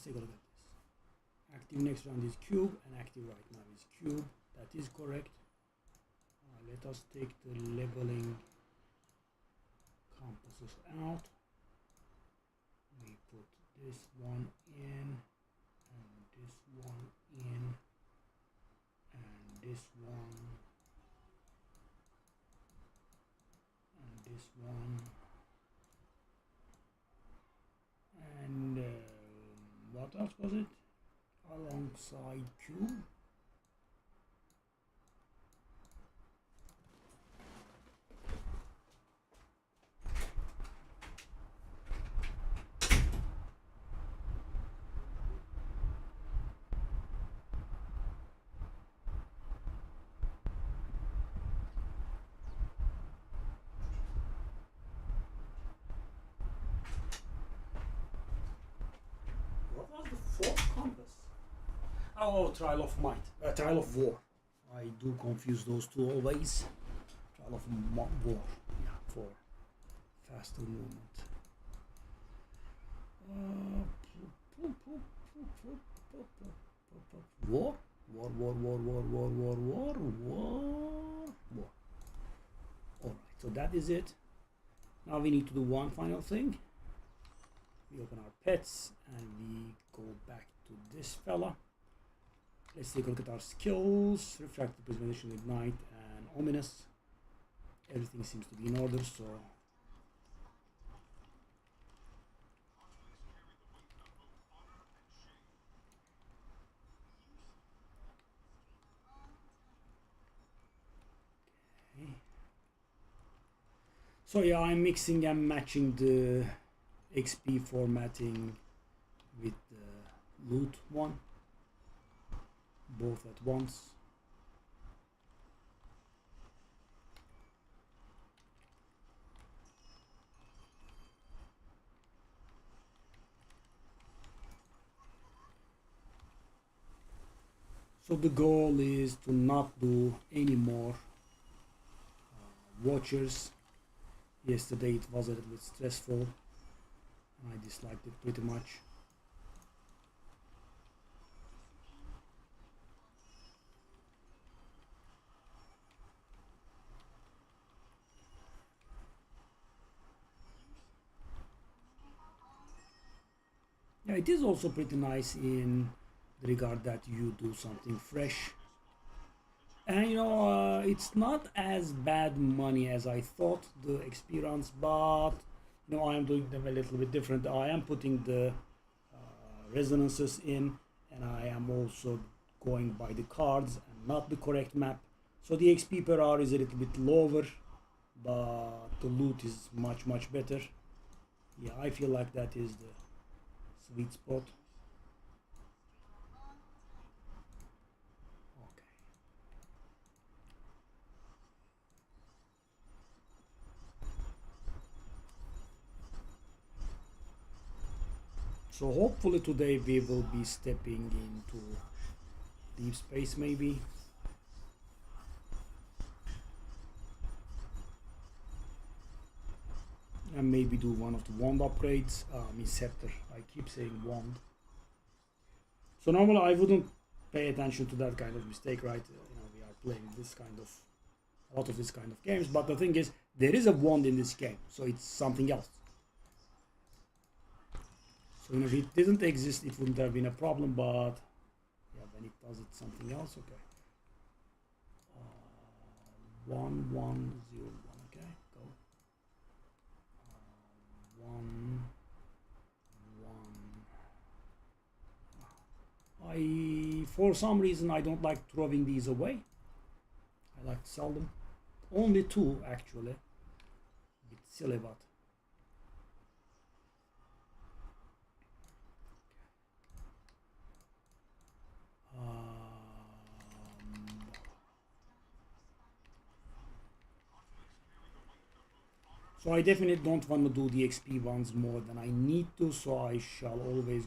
Let's take a look at this. Active next round is cube and active right now is cube. That is correct. Let us take the labeling compasses out. We put this one in and this one in and this one and this one and what else was it? Alongside cube. Oh, Trial of Might, Trial of War. I do confuse those two always. Trial of War, yeah, for faster movement. War. Alright, so that is it. Now we need to do one final thing. We open our pets and we go back to this fella. Let's take a look at our skills. Refractive Prismatization, Ignite, and Ominous. Everything seems to be in order, so... Okay. So yeah, I'm mixing and matching the XP formatting with the loot one. Both at once. So the goal is to not do any more watchers. Yesterday it was a little bit stressful and I disliked it pretty much. Yeah, it is also pretty nice in the regard that you do something fresh. And you know, it's not as bad money as I thought, the experience, but you know, I am doing them a little bit different. I am putting the resonances in, and I am also going by the cards and not the correct map. So the XP per hour is a little bit lower, but the loot is much better. Yeah, I feel like that is the sweet spot. Okay. So hopefully today we will be stepping into deep space maybe. And maybe do one of the wand upgrades. Scepter. I keep saying wand. So normally I wouldn't pay attention to that kind of mistake, right? You know, we are playing this kind of a lot of this kind of games, but the thing is, there is a wand in this game, so it's something else. So you know, if it didn't exist, it wouldn't have been a problem, but yeah, when it does, it's something else. Okay. 1101. Okay, go. 1 1. For some reason I don't like throwing these away. I like to sell them. Only 2 actually. A bit silly, but so I definitely don't want to do the XP ones more than I need to, so I shall always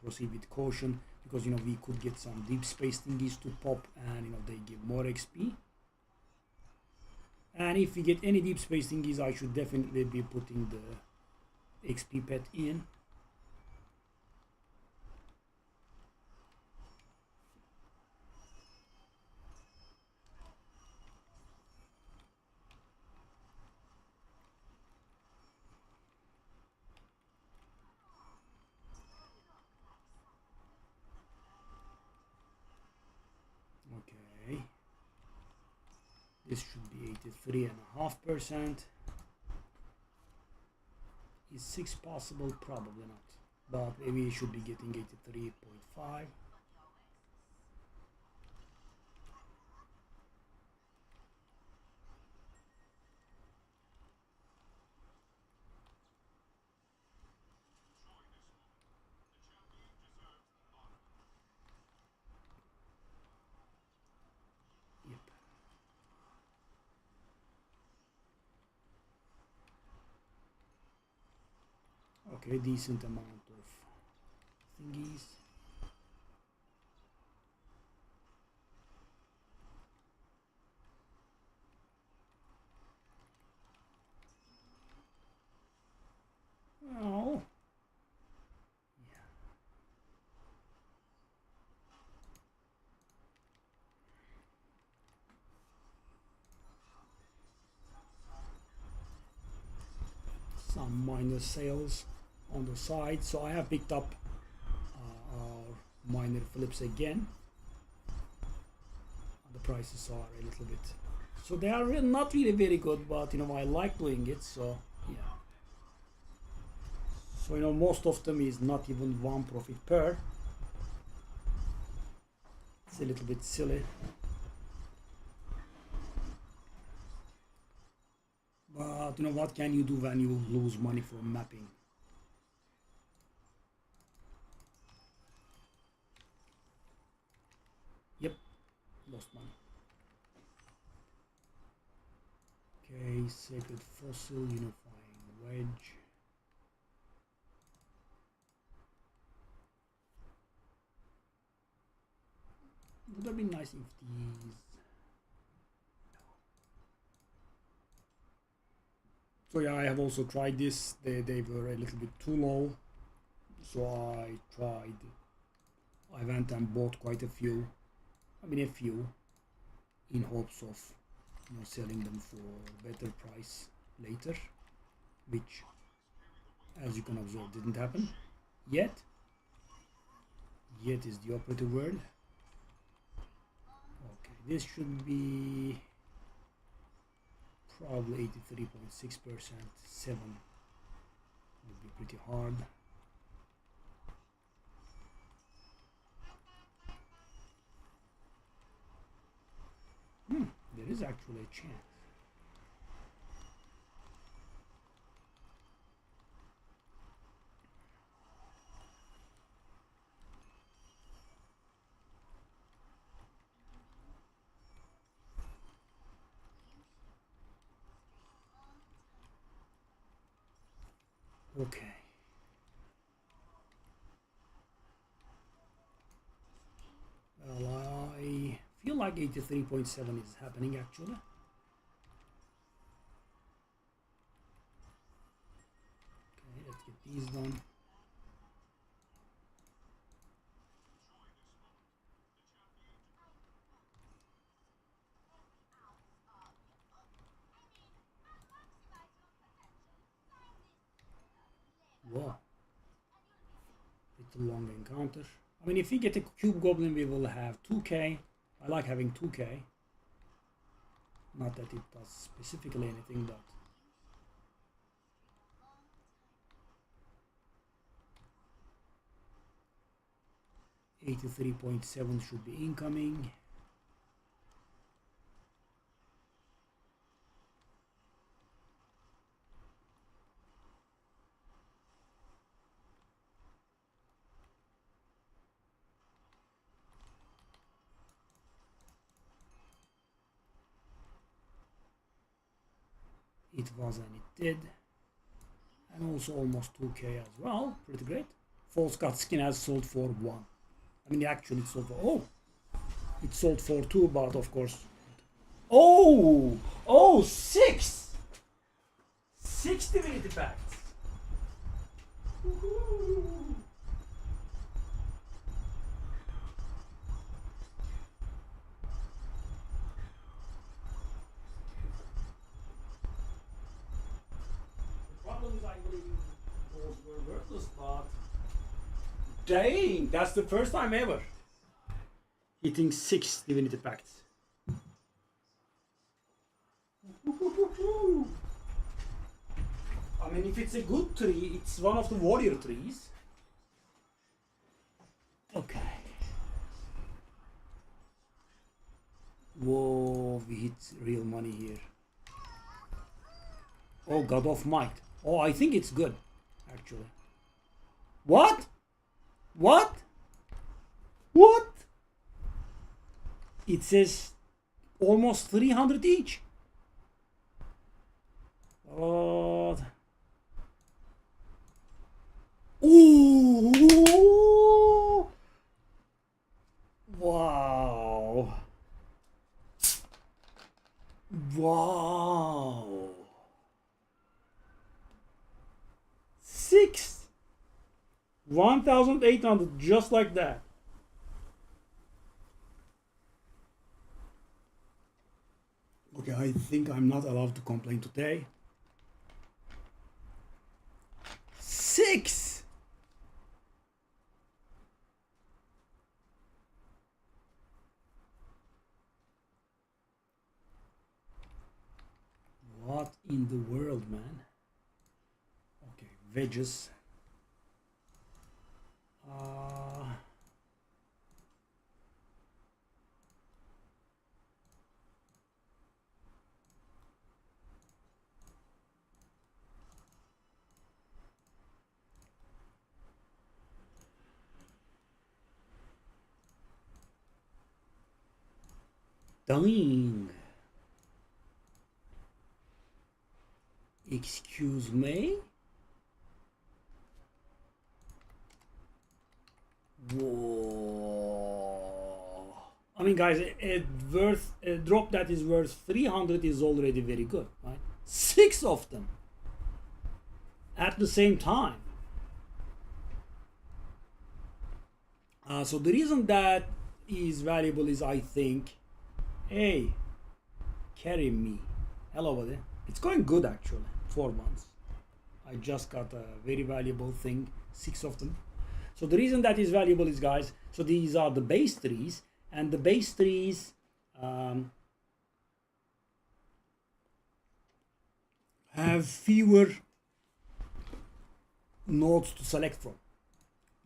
proceed with caution, because you know, we could get some deep space thingies to pop and you know, they give more XP. And if we get any deep space thingies, I should definitely be putting the XP pet in. This should be 83.5%. Is 6 possible? Probably not. But maybe it should be getting 83.5. Yep. Okay, decent amount of thingies. Oh. Yeah. Some minor sales on the side, so I have picked up our minor flips again. The prices are a little bit, so they are not really very good, but you know, I like doing it, so yeah. So you know, most of them is not even one profit per. It's a little bit silly, but you know, what can you do when you lose money from mapping? Yep, lost money. Okay, sacred fossil, unifying wedge. Would have been nice if these. So yeah, I have also tried this. They were a little bit too low, so I went and bought quite a few. I mean a few, in hopes of, you know, selling them for better price later, which, as you can observe, didn't happen yet. Yet is the operative word. Okay, this should be probably 83.6%. 7 would be pretty hard. There is actually a chance. Okay. Well, I feel like 83.7 is happening actually. Okay, let's get these done. Whoa. It's a long encounter. I mean, if we get a cube goblin, we will have 2k. I like having 2k. Not that it does specifically anything, but 83.7 should be incoming. It was and it did. And also almost 2k as well. Pretty great. False God skin has sold for 1. I mean, actually it sold for, oh! It sold for 2, but of course. Oh! Oh, 6! 6 divinity packs! Dang, that's the first time ever hitting 6 divinity packs. I mean, if it's a good tree, it's one of the warrior trees. Okay. Whoa, we hit real money here. Oh, God of Might. Oh, I think it's good, actually. What? What? What? It says almost 300 each. Oh. Ooh. Wow. Wow. 6. 1,800, just like that. Okay, I think I'm not allowed to complain today. 6. What in the world, man? Okay, wedges. Dang. Excuse me? Whoa. I mean, guys, a drop that is worth 300 is already very good, right? 6 of them at the same time. So the reason that is valuable is, I think, hey, carry me. Hello, buddy. It's going good, actually. 4 months. I just got a very valuable thing, 6 of them. So the reason that is valuable is, guys, so these are the base trees, and the base trees have fewer nodes to select from.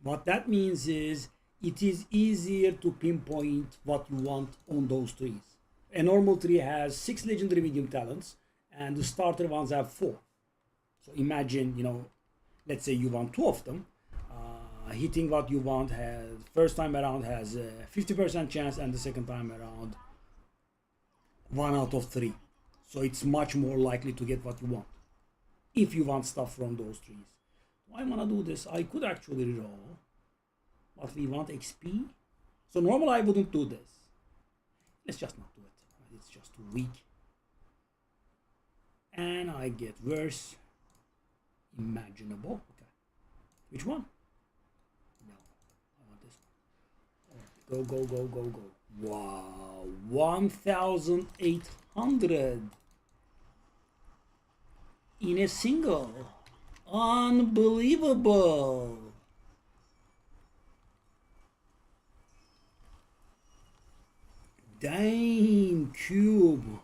What that means is it is easier to pinpoint what you want on those trees. A normal tree has 6 legendary medium talents, and the starter ones have 4. So imagine, let's say you want 2 of them. Hitting what you want has first time around has a 50% chance, and the second time around 1 out of 3. So it's much more likely to get what you want if you want stuff from those trees. So I want to do this. I could actually reroll, but we want XP. So normally I wouldn't do this. Let's just not do it. It's just too weak. And I get worse imaginable. Okay. Which one? No. I want this one. Go, go, go, go, go. Wow. 1,800 in a single. Unbelievable. Dang, Cube.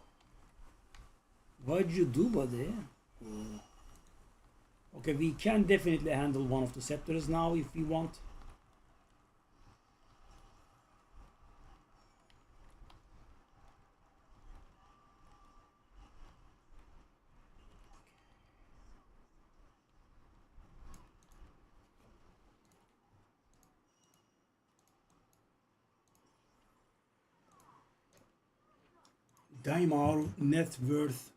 What'd you do, buddy? Okay, we can definitely handle one of the scepters now if we want. Damn, our net worth.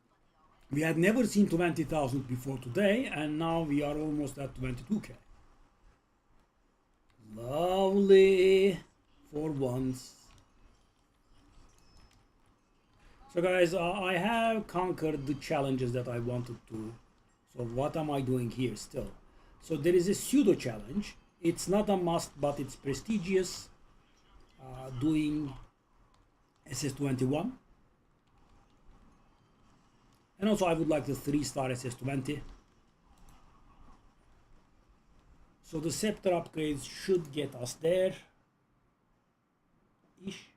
We had never seen 20,000 before today, and now we are almost at 22k. Lovely for once. So guys, I have conquered the challenges that I wanted to. So what am I doing here still? So there is a pseudo challenge. It's not a must, but it's prestigious. Doing SS21. And also I would like the 3-star SS20. So the Scepter upgrades should get us there. Ish.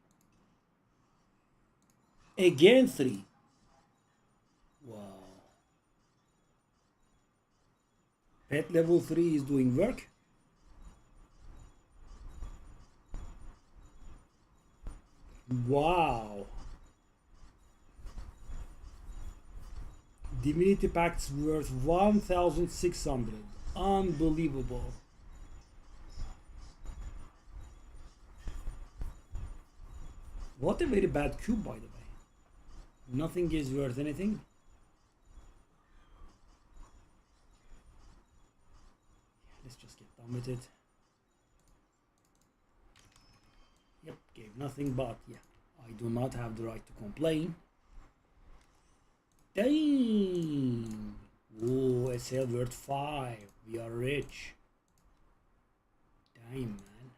Again 3. Pet level 3 is doing work. Wow. Divinity Pact's worth 1,600. Unbelievable. What a very bad cube, by the way. Nothing is worth anything. Let's just get done with it. Yep, gave nothing, but yeah, I do not have the right to complain. Dang! Oh, SL worth 5. We are rich. Damn, man.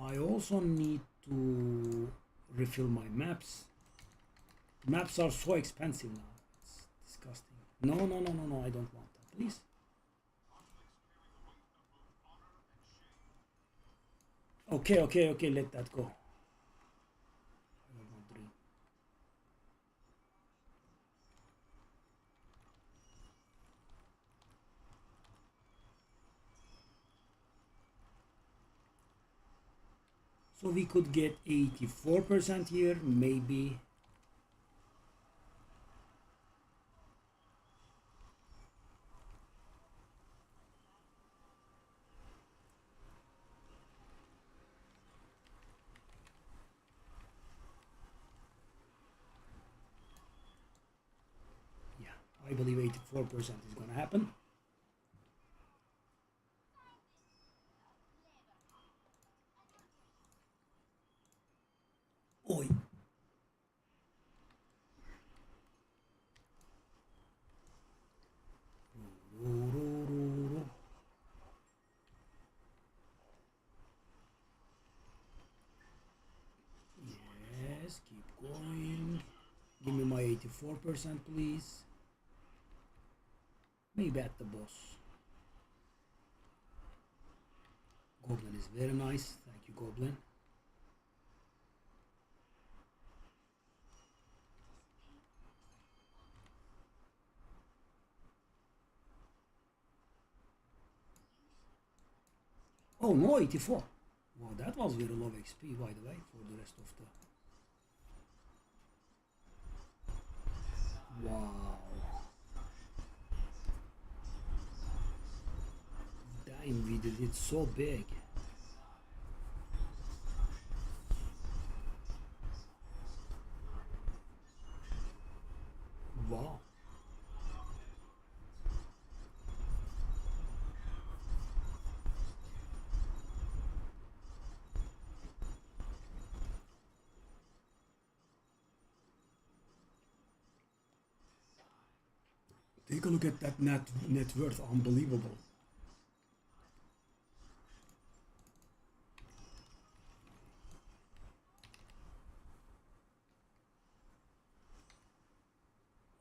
I also need to refill my maps. Maps are so expensive now. It's disgusting. No, no, no, no, no. I don't want that. Please. Okay, okay, okay. Let that go. So we could get 84% here, maybe. Yeah, I believe 84% is gonna happen. Oi. Yes, keep going. Give me my 84%, please. Maybe at the boss. Goblin is very nice. Thank you, Goblin. Oh no, 84. Wow, that was very low XP, by the way, for the rest of the... Wow. Damn, we did it so big. Wow. Take a look at that net worth, unbelievable.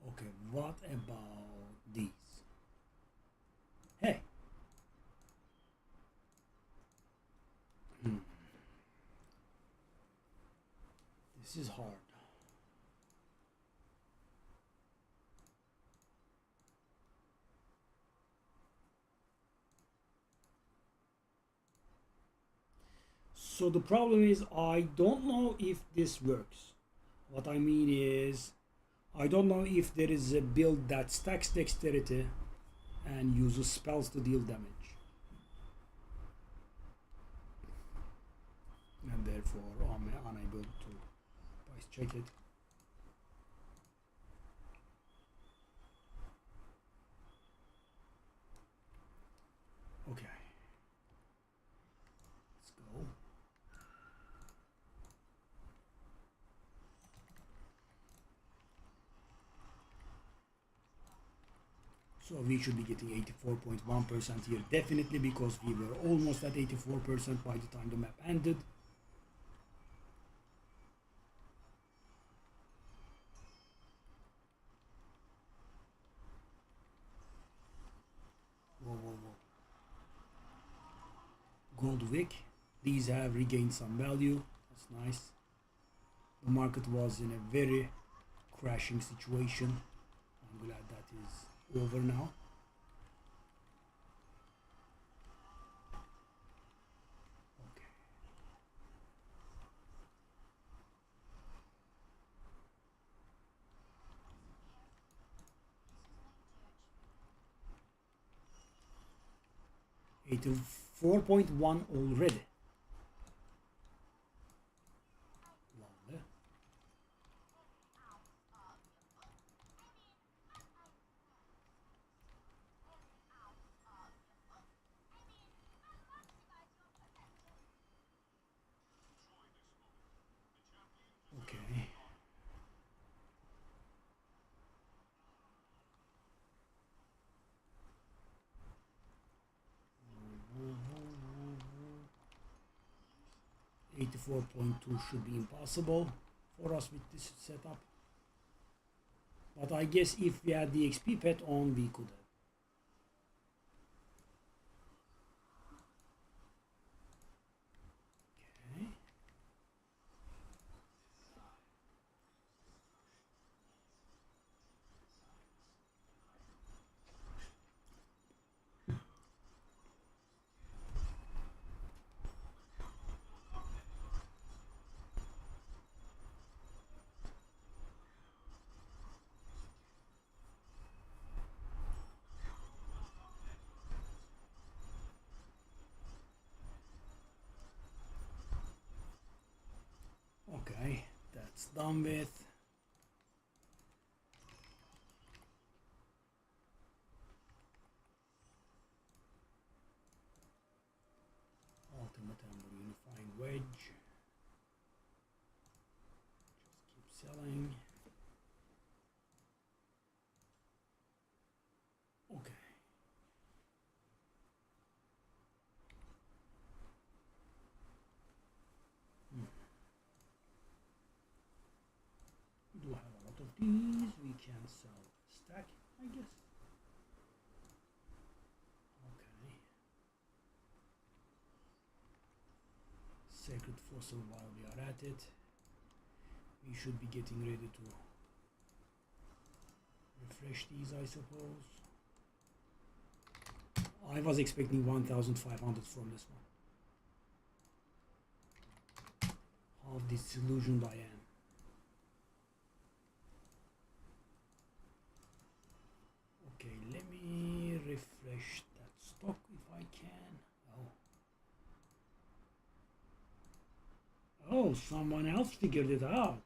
Okay, what about these? Hey. This is hard. So the problem is I don't know if this works. What I mean is I don't know if there is a build that stacks dexterity and uses spells to deal damage. And therefore I'm unable to price check it. Okay. Let's go. So we should be getting 84.1% here, definitely, because we were almost at 84% by the time the map ended. Whoa, whoa, whoa. Gold wick. These have regained some value. That's nice. The market was in a very crashing situation. I'm glad that is over now. Okay. It 4.1 already. Lovely. Okay. $84.2 should be impossible for us with this setup. But I guess if we had the XP pet on, we could have. Okay. Okay, that's done with. Ultimate Ember Unifying Wedge. Just keep selling. Okay. We do have a lot of these. We can sell a stack, I guess. Okay. Sacred Fossil while we are at it. We should be getting ready to refresh these, I suppose. I was expecting 1,500 from this one. How disillusioned I am. Okay, let me refresh that stock if I can. Oh, someone else figured it out.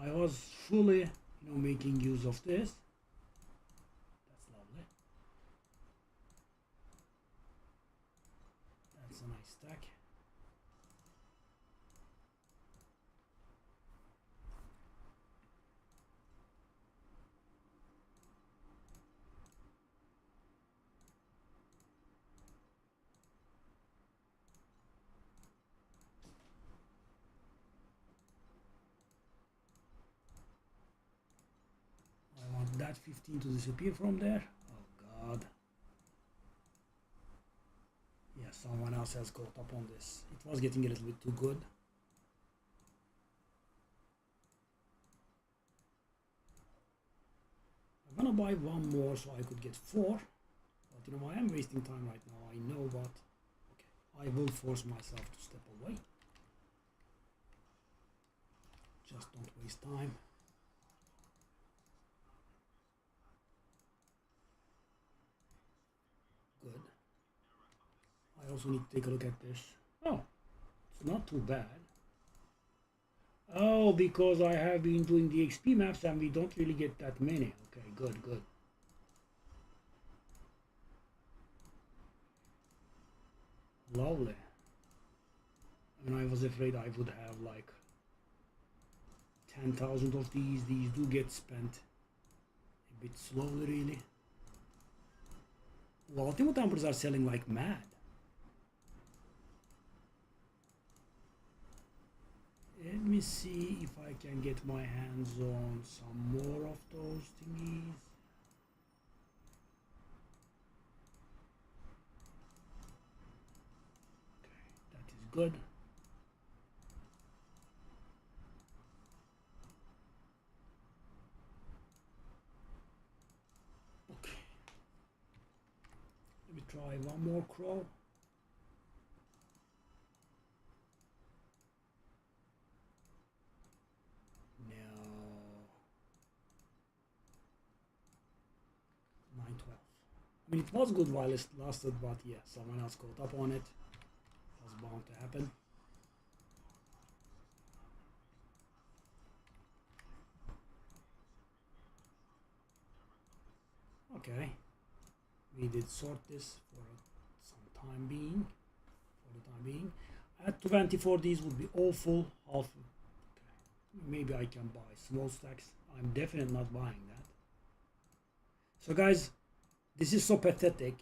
I was fully, making use of this. That's lovely. That's a nice stack. That 15 to disappear from there. Oh god. Yeah, someone else has caught up on this. It was getting a little bit too good. I'm gonna buy one more so I could get 4. But I am wasting time right now. I know, but okay. I will force myself to step away. Just don't waste time. Good. I also need to take a look at this. Oh, it's not too bad. Oh, because I have been doing the XP maps and we don't really get that many. Okay, good, good. Lovely. And I was afraid I would have like 10,000 of these. These do get spent a bit slowly, really. Well, Ultimate Emperors are selling like mad. Let me see if I can get my hands on some more of those thingies. Okay, that is good. try one more crow. No. 912. I mean, it was good while it lasted, but yeah, someone else caught up on it. It was bound to happen. Okay, we did sort this for some time being. For the time being, at 24, these would be awful. Half. Okay. Maybe I can buy small stacks. I'm definitely not buying that. So guys, this is so pathetic.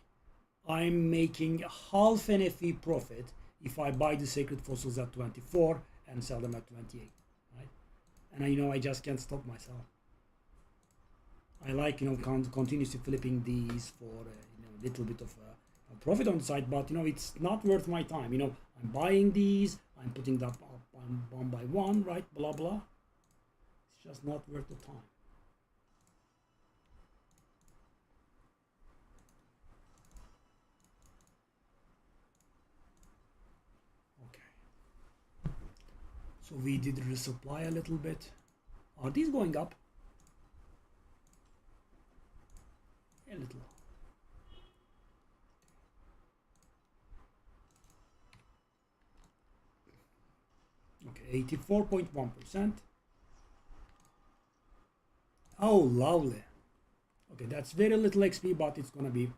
I'm making half an FE profit if I buy the sacred fossils at 24 and sell them at 28, right? And I just can't stop myself. I like, continuously flipping these for a little bit of a profit on the side, but it's not worth my time. I'm buying these, I'm putting them up one by one, right? Blah blah. It's just not worth the time. Okay. So we did resupply a little bit. Are these going up? A little. Okay, 84.1%. Oh, lovely. Okay, that's very little XP, but it's gonna be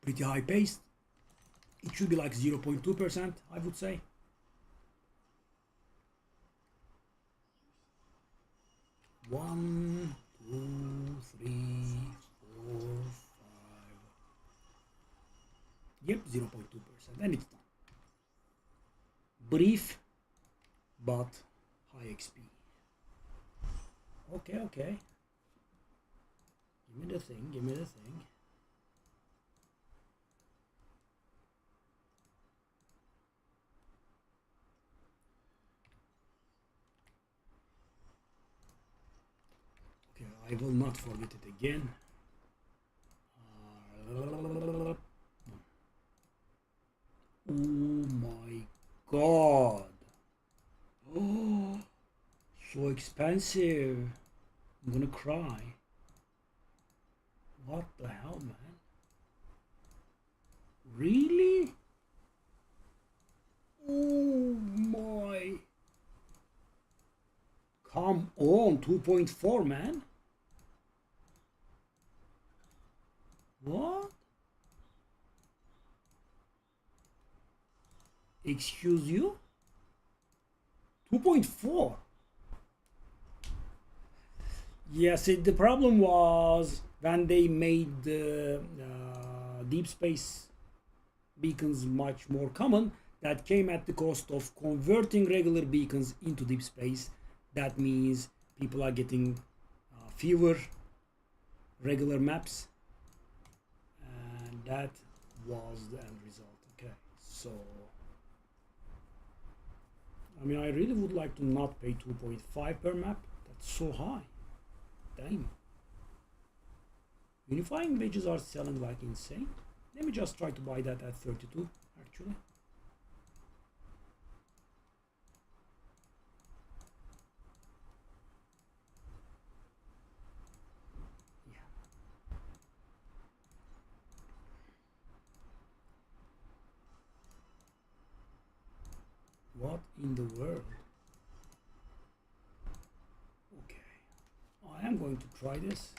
pretty high paced. It should be like 0.2%, I would say. One, two, three, four, five. Yep, 0.2%, and it's done. Brief, but high XP. Okay, okay. Give me the thing, give me the thing. Okay, I will not forget it again. Oh my god. Oh, so expensive. I'm gonna cry. What the hell, man? Really? Oh my. Come on, 2.4, man. What? Excuse you? 2.4? Yes, the problem was when they made the deep space beacons much more common, that came at the cost of converting regular beacons into deep space. That means people are getting fewer regular maps, and that was the end result. Okay, so I mean, I really would like to not pay 2.5 per map. That's so high. Damn. Unifying badges are selling like insane. Let me just try to buy that at 32 actually. Yeah. What in the world? Okay. I am going to try this.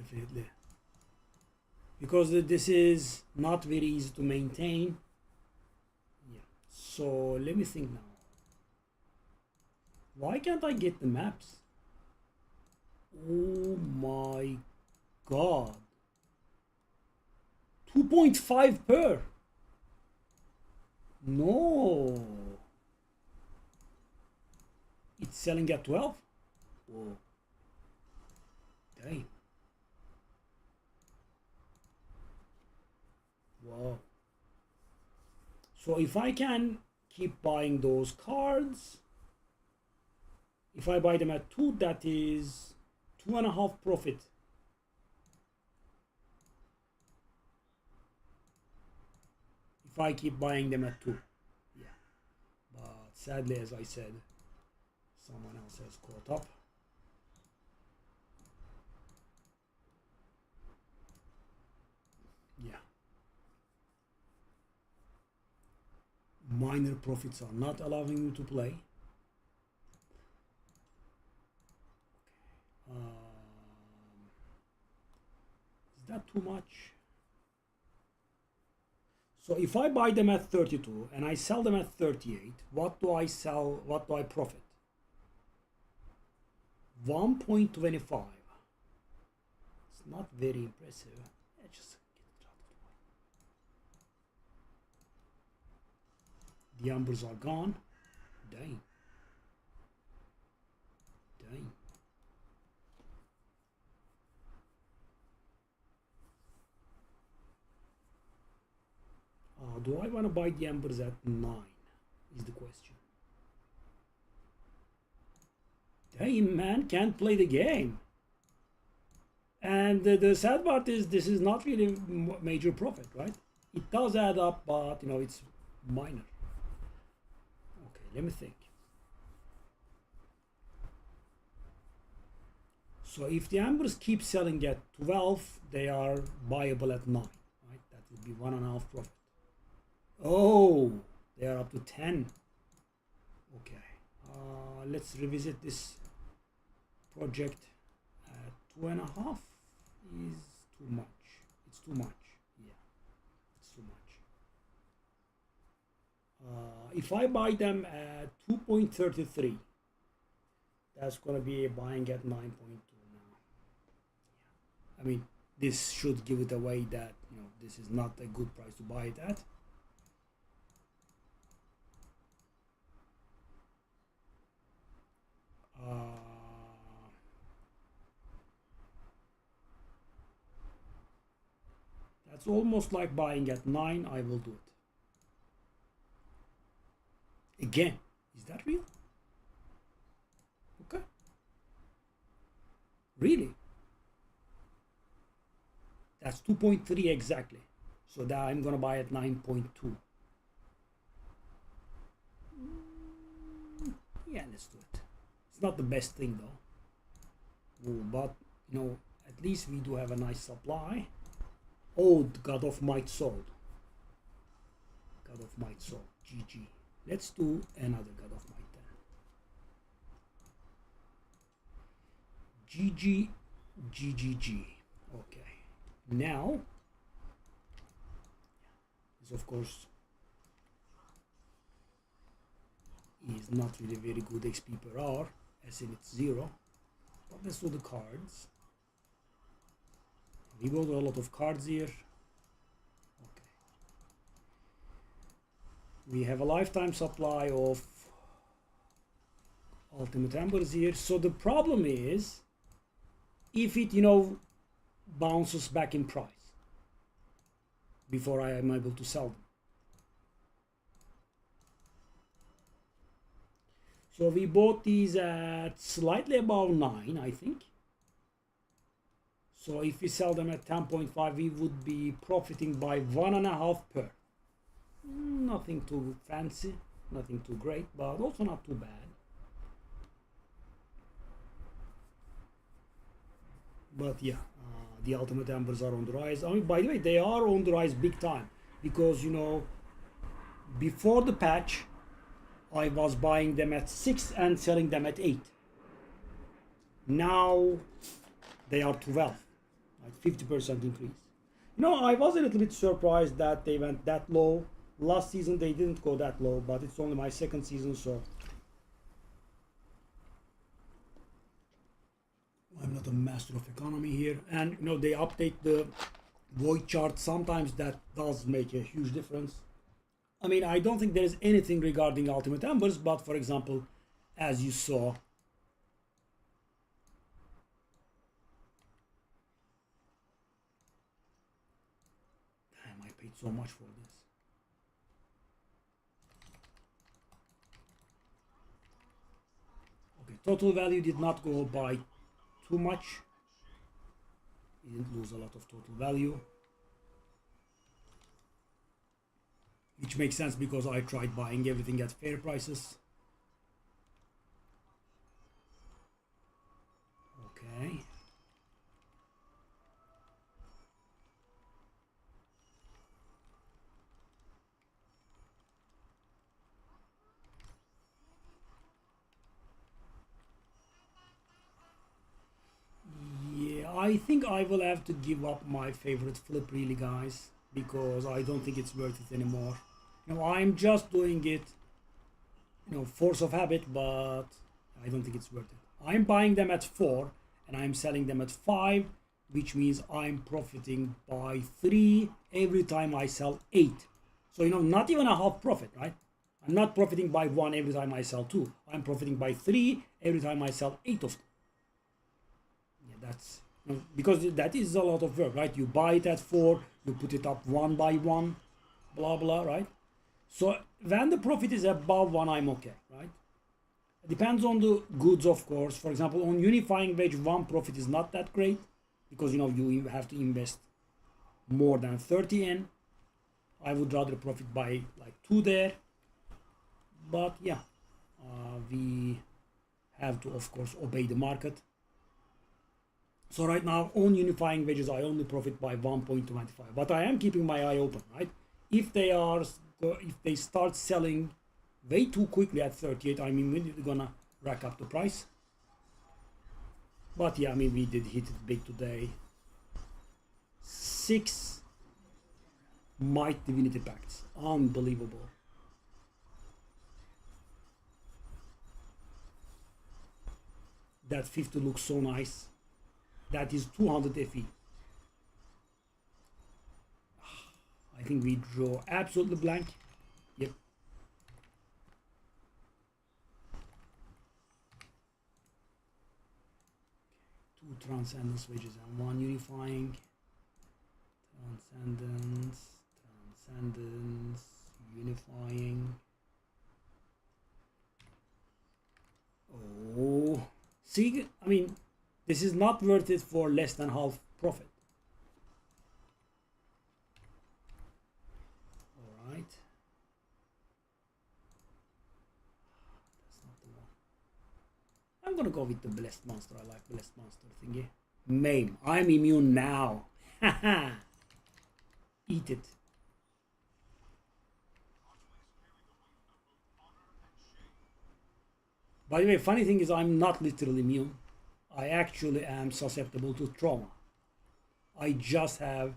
definitely. Because this is not very easy to maintain. Yeah. So let me think now. Why can't I get the maps? Oh my god. 2.5 per. No. It's selling at 12? Whoa. Dang. Wow. So if I can keep buying those cards, if I buy them at 2, that is 2.5 profit. If I keep buying them at 2. Yeah. But sadly, as I said, someone else has caught up. Yeah. Minor profits are not allowing you to play. Is that too much? So if I buy them at 32 and I sell them at 38, what do I sell? What do I profit? 1.25. It's not very impressive. Just get it out of the way. The numbers are gone. Dang. Dang. Do I want to buy the embers at 9 is the question. Damn, man, can't play the game. And the sad part is this is not really major profit, right? It does add up, but you know, it's minor. Okay, let me think. So if the embers keep selling at 12, they are buyable at 9, right? That would be 1.5 profit. Oh, they are up to 10. Okay, let's revisit this project at 2.5 is too much. It's too much. Yeah, it's too much. If I buy them at 2.33, that's gonna be a buying at 9.2 now. Yeah. I mean, this should give it away that you know this is not a good price to buy it at. That's almost like buying at 9. I will do it. Again, is that real? Okay. Really? That's 2.3 exactly. So that I'm gonna buy at 9.2. Yeah, let's do it. It's not the best thing though. Ooh, but you know, at least we do have a nice supply. Oh, the God of Might sold. God of Might sold. GG. Let's do another God of Might then. GG. GGG. Okay. Now, this of course is not really very good XP per hour, as in it's 0. But let's do the cards. We bought a lot of cards here. Okay. We have a lifetime supply of ultimate embers here. So the problem is if it, you know, bounces back in price before I am able to sell them. So we bought these at slightly above 9, I think. So if we sell them at 10.5, we would be profiting by 1.5 per. Nothing too fancy, nothing too great, but also not too bad. But yeah, the ultimate embers are on the rise. I mean, by the way, they are on the rise big time because, you know, before the patch, I was buying them at 6 and selling them at 8. Now they are 12. like 50% increase. You know, I was a little bit surprised that they went that low. Last season they didn't go that low, but it's only my second season, so I'm not a master of economy here. And you know, they update the void chart. Sometimes that does make a huge difference. I mean, I don't think there is anything regarding Ultimate Embers, but for example, as you saw, damn, I paid so much for this. Okay, total value did not go by too much. We didn't lose a lot of total value, which makes sense because I tried buying everything at fair prices. Okay. Yeah, I think I will have to give up my favorite flip really, guys, because I don't think it's worth it anymore. You know, I'm just doing it, you know, force of habit, but I don't think it's worth it. I'm buying them at 4 and I'm selling them at 5, which means I'm profiting by 3 every time I sell 8. So, you know, not even a half profit, right? I'm not profiting by 1 every time I sell 2. I'm profiting by 3 every time I sell 8 of them. Yeah, that's, you know, because that is a lot of work, right? You buy it at 4, you put it up one by one, blah blah, right? So when the profit is above 1, I'm okay, right? It depends on the goods, of course. For example, on unifying wedge, 1 profit is not that great because, you know, you have to invest more than 30 in. I would rather profit by like 2 there. But yeah, we have to, of course, obey the market. So right now on unifying wedges, I only profit by 1.25, but I am keeping my eye open, right? If they start selling way too quickly at 38, I'm immediately gonna rack up the price. But yeah, I mean, we did hit it big today. 6 Might Divinity Pacts, unbelievable. That 50 looks so nice. That is 200 FE. I think we draw absolutely blank. Yep. 2 transcendence wedges and 1 unifying. Transcendence, unifying. Oh, see, I mean, this is not worth it for less than half profit. All right. That's not the one. I'm gonna go with the Blessed Monster. I like Blessed Monster thingy. Maim. I'm immune now. Haha. Eat it. By the way, funny thing is I'm not literally immune. I actually am susceptible to trauma. I just have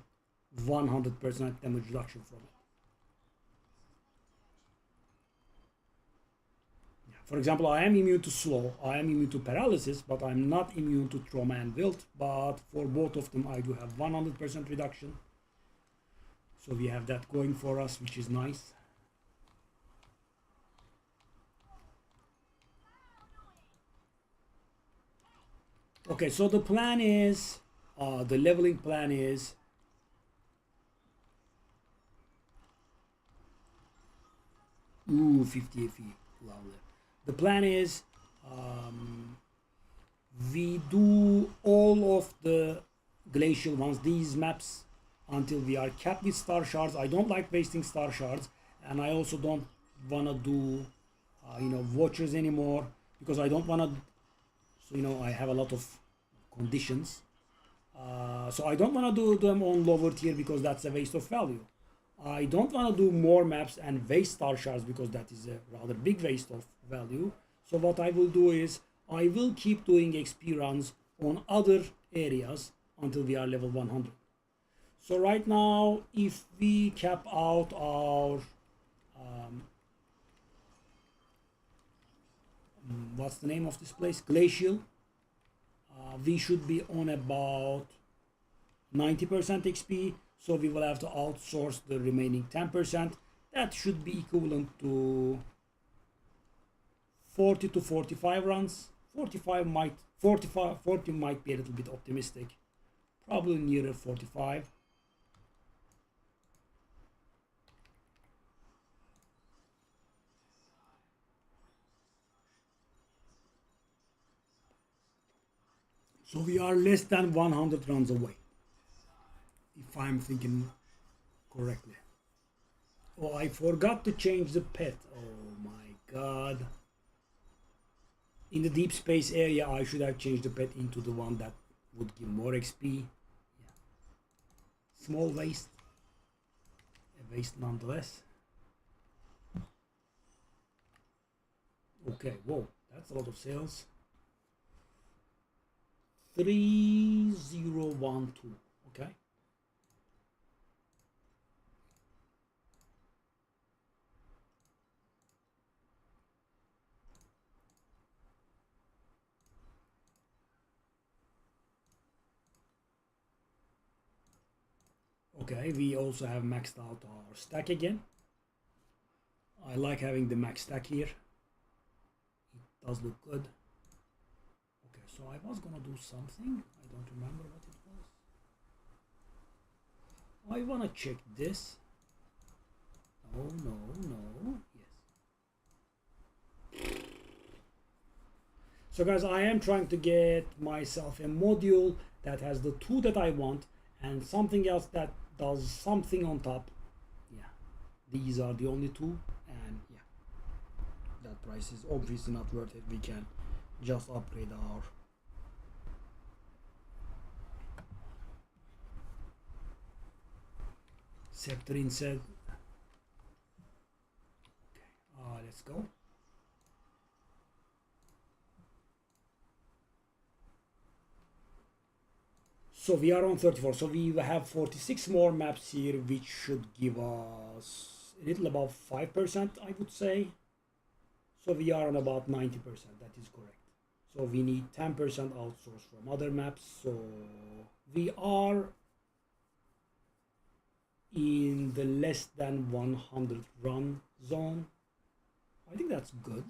100% damage reduction from it. For example, I am immune to slow, I am immune to paralysis, but I'm not immune to trauma and wilt. But for both of them, I do have 100% reduction. So we have that going for us, which is nice. Okay, so the plan is, the leveling plan is, ooh, 50 FE, lovely. The plan is, we do all of the glacial ones, these maps, until we are capped with star shards. I don't like wasting star shards, and I also don't want to do, you know, watchers anymore, because I don't want to, so, you know, I have a lot of conditions. So I don't want to do them on lower tier because that's a waste of value. I don't want to do more maps and waste star shards because that is a rather big waste of value. So what I will do is I will keep doing XP runs on other areas until we are level 100. So right now, if we cap out our what's the name of this place? Glacial. We should be on about 90% XP, so we will have to outsource the remaining 10%. That should be equivalent to 40 to 45 runs. 40 might be a little bit optimistic. Probably nearer 45. So we are less than 100 runs away, if I'm thinking correctly. Oh, I forgot to change the pet. Oh my god. In the deep space area, I should have changed the pet into the one that would give more XP. Yeah. Small waste. A waste nonetheless. Okay, whoa, that's a lot of sales. 3012. Okay. Okay, we also have maxed out our stack again. I like having the max stack here. It does look good. Okay, so I was gonna do something. I don't remember what it was. I wanna check this. Oh no, no, yes. So guys, I am trying to get myself a module that has the two that I want and something else that does something on top. Yeah, these are the only two, and yeah, that price is obviously not worth it. We can just upgrade our Scepter instead. Okay, let's go. So we are on 34, so we have 46 more maps here, which should give us a little above 5%, I would say. So we are on about 90%, that is correct. So we need 10% outsourced from other maps, so we are in the less than 100 run zone. I think that's good.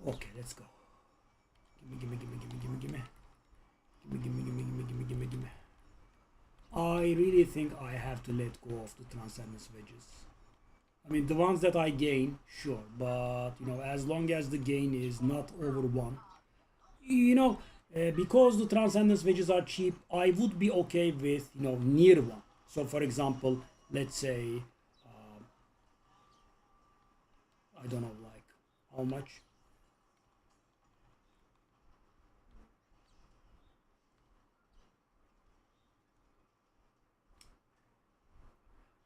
Okay, let's go. Gimme, gimme, gimme, gimme, gimme, gimme. Gimme, gimme, gimme, gimme, gimme, gimme, gimme. I really think I have to let go of the Transcendence Wedges. I mean, the ones that I gain, sure, but, you know, as long as the gain is not over 1. You know, because the Transcendence Wedges are cheap, I would be okay with, you know, near 1. So, for example, let's say, I don't know, like, how much?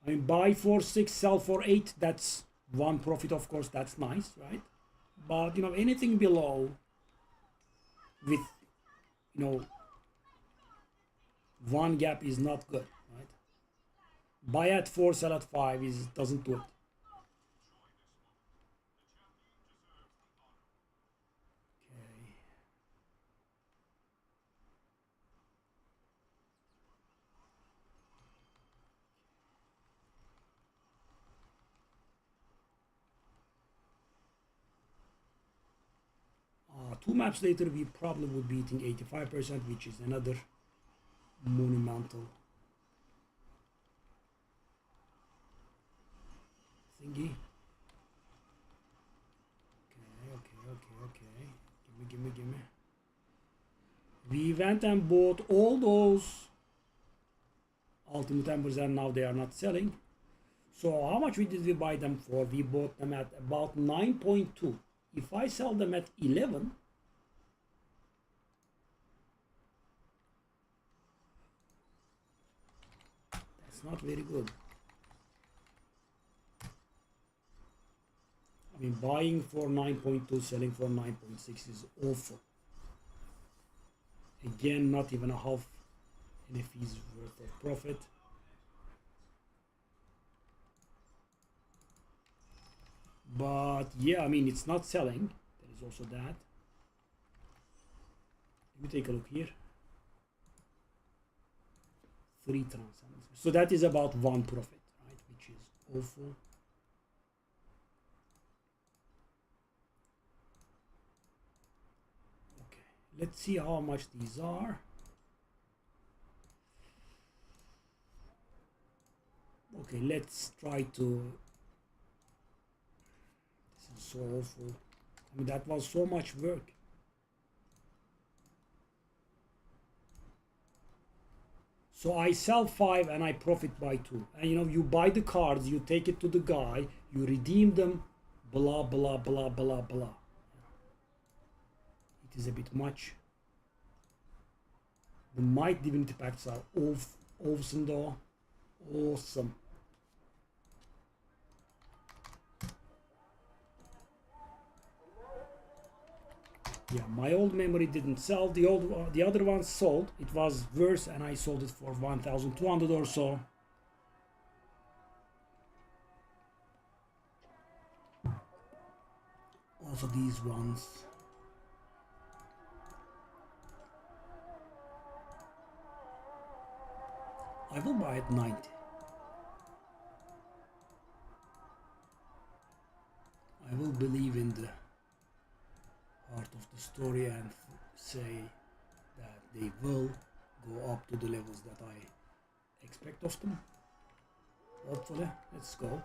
I mean, buy for 6, sell for 8, that's 1 profit, of course, that's nice, right? But, you know, anything below with, you know, 1 gap is not good, right? Buy at 4, sell at 5 doesn't do it. Two maps later, we probably would be hitting 85%, which is another monumental thingy. Okay. Gimme. We went and bought all those Ultimate Embers, and now they are not selling. So how much did we buy them for? We bought them at about 9.2. If I sell them at 11, not very good. I mean, buying for 9.2, selling for 9.6 is awful. Again, not even a half NFE's worth of profit. But yeah, I mean, it's not selling. There is also that. Let me take a look here. 3 transactions. So that is about 1 profit, right? Which is awful. Okay, let's see how much these are. Okay, let's try to. This is so awful. I mean, that was so much work. So I sell 5 and I profit by 2. And you know, you buy the cards, you take it to the guy, you redeem them, blah, blah, blah, blah, blah. It is a bit much. The Might Divinity Pacts are awesome though. Awesome. Yeah, my old memory didn't sell. The other one sold. It was worse, and I sold it for 1,200 or so. Also these ones. I will buy at 90. I will believe in the part of the story and say that they will go up to the levels that I expect of them. Hopefully, let's go.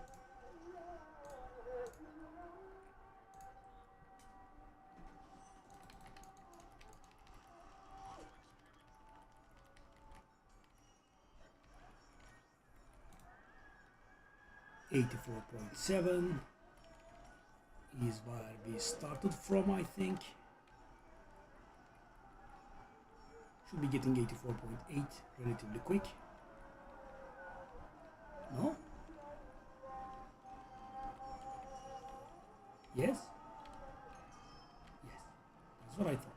$84.7 is where we started from, I think. Should be getting 84.8 relatively quick. No? Yes? Yes. That's what I thought.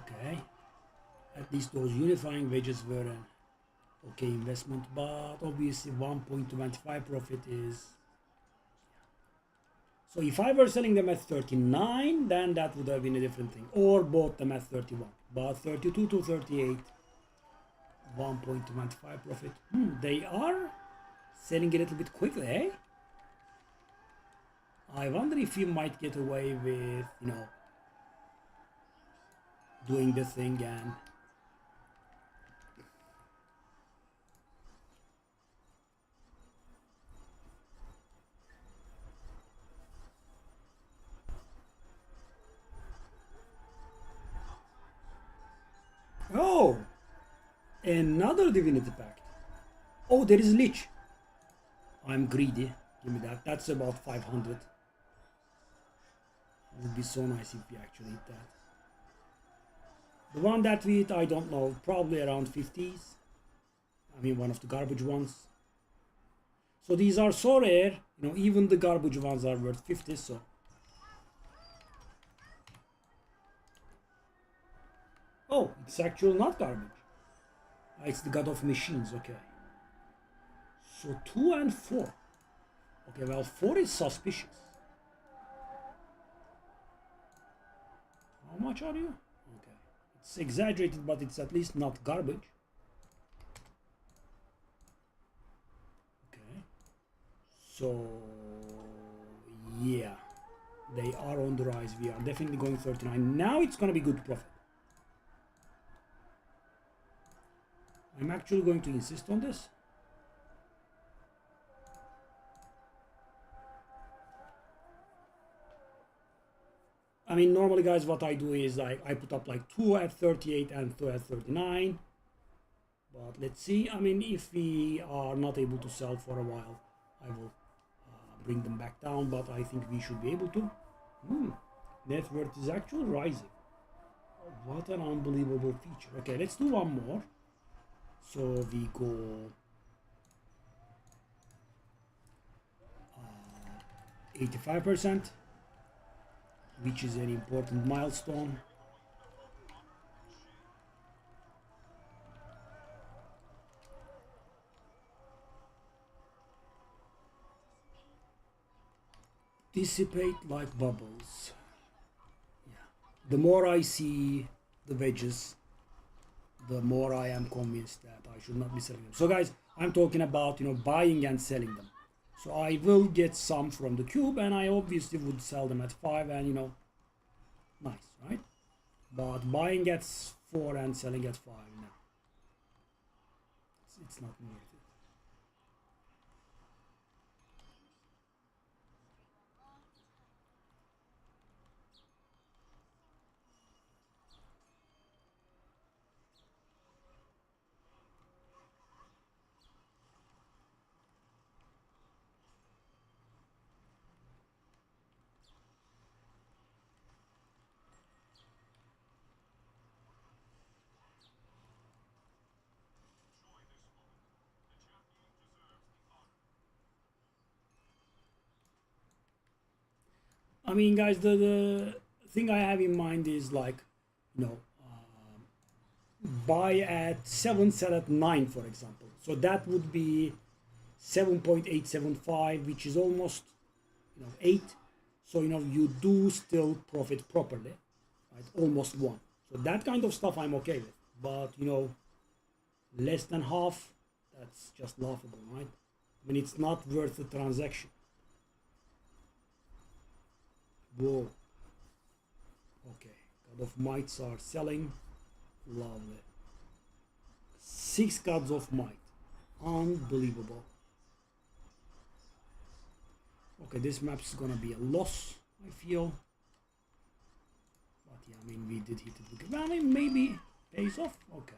Okay, at least those unifying wedges were an okay investment, but obviously 1.25 profit is. So if I were selling them at 39, then that would have been a different thing, or bought them at 31. But 32 to 38, 1.25 profit. They are selling a little bit quickly, eh? I wonder if you might get away with, you know, doing the thing and oh, another Divinity Pact. Oh, there is Lich. I'm greedy. Give me that. That's about 500. It would be so nice if we actually hit that. The one that we hit, I don't know, probably around 50s. I mean, one of the garbage ones. So these are so rare, you know, even the garbage ones are worth 50, so. Oh, it's actually not garbage. It's the God of Machines, okay. So 2 and 4. Okay, well, 4 is suspicious. How much are you? Okay. It's exaggerated, but it's at least not garbage. So yeah, they are on the rise. We are definitely going 39. Now it's gonna be good profit. I'm actually going to insist on this. I mean, normally, guys, what I do is I put up like 2 at 38 and 2 at 39. But let's see. I mean, if we are not able to sell for a while, I will bring them back down. But I think we should be able to. Net worth is actually rising. What an unbelievable feature. Okay, let's do one more. So we go 85%, which is an important milestone. Dissipate like bubbles. Yeah. The more I see the wedges, the more I am convinced that I should not be selling them. So guys, I'm talking about, buying and selling them. So I will get some from the cube, and I obviously would sell them at 5, and nice, right? But buying at 4 and selling at 5, no. It's not worth it. I mean, guys, the thing I have in mind is like, buy at 7, sell at 9, for example. So that would be 7.875, which is almost 8. So you do still profit properly, right? Almost 1. So that kind of stuff I'm okay with. But less than half, that's just laughable, right? I mean, it's not worth the transaction. Whoa. Okay, God of Mights are selling. Lovely. 6 Gods of Might. Unbelievable. Okay, this map's gonna be a loss, I feel. But yeah, I mean, we did hit it. I mean, maybe pays off. Okay.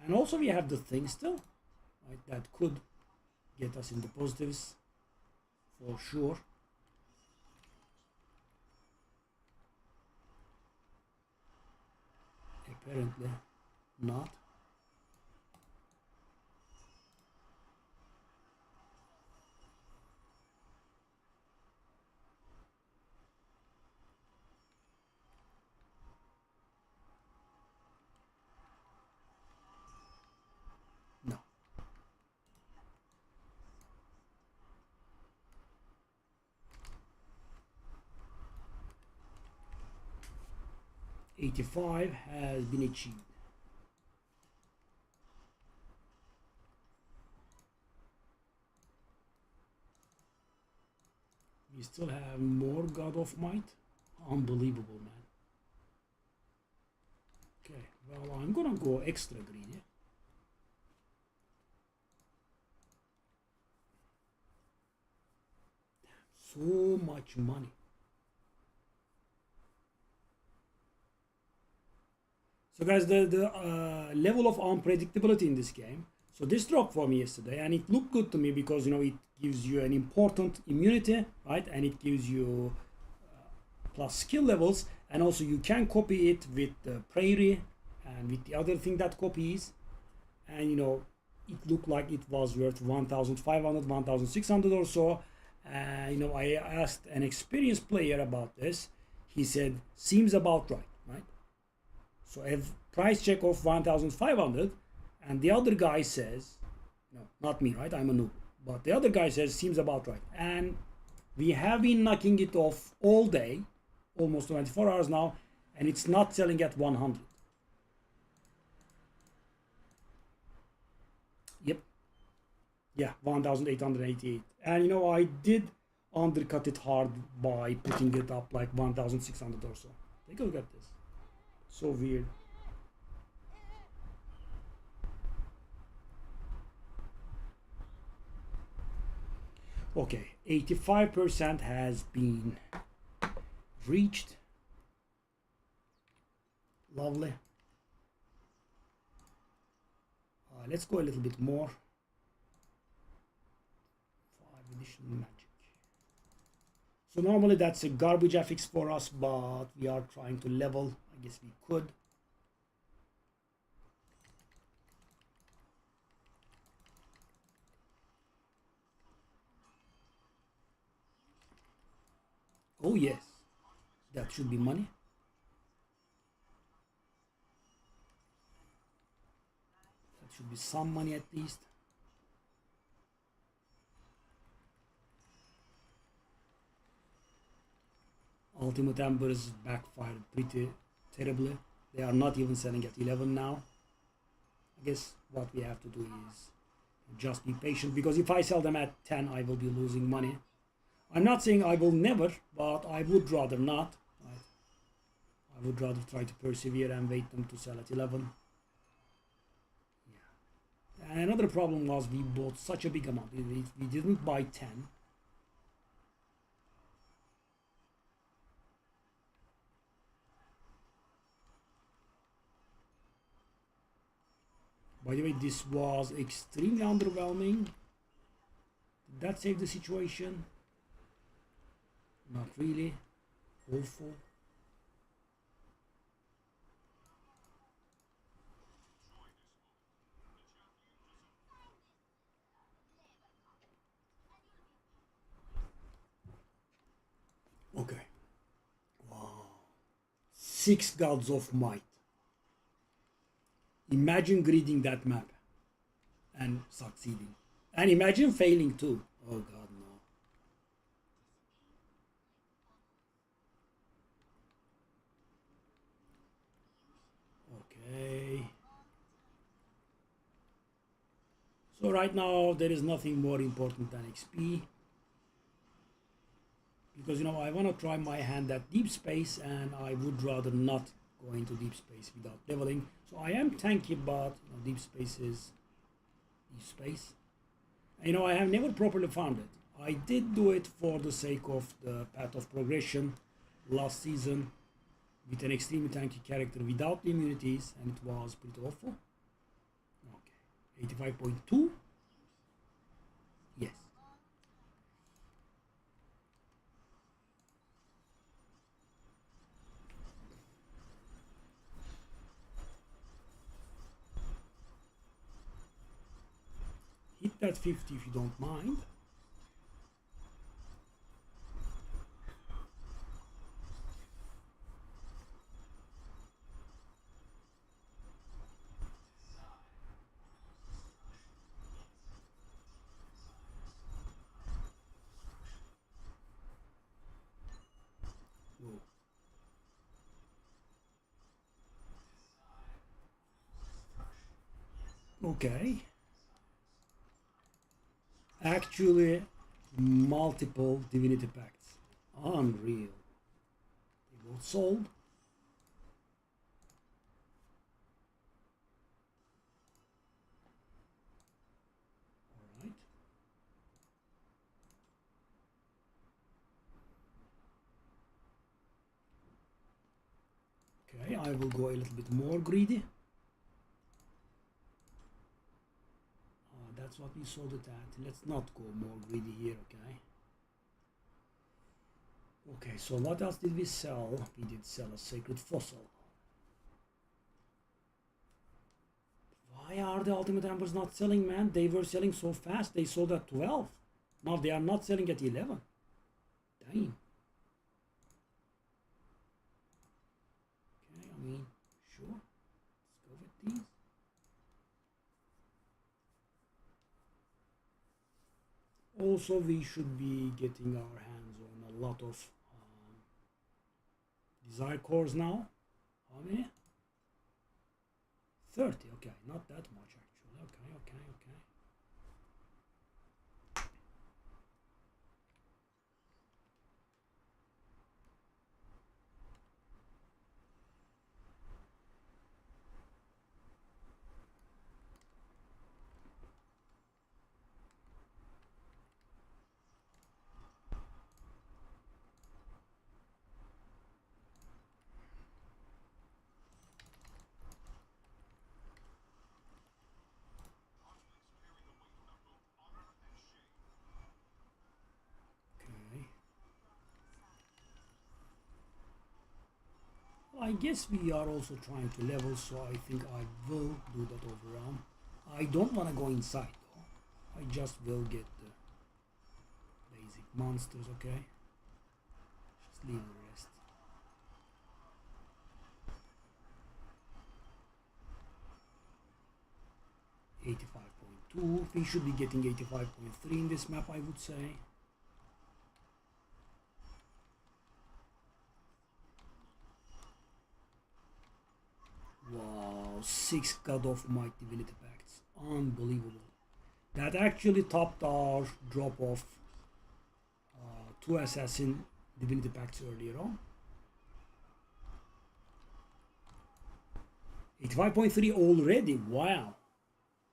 And also we have the thing still, right? That could get us in the positives for sure. Apparently not. No. 85 has been achieved. We still have more God of Might. Unbelievable, man. Okay, well, I'm gonna go extra greedy. So much money. So guys, the level of unpredictability in this game. So this dropped for me yesterday, and it looked good to me because it gives you an important immunity, right? And it gives you plus skill levels, and also you can copy it with the prairie and with the other thing that copies, and it looked like it was worth 1,500, 1,600 or so. I asked an experienced player about this. He said seems about right. So a price check of 1,500, and the other guy says, no, not me, right? I'm a noob. But the other guy says seems about right. And we have been knocking it off all day, almost 24 hours now, and it's not selling at 100. Yep. Yeah, 1,888. And you know, I did undercut it hard by putting it up like 1,600 or so. Take a look at this. So weird. Okay, 85% has been reached. Lovely. Let's go a little bit more. 5 additional magic. So normally that's a garbage affix for us, but we are trying to level. I guess we could. Oh yes, that should be money. That should be some money at least. Ultimate Embers backfired pretty terribly. They are not even selling at 11 now. I guess what we have to do is just be patient, because if I sell them at 10 I will be losing money. I'm not saying I will never, but I would rather not. Right? I would rather try to persevere and wait them to sell at 11. Yeah. And another problem was we bought such a big amount. We didn't buy 10. By the way, this was extremely underwhelming. Did that save the situation? Not really. Awful. Okay. Wow. 6 gods of might. Imagine reading that map and succeeding. And imagine failing too. Oh god, no. Okay. So right now there is nothing more important than XP. Because you know I want to try my hand at deep space, and I would rather not go into deep space without leveling. So I am tanky, but you know, deep space is deep space. And, you know, I have never properly found it. I did do it for the sake of the path of progression last season with an extremely tanky character without the immunities, and it was pretty awful. Okay, 85.2. Yes. Hit that 50 if you don't mind. Whoa. Okay. Actually, multiple divinity pacts. Unreal. They both sold. Alright. Okay, I will go a little bit more greedy. That's what we sold it at. Let's not go more greedy here, okay? Okay, so what else did we sell? We did sell a sacred fossil. Why are the ultimate embers not selling, man? They were selling so fast. They sold at 12. Now they are not selling at 11. Damn. Okay, I mean, sure. Let's go with these. Also, we should be getting our hands on a lot of desire cores now. How many? 30. Okay, not that much actually. Okay. I guess we are also trying to level, so I think I will do that overrun. I don't want to go inside though. I just will get the basic monsters, okay? Just leave the rest. $85.2. We should be getting 85.3 in this map, I would say. Wow, 6 God of Might Divinity Pacts. Unbelievable. That actually topped our drop of 2 Assassin Divinity Pacts earlier on. 85.3 already. Wow.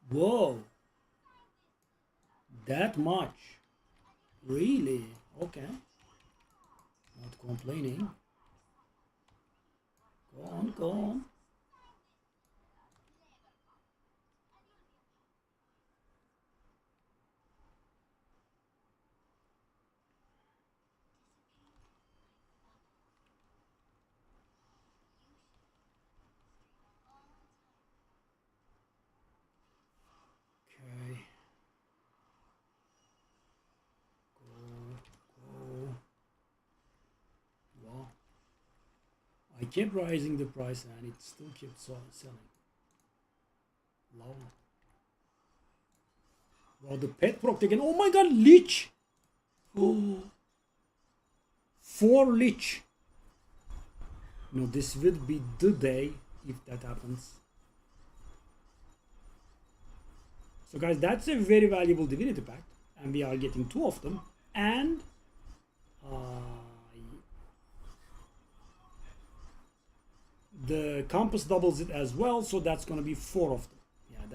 Whoa. That much. Really? Okay. Not complaining. Go on, go on. I kept raising the price and it still kept selling. Love it. Wow, the pet proc again. Oh my god, Lich! Oh. 4 Lich. No, this would be the day if that happens. So guys, that's a very valuable Divinity Pact. And we are getting 2 of them. And the compass doubles it as well, so that's going to be 4 of them. Yeah,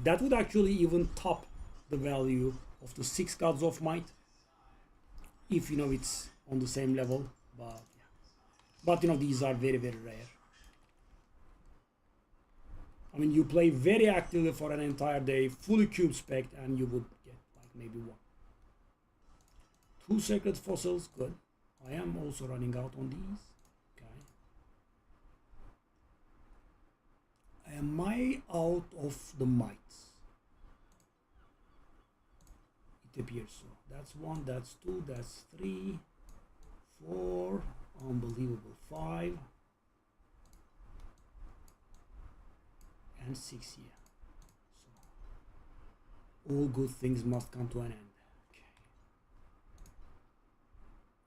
that would actually even top the value of the 6 Gods of Might, if you know it's on the same level. But yeah, but you know, these are very, very rare. I mean, you play very actively for an entire day, fully cube spec, and you would get like maybe 1. 2 sacred fossils, good. I am also running out on these. Am I out of the mites? It appears so. That's 1, that's 2, that's 3, 4, unbelievable, 5, and 6 here. So all good things must come to an end. Okay.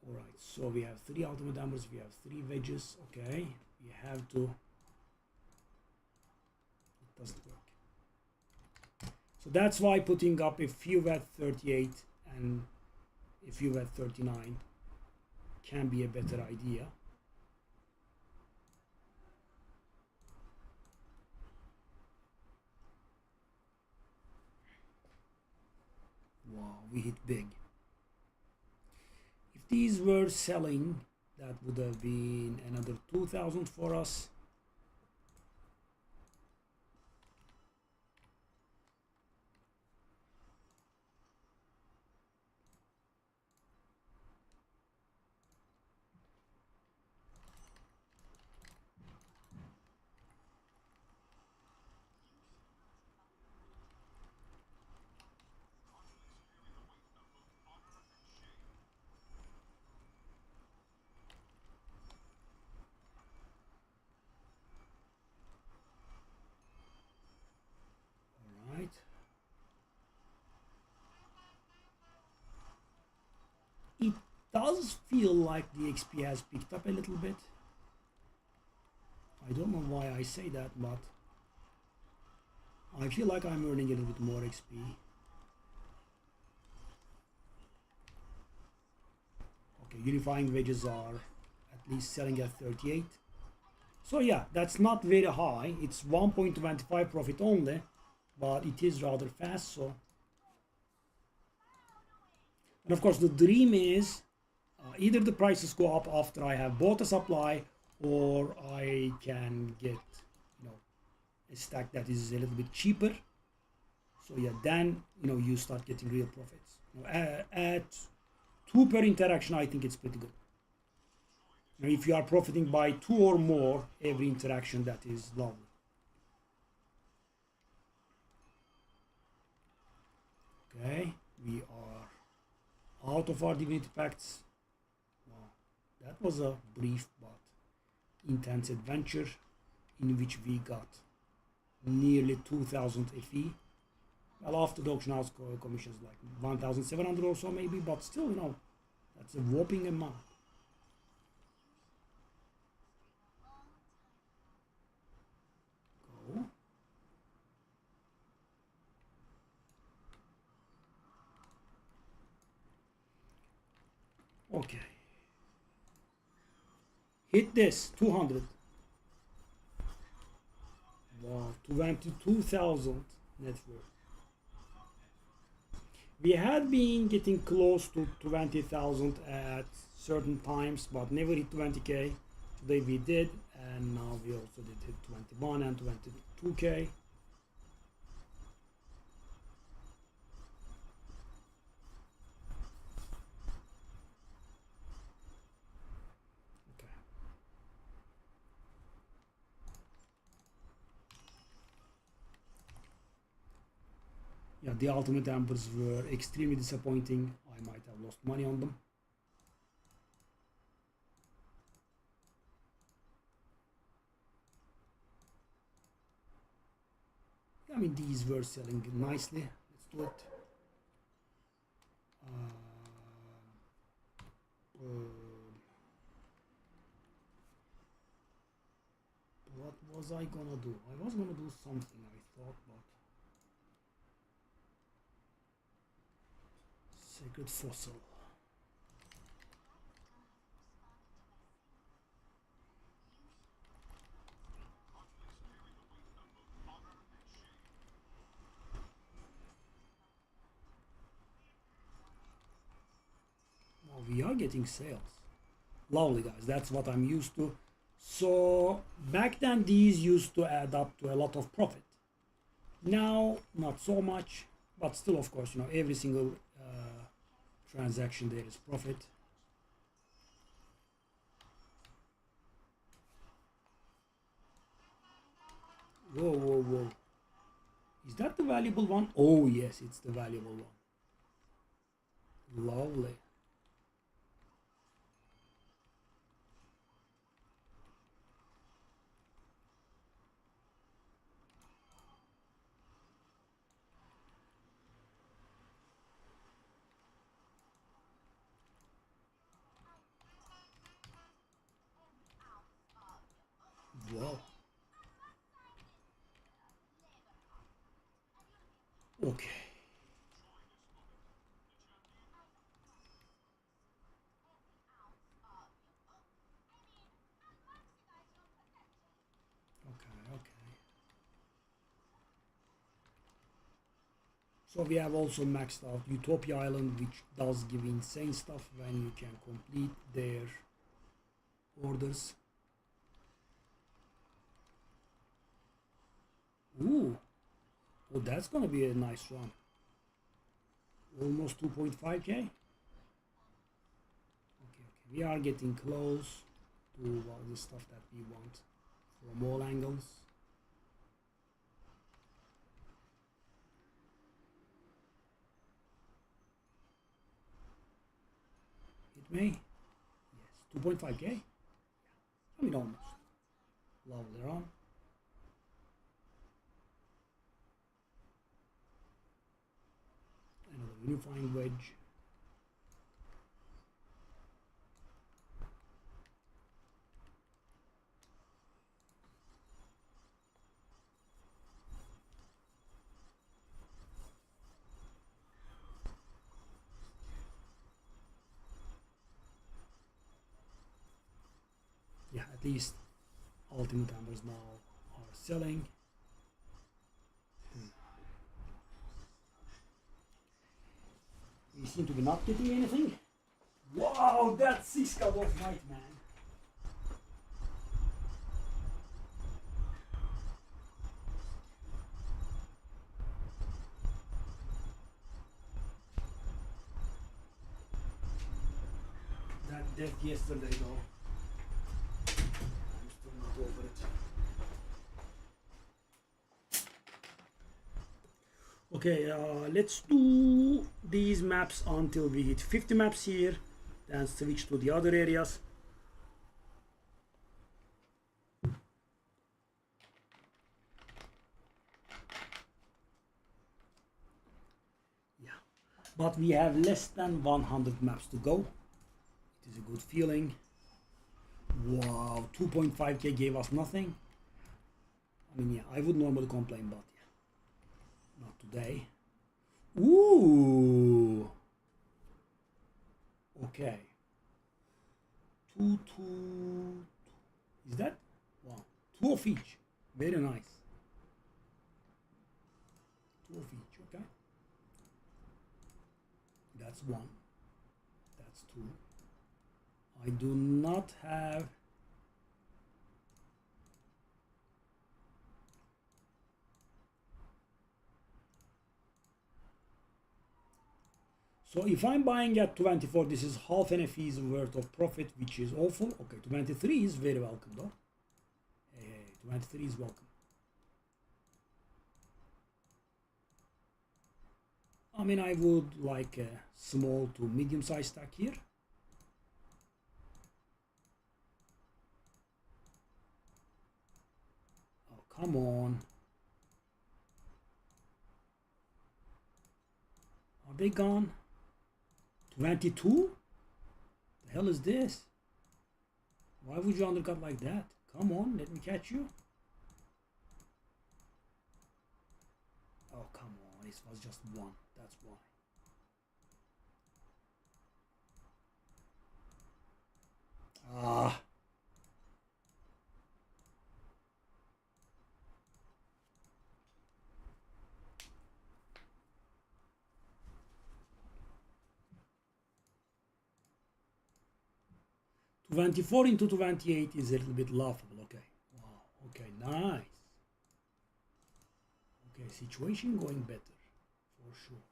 Alright, so we have 3 ultimate hammers, we have 3 wedges, okay. We have to, doesn't work. So that's why putting up a few at 38 and a few at 39 can be a better idea. Wow, we hit big. If these were selling, that would have been another 2,000 for us. It does feel like the XP has picked up a little bit. I don't know why I say that, but I feel like I'm earning a little bit more XP. Okay, unifying wedges are at least selling at 38. So yeah, that's not very high. It's 1.25 profit only, but it is rather fast. So, and of course the dream is either the prices go up after I have bought a supply, or I can get, you know, a stack that is a little bit cheaper. So yeah, then, you know, you start getting real profits. You know, at 2 per interaction, I think it's pretty good. Now, if you are profiting by 2 or more every interaction, that is lovely. Okay, we are out of our divinity pacts. Wow, that was a brief but intense adventure in which we got nearly 2000 FE. Well, after the auction house commissions, like 1700 or so maybe, but still, that's a whopping amount. Go. Okay. Hit this, 200. Wow, 22,000 net worth. We had been getting close to 20,000 at certain times, but never hit 20k. Today we did, and now we also did hit 21 and 22k. Yeah, the ultimate embers were extremely disappointing. I might have lost money on them. I mean, these were selling nicely. Let's do it. What was I gonna do? I was gonna do something, I thought, but sacred fossil. Well, we are getting sales. Lovely, guys. That's what I'm used to. So back then these used to add up to a lot of profit. Now not so much, but still, of course, every single transaction there is profit. Whoa, whoa, whoa. Is that the valuable one? Oh yes, it's the valuable one. Lovely. Wow. Okay. So we have also maxed out Utopia Island, which does give insane stuff when you can complete their orders. Ooh. Oh, that's gonna be a nice run. Almost 2.5k. Okay. We are getting close to the stuff that we want from all angles. Hit me. Yes, 2.5k. I mean, almost. Lovely run. Another unifying wedge. Yeah, at least ultimate embers now are selling. We seem to be not getting anything. Wow, that's 6 cut off night, man. That death yesterday though. Okay, let's do these maps until we hit 50 maps here, then switch to the other areas. Yeah, but we have less than 100 maps to go. It is a good feeling. Wow, 2.5k gave us nothing. I mean, yeah, I would normally complain, but yeah, not today. Ooh. Okay. Two. Is that? Wow. Two of each. Very nice. Two of each. Okay. That's one. That's two. I do not have. So if I'm buying at 24, this is half NFE's worth of profit, which is awful. Okay, 23 is very welcome though. Hey, 23 is welcome. I mean, I would like a small to medium size stack here. Oh, come on. Are they gone? 22? The hell is this? Why would you undercut like that? Come on, let me catch you. Oh, come on. This was just one. That's why. Ah. $24 into 28 is a little bit laughable. Okay. Wow. Okay, nice. Okay, situation going better. For sure.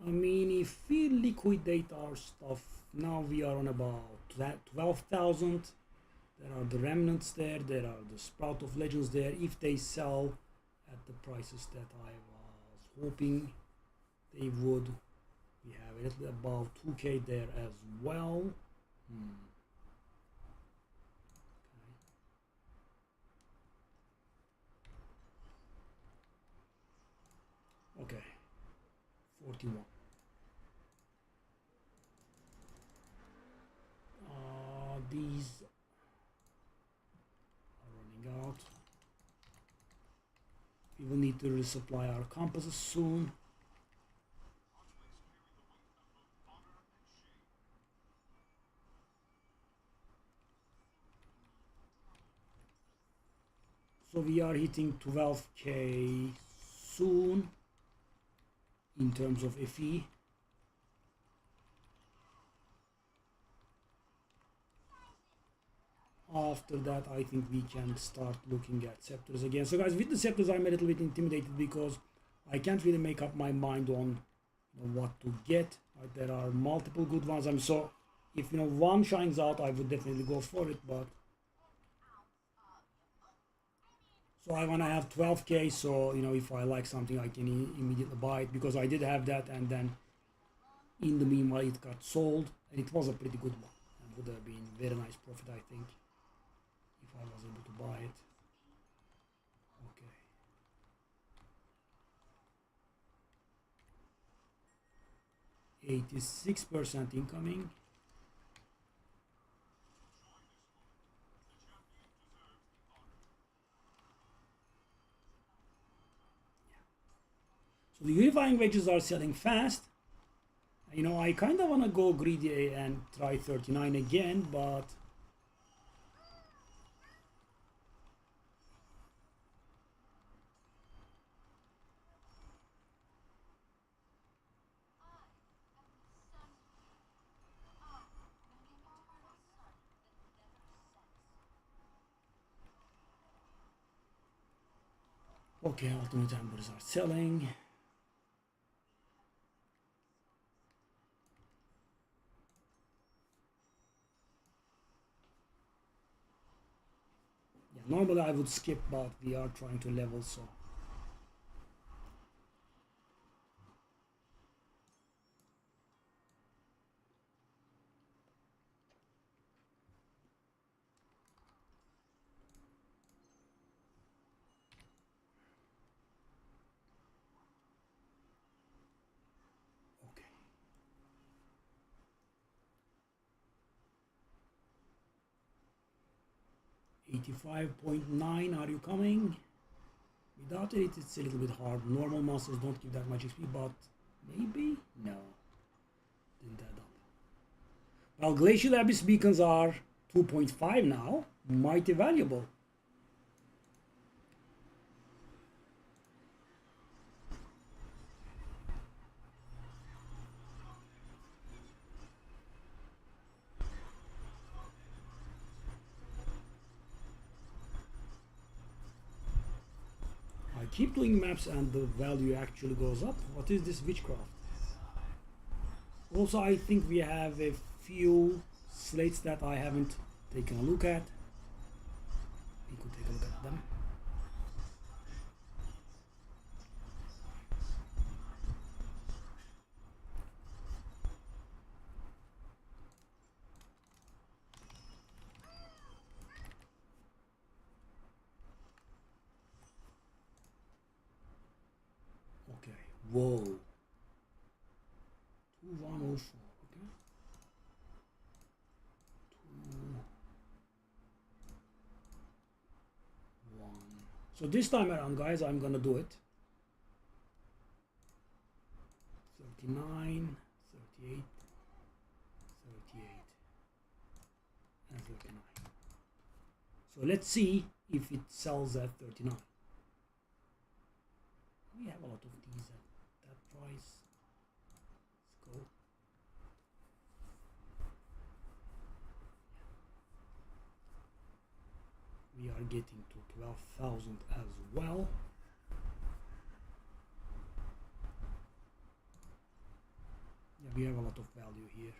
I mean, if we liquidate our stuff, now we are on about 12,000. There are the remnants there, there are the Sprout of Legends there. If they sell at the prices that I was hoping they would, we have a little above 2k there as well. Okay, 41. These are running out. We will need to resupply our compasses soon. So we are hitting 12k soon in terms of FE. After that, I think we can start looking at scepters again. So guys, with the scepters, I'm a little bit intimidated because I can't really make up my mind on what to get. There are multiple good ones. So if one shines out, I would definitely go for it. But so I want to have 12k. So if I like something, I can immediately buy it because I did have that, and then in the meanwhile, it got sold, and it was a pretty good one. And would have been very nice profit, I think, if I was able to buy it. Okay. 86% incoming. So the unifying wedges are selling fast. I kind of want to go greedy and try 39 again, but okay, alternate embers are selling. Yeah, Normally I would skip, but we are trying to level, so. Okay. 85.9, are you coming? Without it, it's a little bit hard. Normal monsters don't give that much XP, but maybe? No. Didn't add up. Well, Glacial Abyss beacons are 2.5 now. Mighty valuable. I keep doing maps and the value actually goes up. What is this witchcraft? Also, I think we have a few slates that I haven't taken a look at. We could take a look at them. Okay, whoa. 2104, okay. 2, 1. So this time around, guys, I'm gonna do it. 39, 38, 38, and 39. So let's see if it sells at 39. We have a lot of these at that price. Let's go. We are getting to 12,000 as well. Yeah, we have a lot of value here.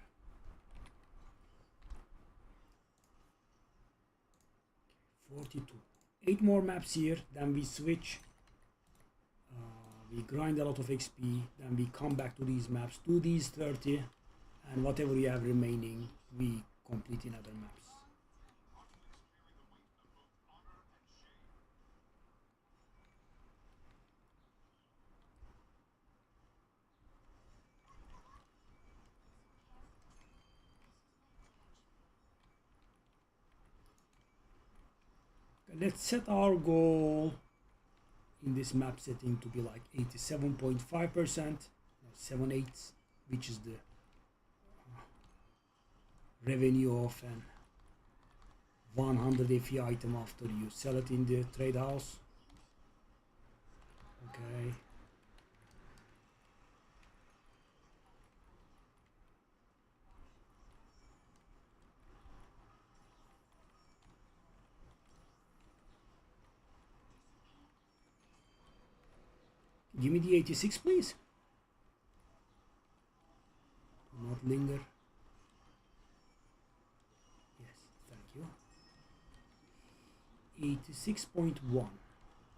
Okay, 42. 8 more maps here, then we switch. We grind a lot of XP, then we come back to these maps, do these 30, and whatever we have remaining, we complete in other maps. Let's set our goal in this map setting to be like 87.5%, 7/8, which is the revenue of an 100 FE item after you sell it in the trade house. Okay. Give me the 86, please. Do not linger. Yes, thank you. 86.1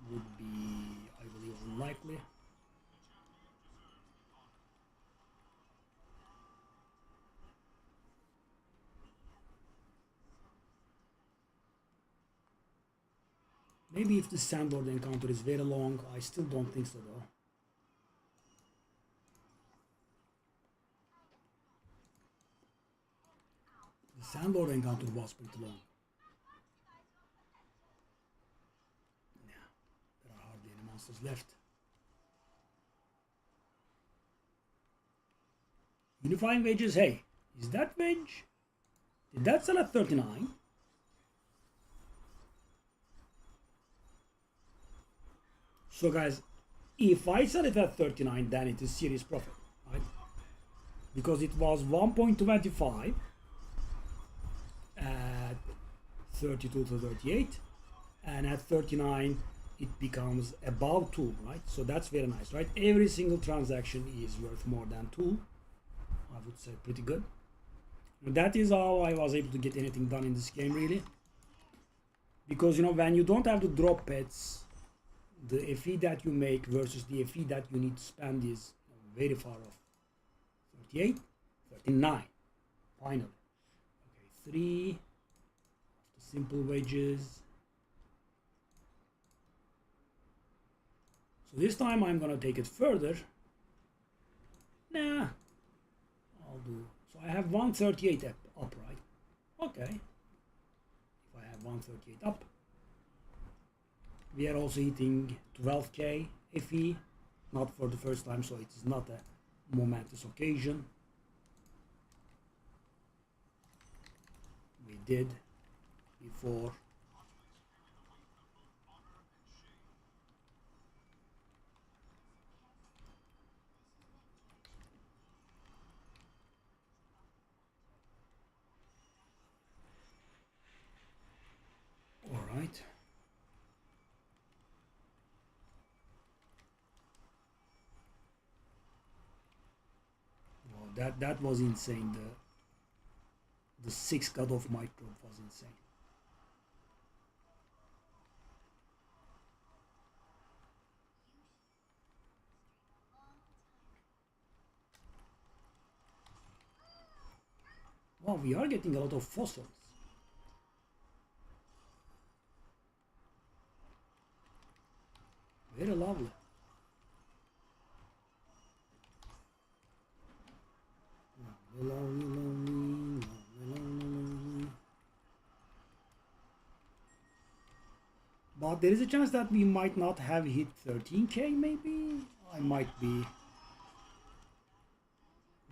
would be, I believe, unlikely. Maybe if the Sandlord encounter is very long, I still don't think so though. The Sandlord encounter was pretty long. Yeah, there are hardly any monsters left. Unifying wages, hey, is that wage? Did that sell at 39? So guys, if I sell it at 39, then it is serious profit, right? Because it was 1.25 at 32 to 38, and at 39 it becomes above 2, right? So that's very nice, right? Every single transaction is worth more than 2. I would say pretty good. And that is how I was able to get anything done in this game, really. Because you know, when you don't have to drop pets, the FE that you make versus the FE that you need to spend is very far off. 38, 39, finally. Okay, 3 simple wedges. So this time I'm gonna take it further. Nah, I'll do. So I have 138 up, right? Okay. If I have 138 up, we are also hitting 12k FE, not for the first time, so it is not a momentous occasion. We did before. All right. Wow, that was insane. The 6 cutoff micro was insane. Wow, we are getting a lot of fossils. Very lovely. Lovely, lovely, lovely. But there is a chance that we might not have hit 13k maybe? I might be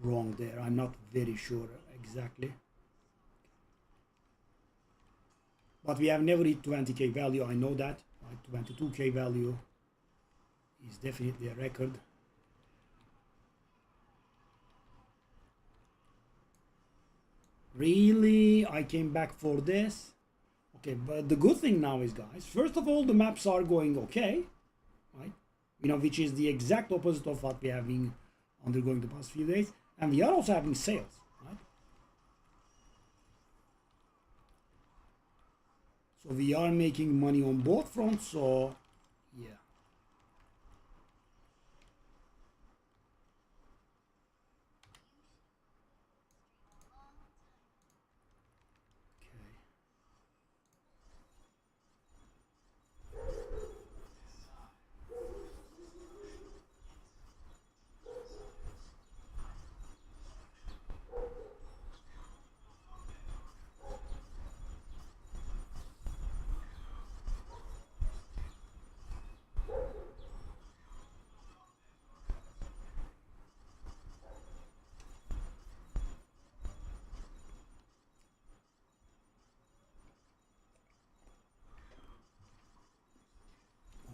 wrong there. I'm not very sure exactly. But we have never hit 20k value, I know that. 22k value is definitely a record. Really? I came back for this? Okay, but the good thing now is, guys, first of all, the maps are going okay, right? You know, which is the exact opposite of what we have been undergoing the past few days. And we are also having sales, right? So we are making money on both fronts, so yeah.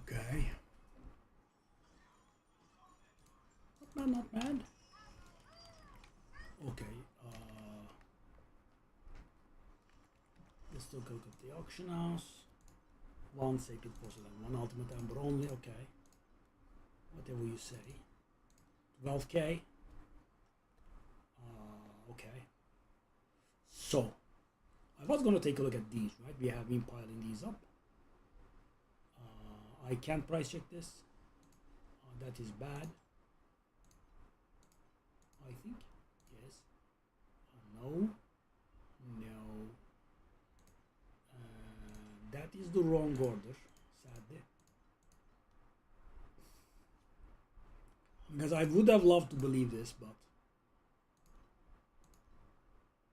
Okay. Not bad, not bad. Okay. Let's take a look at the auction house. 1 sacred fossil and 1 ultimate ember only. Okay. Whatever you say. 12k. Okay. So, I was gonna take a look at these, right? We have been piling these up. I can't price check this. That is bad. I think. Yes. No. No. That is the wrong order, sadly. Because I would have loved to believe this, but...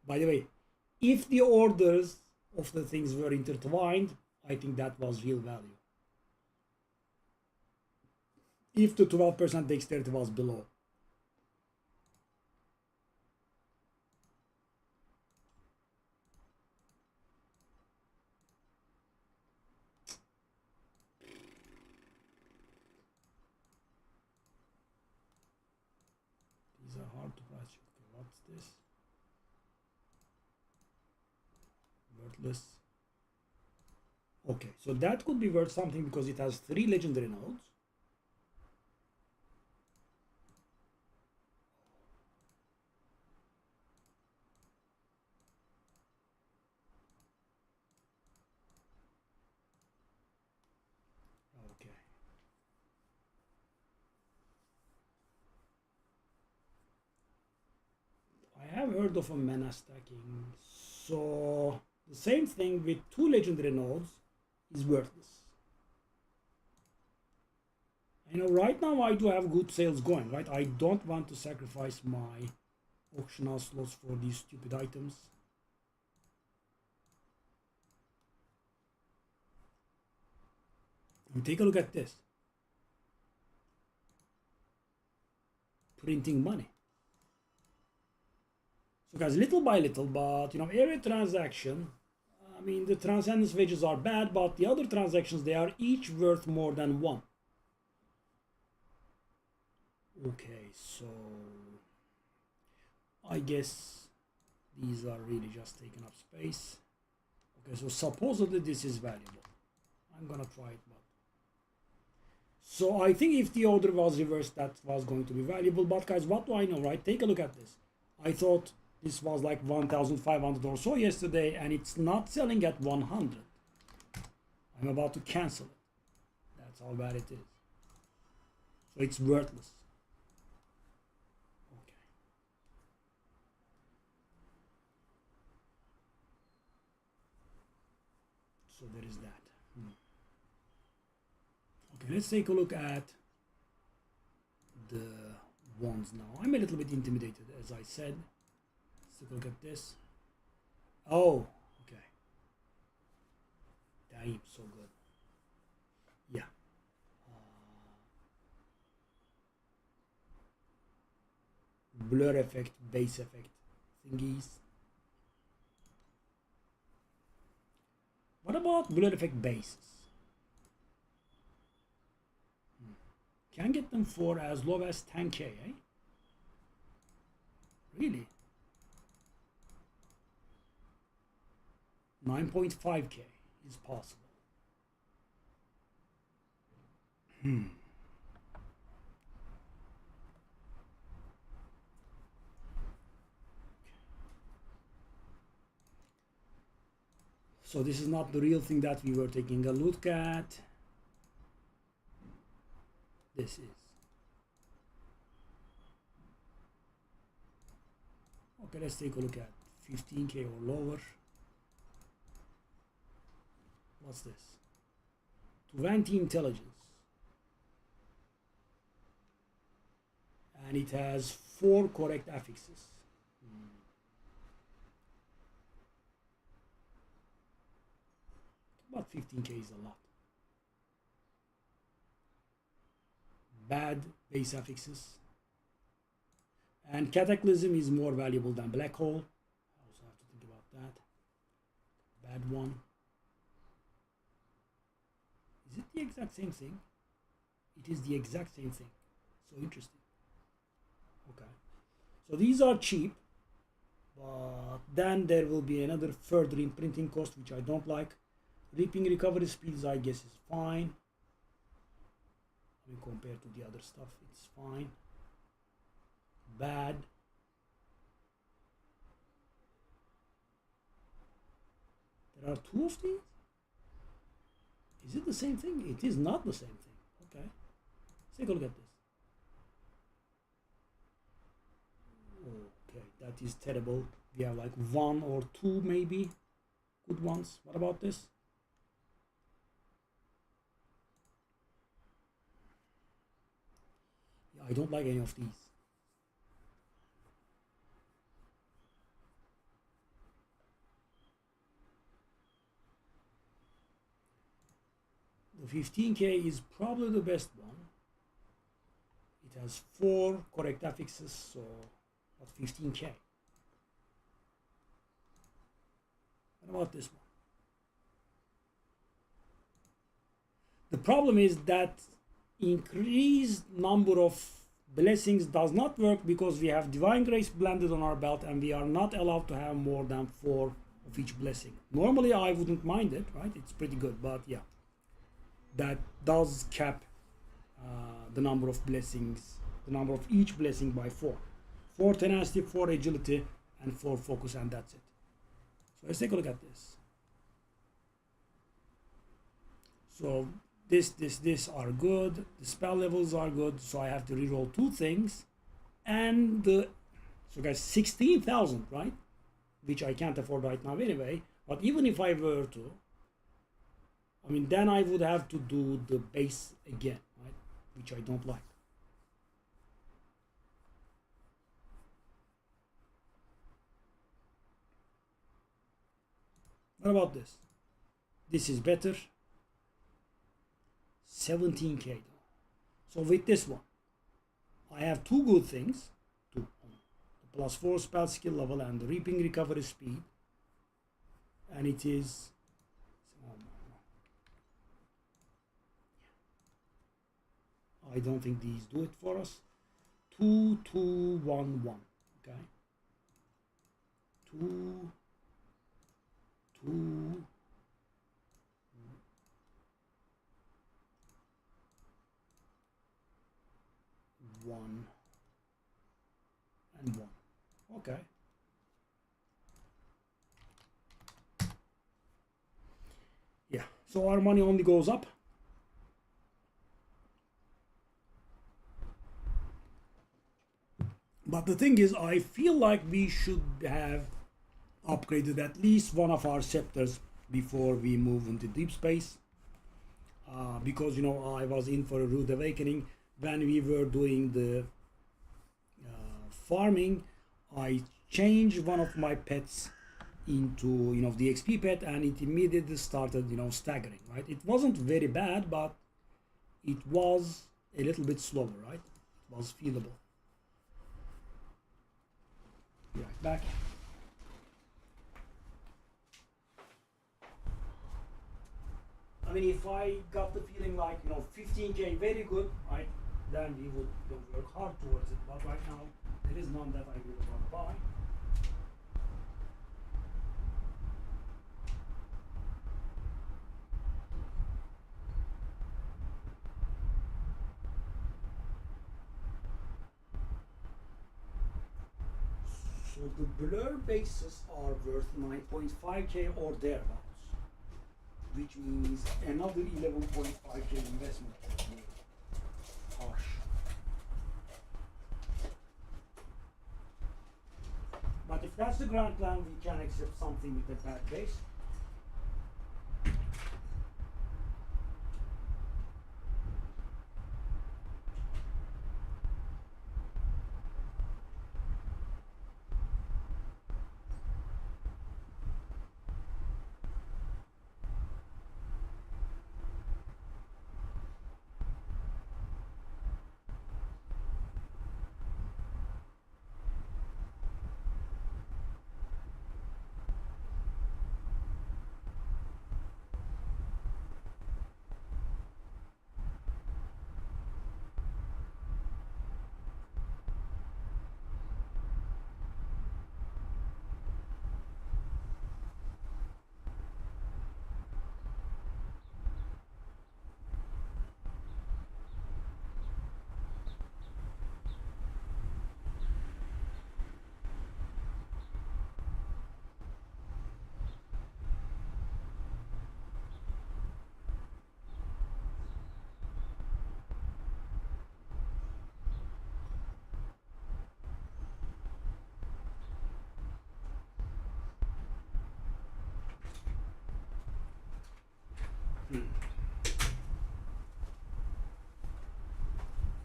By the way, if the orders of the things were intertwined, I think that was real value. If the 12% dexterity was below. These are hard to price. Okay, what's this? Worthless. Okay, so that could be worth something because it has 3 legendary nodes. have heard of a mana stacking. So the same thing with two legendary nodes is worthless. You know, right now I do have good sales going, right? I don't want to sacrifice my auction house slots for these stupid items. And take a look at this. Printing money. So guys, little by little, but you know, every transaction, I mean, the transcendence wages are bad, but the other transactions, they are each worth more than one. Okay, so I guess these are really just taking up space. Okay, so supposedly this is valuable. I'm gonna try it, but so I think if the order was reversed, that was going to be valuable. But guys, what do I know, right? Take a look at this. I thought this was like 1,500 or so yesterday, and it's not selling at 100. I'm about to cancel it. That's how bad it is. So it's worthless. Okay. So there is that. Okay, let's take a look at the ones now. I'm a little bit intimidated, as I said. Let's take a look at this. Oh, okay. Damn, so good. Yeah. Blur effect, base effect thingies. What about blur effect bases? Can get them for as low as 10k, eh? Really? 9.5k is possible. So this is not the real thing that we were taking a look at. This is. Okay, let's take a look at 15k or lower. What's this? 20 intelligence. And it has 4 correct affixes. About 15k is a lot. Bad base affixes. And Cataclysm is more valuable than Black Hole. I also have to think about that. Bad one. Is it the exact same thing? It is the exact same thing. So interesting. Okay. So these are cheap. But then there will be another further imprinting cost, which I don't like. Reaping recovery speeds, I guess, is fine. I mean, compared to the other stuff, it's fine. Bad. There are 2 of these? Is it the same thing? It is not the same thing. Okay. Let's take a look at this. Okay, that is terrible. We have like 1 or 2 maybe good ones. What about this? Yeah, I don't like any of these. The 15k is probably the best one. It has 4 correct affixes, so about 15k. What about this one? The problem is that increased number of blessings does not work because we have Divine Grace blended on our belt and we are not allowed to have more than 4 of each blessing. Normally I wouldn't mind it, right? It's pretty good, but yeah. That does cap the number of blessings, the number of each blessing by 4. 4 tenacity, 4 agility, and 4 focus, and that's it. So let's take a look at this. So this are good. The spell levels are good, so I have to reroll 2 things. And So guys, 16,000, right? Which I can't afford right now anyway. But even if I were to, I mean, then I would have to do the base again, right? Which I don't like. What about this? This is better. 17k. So with this one, I have two good things. Two. The +4 spell skill level and the reaping recovery speed. And it is... I don't think these do it for us. 2, 2, 1, 1. Okay. 2, 2, 1, and 1. Okay. Yeah, so our money only goes up. But the thing is, I feel like we should have upgraded at least one of our scepters before we move into deep space. Because, you know, I was in for a rude awakening when we were doing the farming. I changed one of my pets into, you know, the XP pet, and it immediately started, you know, staggering, right? It wasn't very bad, but it was a little bit slower, right? It was feelable. Be right back. I mean, if I got the feeling like, you know, 15k very good, right, then we would work hard towards it. But right now, there is none that I really want to buy. So the blur bases are worth 9.5k or thereabouts, which means another 11.5k investment. Harsh. But if that's the grand plan, we can accept something with a bad base.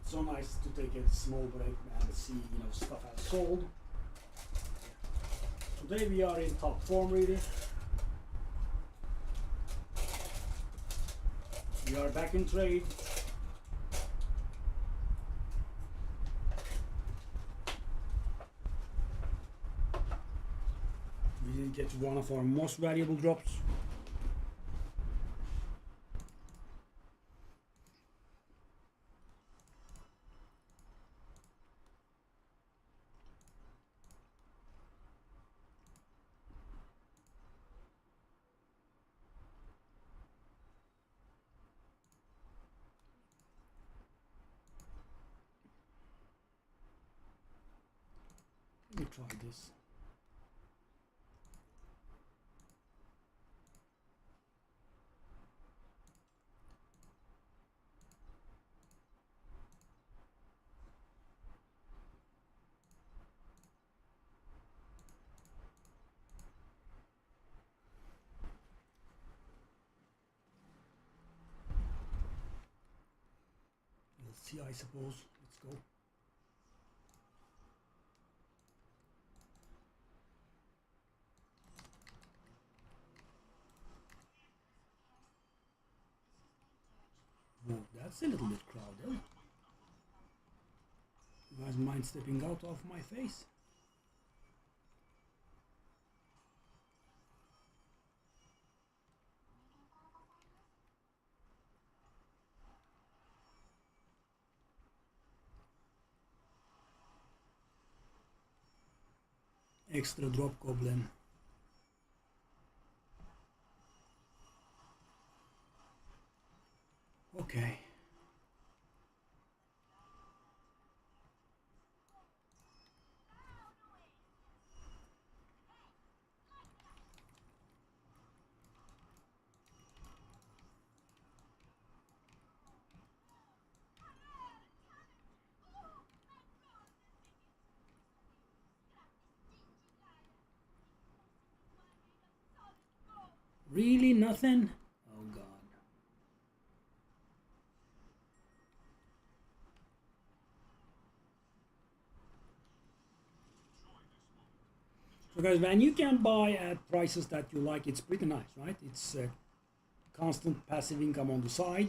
So nice to take a small break and see, you know, stuff has sold. Today we are in top form really. We are back in trade. We did get one of our most valuable drops. Let me try this. see, I suppose. Let's go. Oh, that's a little bit crowded. You guys mind stepping out of my face? Extra drop goblin. Okay. Really nothing? Oh god. So guys, when you can buy at prices that you like, it's pretty nice, right? It's constant passive income on the side.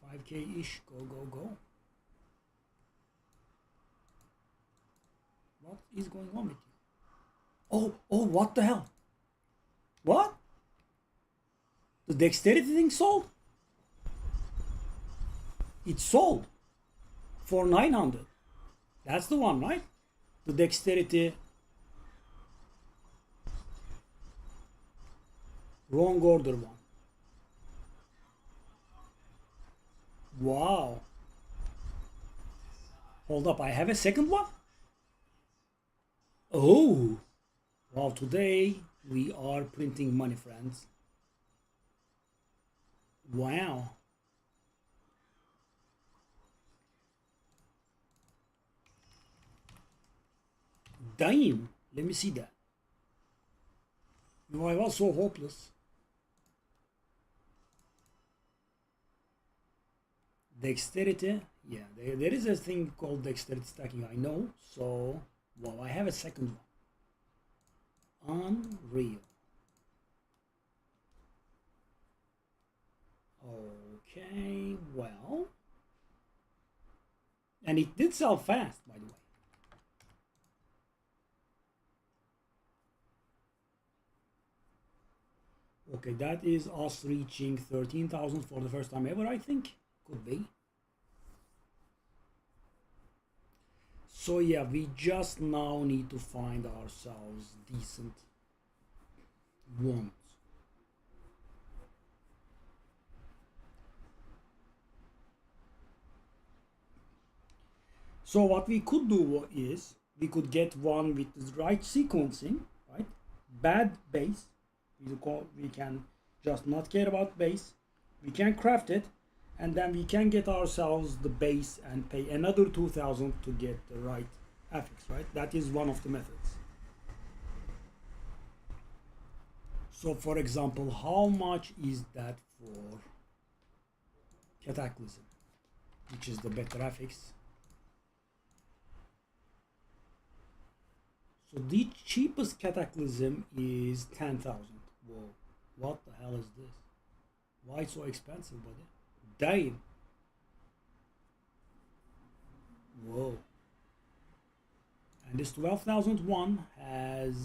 $1.5K-ish. Go, go, go. What is going on with you? Oh, what the hell? What? The dexterity thing sold? It sold for 900. That's the one, right? The dexterity. Wrong order one. Wow. Hold up, I have a second one? Oh. Wow, today we are printing money, friends. Wow. Damn. Let me see that. You know, I was so hopeless. Dexterity. Yeah, there is a thing called dexterity stacking, I know. So, wow, I have a second one. Unreal. Okay, well. And it did sell fast, by the way. Okay, that is us reaching 13,000 for the first time ever, I think. Could be. So yeah, we just now need to find ourselves decent ones. So what we could do is we could get one with the right sequencing, right? Bad base. We can just not care about base. We can craft it, and then we can get ourselves the base and pay another 2,000 to get the right affix, right? That is one of the methods. So for example, how much is that for Cataclysm, which is the better affix? So the cheapest Cataclysm is 10,000. Whoa, what the hell is this? Why so expensive, buddy? Damn. Whoa. And this 12,001 has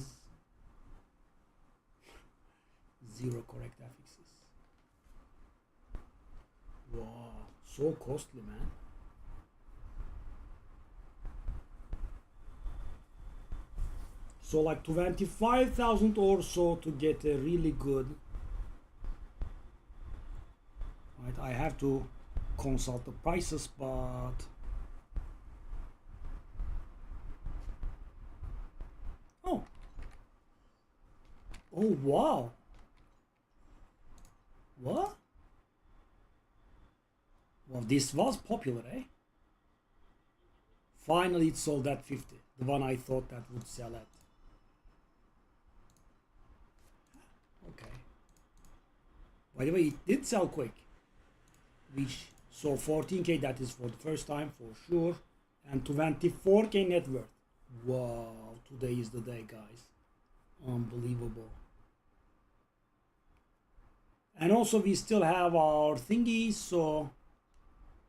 0 correct affixes. Wow, so costly, man. So like 25,000 or so to get a really good. Right, I have to consult the prices, but oh wow, what Oh, this was popular, eh? Finally it sold at 50. The one I thought that would sell at. Okay. By the way, it did sell quick. Which, so 14k, that is for the first time for sure. And 24k net worth. Wow, today is the day, guys. Unbelievable. And also we still have our thingies, so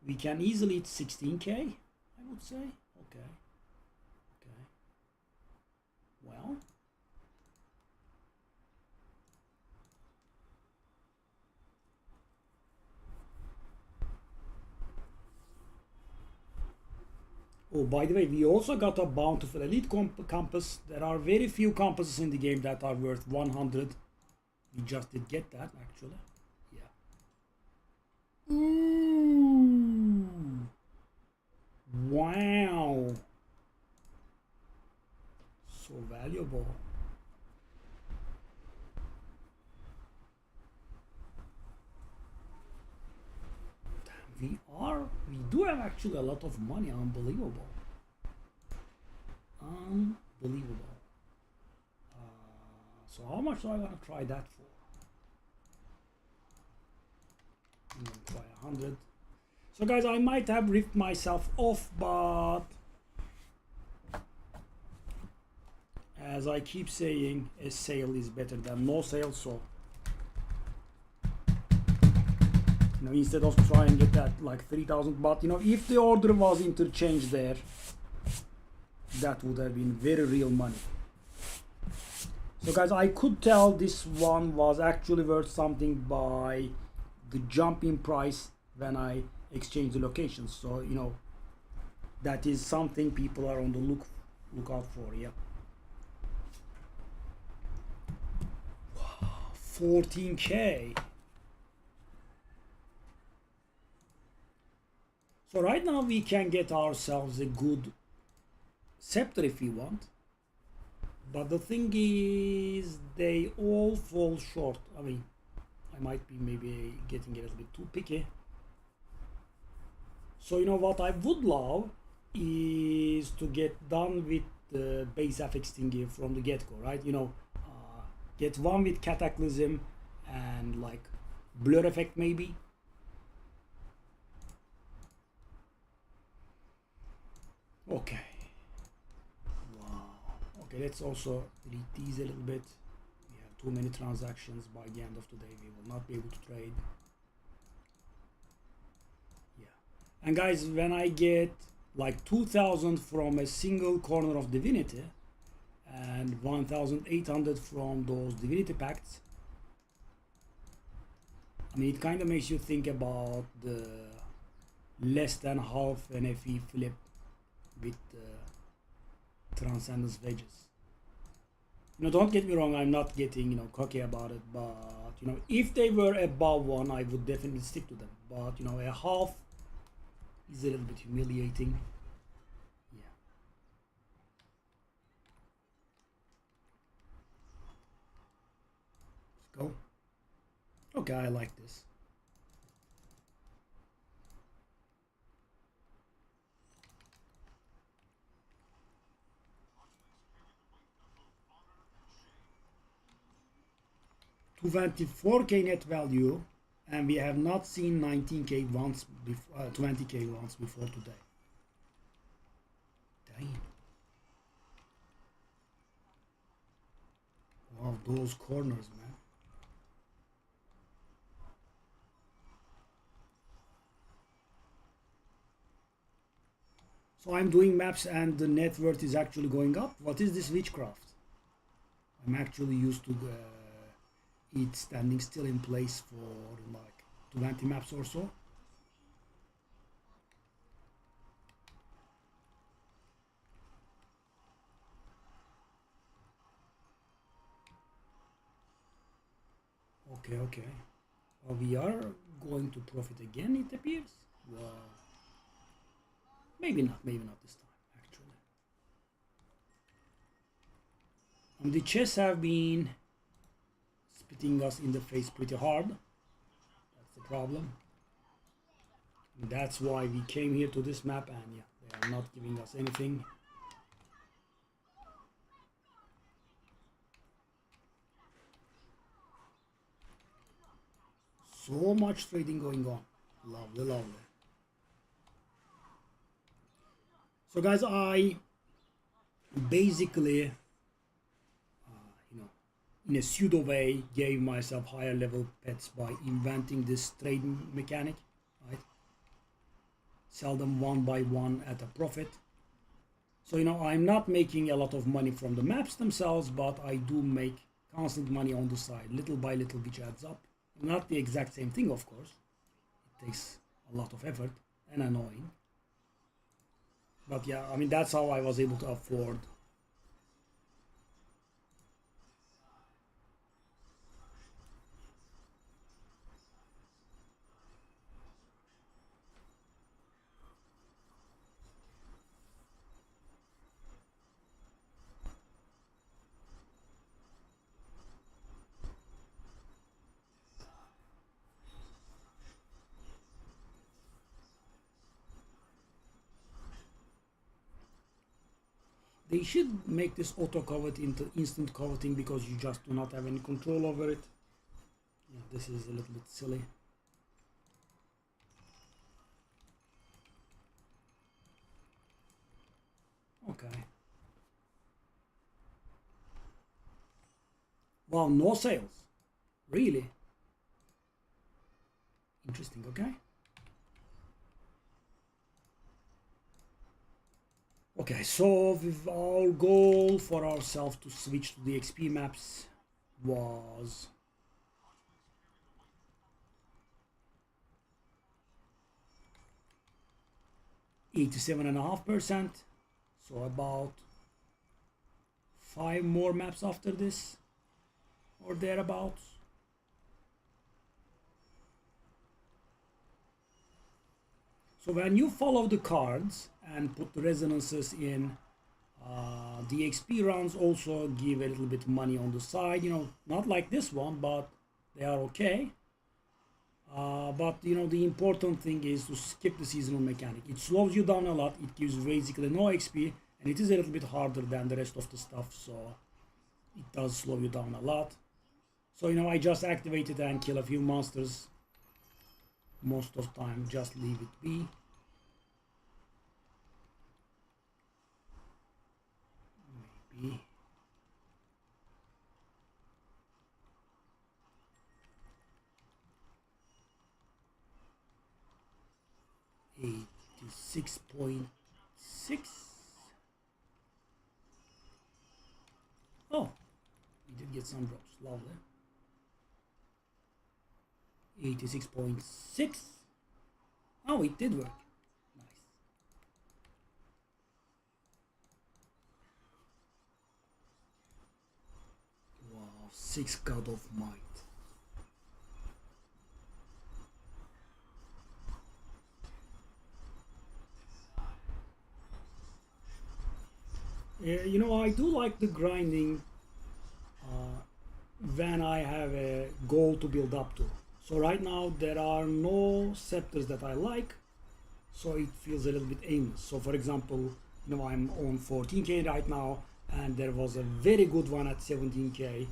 we can easily hit 16k, I would say. Okay. Okay. Well. Oh, by the way, we also got a bountiful elite compass. There are very few compasses in the game that are worth 100. We just did get that, actually. Yeah. Ooh. Wow. So valuable. We do have actually a lot of money. Unbelievable. Unbelievable. So how much do I want to try that for? I'm going to try 100. So guys, I might have ripped myself off, but as I keep saying, a sale is better than no sale. So instead of trying to get that like 3,000, but if the order was interchanged there, that would have been very real money. So guys, I could tell this one was actually worth something by the jump in price when I exchange the locations. So that is something people are on the lookout for. Yeah. Wow, 14k. So right now we can get ourselves a good Scepter if we want. But the thing is, they all fall short. I mean, I might be maybe getting a little bit too picky. So what I would love is to get done with the base FX thingy from the get-go, right? Get one with Cataclysm and like blur effect maybe. Okay. Wow. Okay, let's also delete these a little bit. We have too many transactions. By the end of the day, we will not be able to trade. Yeah. And guys, when I get like 2,000 from a single corner of Divinity and 1,800 from those Divinity pacts, I mean, it kind of makes you think about the less than half NFE flip with Transcendence Wedges. Don't get me wrong, I'm not getting cocky about it, but if they were above one, I would definitely stick to them. But a half is a little bit humiliating. Yeah. Let's go. Okay, I like this. $24k net value, and we have not seen 19k once before, 20k once before today. Damn. Wow, those corners, man. So I'm doing maps and the net worth is actually going up. What is this witchcraft? I'm actually used to it standing still in place for like 20 maps or so. Okay. Well, we are going to profit again, it appears. Well, maybe not this time, actually. And the chests have been spitting us in the face pretty hard. That's the problem. That's why we came here to this map, and yeah, they are not giving us anything. So much trading going on. Lovely, lovely. So guys, I basically, you know, in a pseudo way, gave myself higher level pets by inventing this trade mechanic, right? Sell them one by one at a profit. So, you know, I'm not making a lot of money from the maps themselves, but I do make constant money on the side, little by little, which adds up. Not the exact same thing, of course. It takes a lot of effort and annoying. But yeah, I mean, that's how I was able to afford. They should make this auto covet into instant coveting because you just do not have any control over it. Yeah, this is a little bit silly. Okay. Wow, no sales. Really? Interesting, okay. Okay, so with our goal for ourselves to switch to the XP maps was 87.5%. So about 5 more maps after this or thereabouts. So when you follow the cards and put the resonances in, the XP rounds also give a little bit money on the side, you know, not like this one, but they are okay. But you know, the important thing is to skip the seasonal mechanic. It slows you down a lot, it gives basically no XP, and it is a little bit harder than the rest of the stuff, so it does slow you down a lot. So you know, I just activate it and kill a few monsters. Most of the time, just leave it be. Maybe. $86.6. Oh, we did get some drops. Lovely. 86.6. Oh, it did work. Nice. Wow, 6 God of Might. You know, I do like the grinding when I have a goal to build up to. So right now there are no scepters that I like, so it feels a little bit aimless. So for example, you know, I'm on 14k right now, and there was a very good one at 17k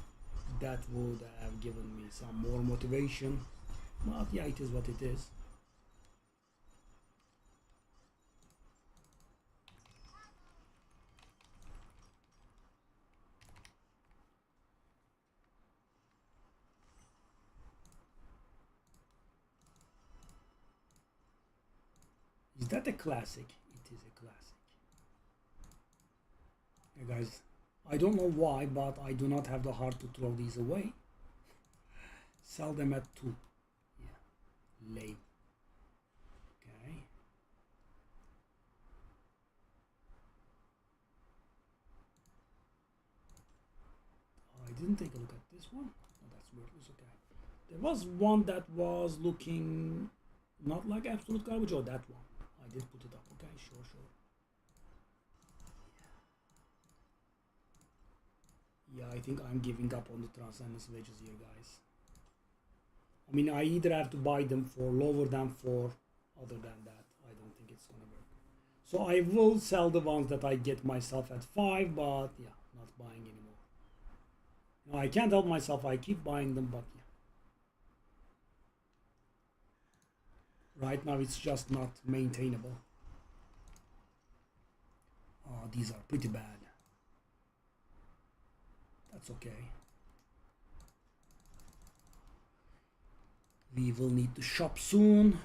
that would have given me some more motivation. But yeah, it is what it is. Is that a classic? It is a classic. Yeah, guys, I don't know why, but I do not have the heart to throw these away. Sell them at 2. Yeah, lame. Okay. I didn't take a look at this one. Oh, that's worthless. Okay. There was one that was looking not like absolute garbage. Oh, that one. I did put it up. Okay, sure, sure. Yeah, I think I'm giving up on the Transcendence Wedges here, guys. I mean, I either have to buy them for lower than 4 Other than that, I don't think it's gonna work. So I will sell the ones that I get myself at 5, but yeah, not buying anymore. No, I can't help myself. I keep buying them, but yeah. Right now it's just not maintainable. Oh, these are pretty bad. That's okay. We will need to shop soon.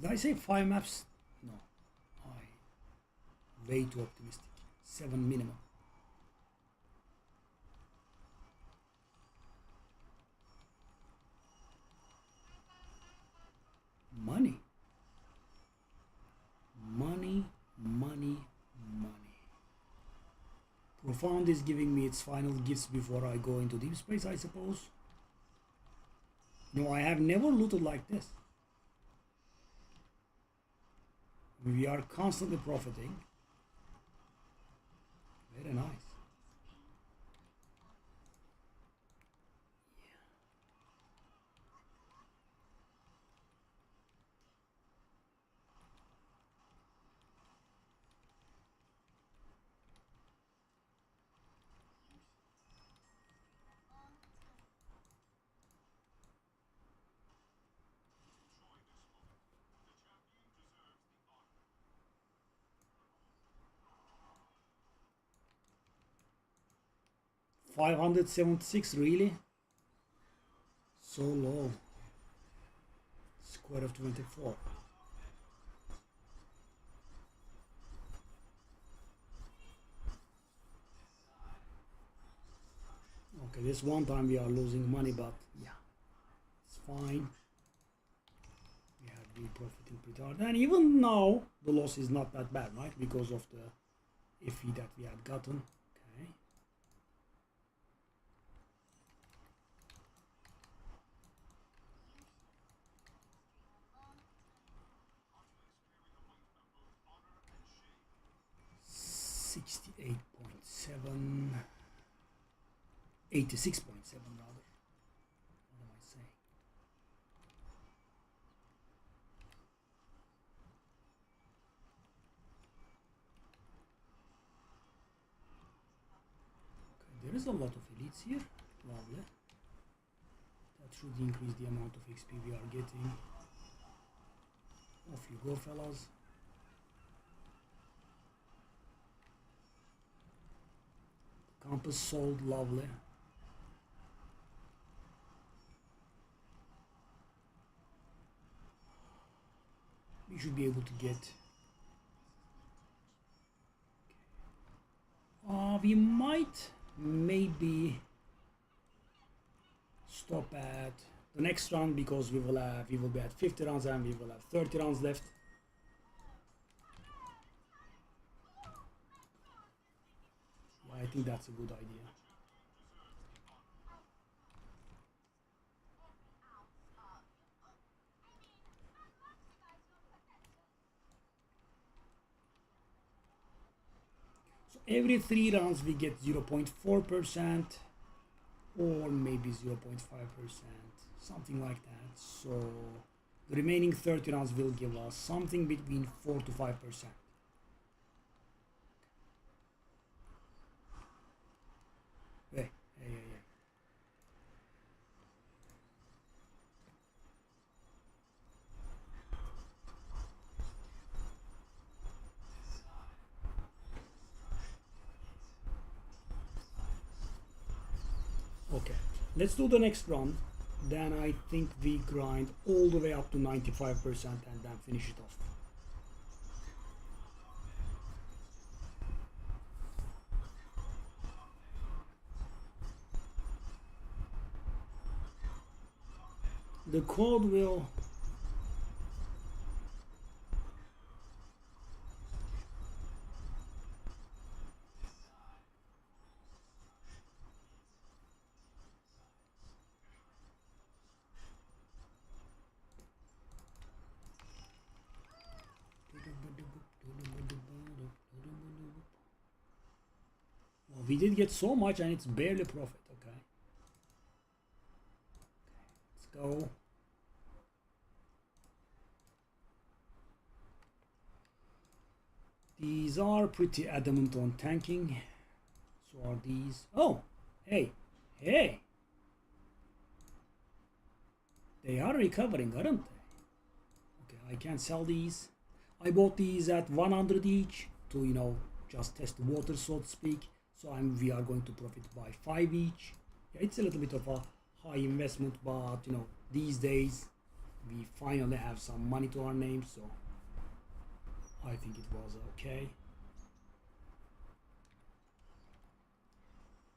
Did I say 5 maps? No. Way too optimistic. 7 minimum. Money. Money, money, money. Profound is giving me its final gifts before I go into deep space, I suppose. No, I have never looted like this. We are constantly profiting. Very nice. 576, really? So low. Square of 24. Okay, this one time we are losing money, but yeah, it's fine. We have been profiting pretty hard. And even now, the loss is not that bad, right? Because of the iffy that we had gotten. Okay. $68.7, 86.7 rather. What am I saying? Okay, there is a lot of elites here. Lovely. That should increase the amount of XP we are getting. Off you go, fellas. Campus sold, lovely. We should be able to get. We might maybe stop at the next round because we will be at 50 rounds and we will have 30 rounds left. I think that's a good idea. So every 3 rounds we get 0.4% or maybe 0.5%, something like that. So the remaining 30 rounds will give us something between 4 to 5%. Hey. Okay, let's do the next run. Then I think we grind all the way up to 95% and then finish it off. The code will we did get so much and it's barely profit. Okay, let's go. These are pretty adamant on tanking. So are these. Oh, hey, hey. They are recovering, aren't they? Okay, I can sell these. I bought these at 100 each to, just test the water, so to speak. So we are going to profit by 5 each. Yeah, it's a little bit of a high investment, but these days we finally have some money to our name, so I think it was okay.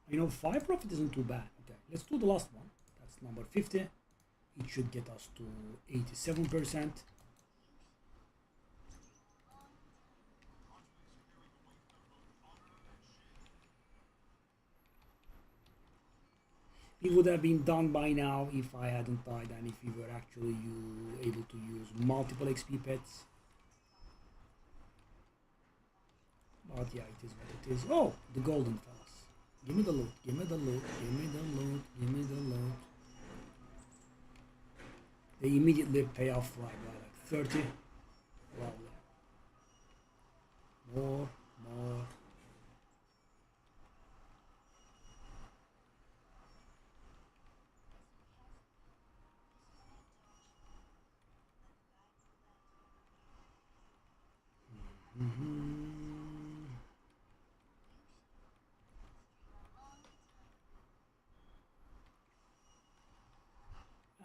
5 profit isn't too bad. Okay, let's do the last one. That's number 50. It should get us to 87%. It would have been done by now if I hadn't died and if we were actually able to use multiple XP pets. But yeah, it is what it is. Oh, the golden fellas. Give me the loot, give me the loot, give me the loot, give me the loot. They immediately pay off right by like 30. Lovely. More, more.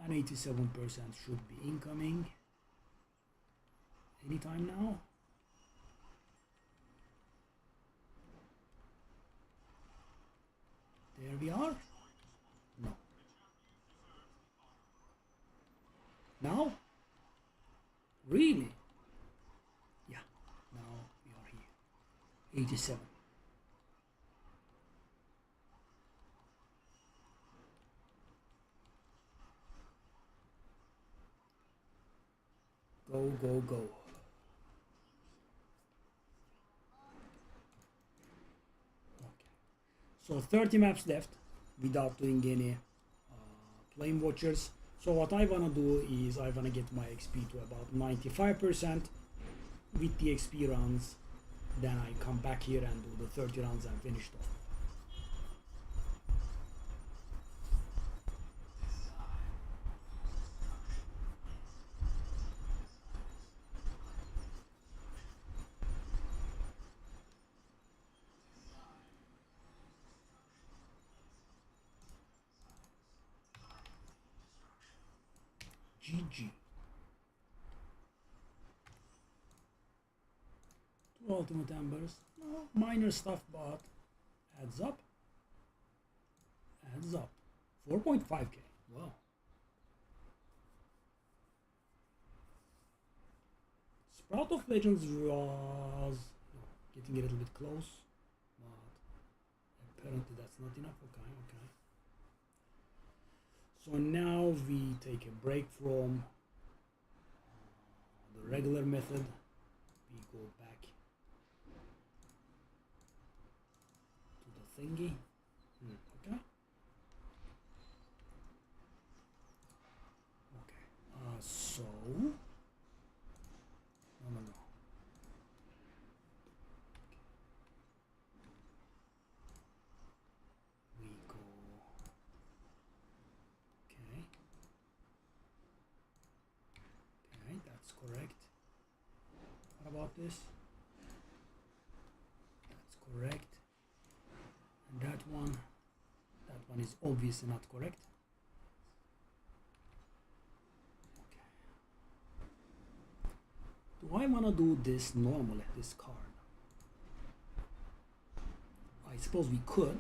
And 87% should be incoming anytime now. There we are. No. Now? Really? Yeah, now we are here. 87. Go, go, go. Okay. So 30 maps left without doing any flame watchers. So what I wanna do is I wanna get my XP to about 95% with the XP runs. Then I come back here and do the 30 runs and finish it off. GG. 2 ultimate embers. No, minor stuff, but adds up. Adds up. 4.5k. Wow. Sprout of Legends was getting a little bit close, but apparently that's not enough. Okay, okay. So now we take a break from the regular method. We go back to the thingy. Okay. Okay. So no. We go. Okay. Okay, that's correct. What about this? That's correct. And that one is obviously not correct. Do I want to do this normally, this card? I suppose we could.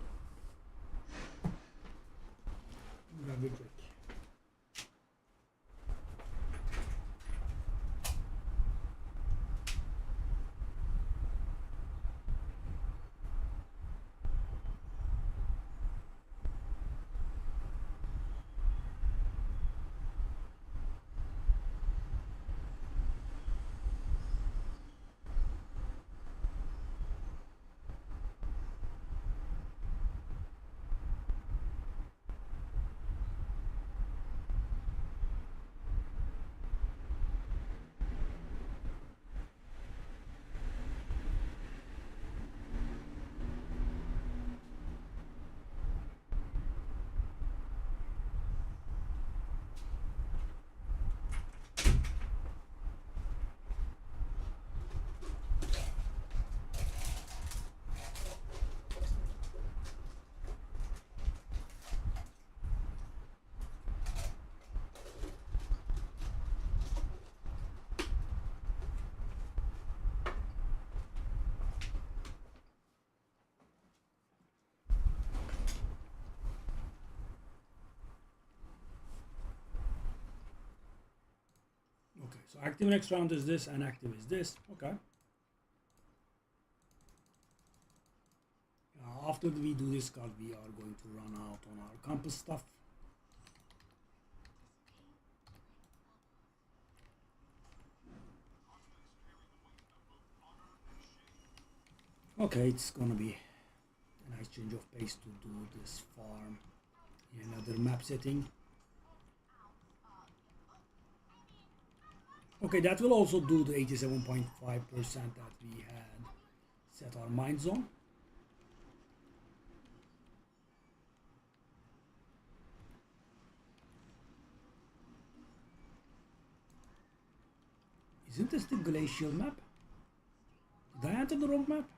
Grab a drink. So active next round is this, and active is this. Okay. After we do this card, we are going to run out on our compass stuff. Okay, it's gonna be a nice change of pace to do this farm in another map setting. Okay, that will also do the 87.5% that we had set our minds on. Isn't this the glacial map? Did I enter the wrong map?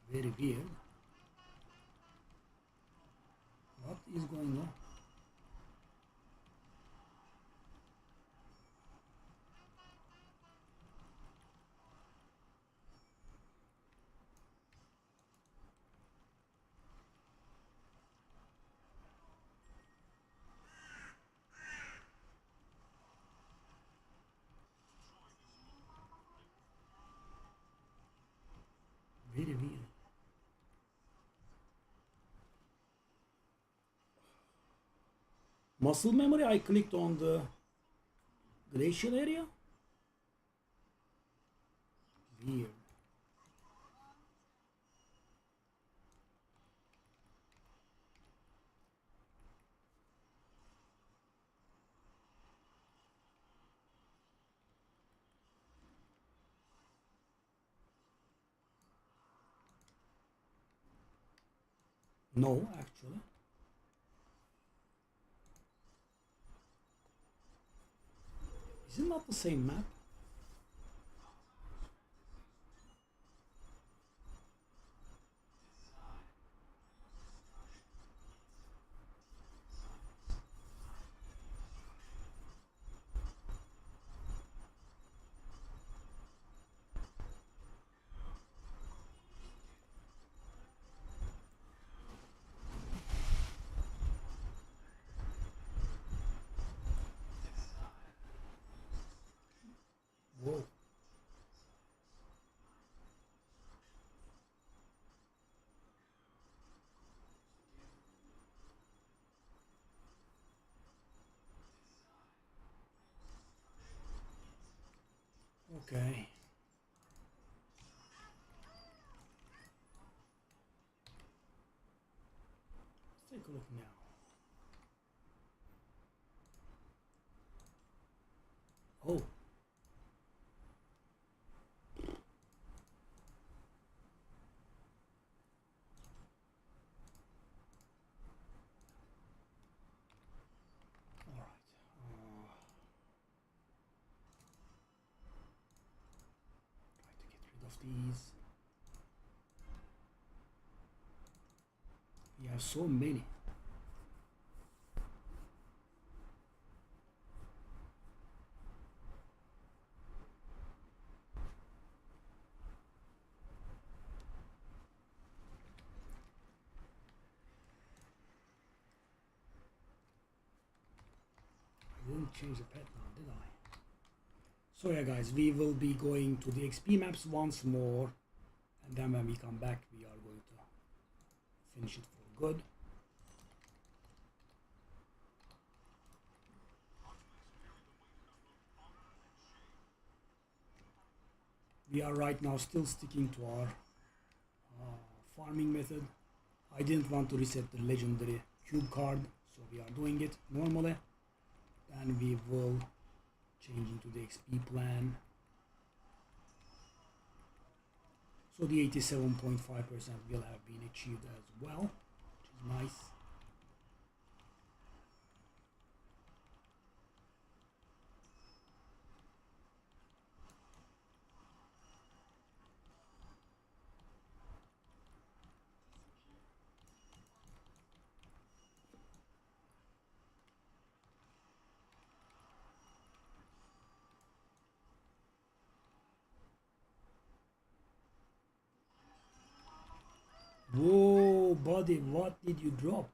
Very weird. What is going on? Very weird. Muscle memory, I clicked on the glacial area. Weird. No, actually. Is it not the same map? Whoa. Okay. Let's take a look now. Oh. All right. Try to get rid of these. We have so many. I didn't change the pet now, did I? So yeah guys, we will be going to the XP maps once more, and then when we come back we are going to finish it for good. We are right now still sticking to our farming method. I didn't want to reset the legendary cube card, so we are doing it normally. Then we will change into the XP plan. So the 87.5% will have been achieved as well, which is nice. Whoa, buddy, what did you drop?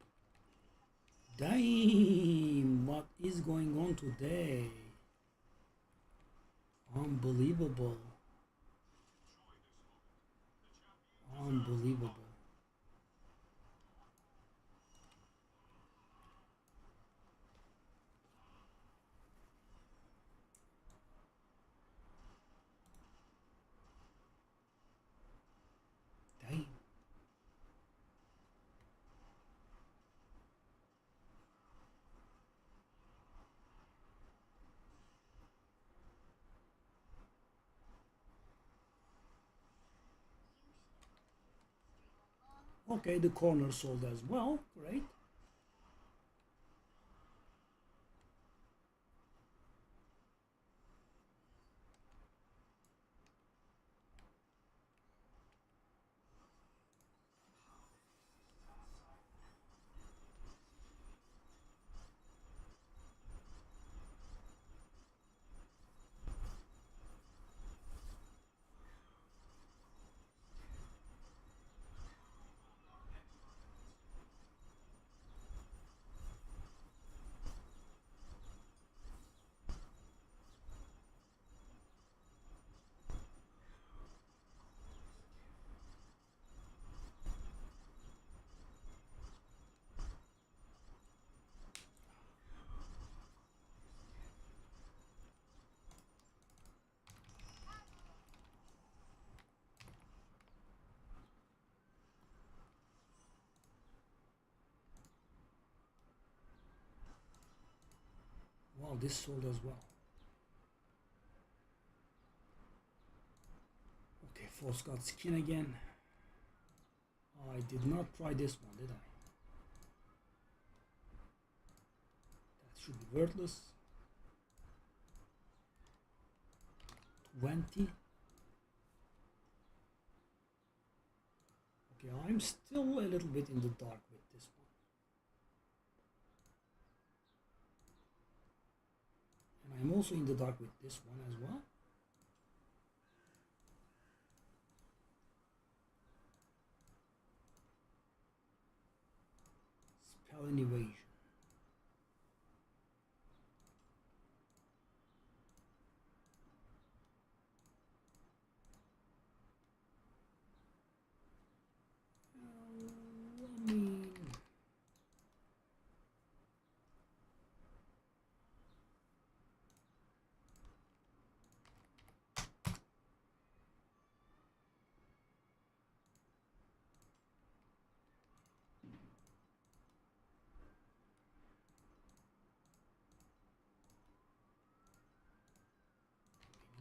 Damn, what is going on today? Unbelievable. Unbelievable. Damn. Okay, the corner sold as well. Great. Wow, this sold as well. Okay, false god skin again. I did not try this one, did I? That should be worthless. 20. Okay, I'm still a little bit in the dark with this one. And I'm also in the dark with this one as well. Spell and evasion. I mean,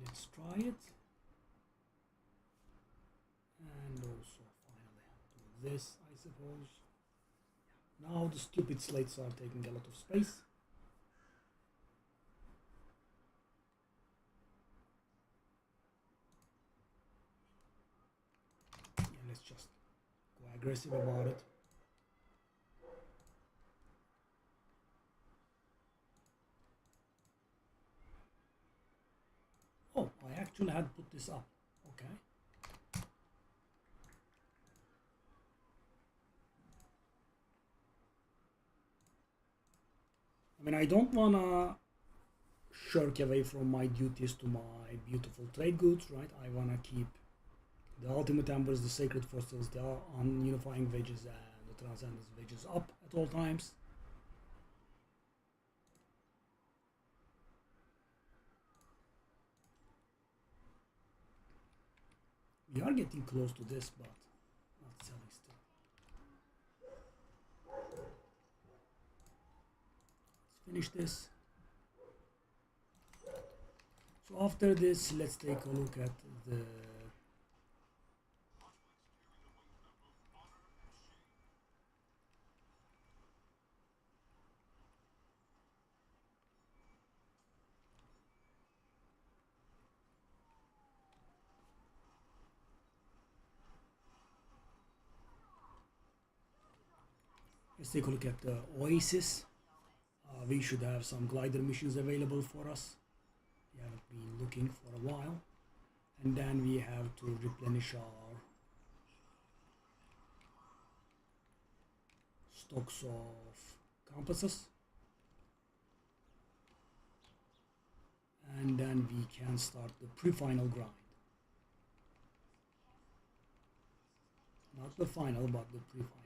let's try it. And also finally do this, I suppose. Now the stupid slates are taking a lot of space. Yeah, let's just go aggressive about it. Oh, I actually had put this up. Okay. I mean, I don't wanna shirk away from my duties to my beautiful trade goods, right? I wanna keep the ultimate embers, the sacred fossils, the ununifying wedges, and the transcendence wedges up at all times. We are getting close to this, but not selling still. Let's finish this. So after this, let's take a look at the let's take a look at the Oasis. We should have some glider missions available for us. We haven't been looking for a while. And then we have to replenish our stocks of compasses. And then we can start the pre-final grind. Not the final, but the pre-final.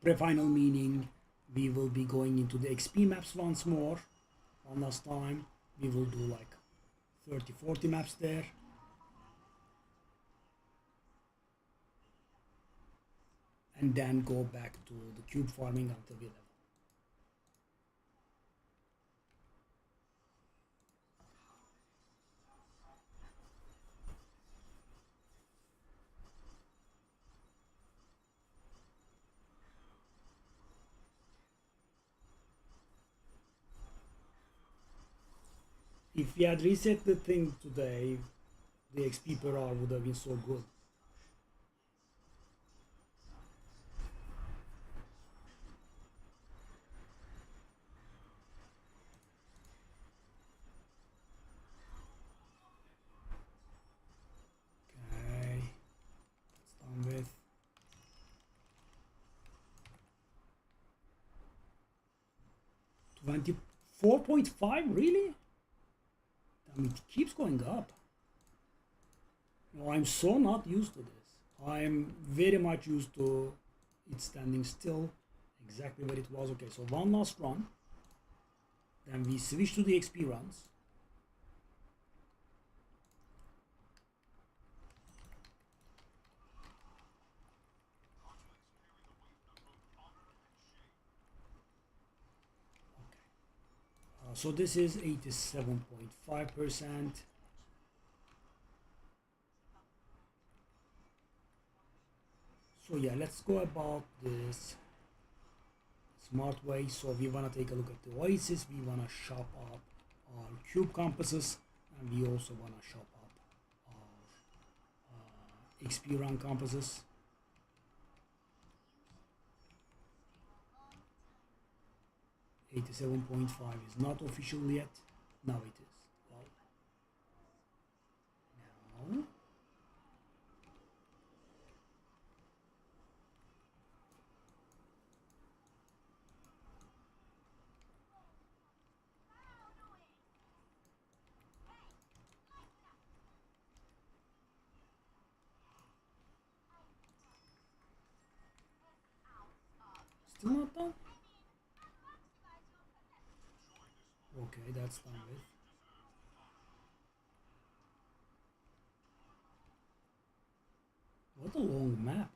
Pre-final meaning we will be going into the XP maps once more. One last time. We will do like 30-40 maps there. And then go back to the cube farming until we level. If we had reset the thing today, the XP per hour would have been so good. Okay, that's done with. 24.5, really? I mean, it keeps going up. You know, I'm so not used to this. I'm very much used to it standing still exactly where it was. Okay, so one last run. Then we switch to the XP runs. Okay. So this is 87.5%. So yeah, let's go about this smart way. So we want to take a look at the oasis. We want to shop up our cube compasses, and we also want to shop up our XP run compasses. $87.5 is not official yet. Now it is. Well, now. Still not done? Okay, that's done with. What a long map.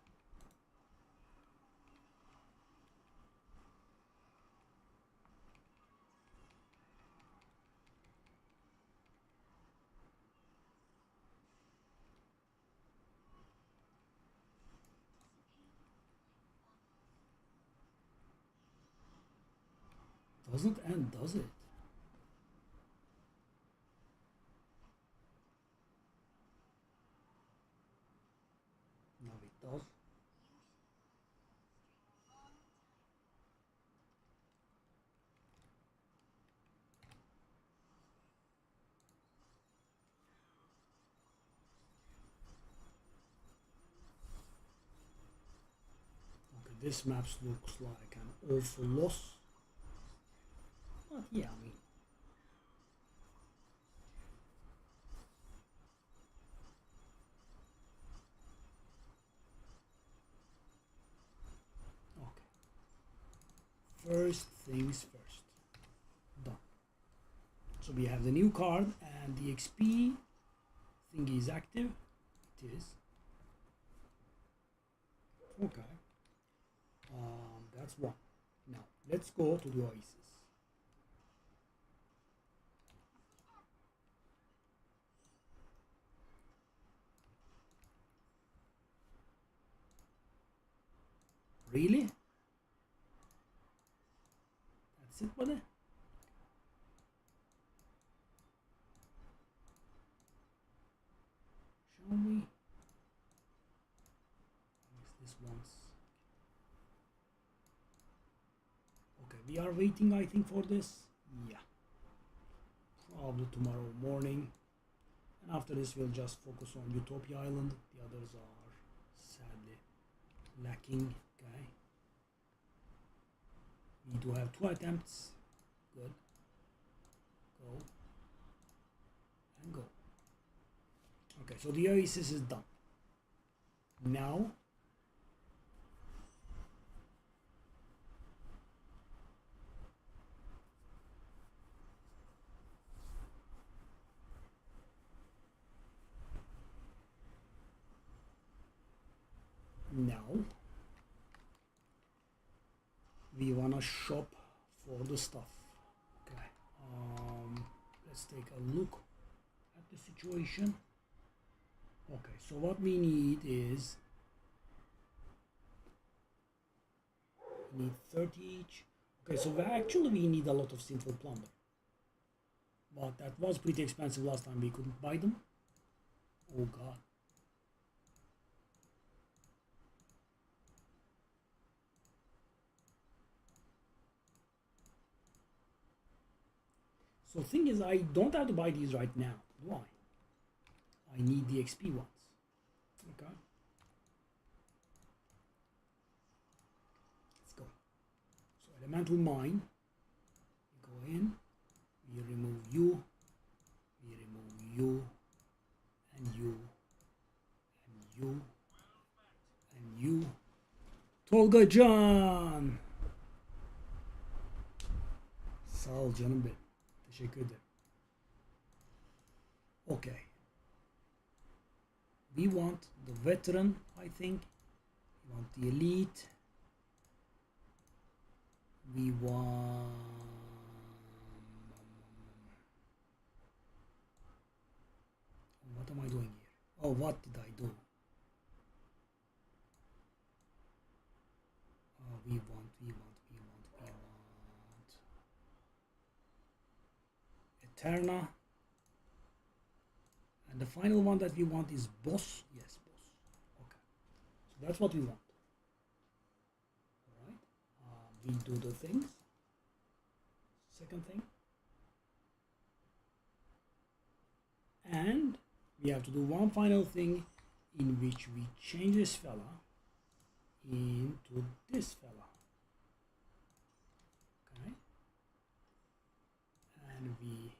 Doesn't end, does it? No, it does. Okay, this map looks like an awful loss. But yeah, I mean. Okay. First things first. Done. So we have the new card and the XP thing is active. It is. Okay. That's one. Now let's go to the oasis. Really? That's it, buddy? we are waiting, I think, for this. Yeah, probably tomorrow morning. And after this, we'll just focus on Utopia Island. The others are sadly lacking. Okay. We do have 2 attempts. Good. Go. And go. Okay, so the Oasis is done. Now, we wanna shop for the stuff. Okay. Let's take a look at the situation. Okay, so what we need is we need 30 each. Okay, so we need a lot of simple plunder. But that was pretty expensive last time. We couldn't buy them. Oh god. So thing is, I don't have to buy these right now. Why? I need the XP ones. Okay. Let's go. So elemental mine. We go in. We remove you. We remove you. And you. And you. And you. Tolga Can. Sağ ol canım benim. Teşekkür ederim. Okay. We want the veteran, I think. We want the elite. We want... What am I doing here? Oh, what did I do? We want... Eterna. And the final one that we want is boss. Yes, boss. Okay. So that's what we want. Alright. We do the things. Second thing. And we have to do one final thing in which we change this fella into this fella. Okay. And we...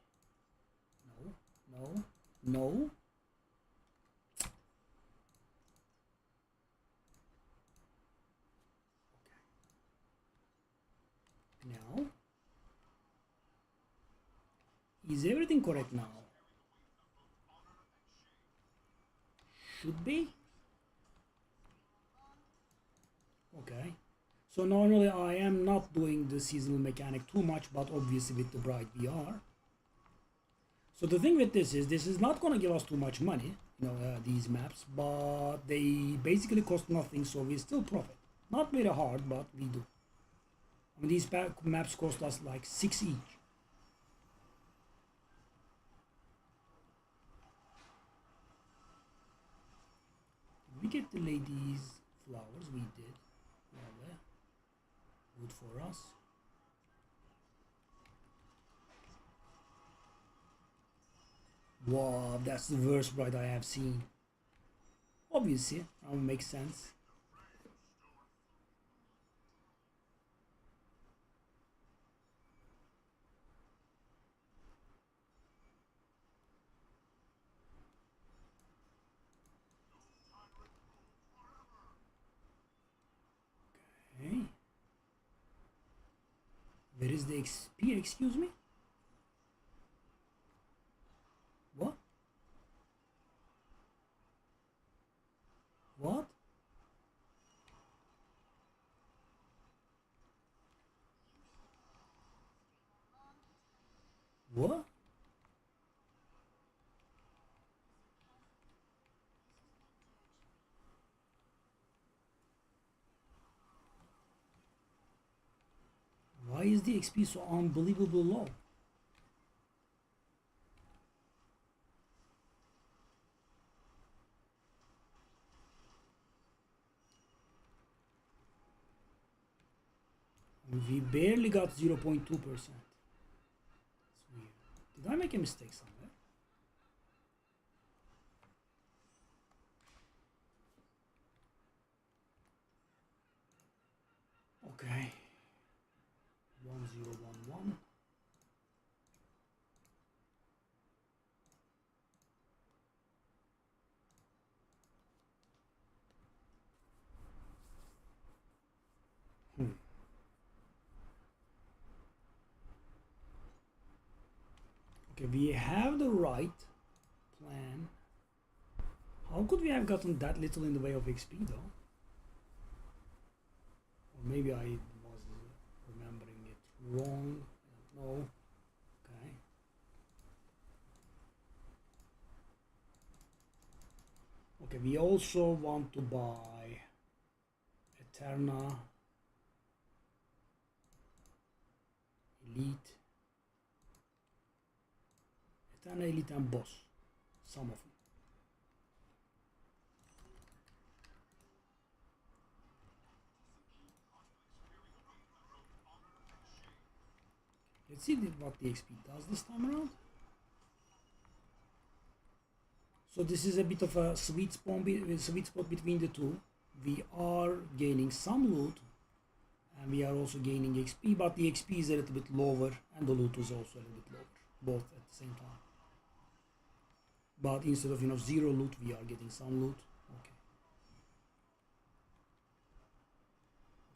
No. Okay. Now, is everything correct now? Should be. Okay. So normally I am not doing the seasonal mechanic too much, but obviously with the Bride we are. So the thing with this is not going to give us too much money, these maps, but they basically cost nothing, so we still profit. Not very hard, but we do. I mean, these maps cost us like 6 each. Did we get the ladies' flowers? We did. Yeah, good for us. Wow, that's the worst bride I have seen. Obviously, that would make sense. Okay. Where is the XP? Excuse me? What? What? What? Why is the XP so unbelievably low? We barely got 0.2%. That's weird. Did I make a mistake somewhere? Okay. 1011. Okay, we have the right plan. How could we have gotten that little in the way of XP though? Or maybe I was remembering it wrong. I don't know. Okay. Okay, we also want to buy Eterna, Elite, Eterna, Elite and Boss. Some of them. Let's see what the XP does this time around. So this is a bit of a sweet spot between the two. We are gaining some loot and we are also gaining XP, but the XP is a little bit lower and the loot is also a little bit lower, both at the same time. But instead of 0 loot, we are getting some loot. Okay.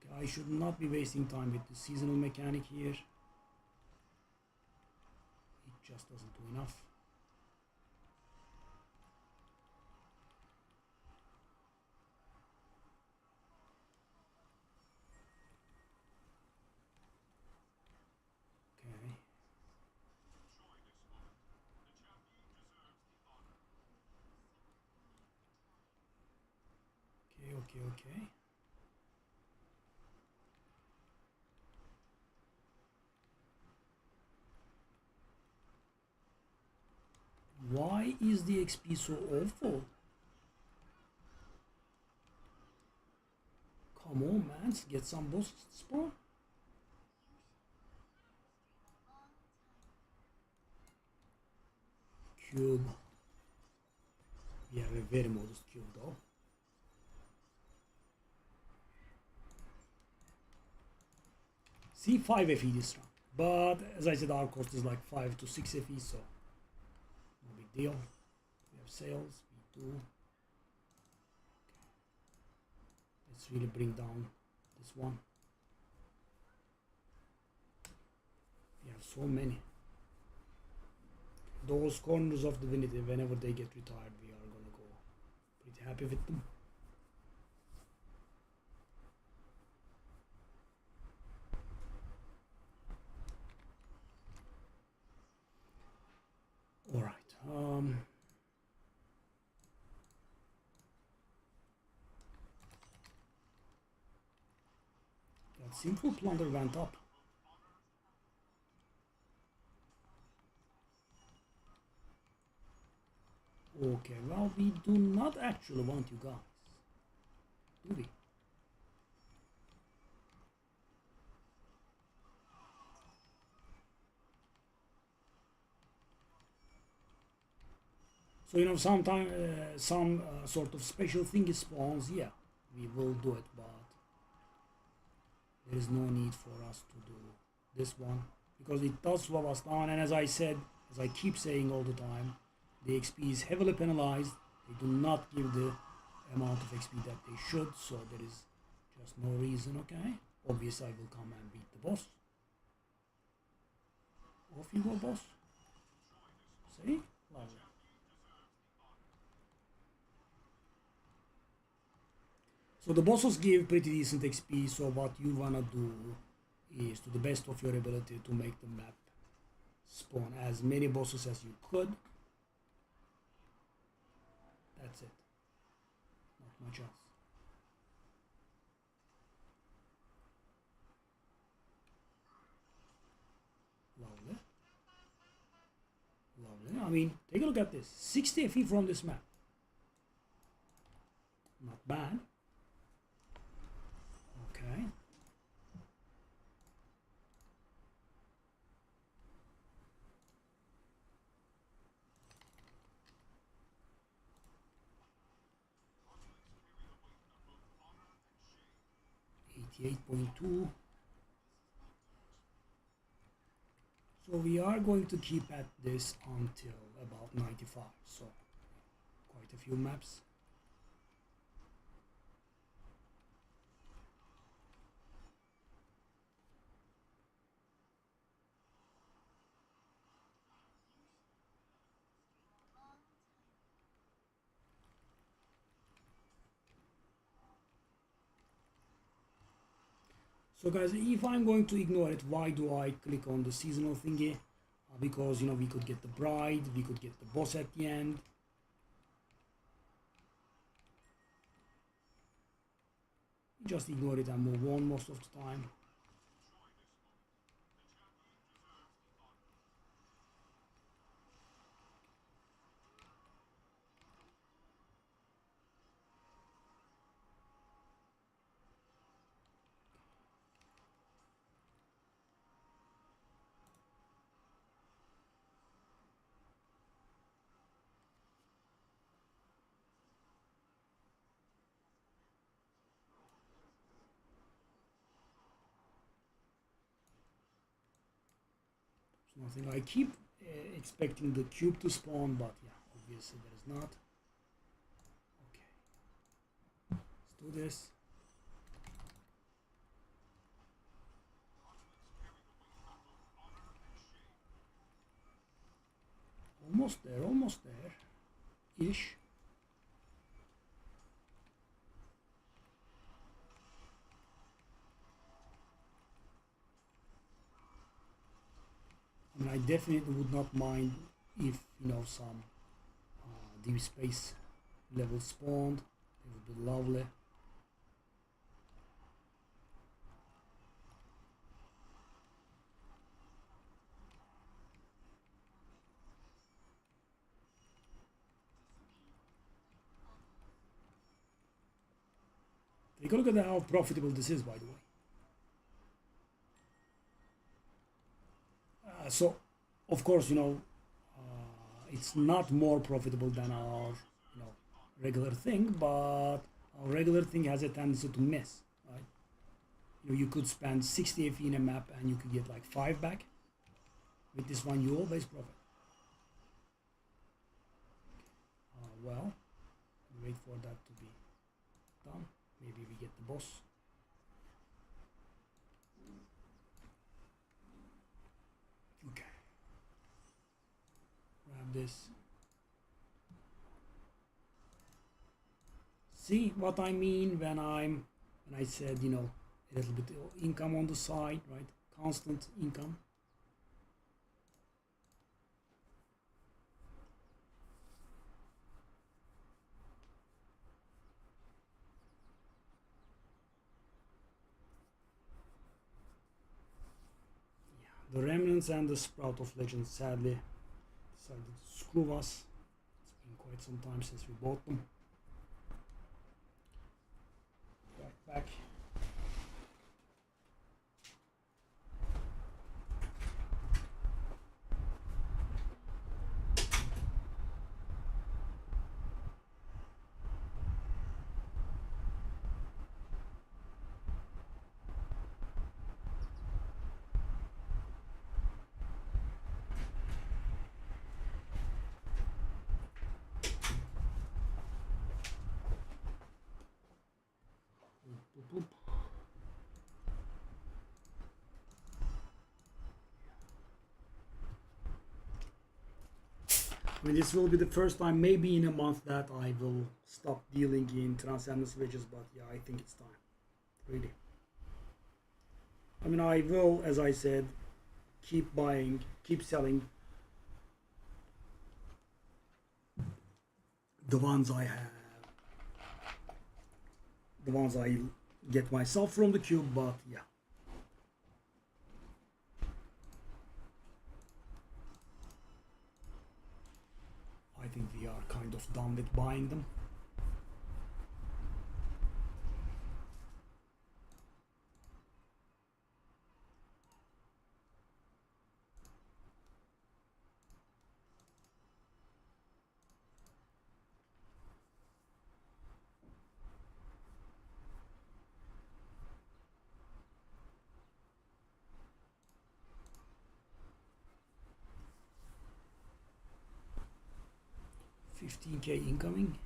Okay, I should not be wasting time with the seasonal mechanic here. It just doesn't do enough. Okay. Why is the XP so awful? Come on, man, get some bosses to spawn. Cube. We have a very modest cube though. See, 5 FE this round. But as I said, our cost is like 5 to 6 FE, so no big deal. We have sales, we do. Okay. Let's really bring down this one. We have so many. Those corners of divinity, whenever they get retired, we are gonna go pretty happy with them. All right. That simple plunder went up. Okay, well, we do not actually want you guys, do we? So sometimes some sort of special thing spawns. Yeah, we will do it, but there is no need for us to do this one because it does slow us down. And as I said, as I keep saying all the time, the XP is heavily penalized. They do not give the amount of XP that they should, so there is just no reason. Okay, obviously I will come and beat the boss. Off you go, boss. See, lovely. So the bosses give pretty decent XP, so what you wanna do is to the best of your ability to make the map spawn as many bosses as you could. That's it. Not much else. Lovely. Lovely. I mean, take a look at this. 60 FE from this map. Not bad. Okay. 88.2. So we are going to keep at this until about 95. So quite a few maps. So guys, if I'm going to ignore it, why do I click on the seasonal thingy? Because, you know, we could get the bride, we could get the boss at the end. Just ignore it and move on most of the time. Nothing. I keep expecting the cube to spawn, but yeah, obviously there is not. Okay, let's do this. Almost there, ish. I mean, I definitely would not mind if, you know, some deep space level spawned. It would be lovely. Take a look at how profitable this is, by the way. So, of course, you know, it's not more profitable than our, you know, regular thing, but our regular thing has a tendency to miss, right? You know, you could spend 60 FE in a map and you could get like 5 back. With this one, you always profit. Well, wait for that to be done. Maybe we get the boss. Okay. Grab this. See what I mean when I said, you know, a little bit of income on the side, right? Constant income. The remnants and the sprout of legends sadly decided to screw us. It's been quite some time since we bought them. Right back. I mean, this will be the first time, maybe in a month, that I will stop dealing in Transcendence Wedges, but yeah, I think it's time. Really. I mean, I will, as I said, keep buying, keep selling the ones I have, the ones I get myself from the cube, but yeah. I think we are kind of done with buying them. 15K incoming.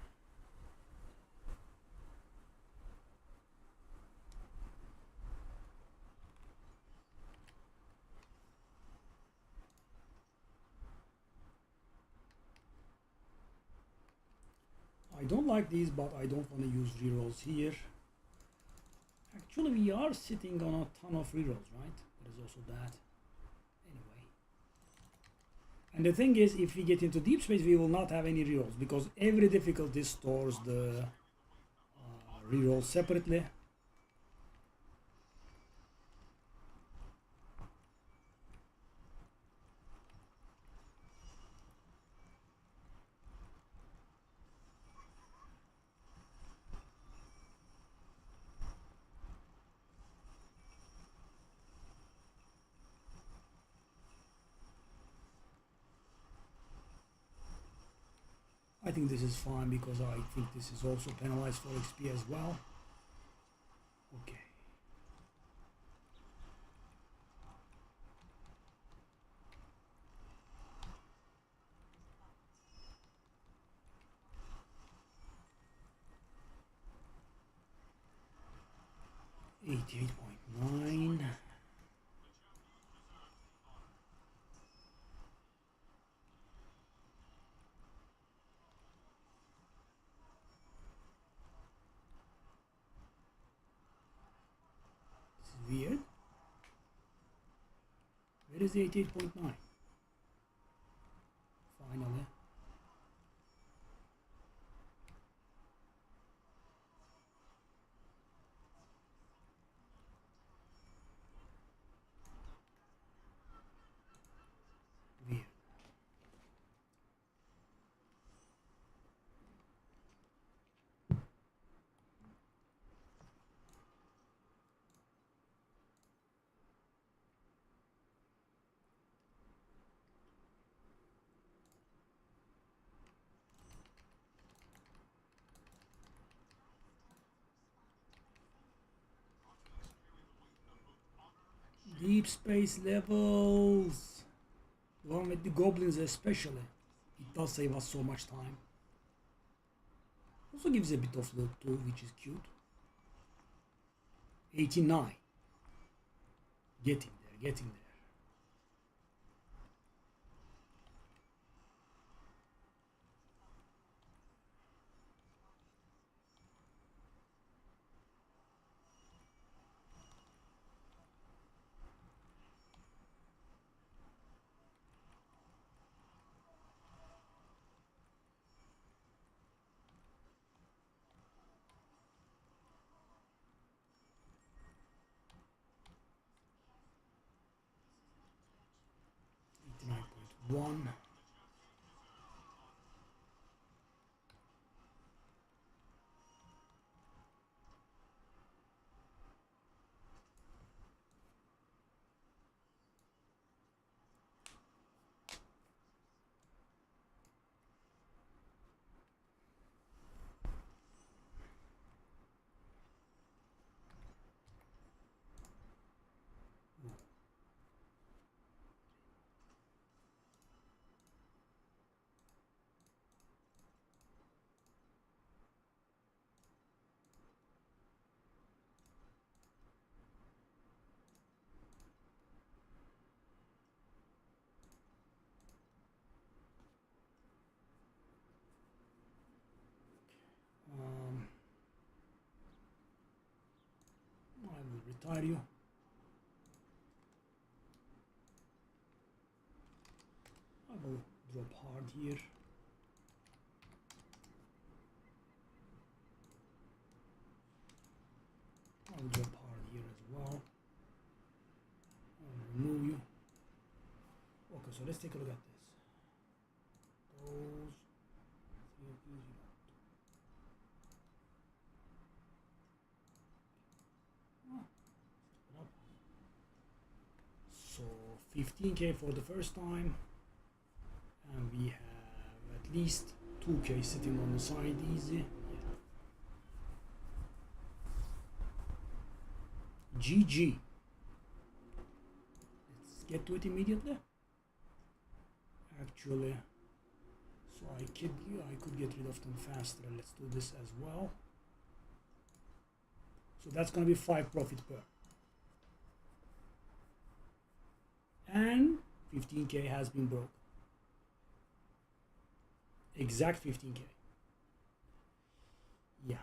I don't like these, but I don't want to use rerolls here. Actually, we are sitting on a ton of rerolls, right? There is also that. Anyway. And the thing is, if we get into deep space, we will not have any rerolls because every difficulty stores the reroll separately. I think this is fine because I think this is also penalized for XP as well. Okay. $88.9. Weird. Where is the 88.9? Finally. Weird. Deep space levels. The one with the goblins especially. It does save us so much time. Also gives a bit of loot too, which is cute. 89. Getting there, getting there. One. I will retire you. I will drop hard here. I will drop hard here as well. I will remove you. Okay, so let's take a look at this. Those 3 of these, So 15K for the first time, and we have at least 2K sitting on the side easy. Yeah. GG. Let's get to it immediately. Actually, So I could get rid of them faster. Let's do this as well. So that's gonna be 5 profit per. And 15k has been broken. Exact 15k. Yeah.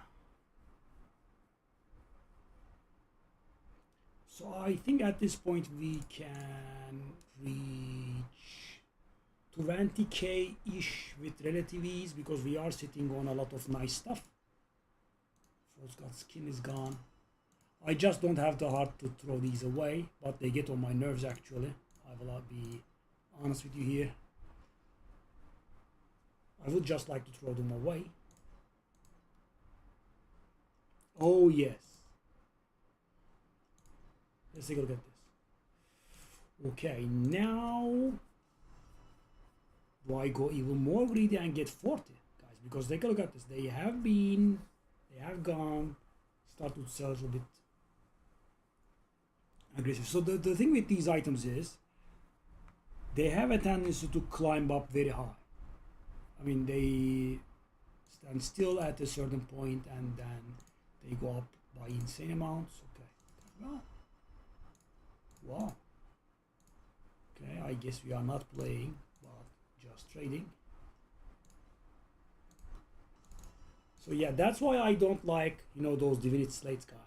So I think at this point we can reach 20k ish with relative ease because we are sitting on a lot of nice stuff. False God Skin is gone. I just don't have the heart to throw these away, but they get on my nerves actually. I will be honest with you here. I would just like to throw them away. Oh yes. Let's take a look at this. Okay, now do I go even more greedy and get 40, guys? Because take a look at this. They have gone, started to sell a little bit aggressive. So the thing with these items is they have a tendency to climb up very high. I mean, they stand still at a certain point and then they go up by insane amounts. Okay. Well, wow. Okay, I guess we are not playing, but just trading. So yeah, that's why I don't like, those divinity slates, guys.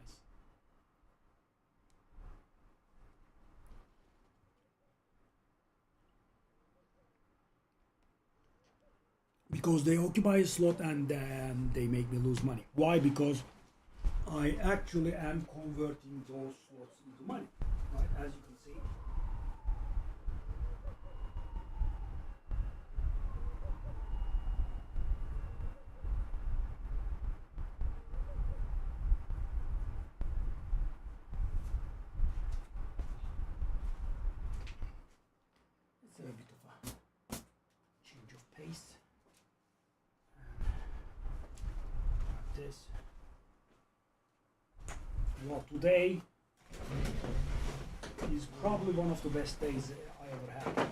Because they occupy a slot and then they make me lose money. Why? Because I actually am converting those slots into money, right? As you can see. It's a bit of a change of pace. This. Well, today is probably one of the best days I ever had.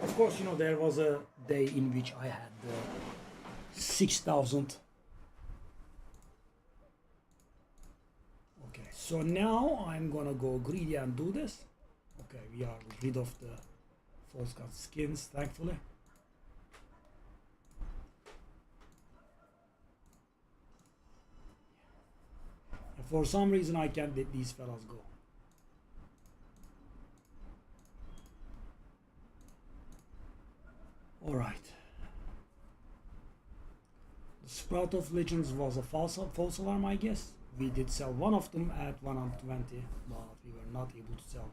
Of course, there was a day in which I had 6,000. Okay, so now I'm gonna go greedy and do this. Okay, we are rid of the false god skins, thankfully. For some reason I can't let these fellas go. Alright. The Sprout of Legends was a false alarm, I guess. We did sell one of them at 120, but we were not able to sell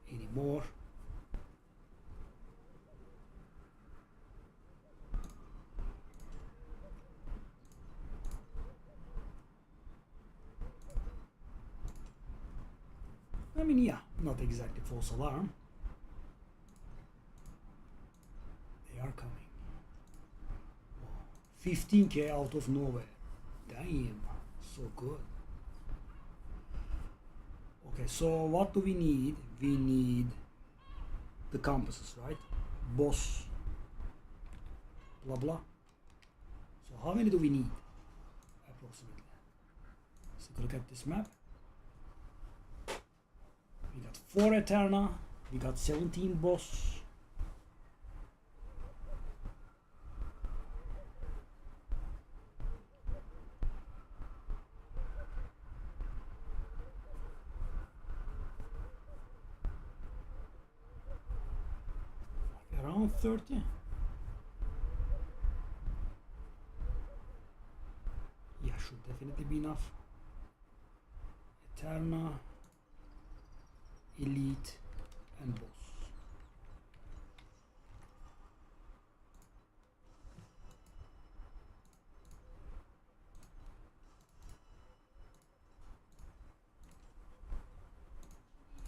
any more. I mean, yeah, not exactly false alarm. They are coming. 15k out of nowhere. Damn, so good. Okay, so what do we need? We need the compasses, right? Boss. Blah blah. So how many do we need? Approximately. Let's take a look at this map. We got 4 Eterna, we got 17 boss. Around 30. Yeah, should definitely be enough. Eterna, Elite, and Boss.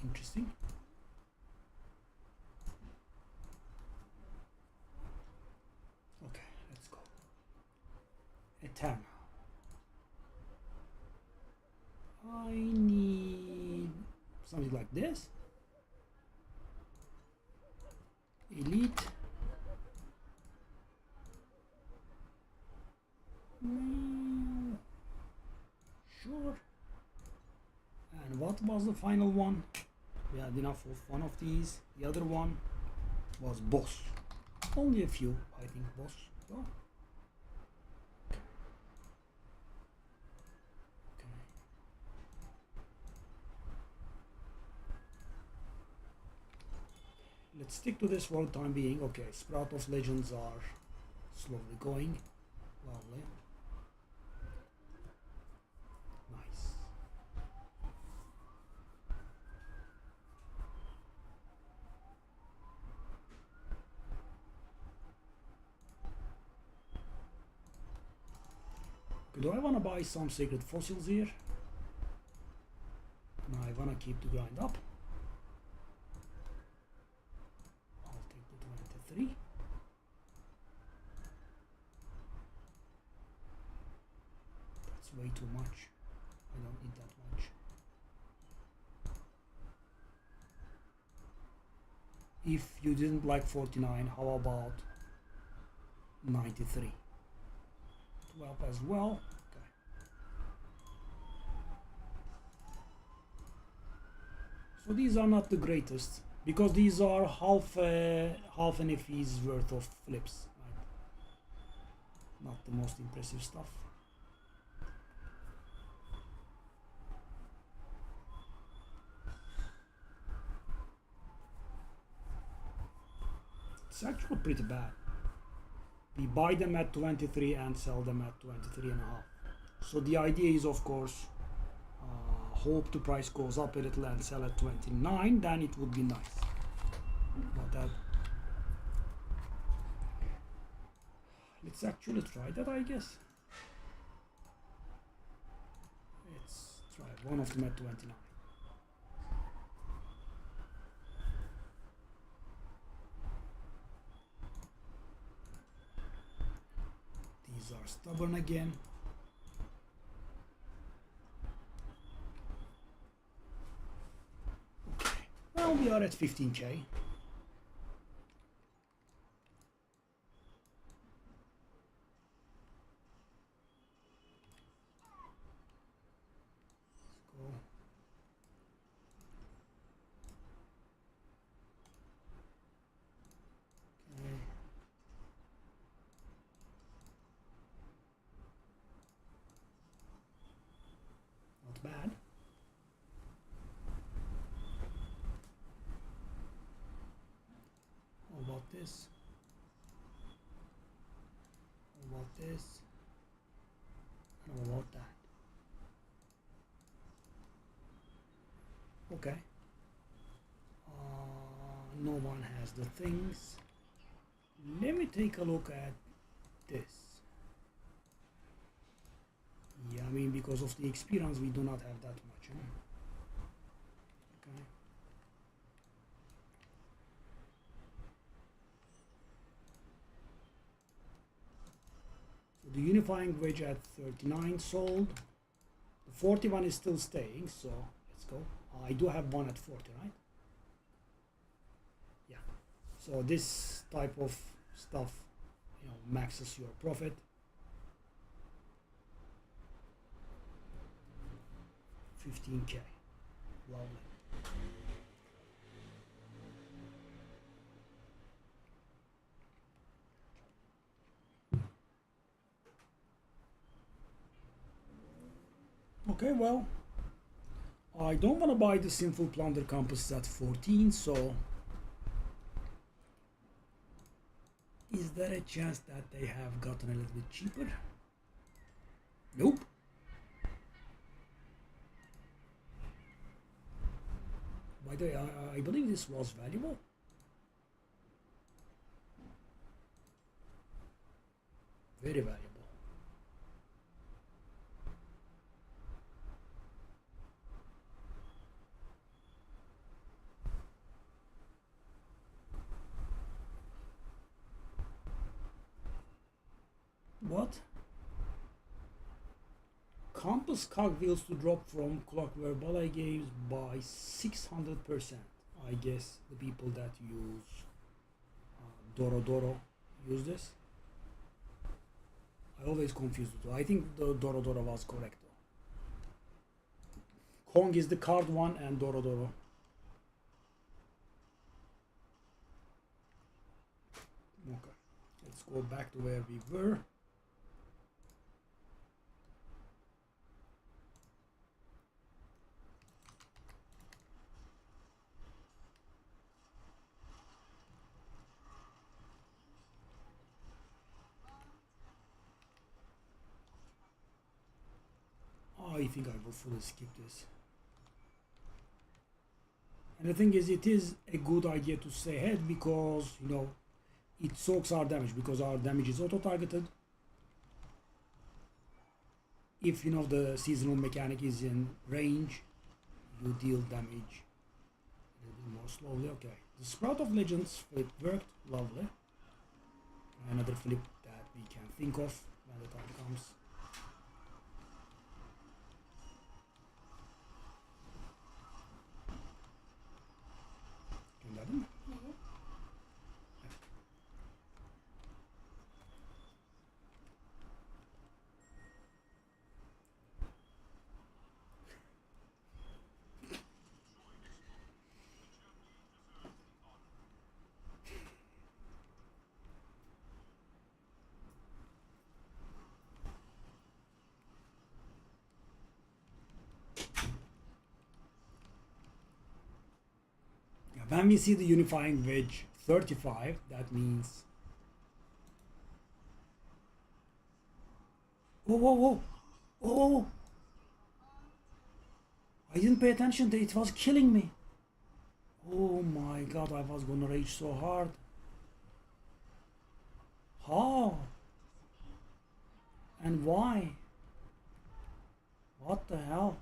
Interesting. Okay, let's go. Eterna. I need something like this. Elite. And what was the final one? We had enough of one of these. The other one was boss. Only a few, I think, boss. Oh. Let's stick to this for the time being. Okay, Sprout of Legends are slowly going. Lovely. Nice. Okay, do I want to buy some sacred fossils here? No, I want to keep the grind up. I'll take the 23. That's way too much. I don't need that much. If you didn't like 49, how about 93? 12 as well. Okay. So these are not the greatest because these are half an FE's worth of flips. Right? Not the most impressive stuff. It's actually pretty bad. We buy them at 23 and sell them at 23 and a half. So the idea is, of course, hope the price goes up a little and sell at 29, then it would be nice. But let's actually try that, I guess. Let's try one of them at 29. These are stubborn again. Okay. Well, we are at 15k. Bad. How about this? How about this? And how about that? Okay. No one has the things. Let me take a look at this. Yeah, I mean, because of the experience, we do not have that much. Huh? Okay. So the unifying wedge at 39 sold. The 41 is still staying, so let's go. I do have one at 40, right? Yeah. So this type of stuff, you know, maxes your profit. $15K. Lovely. Okay, well, I don't want to buy the Sinful Plunder compasses at 14, so is there a chance that they have gotten a little bit cheaper? Nope. By the way, I believe this was valuable. Very valuable. What? Compass cogwheels to drop from Clockwork Ballet games by 600%. I guess the people that use Doro Doro use this. I always confuse the two. I think the Doro Doro was correct though. Long is the card one and Doro Doro. Okay, let's go back to where we were. I think I will fully skip this. And the thing is, it is a good idea to stay ahead because, you know, it soaks our damage because our damage is auto-targeted. If, you know, the seasonal mechanic is in range, you deal damage a little bit more slowly. Okay, the Sprout of Legends flip worked, lovely. Another flip that we can think of when the time comes. Gönderdim mi? When we see the unifying wedge 35, that means... Whoa, whoa, whoa! Whoa, whoa, whoa! I didn't pay attention to it, it was killing me! Oh my god, I was gonna rage so hard. How? And why? What the hell?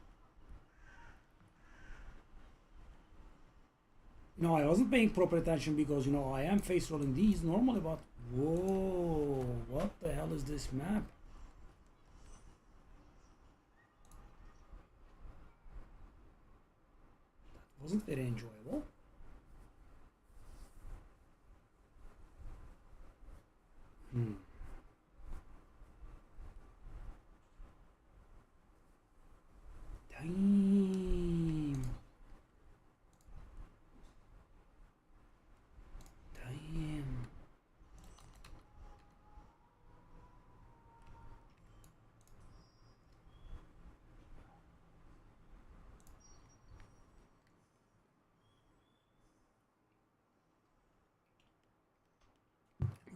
You know, I wasn't paying proper attention because, you know, I am face rolling these normally, but whoa, what the hell is this map? That wasn't very enjoyable. Damn. Damn.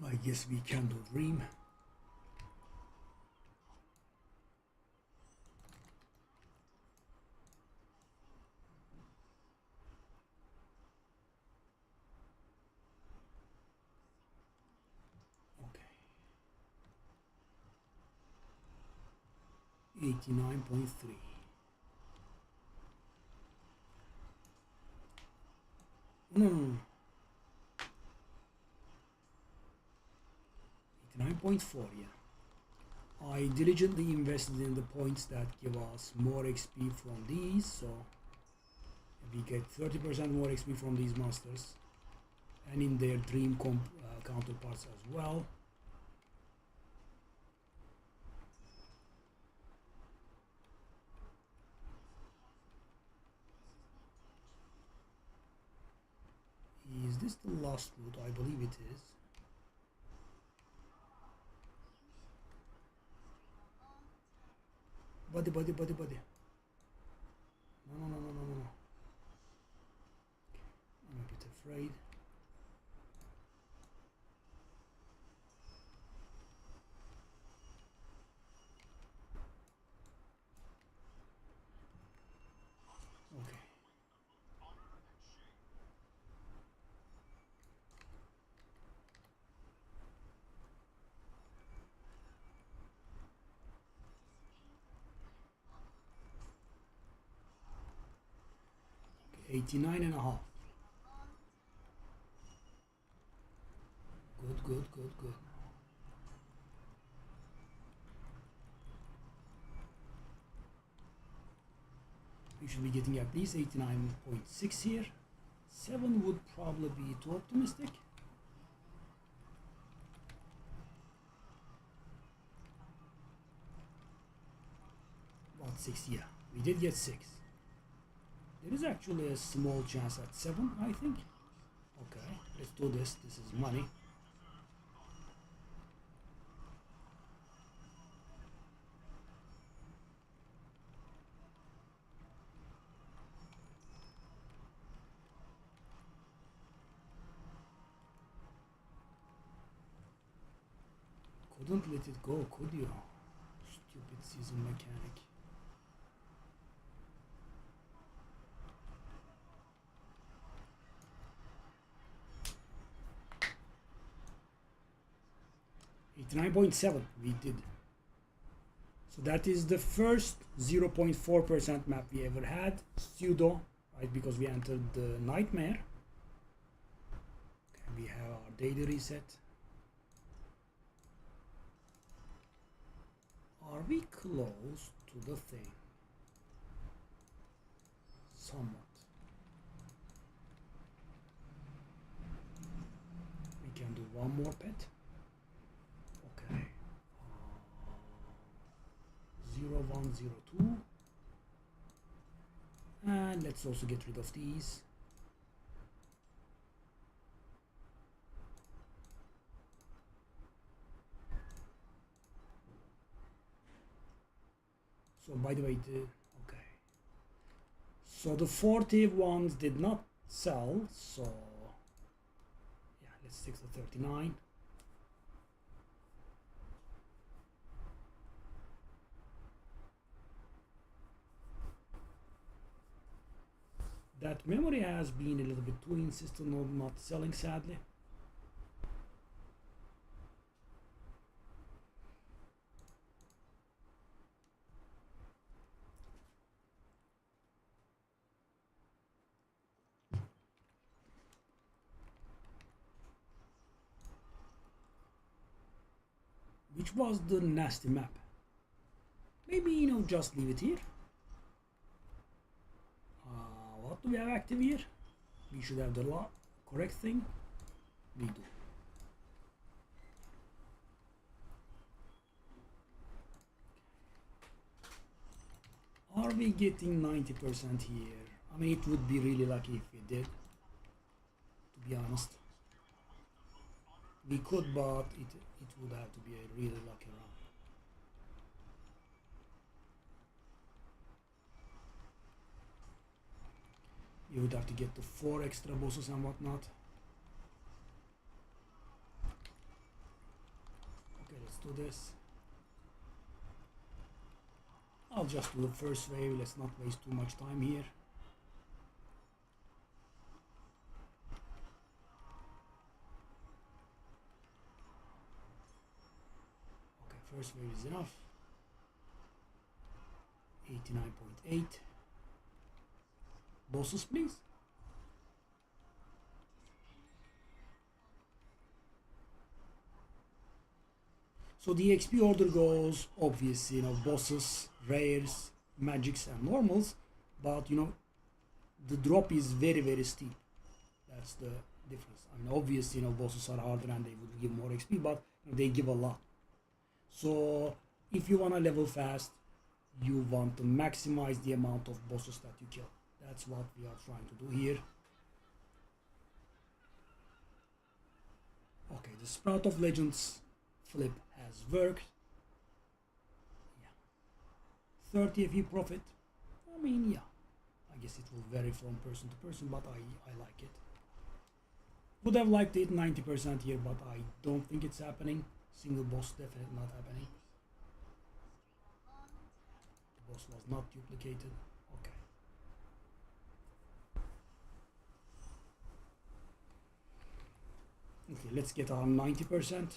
I guess we can do dream. Okay. 89.3. No. 89.4, yeah. I diligently invested in the points that give us more XP from these, so we get 30% more XP from these monsters and in their dream counterparts as well. Is this the last route? I believe it is. Buddy. No. I'm a bit afraid. Okay. Okay, 89.5. Good. We should be getting at least 89.6 here. 7 would probably be too optimistic. About 6, yeah. We did get 6. There is actually a small chance at 7, I think. Okay, let's do this. This is money. Couldn't let it go, could you? Stupid season mechanic. $89.7 we did. So that is the first 0.4% map we ever had. Pseudo, right? Because we entered the nightmare. Okay, we have our daily reset. Are we close to the thing? Somewhat. We can do one more pet. Okay. 0102. And let's also get rid of these. So by the way, okay. So the 40 ones did not sell, so yeah, let's stick to 39. That memory has been a little bit too insistent on not selling, sadly. Which was the nasty map? Maybe, you know, just leave it here. What do we have active here? We should have the correct thing. We do. Are we getting 90% here? I mean, it would be really lucky if we did, to be honest. We could, but it would have to be a really lucky round. You would have to get the 4 extra bosses and whatnot. Okay, let's do this. I'll just do the first wave, let's not waste too much time here. Okay, first wave is enough. 89.8. Bosses, please. So the XP order goes obviously, you know, bosses, rares, magics, and normals, but you know, the drop is very, very steep. That's the difference. I mean, obviously, you know, bosses are harder and they would give more XP, but you know, they give a lot. So if you want to level fast, you want to maximize the amount of bosses that you kill. That's what we are trying to do here. Okay, the Sprout of Legends flip has worked. Yeah. 30 FE profit. I mean, yeah. I guess it will vary from person to person, but I like it. Would have liked it 90% here, but I don't think it's happening. Single boss definitely not happening. The boss was not duplicated. Okay. Okay, let's get our 90%.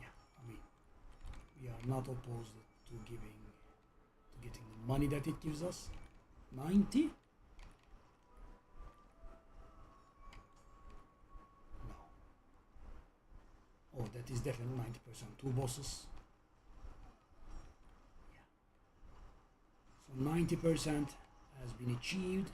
Yeah, I mean, we are not opposed to getting the money that it gives us. 90? Oh, that is definitely 90%. 2 bosses. Yeah. So 90% has been achieved.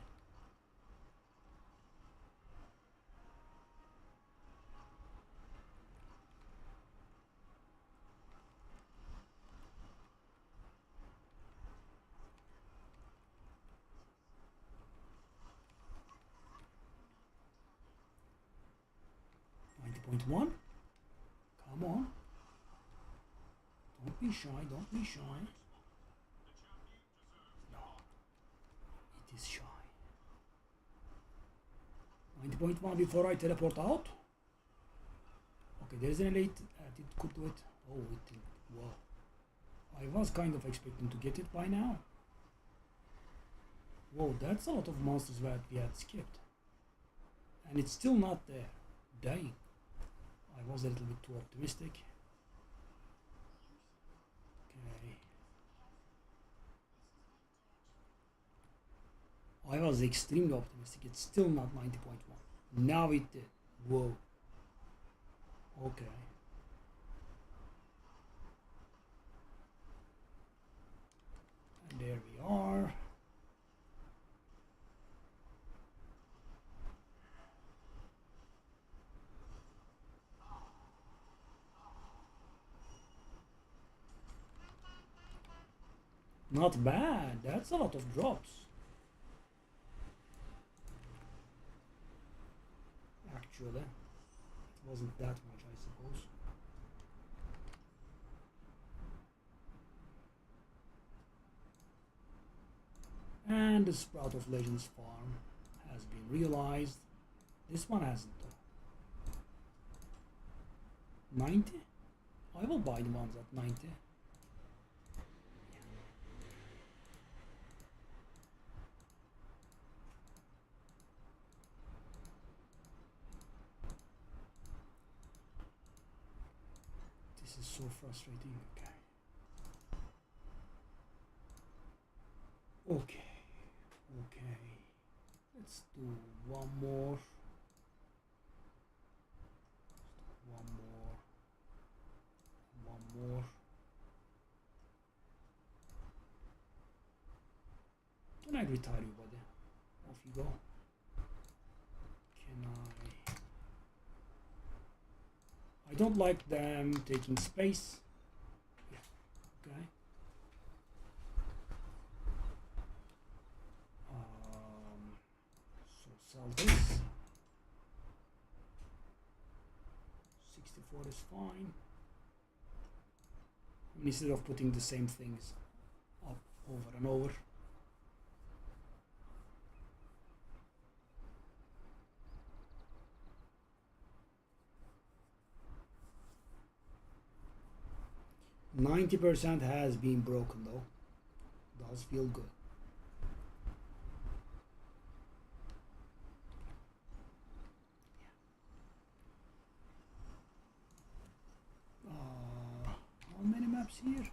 be shy, don't be shy. No, it is shy. 90.1 before I teleport out. Okay, there is an elite. It could do it. Oh, it didn't. Wow. I was kind of expecting to get it by now. Whoa, that's a lot of monsters that we had skipped. And it's still not there. Dang. I was a little bit too optimistic. Okay. I was extremely optimistic. It's still not 90.1. Now it did. Whoa. Okay. And there we are. Not bad. That's a lot of drops. Actually, it wasn't that much, I suppose. And the Sprout of Legends farm has been realized. This one hasn't though. 90? I will buy the ones at 90. This is so frustrating. Okay. Okay. Let's do one more. One more. Can I retire you, buddy? Off you go. Can I don't like them taking space. Yeah. Okay. So sell this. 64 is fine. Instead of putting the same things up over and over. %90 has been broken though. Does feel good. How many maps here?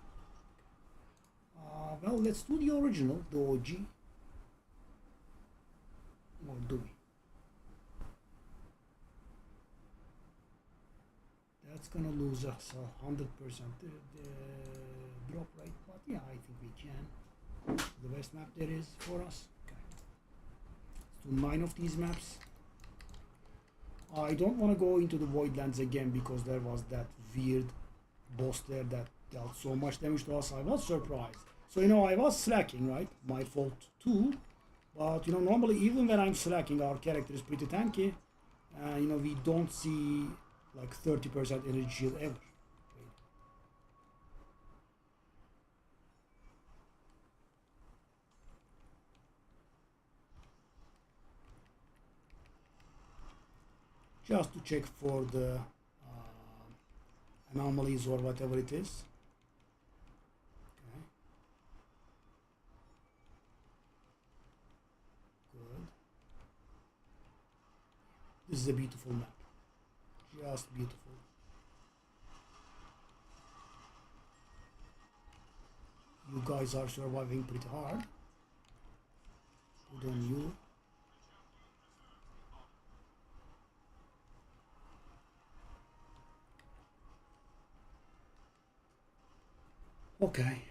Well, let's do the original, the OG. Or do we? That's gonna lose us 100% the drop rate, but yeah, I think we can. The best map there is for us. Okay. Let's do 9 of these maps. I don't want to go into the Voidlands again because there was that weird boss there that dealt so much damage to us. I was surprised. So, I was slacking, right? My fault too. But, normally even when I'm slacking, our character is pretty tanky. We don't see like 30% energy shield ever. Just to check for the anomalies or whatever it is. Okay. Good. This is a beautiful map. Just beautiful. You guys are surviving pretty hard. Good on you. Okay.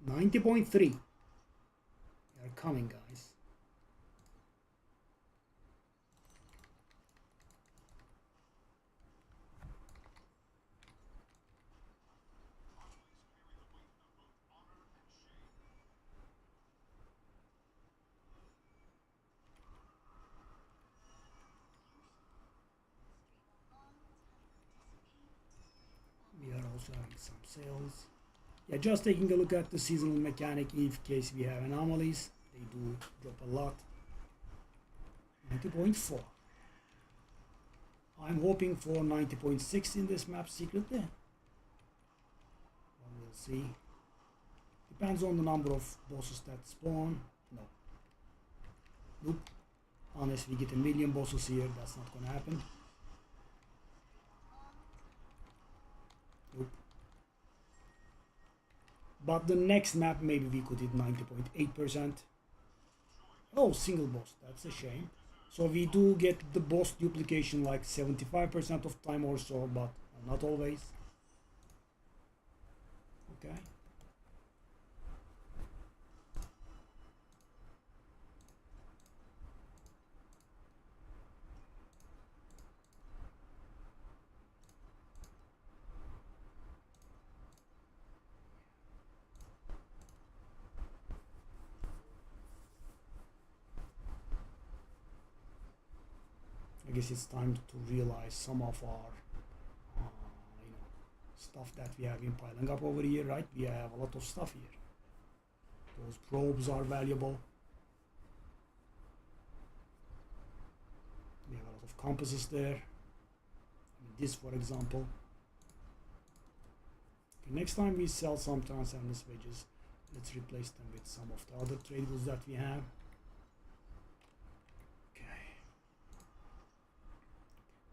$90.3. They are coming, guys. also having some sales. Yeah, just taking a look at the seasonal mechanic in case we have anomalies. They do drop a lot. 90.4. I'm hoping for 90.6 in this map secretly. But we'll see. Depends on the number of bosses that spawn. No. Nope. Unless we get a million bosses here, that's not gonna happen. Nope. But the next map, maybe we could hit 90.8%. Oh, single boss, that's a shame. So we do get the boss duplication like 75% of time or so, but not always. Okay. I guess it's time to realize some of our stuff that we have been piling up over here, right? We have a lot of stuff here. Those probes are valuable. We have a lot of compasses there. This, for example. Okay, next time we sell some transcendence wedges, let's replace them with some of the other tradables that we have.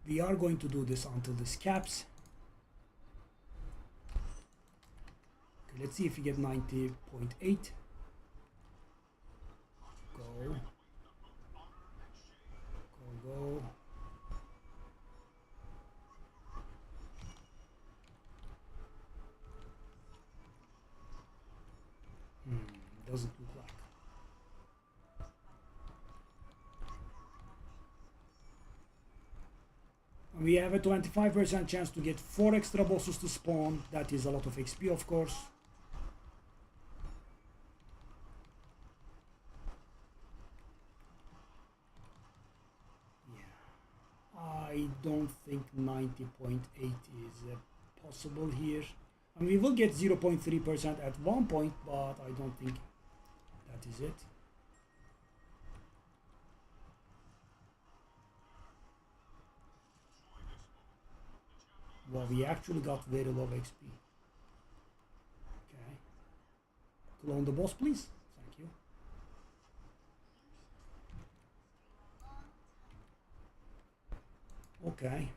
We are going to do this until this caps. Okay, let's see if we get 90.8. Go. Go. Doesn't look like. We have a 25% chance to get 4 extra bosses to spawn. That is a lot of XP, of course. Yeah. I don't think 90.8 is possible here. I mean, we will get 0.3% at one point, but I don't think that is it. Well, we actually got very low XP. Okay. Clone the boss, please. Thank you. Okay.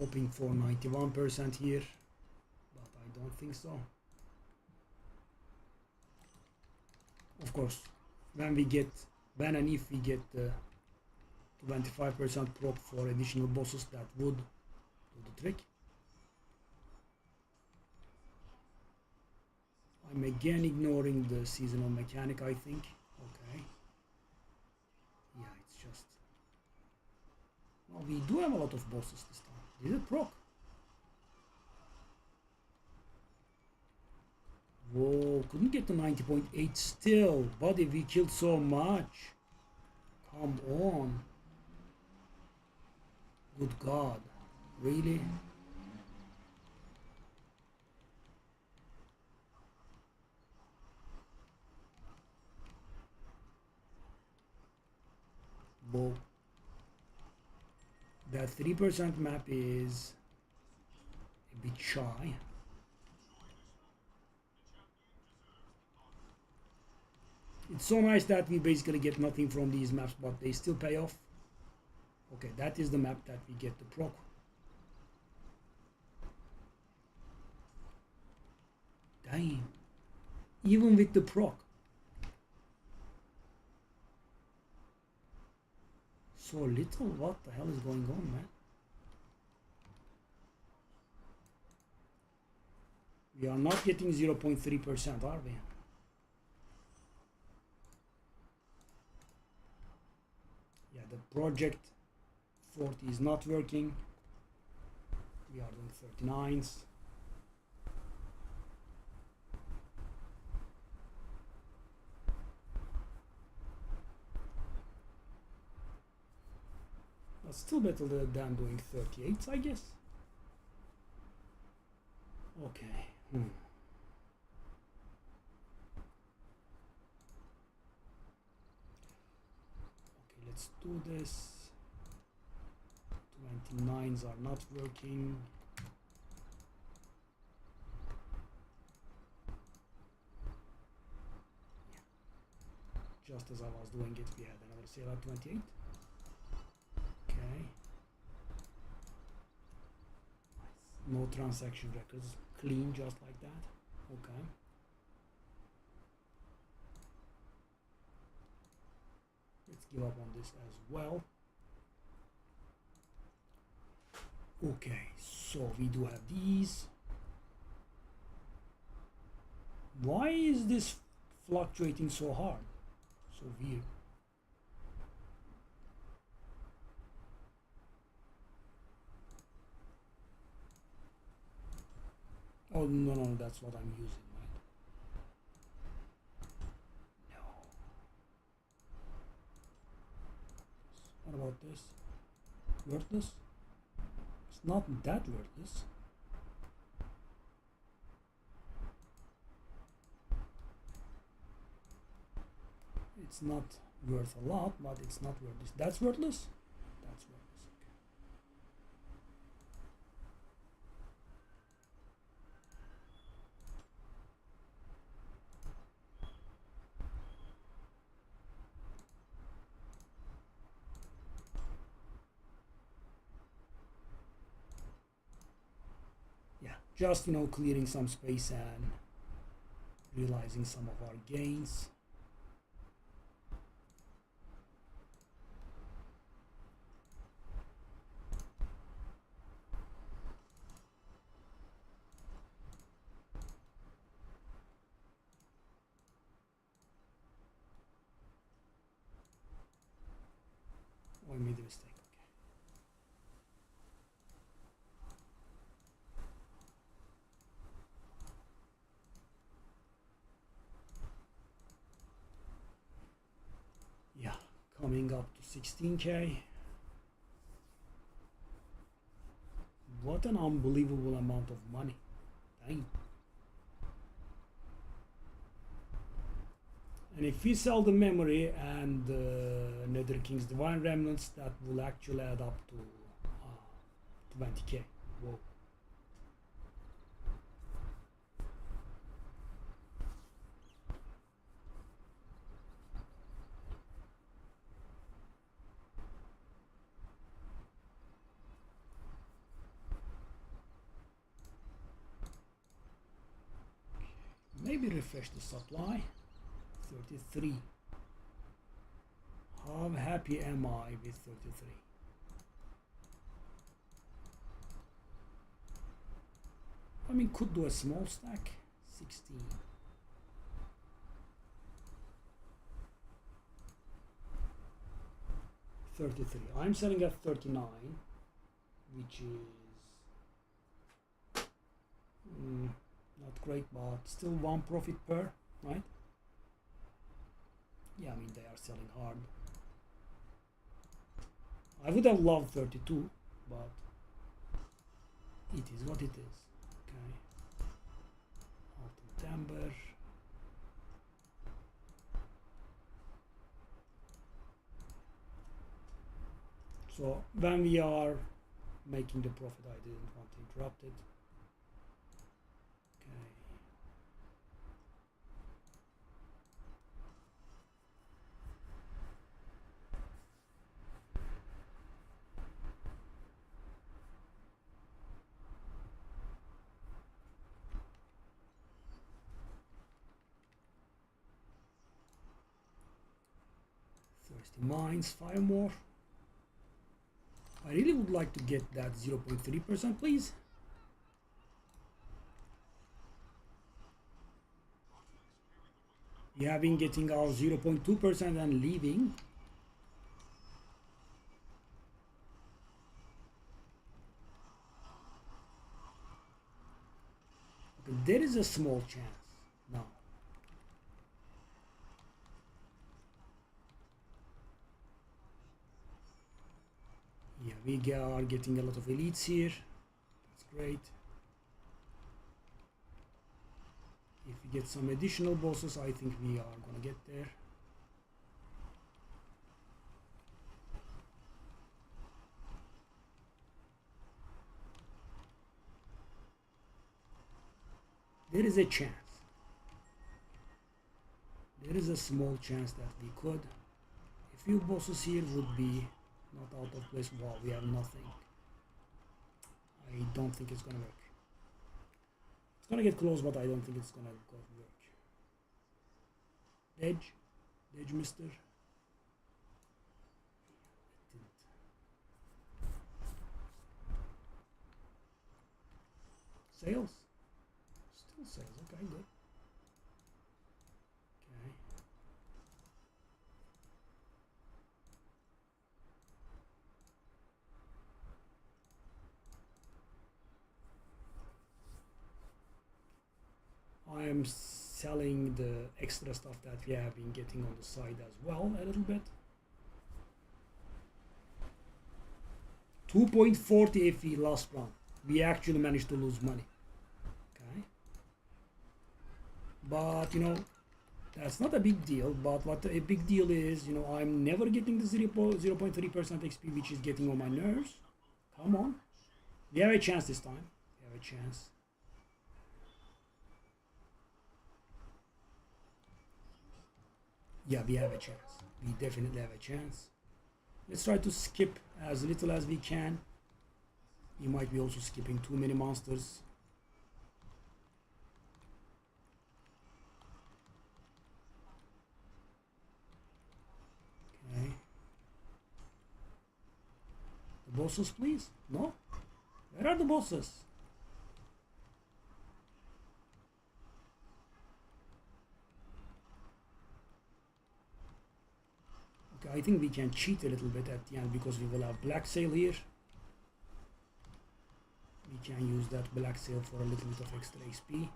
Hoping for 91% here, but I don't think so. Of course, when and if we get the 25% prop for additional bosses, that would do the trick. I'm again ignoring the seasonal mechanic, I think. Okay. Yeah, it's just... Well, we do have a lot of bosses this time. Did it proc? Whoa, couldn't get to 90.8 still. Buddy, we killed so much. Come on. Good God. Really? Whoa. That 3% map is a bit shy. It's so nice that we basically get nothing from these maps, but they still pay off. Okay, that is the map that we get the proc. Damn. Even with the proc. So little, what the hell is going on, man? We are not getting 0.3%, are we? Yeah, the project 40 is not working. We are doing 39s. That's still better than doing 38s, I guess. Okay. Okay, let's do this. 29s are not working. Just as I was doing it, we had another sale at 28. Okay. Nice. No transaction records. Clean just like that. Okay. Let's give up on this as well. Okay, so we do have these. Why is this fluctuating so hard? So weird. Oh, no, that's what I'm using, right? No. What about this? Worthless? It's not that worthless. It's not worth a lot, but it's not worthless. That's worthless? That's worthless. Okay. Yeah, just clearing some space and realizing some of our gains. I made a mistake. Okay. Yeah, coming up to 16K. What an unbelievable amount of money. Dang. And if we sell the memory and Nether King's Divine Remnants, that will actually add up to 20K. Whoa. Maybe refresh the supply. 33. How happy am I with 33? I mean, could do a small stack. 16. $33. I'm selling at 39, which is not great, but still one profit per, right? Yeah, I mean, they are selling hard. I would have loved 32, but it is what it is. Okay. Ultimate Amber. So when we are making the profit, I didn't want to interrupt it. Okay. Thirsty Mines, 5 more. I really would like to get that 0.3%, please. We have been getting our 0.2% and leaving. Okay, there is a small chance now. Yeah, we are getting a lot of elites here. That's great. get some additional bosses. I think we are gonna get there. There is a chance. There is a small chance that we could. A few bosses here would be not out of place. Wow, we have nothing. I don't think it's gonna work. It's gonna get close, but I don't think it's gonna work. Dodge, mister. Sales. Still sales. Okay, good. I am selling the extra stuff that we have been getting on the side as well a little bit. 2.40 FE last round. We actually managed to lose money. Okay. But you know, that's not a big deal. But what a big deal is, you know, I'm never getting the 0.3% XP, which is getting on my nerves. Come on. We have a chance this time. We have a chance. Yeah, we have a chance. We definitely have a chance. Let's try to skip as little as we can. We might be also skipping too many monsters. Okay. The bosses, please? No? Where are the bosses? I think we can cheat a little bit at the end because we will have black sail here. We can use that black sail for a little bit of extra XP.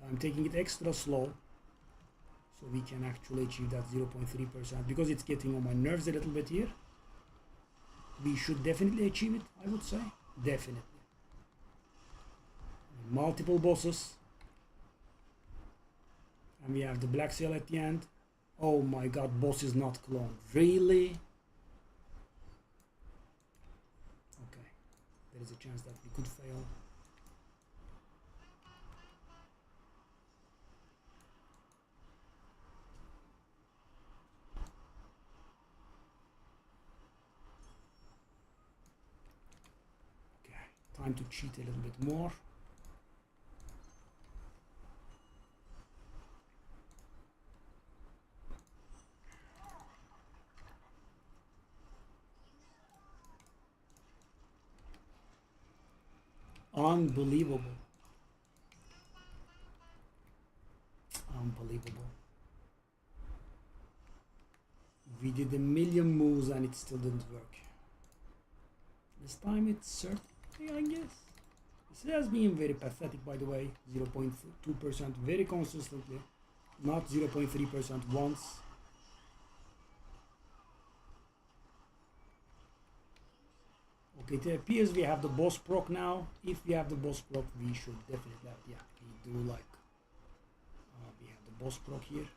I'm taking it extra slow so we can actually achieve that 0.3% because it's getting on my nerves a little bit here. We should definitely achieve it, I would say. Definitely. Multiple bosses. And we have the black sail at the end. Oh my god, boss is not cloned. Really? Okay. There is a chance that we could fail. Okay. Time to cheat a little bit more. Unbelievable. Unbelievable. We did a million moves and it still didn't work. This time it's certainly, I guess. This has been very pathetic, by the way. 0.2% very consistently. Not 0.3% once. Okay, it appears we have the boss proc now. If we have the boss proc, we should definitely have, yeah, we do like, we have the boss proc here.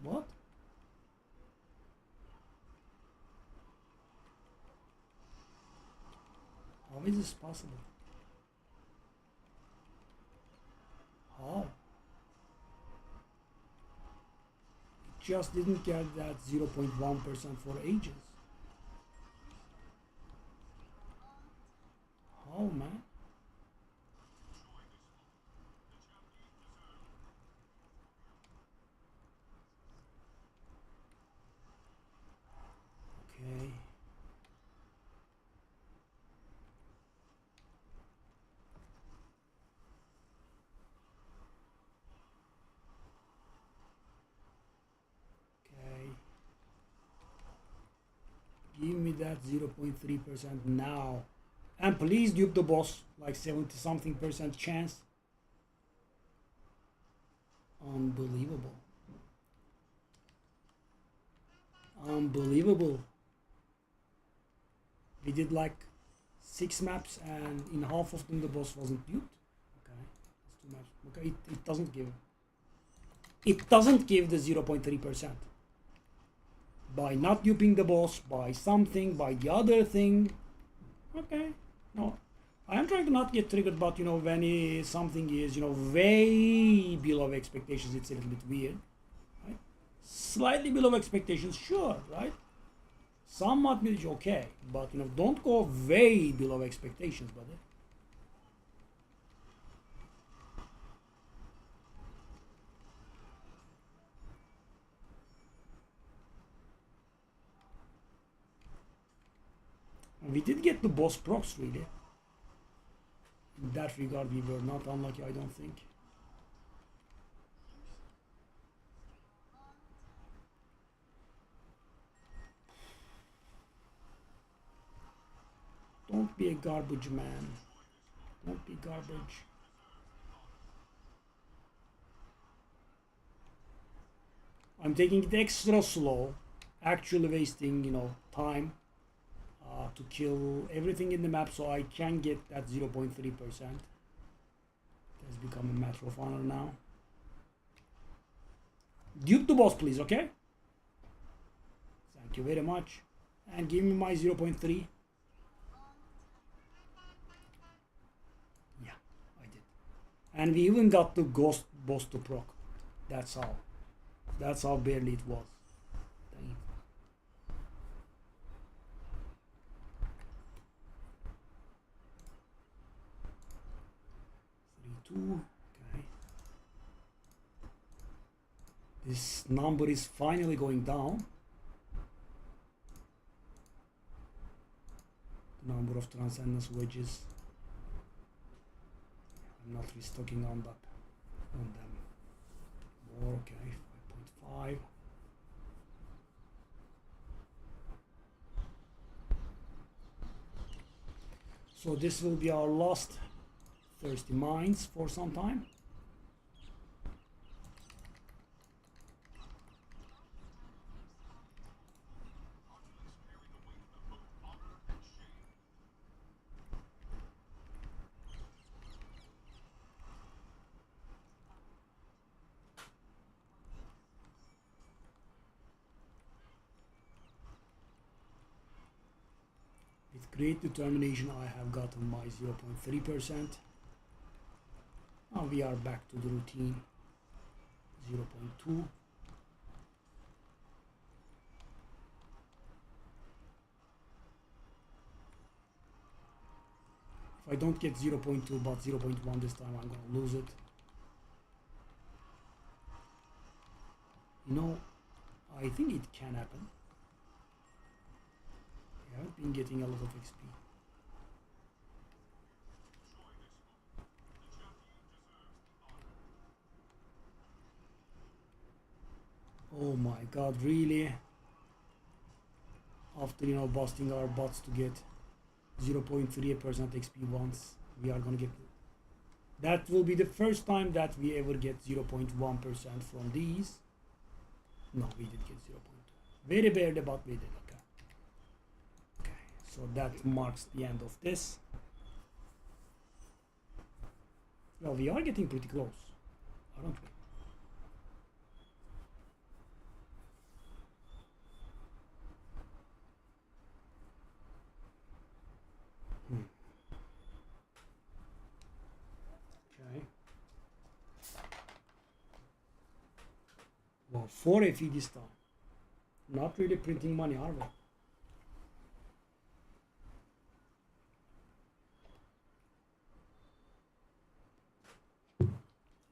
What? How is this possible? How? It just didn't get that 0.1% for ages. How, man? Okay. Give me that 0.3% now. And please dupe the boss, like 70 something percent chance. Unbelievable. Unbelievable. We did like 6 maps and in half of them the boss wasn't duped. Okay, it's 2 maps. Okay, it doesn't give. It doesn't give the 0.3%. By not duping the boss, by something, by the other thing. Okay, no. I am trying to not get triggered, but you know, when something is, you know, way below expectations, it's a little bit weird. Right? Slightly below expectations, sure, right? Somewhat is okay, but you know, don't go way below expectations, buddy. And we did get the boss procs, really. In that regard, we were not unlucky, I don't think. Don't be a garbage man. Don't be garbage. I'm taking it extra slow, actually wasting, you know, time to kill everything in the map so I can get that 0.3%. It has become a matter of honor now. Dupe the boss, please, okay? Thank you very much. And give me my 0.3. Yeah, I did. And we even got the ghost boss to proc. That's how. That's how barely it was. Dang it. 3-2. Okay. This number is finally going down. The number of transcendence wedges. I'm not restocking on that on them. More, okay, 5.5. So this will be our last thirsty mines for some time. With great determination I have gotten my 0.3%. Now we are back to the routine. 0.2. If I don't get 0.2 but 0.1 this time, I'm gonna lose it. You know, I think it can happen. I haven't been getting a lot of XP. Oh my god, really? After, you know, busting our butts to get 0.3% XP once, we are gonna get... That will be the first time that we ever get 0.1% from these. No, we did get 0.2. Very barely, but we did, okay. Okay, so that marks the end of this. Well, we are getting pretty close, aren't we? Okay. Well, 4 FE this time. Not really printing money, are we?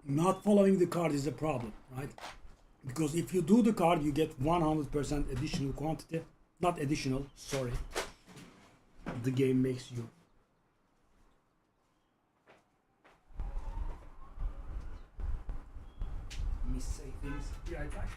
Not following the card is a problem, right? Because if you do the card, you get 100% additional quantity. Not additional, sorry. The game makes you. Miss things. Be right back.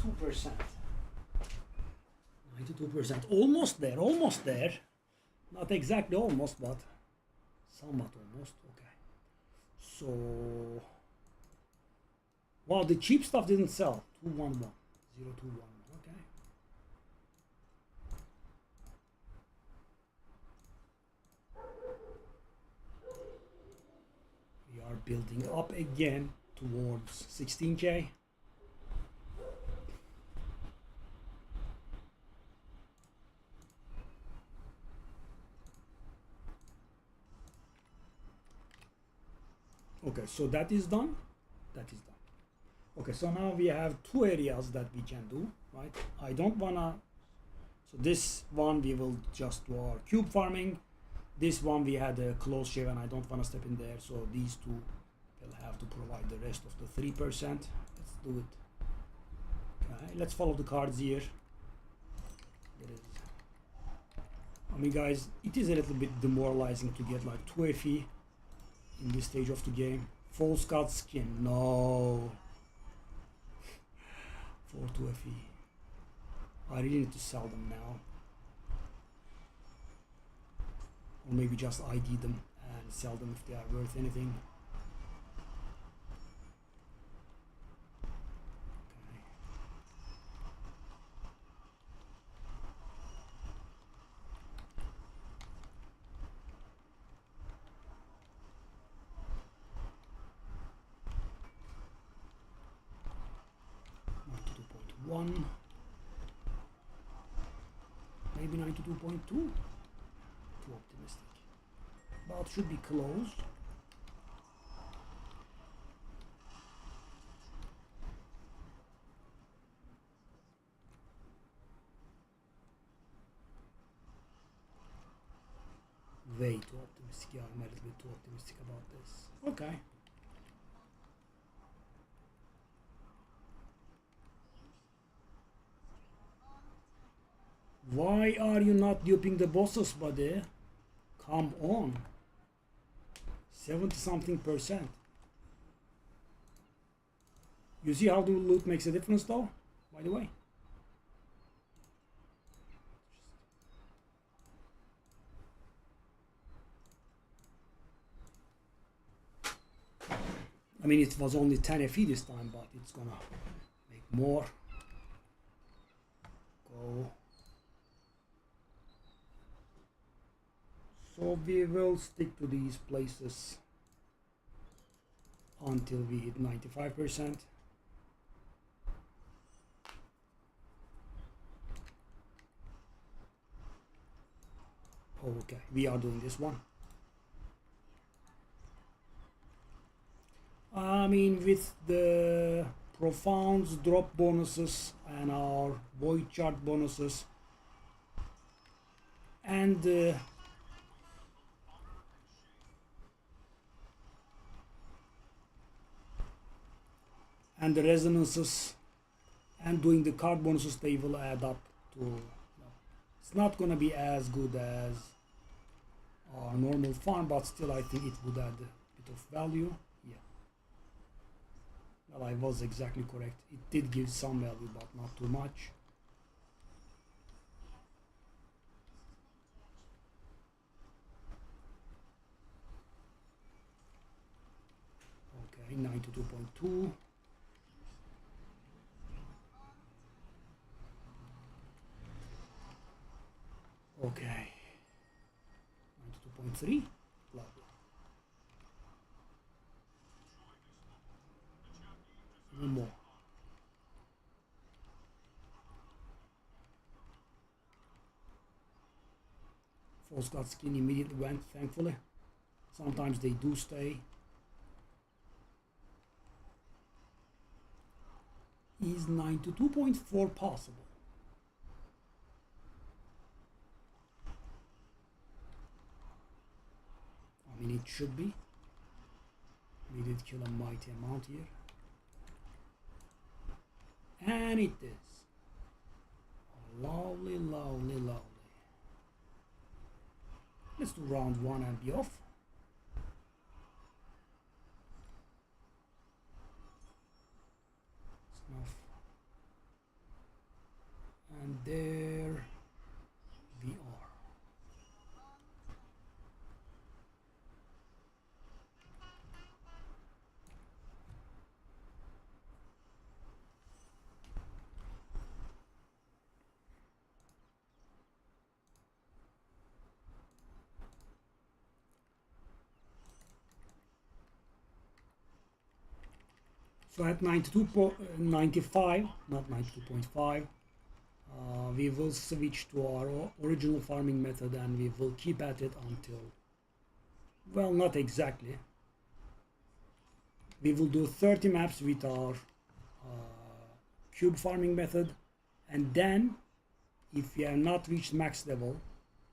92%. 92%. Almost there, almost there. Not exactly almost, but somewhat almost. Okay. So, wow, the cheap stuff didn't sell. 211. 0211. Okay. We are building up again towards 16K. Okay, so that is done. That is done. Okay, so now we have two areas that we can do, right? I don't wanna, so this one we will just do our cube farming. This one we had a close shave and I don't wanna step in there, so these two will have to provide the rest of the 3%. Let's do it. Okay, let's follow the cards here. I mean guys, it is a little bit demoralizing to get like 2 FE in this stage of the game. False god skin, no. 4 2 FE. I really need to sell them now. Or maybe just ID them and sell them if they are worth anything. One, maybe 92.2. Too optimistic, but should be close. Way too optimistic. Yeah, I'm a little bit too optimistic about this. Okay. Why are you not duping the bosses, buddy? Come on. 70 something percent. You see how the loot makes a difference though, by the way? I mean, it was only 10 FE this time, but it's gonna make more. Go. So we will stick to these places until we hit 95%. Okay, we are doing this one. I mean, with the Profound's drop bonuses and our Void Chart bonuses and the resonances and doing the card bonuses, they will add up to, you know, it's not gonna be as good as our normal farm, but still I think it would add a bit of value. Yeah, well, I was exactly correct. It did give some value, but not too much. Okay, 92.2. Okay, 92.3. Lovely. Even more. False god skin immediately went, thankfully. Sometimes they do stay. Is 92.4 possible? I mean, it should be. We did kill a mighty amount here. And it is. Lovely, lovely, lovely. Let's do round one and be off. Snuff. there we are. So at 92.95, not 92.5, we will switch to our original farming method and we will keep at it until, well, not exactly. We will do 30 maps with our cube farming method, and then if we have not reached max level,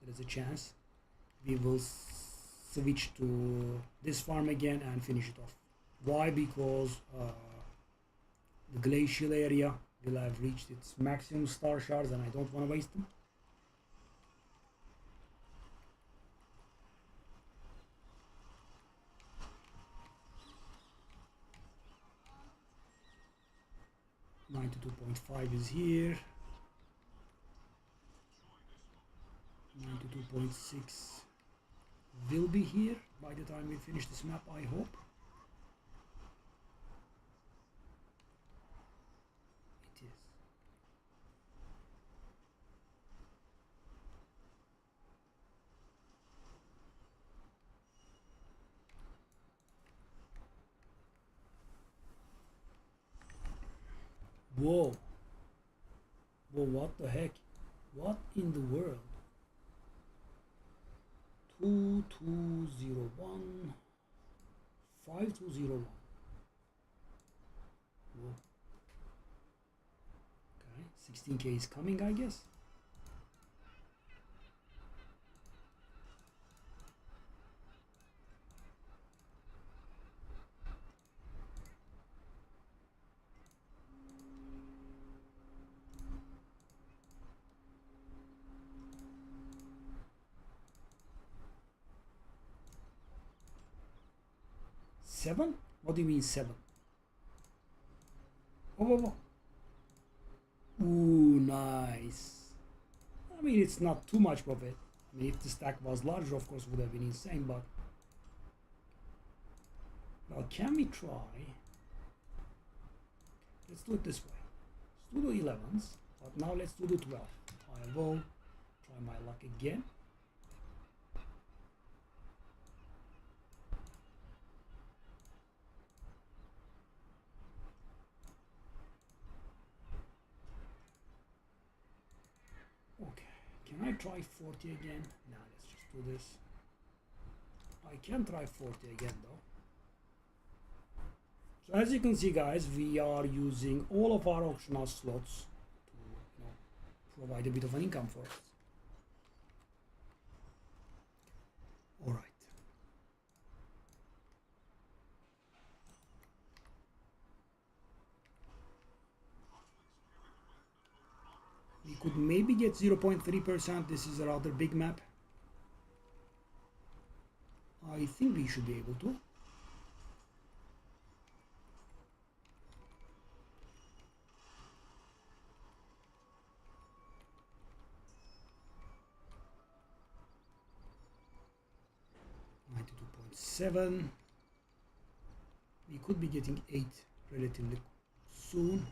there is a chance we will switch to this farm again and finish it off. Why? Because the glacial area will have reached its maximum star shards and I don't want to waste them. .5 is here. 92.6 will be here by the time we finish this map, I hope. It is. Whoa. Whoa, what the heck? What in the world? 2201 5201. Whoa. Okay, 16k is coming, I guess. Seven? What do you mean 7? Oh. Ooh, nice. I mean, it's not too much profit. I mean, if the stack was larger, of course, it would have been insane, but... Well, can we try? Let's do it this way. Let's do the 11s, but now let's do the 12. I will try my luck again. Okay, can I try 40 again? No, let's just do this. I can try 40 again though. So as you can see, guys, we are using all of our auction house slots to provide a bit of an income for us. All right. We could maybe get 0.3%. This is a rather big map. I think we should be able to. .7. We could be getting 8 relatively soon.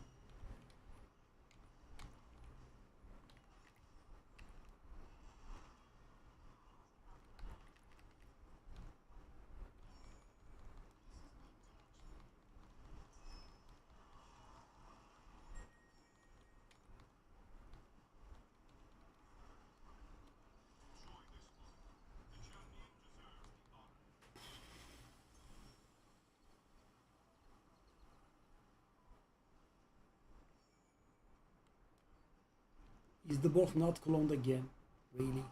Is the boss not cloned again? Really?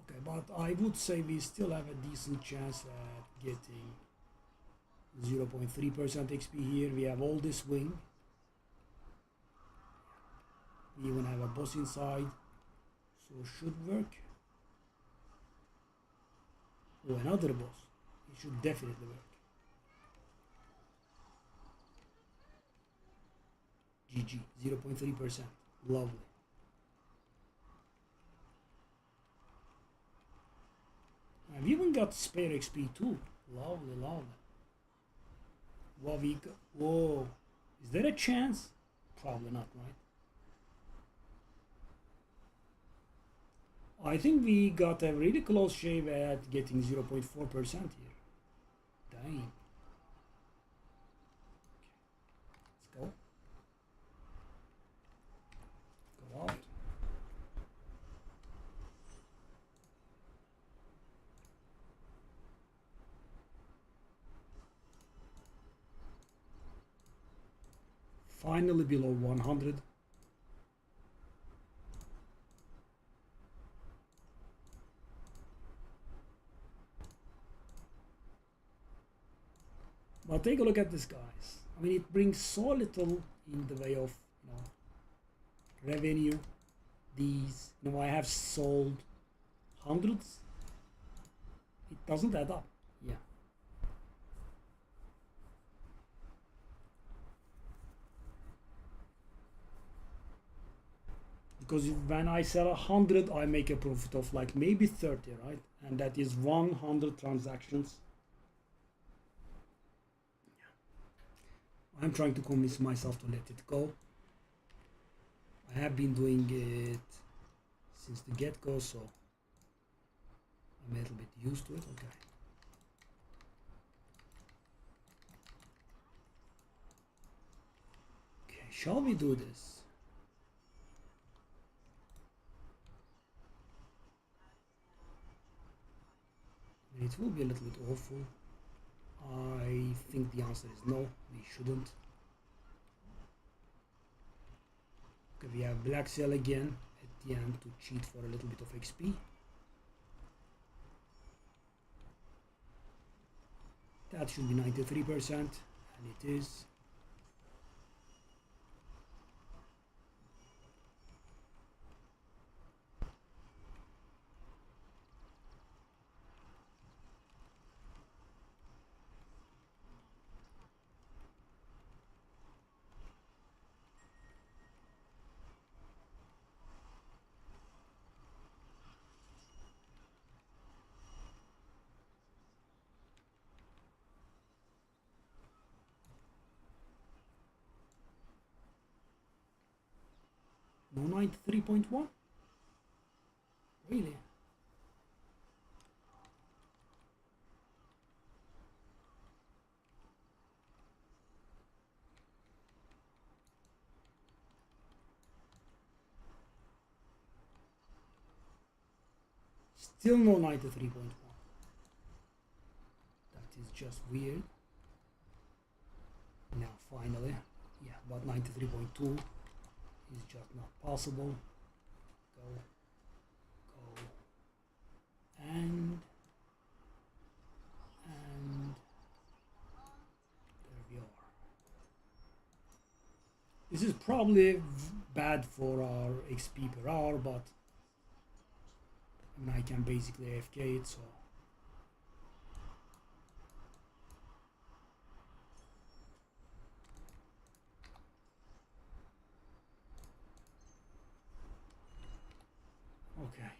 Okay, but I would say we still have a decent chance at getting 0.3% XP here. We have all this wing. We even have a boss inside, so should work. Oh, another boss. It should definitely work. GG, 0.3%. Lovely. I've even got spare XP too. Lovely, lovely. What we got? Whoa. Is there a chance? Probably not, right? I think we got a really close shave at getting 0.4% here. Dang. Let's go. Go out. Finally below 100. But take a look at this, guys. I mean, it brings so little in the way of, revenue. These, I have sold hundreds. It doesn't add up. Yeah. Because when I sell 100, I make a profit of like maybe 30, right? And that is 100 transactions. I'm trying to convince myself to let it go. I have been doing it since the get-go, so I'm a little bit used to it. Okay. Okay, shall we do this? It will be a little bit awful. I think the answer is no, we shouldn't. Okay, we have black cell again at the end to cheat for a little bit of XP. That should be 93%, and it is. No 93.1? Really? Still no 93.1. That is just weird. Now finally, yeah, but 93.2 is just not possible. Go, and there we are. This is probably bad for our XP per hour, but I mean, I can basically AFK it, so. Okay.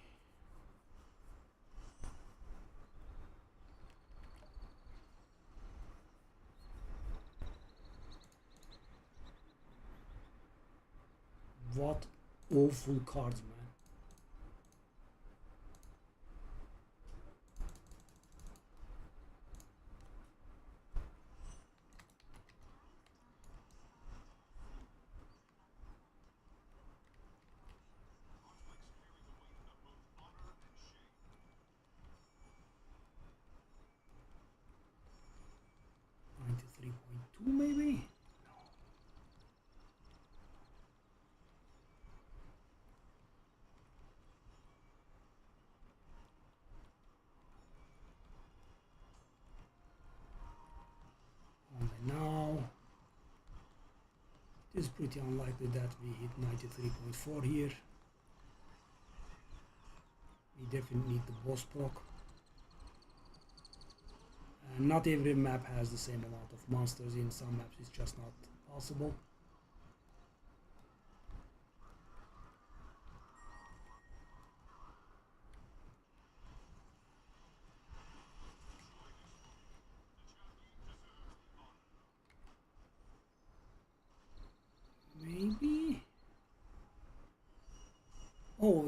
What awful cards, man. Maybe? Only now. It is pretty unlikely that we hit 93.4 here. We definitely need the boss proc. Not every map has the same amount of monsters. In some maps it's just not possible.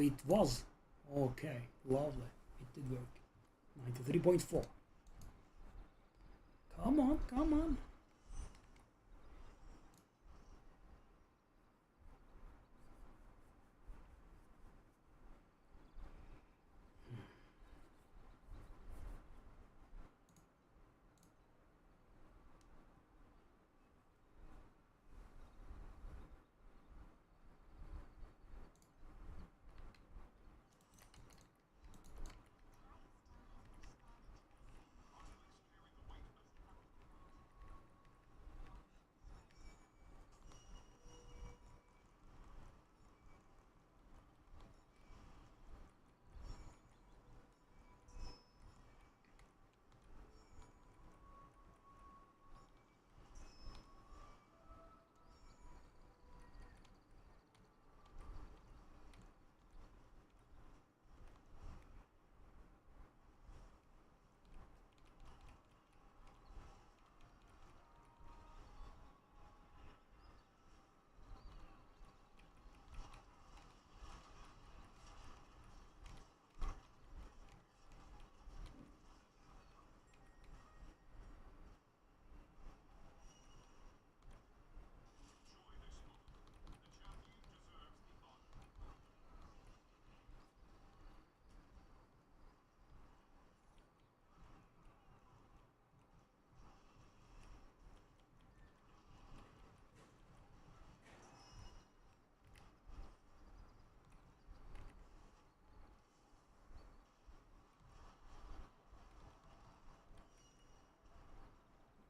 it was. Okay, lovely. It did work. 93.4. Come on, come on.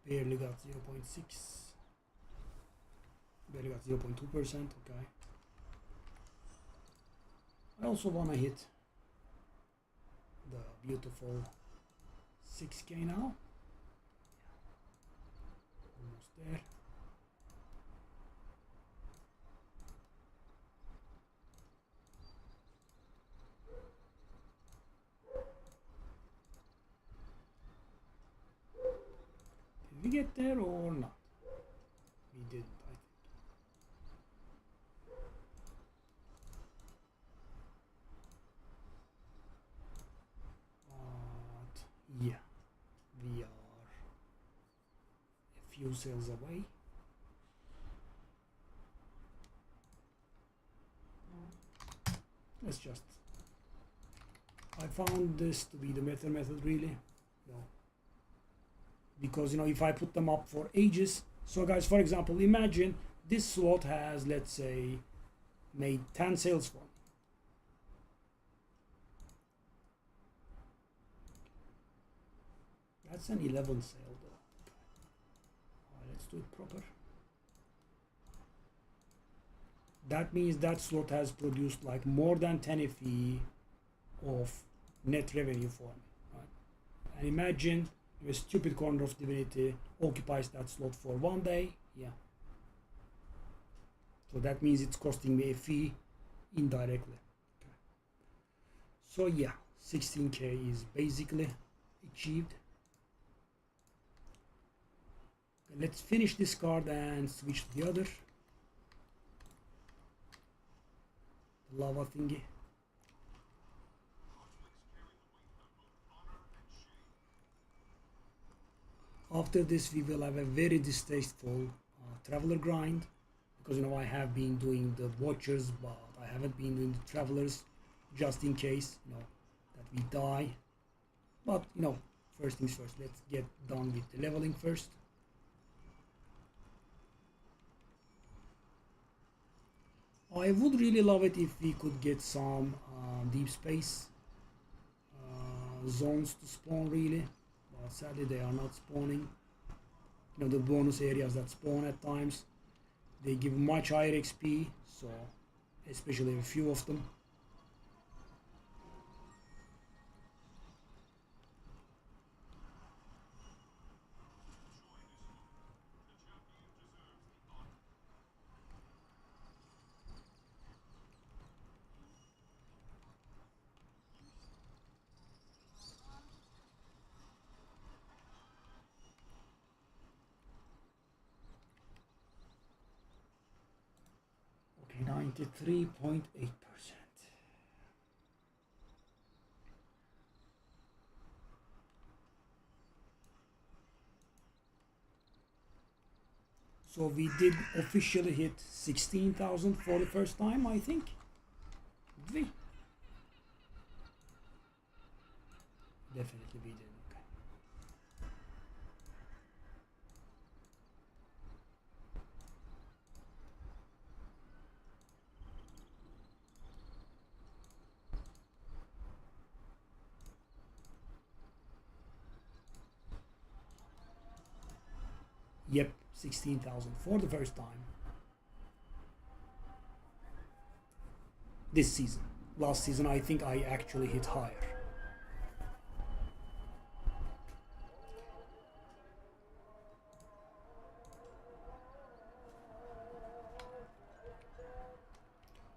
Barely got 0.6. Barely got 0.2%. Okay. I also want to hit the beautiful 6K now. Almost there. Did we get there or not? We didn't, I think. But yeah, we are a few sales away. Let's just. I found this to be the better method, really. No. Because if I put them up for ages. So guys, for example, imagine this slot has, let's say, made 10 sales for me. That's an 11 sale though. Alright, let's do it proper. That means that slot has produced like more than 10 FE of net revenue for me. Right? And imagine a stupid corner of divinity occupies that slot for 1 day. Yeah. So that means it's costing me a fee indirectly. Okay. So yeah, 16K is basically achieved. Okay, let's finish this card and switch to the other. The lava thingy. After this we will have a very distasteful traveler grind, because I have been doing the watchers but I haven't been doing the travelers, just in case that we die. But first things first, let's get done with the leveling first. I would really love it if we could get some deep space zones to spawn, really. Sadly they are not spawning. The bonus areas that spawn at times, they give much higher XP, so especially a few of them. Okay, 93.8%. So we did officially hit 16,000 for the first time, I think. Did we? Definitely we did. Okay. Yep, 16,000 for the first time this season. Last season, I think I actually hit higher.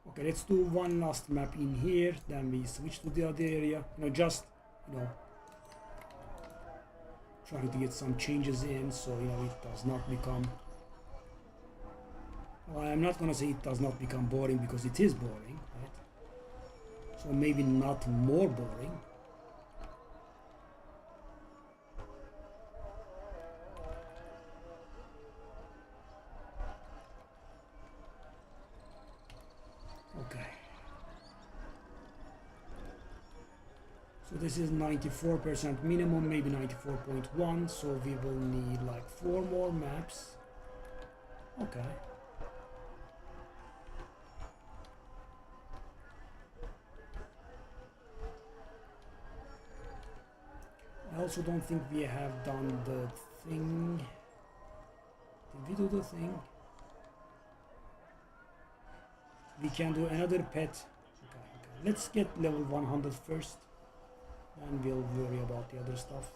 Okay, let's do one last map in here, then we switch to the other area. Just, trying to get some changes in so, it does not become... Well, I'm not gonna say it does not become boring because it is boring, right? So maybe not more boring. Okay. So this is 94% minimum, maybe 94.1, so we will need like 4 more maps. Okay. I also don't think we have done the thing. Did we do the thing? We can do another pet. Okay. Let's get level 100 first. And we'll worry about the other stuff.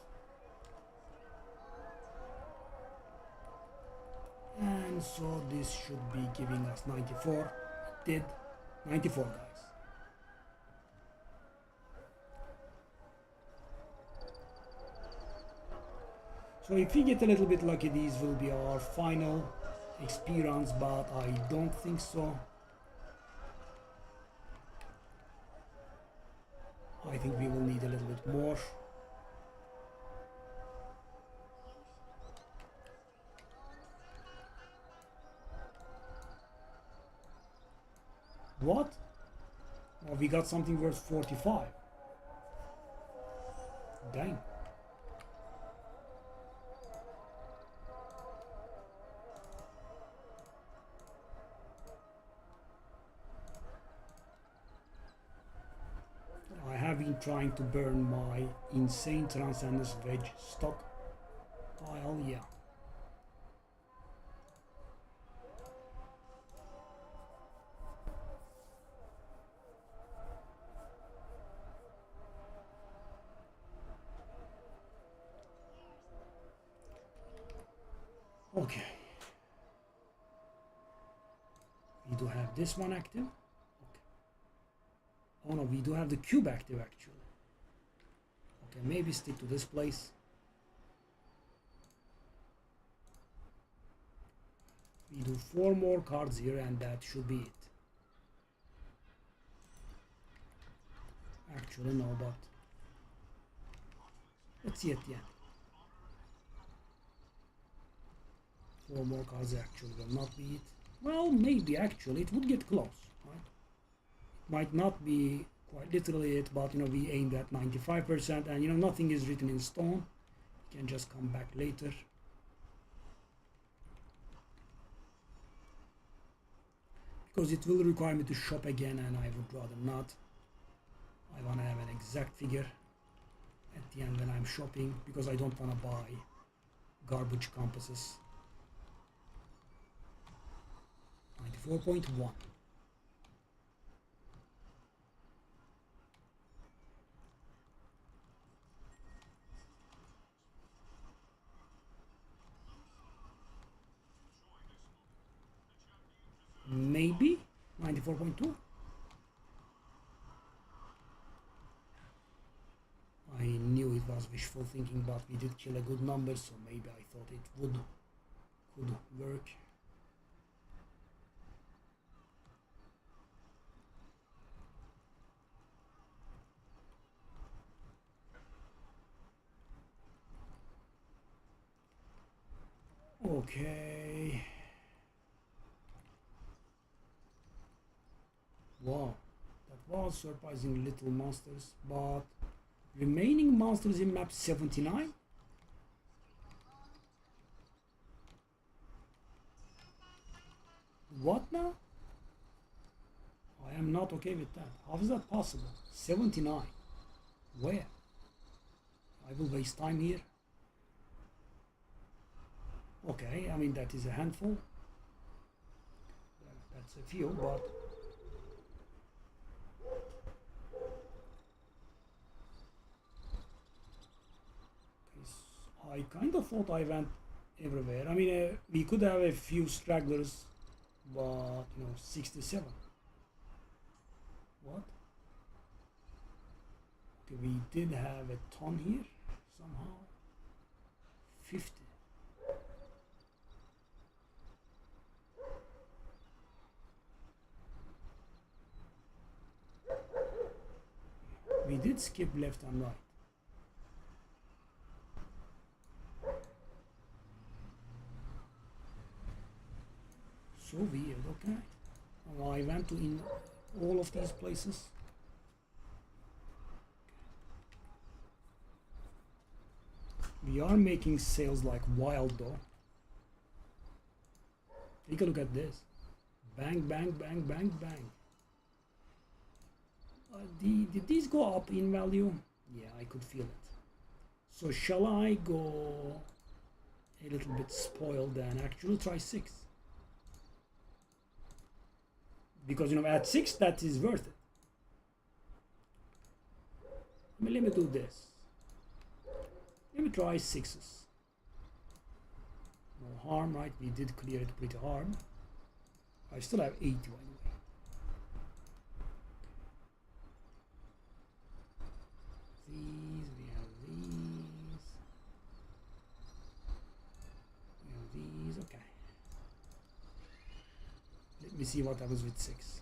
And so this should be giving us 94. It did. 94, guys. So if we get a little bit lucky, these will be our final experience, but I don't think so. I think we will need a little bit more. What? Oh, we got something worth 45. Dang. I have been trying to burn my insane Transcendence Wedge stock pile, yeah. Okay. We do have this one active. Okay. Oh no, we do have the cube active actually. Okay, maybe stick to this place. We do 4 more cards here and that should be it. Actually no, but let's see at the end. 4 more cards actually will not be it. Well, maybe actually it would get close, right? It might not be quite literally it, but we aimed at 95% and nothing is written in stone. You can just come back later. Because it will require me to shop again and I would rather not. I want to have an exact figure at the end when I'm shopping because I don't want to buy garbage compasses. 94.1. Maybe 94.2. I knew it was wishful thinking, but we did kill a good number, so maybe I thought it could work. Okay. Wow, that was surprising little monsters, but remaining monsters in map 79? What now? I am not okay with that. How is that possible? 79. Where? I will waste time here. Okay, I mean that is a handful. That's a few, but I kind of thought I went everywhere. I mean, we could have a few stragglers, but 67. What? Okay, we did have a ton here somehow. 50. We did skip left and right. So weird, okay. Well, I went to in all of these places. We are making sales like wild though. Take a look at this. Bang, bang, bang, bang, bang. Did these go up in value? Yeah, I could feel it. So shall I go a little bit spoiled and actually try 6? Because at 6 that is worth it. I mean, let me do this. Let me try 6s. No harm, right? We did clear it pretty hard. I still have 80 anyway. These, we have these. We have these, okay. Let me see what happens with 6.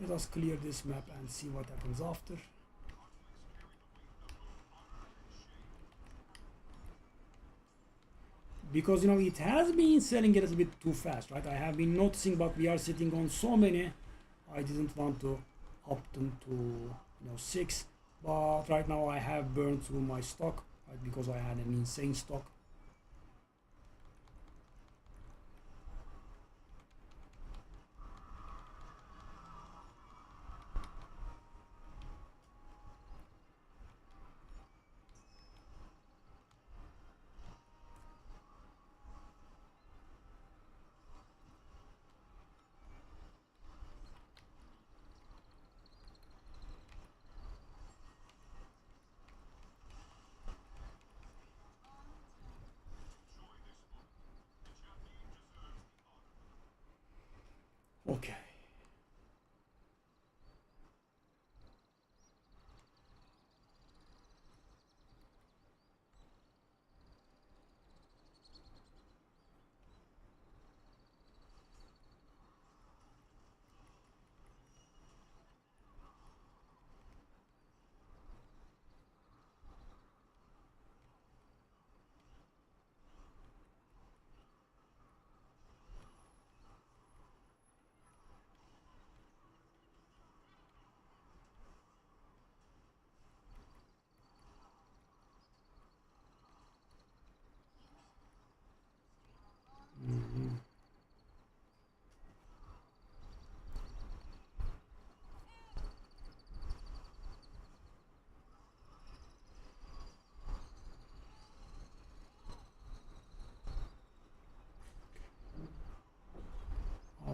Let us clear this map and see what happens after. Because it has been selling a little bit too fast, right? I have been noticing, but we are sitting on so many. I didn't want to up them to 6, but right now I have burned through my stock, right? Because I had an insane stock. Okay.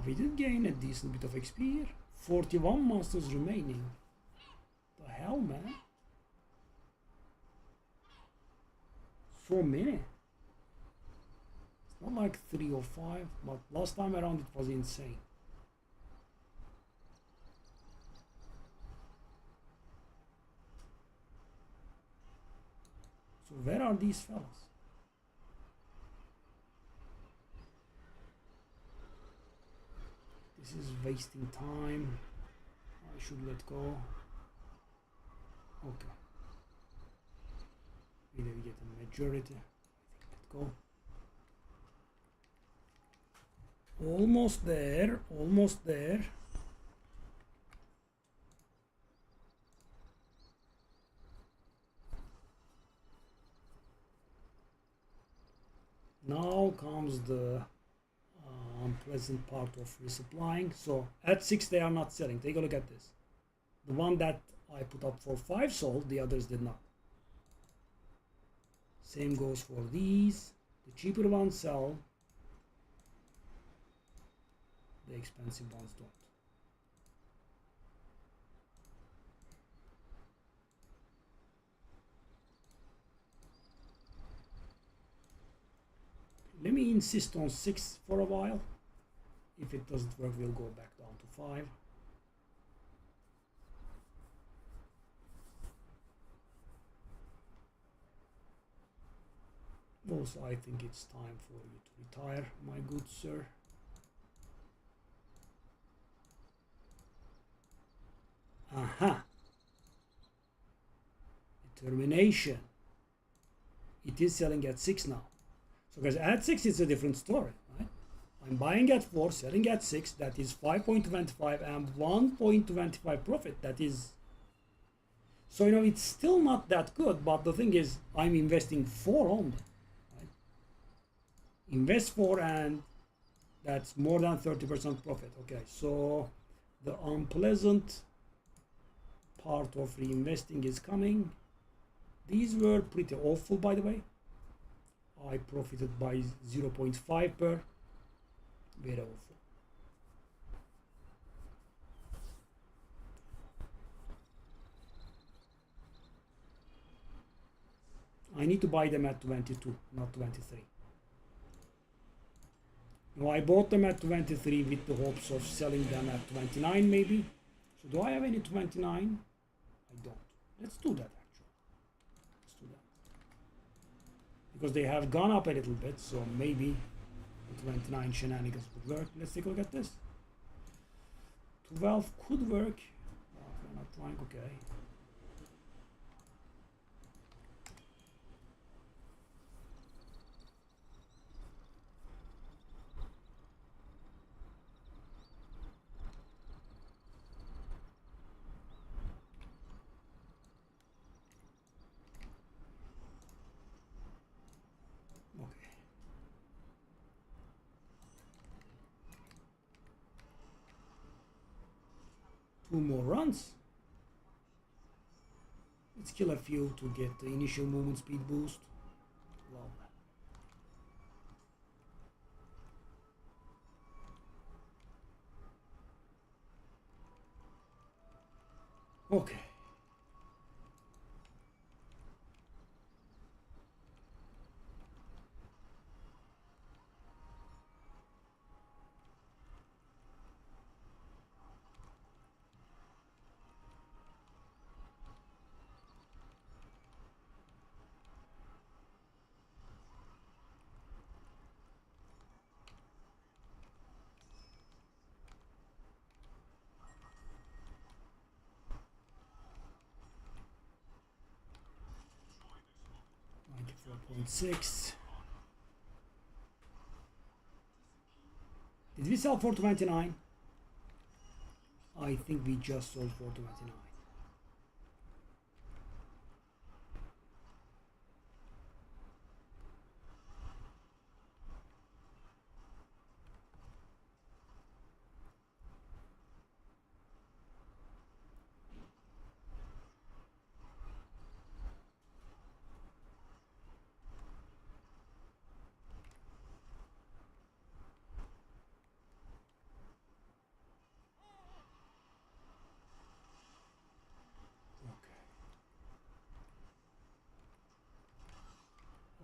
We did gain a decent bit of XP here. 41 monsters remaining. The hell, man? So many. It's not like 3 or 5, but last time around it was insane. So where are these fellas? This is wasting time. I should let go. Okay. Either we get a majority. I think let go. Almost there. Almost there. Now comes the unpleasant part of resupplying. So at 6 they are not selling. Take a look at this. The one that I put up for 5 sold, the others did not. Same goes for these. The cheaper ones sell, the expensive ones don't. Let me insist on 6 for a while. If it doesn't work, we'll go back down to 5. Also, I think it's time for you to retire, my good sir. Aha! Determination. It is selling at 6 now. So guys, at 6 it's a different story, right? I'm buying at 4, selling at 6. That is 5.25 and 1.25 profit. That is... So, you know, it's still not that good, but the thing is, I'm investing 4 only. Right? Invest 4 and that's more than 30% profit. Okay, so the unpleasant part of reinvesting is coming. These were pretty awful, by the way. I profited by 0.5 per. Very awful. I need to buy them at 22, not 23. Now I bought them at 23 with the hopes of selling them at 29 maybe. So do I have any 29? I don't. Let's do that actually. Let's do that. Because they have gone up a little bit, so maybe the 29 shenanigans would work. Let's take a look at this. 12 could work. Oh, we're not trying, okay. Two more runs. Let's kill a few to get the initial movement speed boost. Wow. Okay. .6. Did we sell for 29? I think we just sold for 29.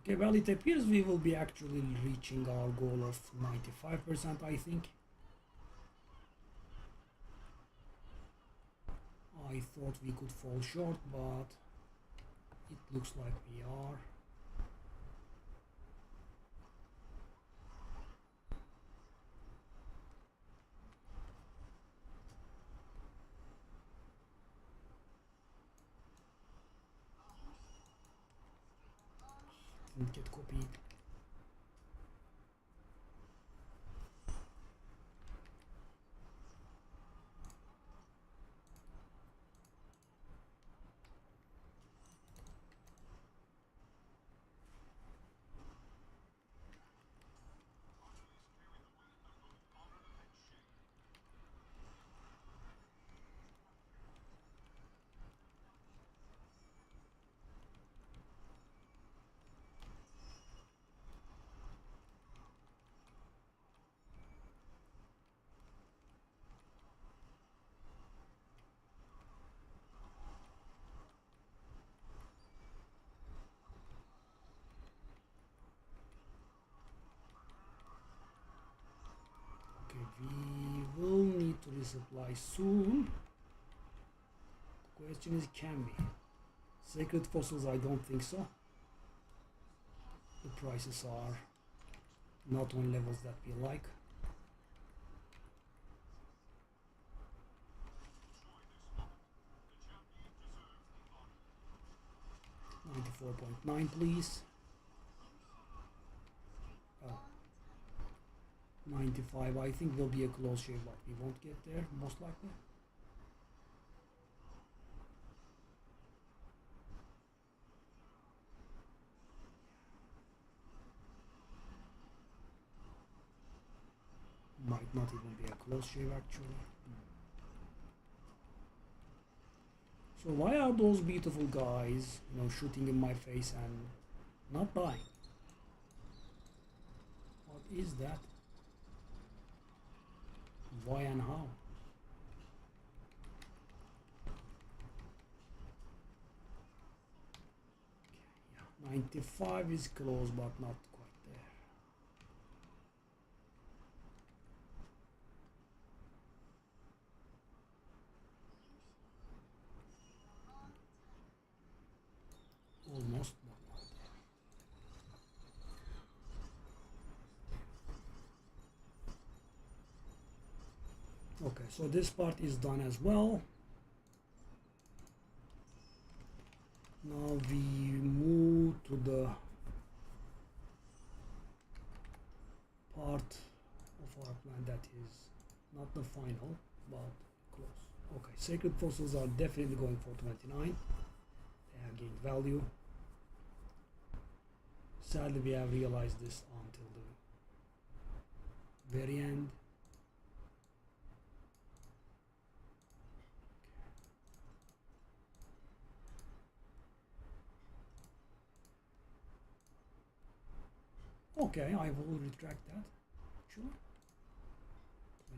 Okay, well, it appears we will be actually reaching our goal of 95%, I think. I thought we could fall short, but it looks like we are. didn't get copied. We will need to resupply soon. The question is, can we? Sacred fossils, I don't think so. The prices are not on levels that we like. 94.9, please. Oh. 95, I think will be a close shave, but we won't get there, most likely. Might not even be a close shave, actually. So why are those beautiful guys, shooting in my face and not dying? What is that? Why and how? Yeah, 95 is close, but not quite there. Almost, but not there. Okay, so this part is done as well. Now we move to the part of our plan that is not the final, but close. Okay, sacred fossils are definitely going for 29. They have gained value. Sadly, we have realized this until the very end. Okay, I will retract that. Sure.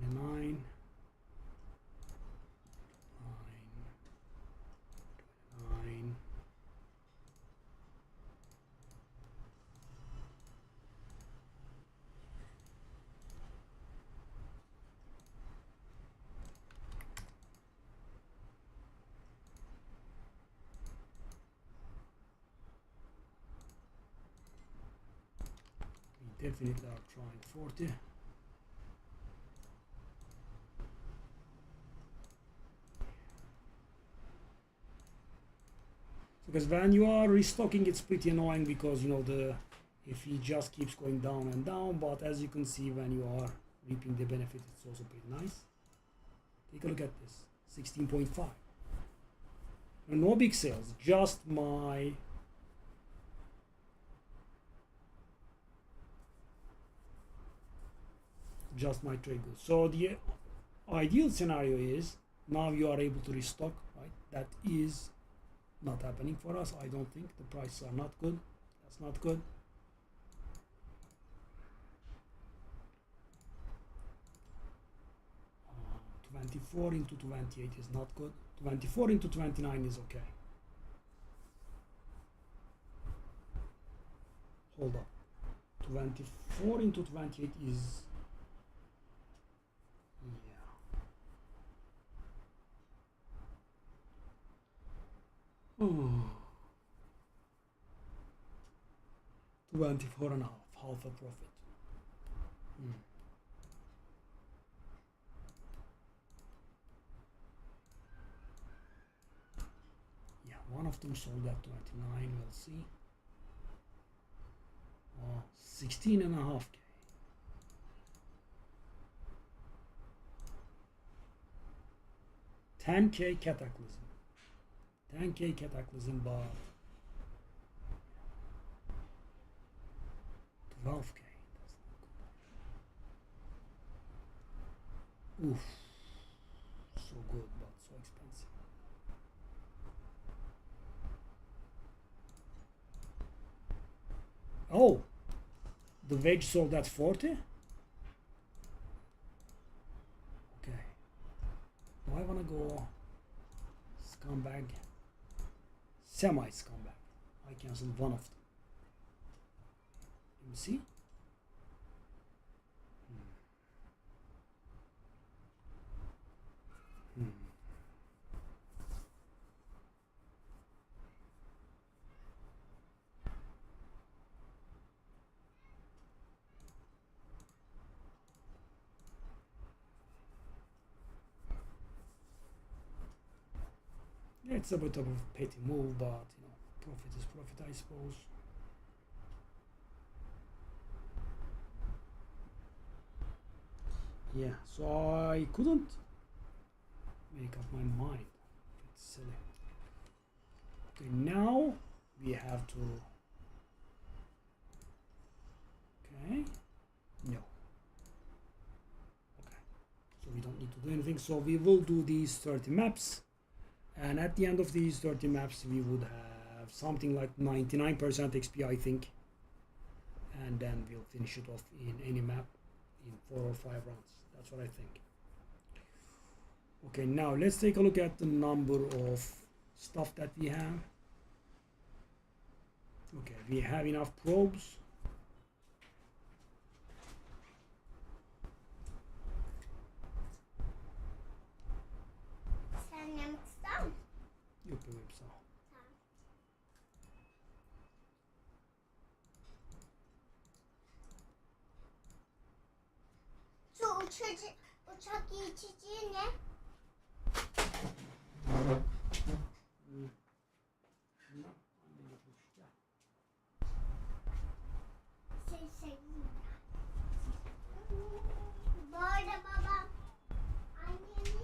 29. 29. We definitely are trying 40. Because when you are restocking, it's pretty annoying because if he just keeps going down and down, but as you can see, when you are reaping the benefit, it's also pretty nice. Take a look at this, 16.5. No big sales, just my trade goods. So the ideal scenario is now you are able to restock, right? That is not happening for us. I don't think the prices are not good. That's not good. Uh, 24 into 28 is not good. 24 into 29 is okay. Hold up. 24 into 28 is, yeah. 24 and a half a profit. Yeah, one of them sold at 29, we'll see. 16.5K. 10K Cataclysm. 10K Cataclysm, but 12K. Oof. So good, but so expensive. Oh, the wedge sold at 40? Okay. Do I want to go scumbag? Semi-scumbag. I canceled one of them. Let me see. It's a bit of a petty move, but you know, profit is profit, I suppose. Yeah, so I couldn't make up my mind. It's silly. Okay, now we have to. Okay, no. Okay, so we don't need to do anything. So we will do these 30 maps. And at the end of these 30 maps, we would have something like 99% XP, I think. And then we'll finish it off in any map in 4 or 5 rounds. That's what I think. Okay, now let's take a look at the number of stuff that we have. Okay, we have enough probes. Yapıyorum sağ ol. Uçak geçici ne? Bu arada babam annemiz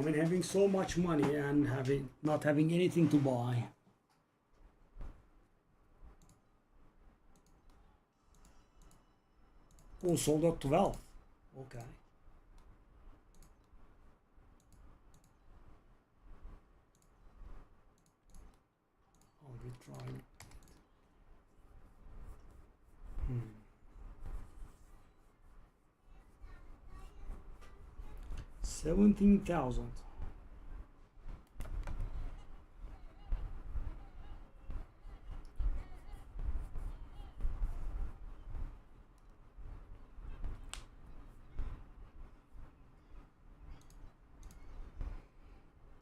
I mean, having so much money and not having anything to buy. Oh, sold out 12. Okay. I'll retry. 17,000.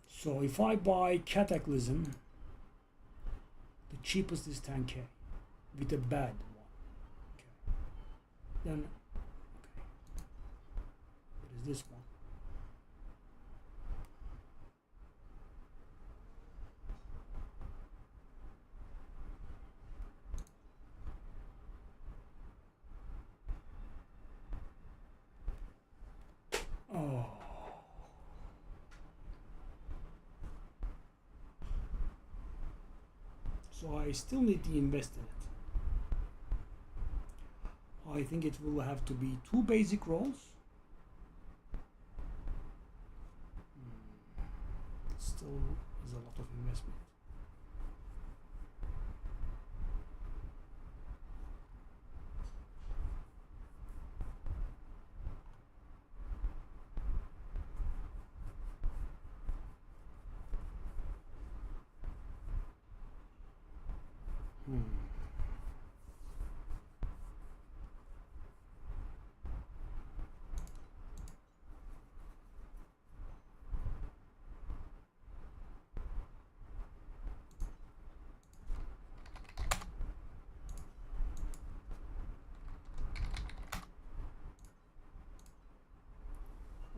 So if I buy Cataclysm, the cheapest is 10K with a bad one. Okay. Then, okay. this one. Oh. So I still need to invest in it. I think it will have to be 2 basic rolls. Still is a lot of investment.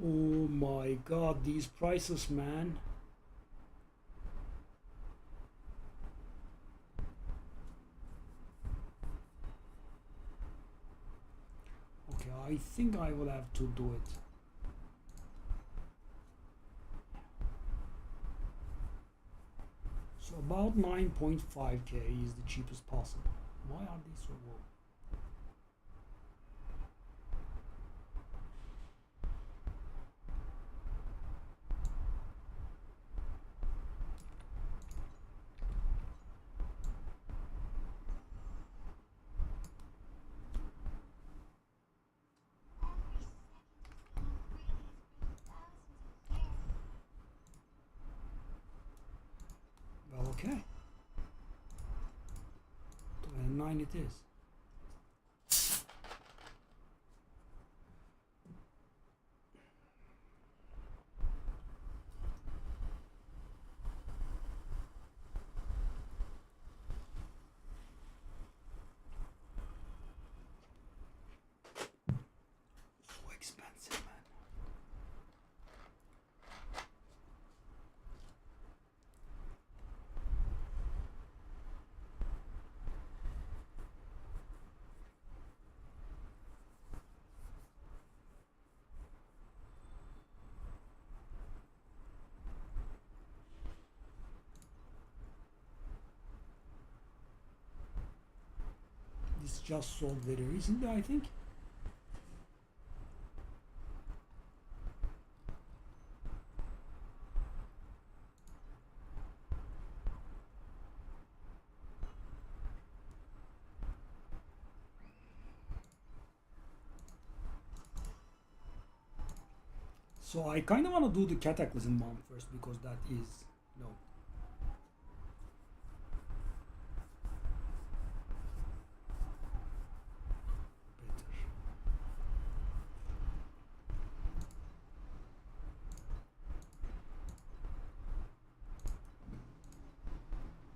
Oh my god, these prices, man. Okay, I think I will have to do it. So about 9.5k is the cheapest possible. Why are these so low? Well, okay. 29 it is. So expensive, man. This just sold very recently, I think. So I kind of want to do the Cataclysm one first because that is, you know, better.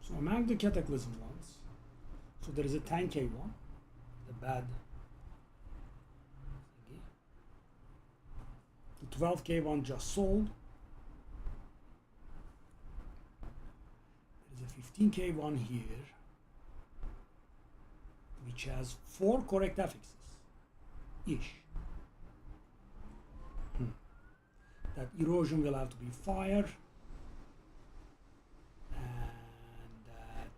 So among the Cataclysm ones, so there is a 10k one, the bad. The 12k one just sold. There is a 15k one here, which has 4 correct affixes, ish. That erosion will have to be fire, and that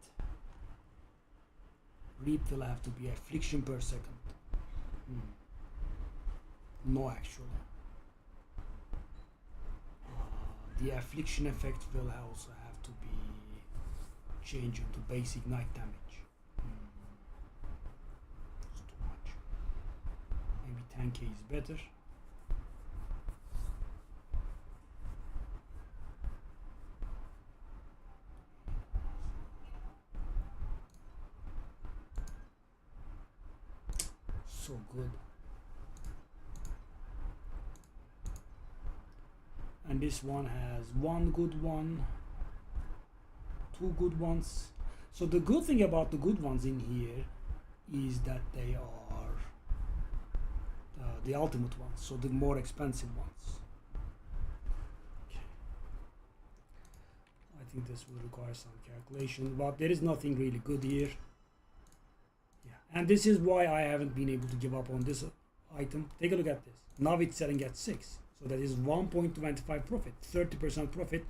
reap will have to be affliction per second. No, actually. The affliction effect will also have to be changed into basic night damage. It's too much. Maybe 10k is better. So good. And this one has 1 good one, 2 good ones. So the good thing about the good ones in here is that they are the ultimate ones, so the more expensive ones. I think this will require some calculation, but there is nothing really good here. Yeah, and this is why I haven't been able to give up on this item. Take a look at this. Now it's selling at 6, so that is 1.25 profit, 30% profit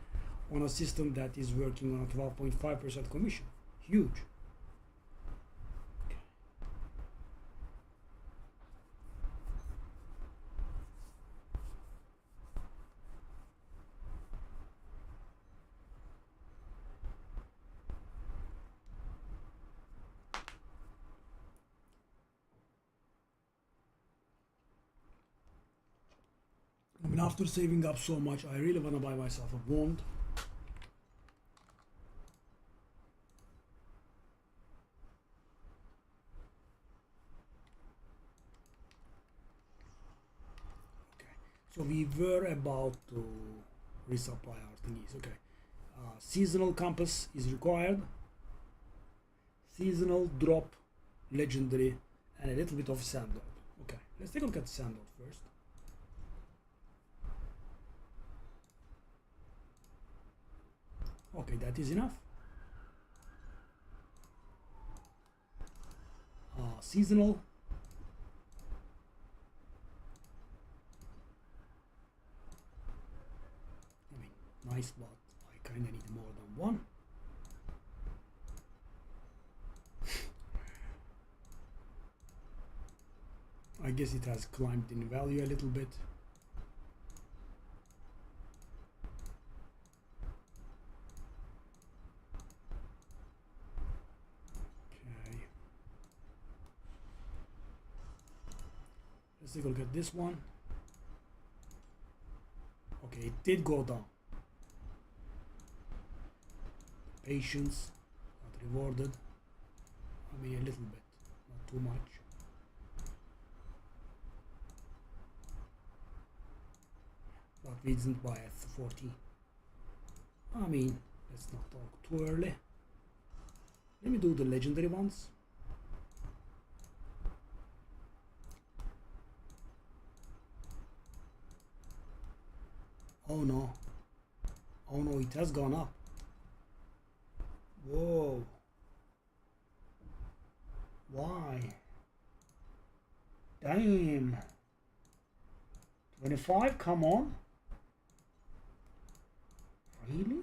on a system that is working on a 12.5% commission. Huge. I mean, after saving up so much, I really want to buy myself a wand. Okay, so we were about to resupply our thingies. Okay, seasonal compass is required. Seasonal drop, legendary, and a little bit of sandal. Okay, let's take a look at sandal first. Okay, that is enough. Seasonal. I mean, nice, but I kind of need more than one. I guess it has climbed in value a little bit. Okay. Let's take a look at this one. Okay, it did go down. Patience, not rewarded. I mean, a little bit, not too much. But we didn't buy at 40. I mean, let's not talk too early. Let me do the legendary ones. Oh no. Oh no, it has gone up. Whoa. Why? Damn. 25, come on. Really?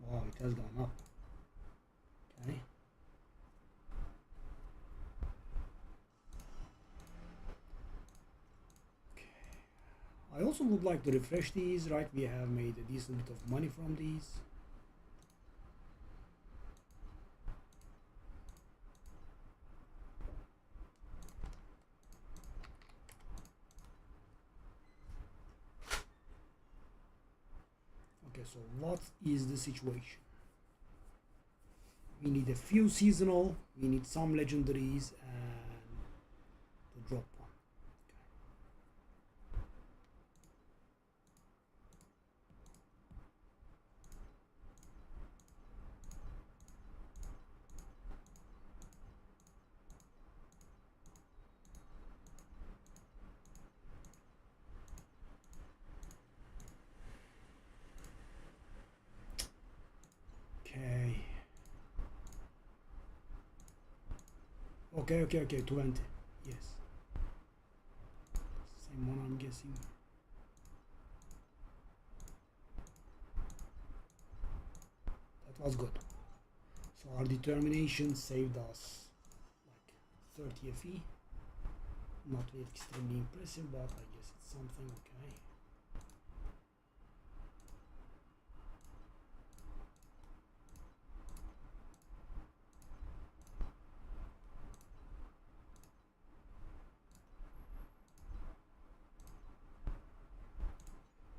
Wow, it has gone up. Okay. I also would like to refresh these, right? We have made a decent bit of money from these. Okay, so what is the situation? We need a few seasonal, we need some legendaries, and to drop one. Okay. Okay, 20. Yes. Same one, I'm guessing. That was good. So our determination saved us like 30 FE. Not really extremely impressive, but I guess it's something. Okay.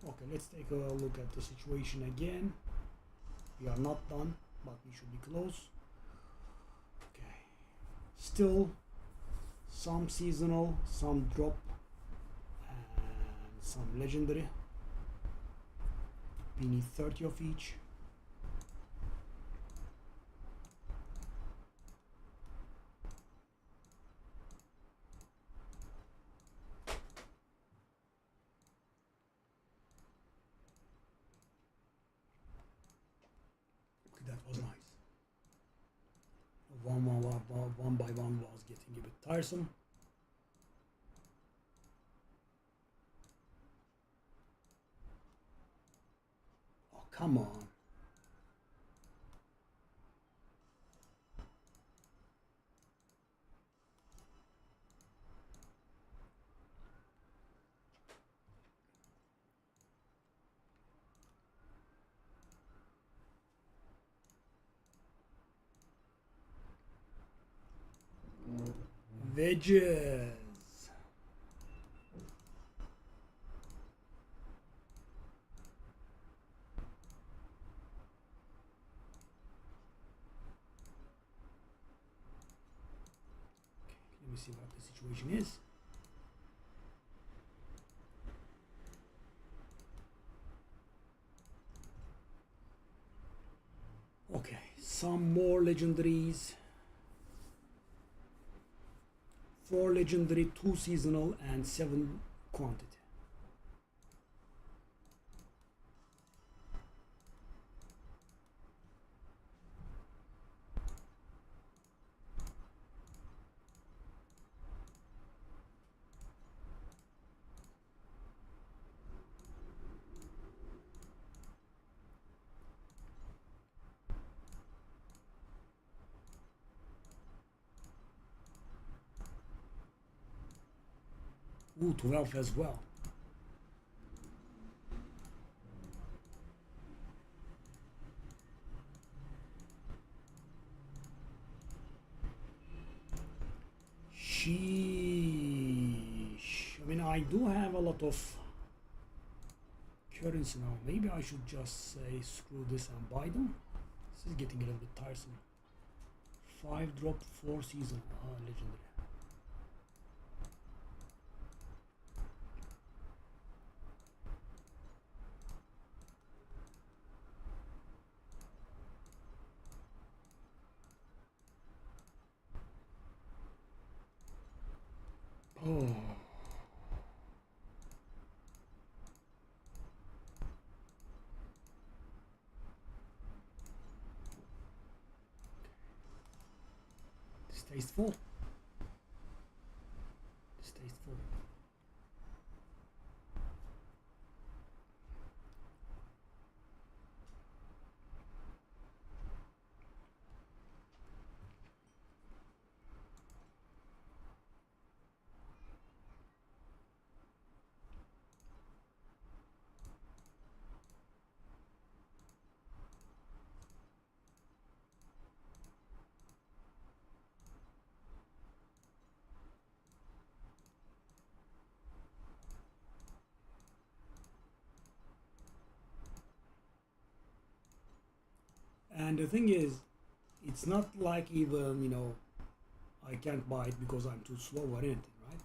Okay, let's take a look at the situation again. We are not done, but we should be close. Okay, still some seasonal, some drop, and some legendary. We need 30 of each. Okay, that was nice. One by one was getting a bit tiresome. Oh, come on. Wedges. Let me see what the situation is. Okay, some more legendaries. 4 legendary, 2 seasonal, and 7 quantity. Ooh, 12 as well. Sheesh. I mean, I do have a lot of currency now. Maybe I should just say screw this and buy them. This is getting a little bit tiresome. 5 drop, 4 season. Ah, legendary. Oh. Distasteful. Distasteful. And the thing is, it's not like even, I can't buy it because I'm too slow or anything, right?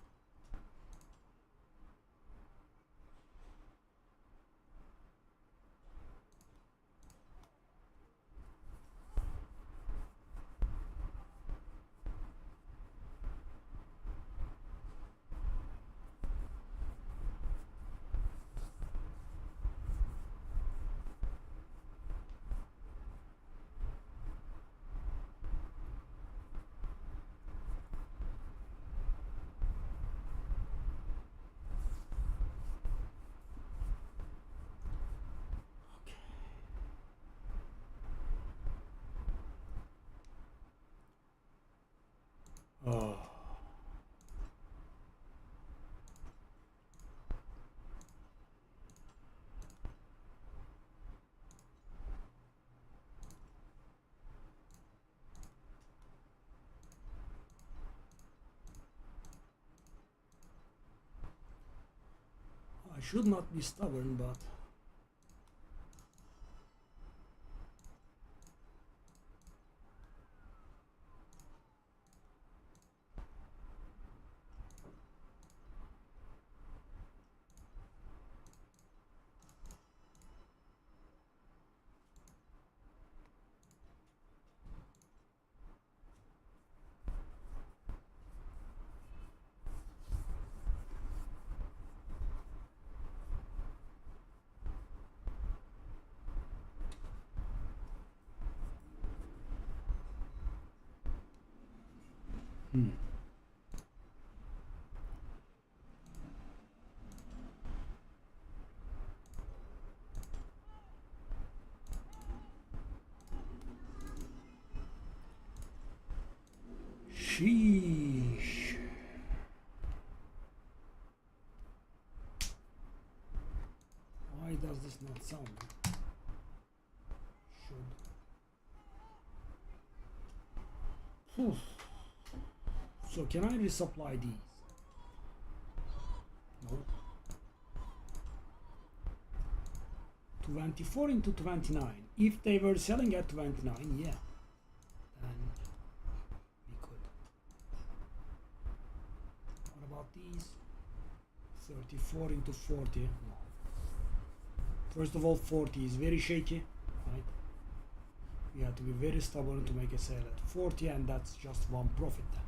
Oh. I should not be stubborn, but Hmm. Sheesh. Why does this not sound good? Should. So can I resupply these? No. 24 into 29. If they were selling at 29, yeah, then we could. What about these? 34 into 40. No. First of all, 40 is very shaky, right? We have to be very stubborn to make a sale at 40, and that's just one profit then.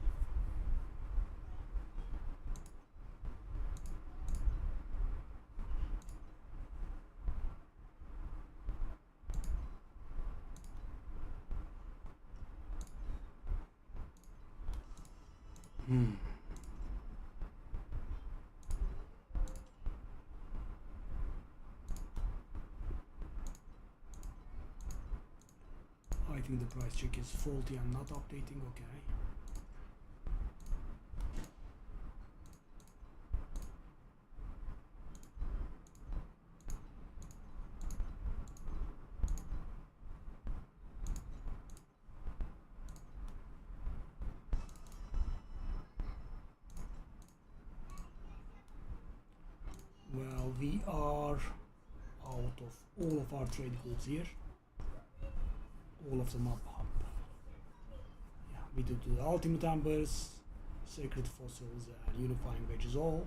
I think the price check is faulty and not updating. Okay. Well, we are out of all of our trade goods here. All of them up. Yeah, we did the ultimate ambers, sacred fossils, and unifying wedges all.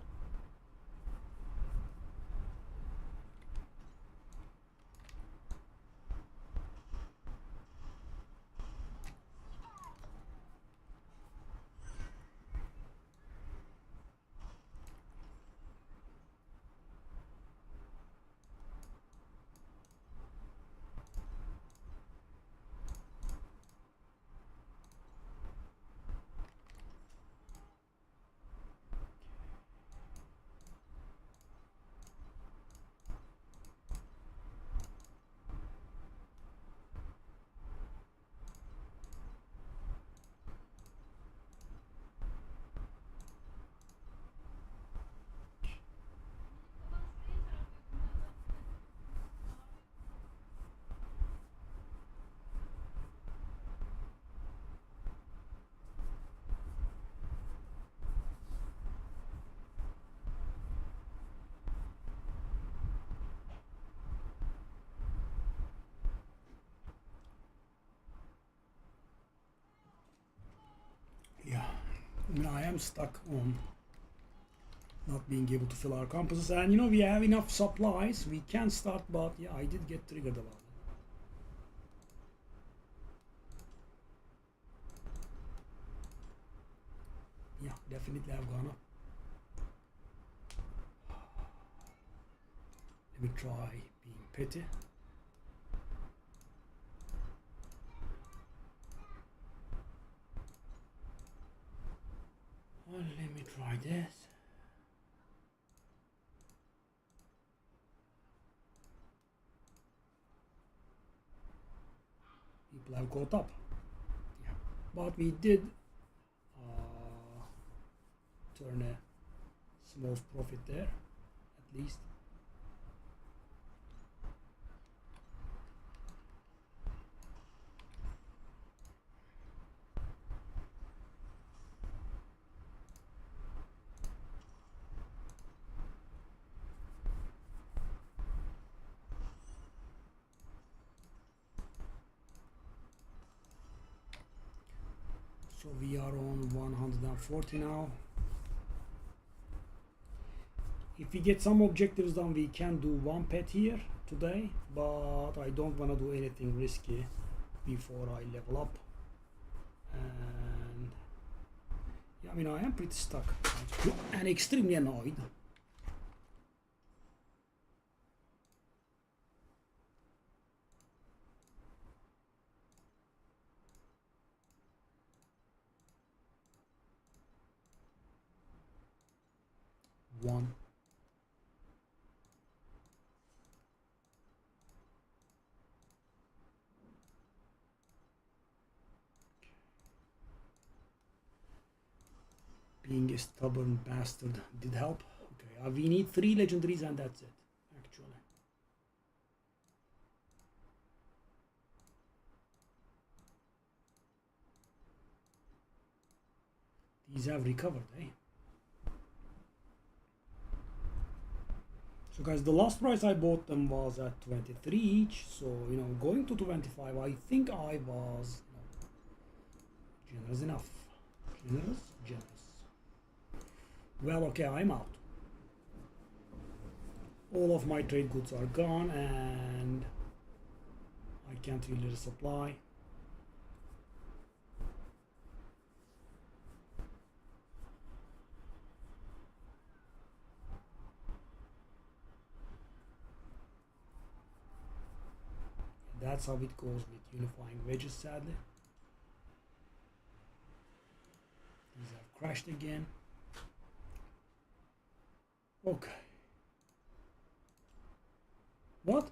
Yeah, I mean, I am stuck on not being able to fill our compasses, and you know, we have enough supplies, we can start, but yeah, I did get triggered about it. Yeah, definitely have gone up. Let me try being petty. Well, let me try this. People have caught up. Yeah, but we did turn a small profit there, at least. So we are on 140 now. If we get some objectives done, we can do one pet here today, but I don't want to do anything risky before I level up. And yeah, I mean, I am pretty stuck and extremely annoyed. one. Being a stubborn bastard did help. Okay, we need 3 legendaries and that's it, actually. These have recovered, eh? So guys, the last price I bought them was at 23 each. So, you know, going to 25, I think I was, you know, generous enough. Generous? Generous. Well, okay, I'm out. All of my trade goods are gone and I can't really resupply. That's how it goes with unifying wedges, sadly. These have crashed again. Okay. What?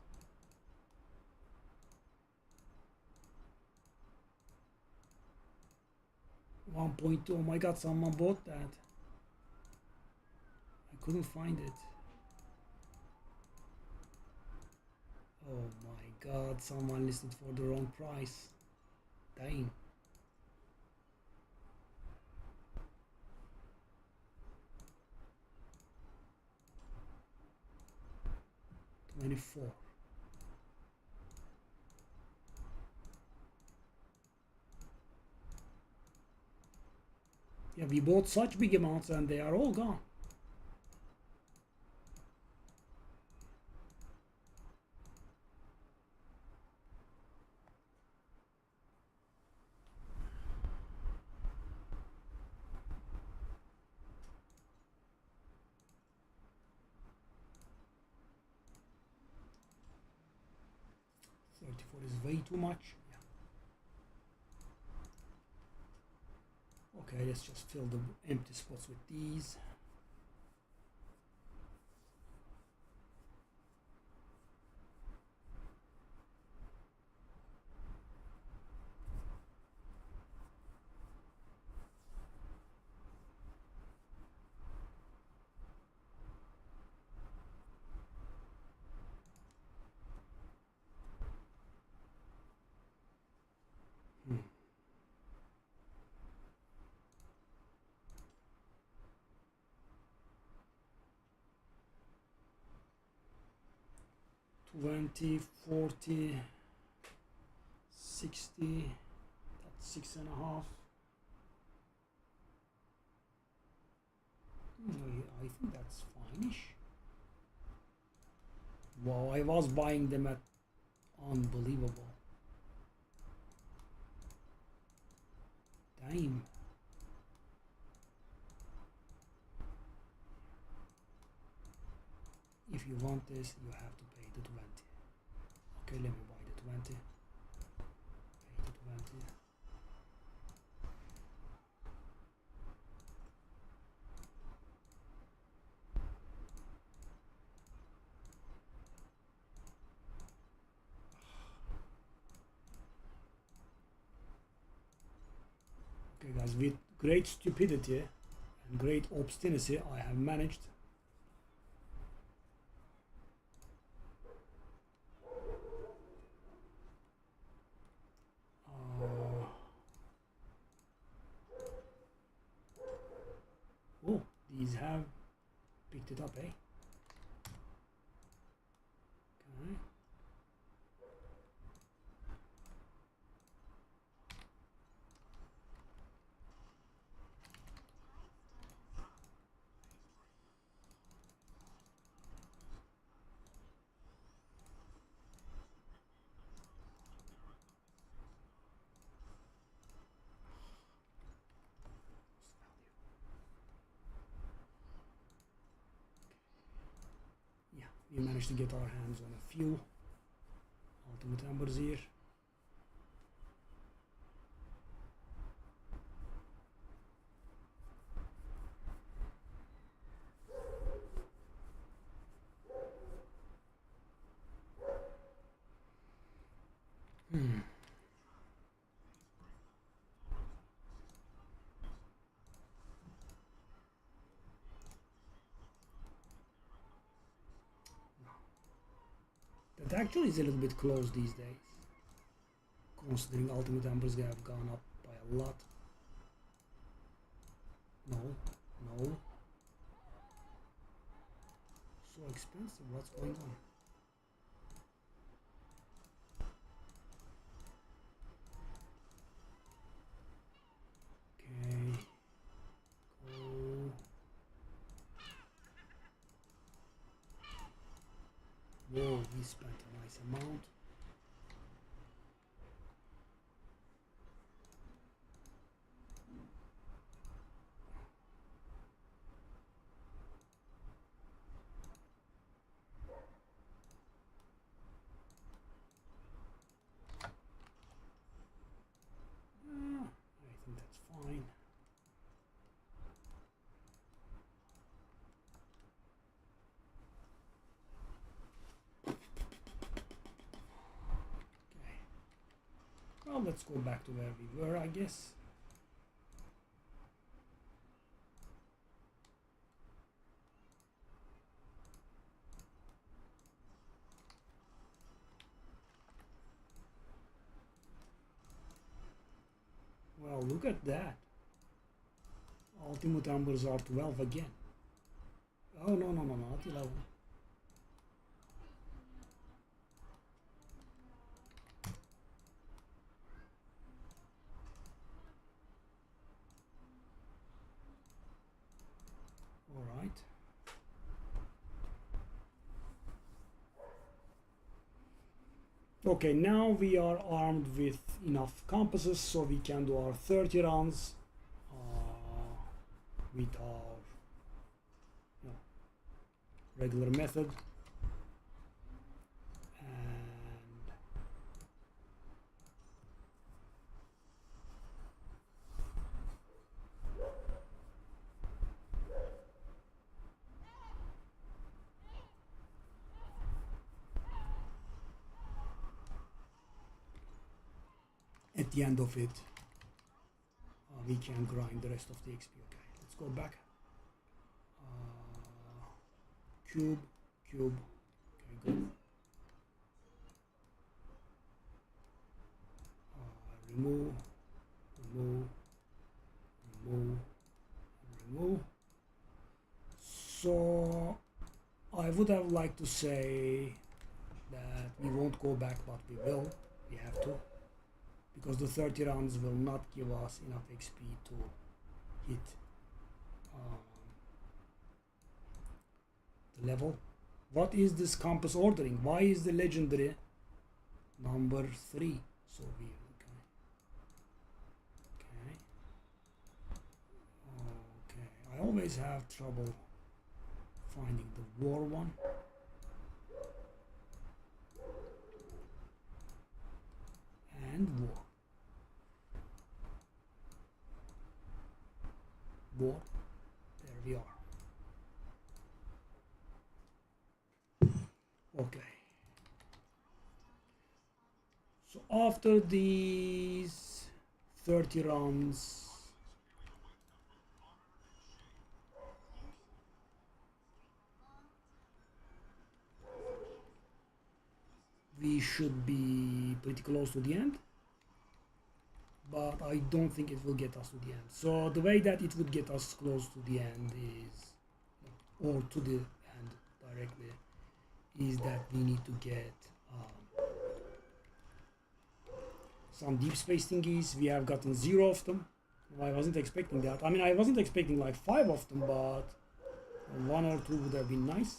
$1.2. Oh my god, someone bought that. I couldn't find it. Oh my god, someone listed for the wrong price. Damn. $24. Yeah, we bought such big amounts and they are all gone. $34 is way too much. Yeah. Okay, let's just fill the empty spots with these. Hmm. $20, $40, $60. That's 6.5. I think that's fine-ish. Wow, I was buying them at unbelievable. Damn. If you want this, you have to pay the 20. Okay, let me buy the 20. Pay the 20. Okay guys, with great stupidity and great obstinacy, I have managed oh, these have picked it up, eh? Okay. Yeah, we managed to get our hands on a few ultimate embers here. actually is a little bit close these days, considering ultimate numbers have gone up by a lot. No, no. So expensive, what's going on? Okay. Go. Whoa, we spent a nice amount. I think that's fine. Okay. Well, let's go back to where we were, I guess. Well, look at that. Ultimate numbers are 12 again. Oh, no, not 11. All right. Okay, now we are armed with enough compasses so we can do our 30 rounds with our regular method. And at the end of it, we can grind the rest of the XP. Okay, let's go back. Cube, cube. Okay, good. Remove, remove, remove, remove. So I would have liked to say that we won't go back, but we will. We have to, because the 30 rounds will not give us enough XP to hit the level. What is this compass ordering? Why is the legendary number 3 so weird? Okay, I always have trouble finding the war one. And war. War. There we are. Okay. So after these 30 rounds, we should be pretty close to the end, but I don't think it will get us to the end. So the way that it would get us close to the end is, or to the end directly, is that we need to get some deep space thingies. We have gotten 0 of them. I wasn't expecting that. I mean, I wasn't expecting like 5 of them, but 1 or 2 would have been nice.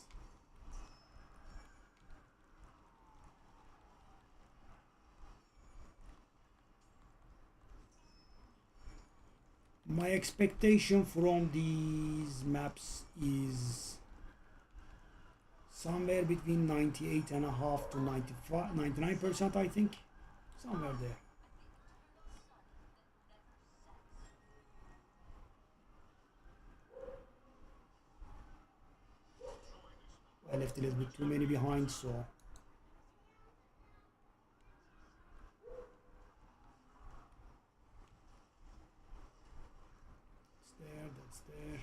My expectation from these maps is somewhere between 98.5 to 99%, I think. Somewhere there. I left a little bit too many behind, so that's there.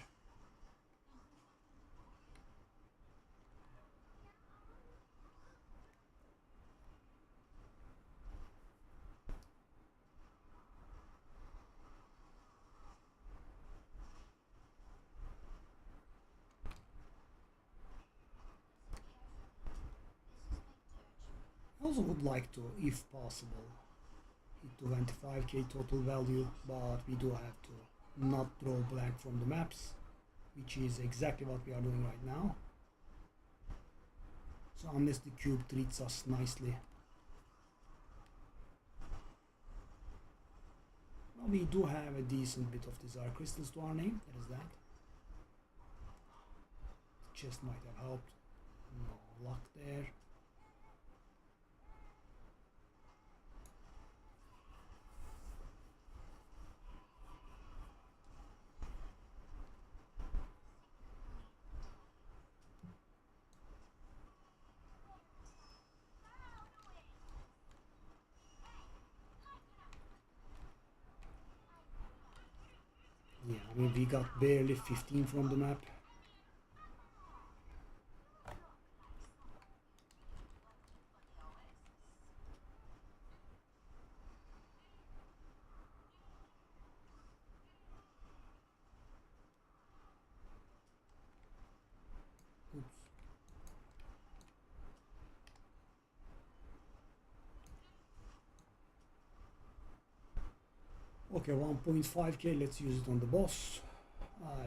also would like to, if possible, hit 25k total value, but we do have to not draw blank from the maps, which is exactly what we are doing right now. So unless the cube treats us nicely. Well, we do have a decent bit of desire crystals to our name, there is that. The chest might have helped. No luck there. Yeah, I mean, we got barely 15 from the map. Oops. Okay, 1.5k, let's use it on the boss.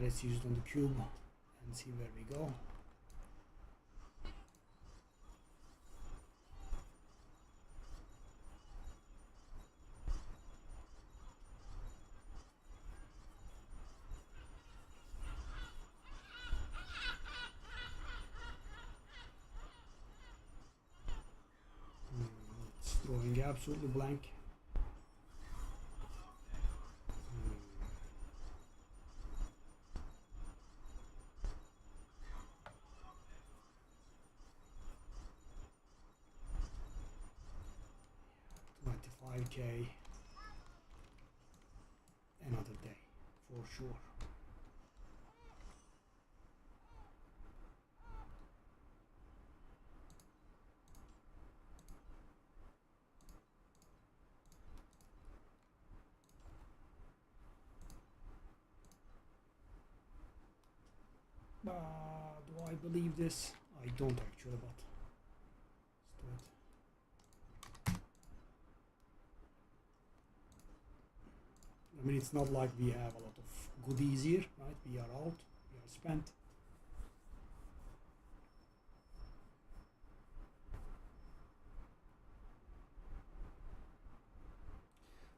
Let's use it on the cube and see where we go. It's throwing absolutely blank. 25k. Another day, for sure. Do I believe this? I don't actually, but let's do it. I mean, it's not like we have a lot of goodies here, right? We are out, we are spent.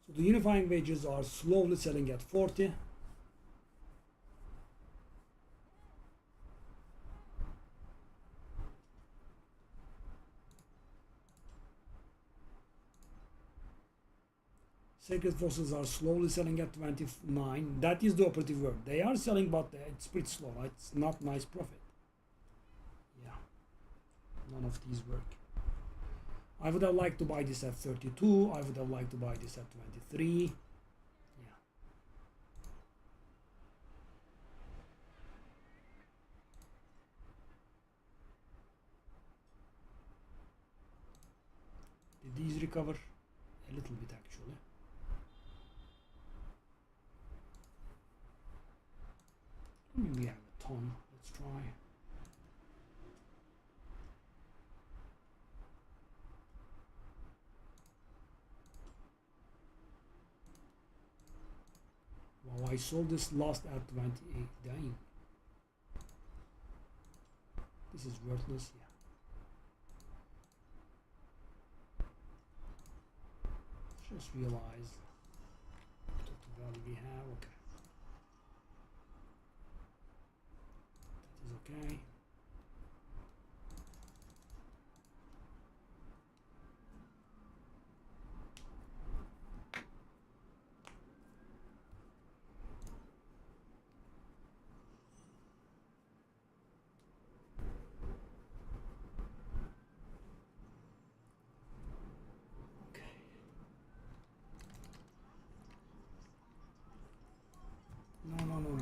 So the unifying wages are slowly selling at 40. Sacred fossils are slowly selling at 29. That is the operative word. They are selling, but it's pretty slow, right? It's not nice profit. Yeah, none of these work. I would have liked to buy this at 32. I would have liked to buy this at 23. Yeah. Did these recover? A little bit actually. I mean, we have a ton. Let's try. Wow, I sold this last at 28. Dang. This is worthless, yeah. Just realize total value we have. Okay. That is okay. No.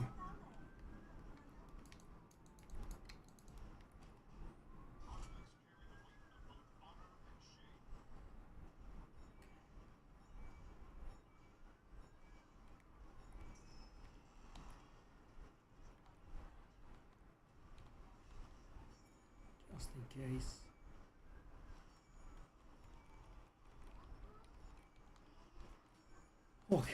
Just in case. Okay.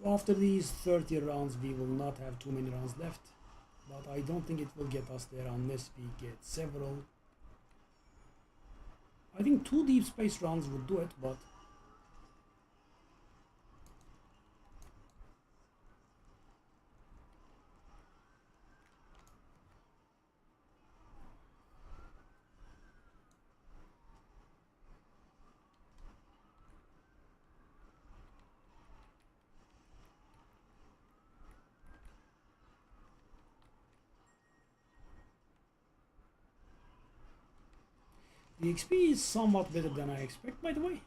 So after these 30 rounds, we will not have too many rounds left. But I don't think it will get us there unless we get several. I think 2 deep space rounds would do it, but the XP is somewhat better than I expect, by the way.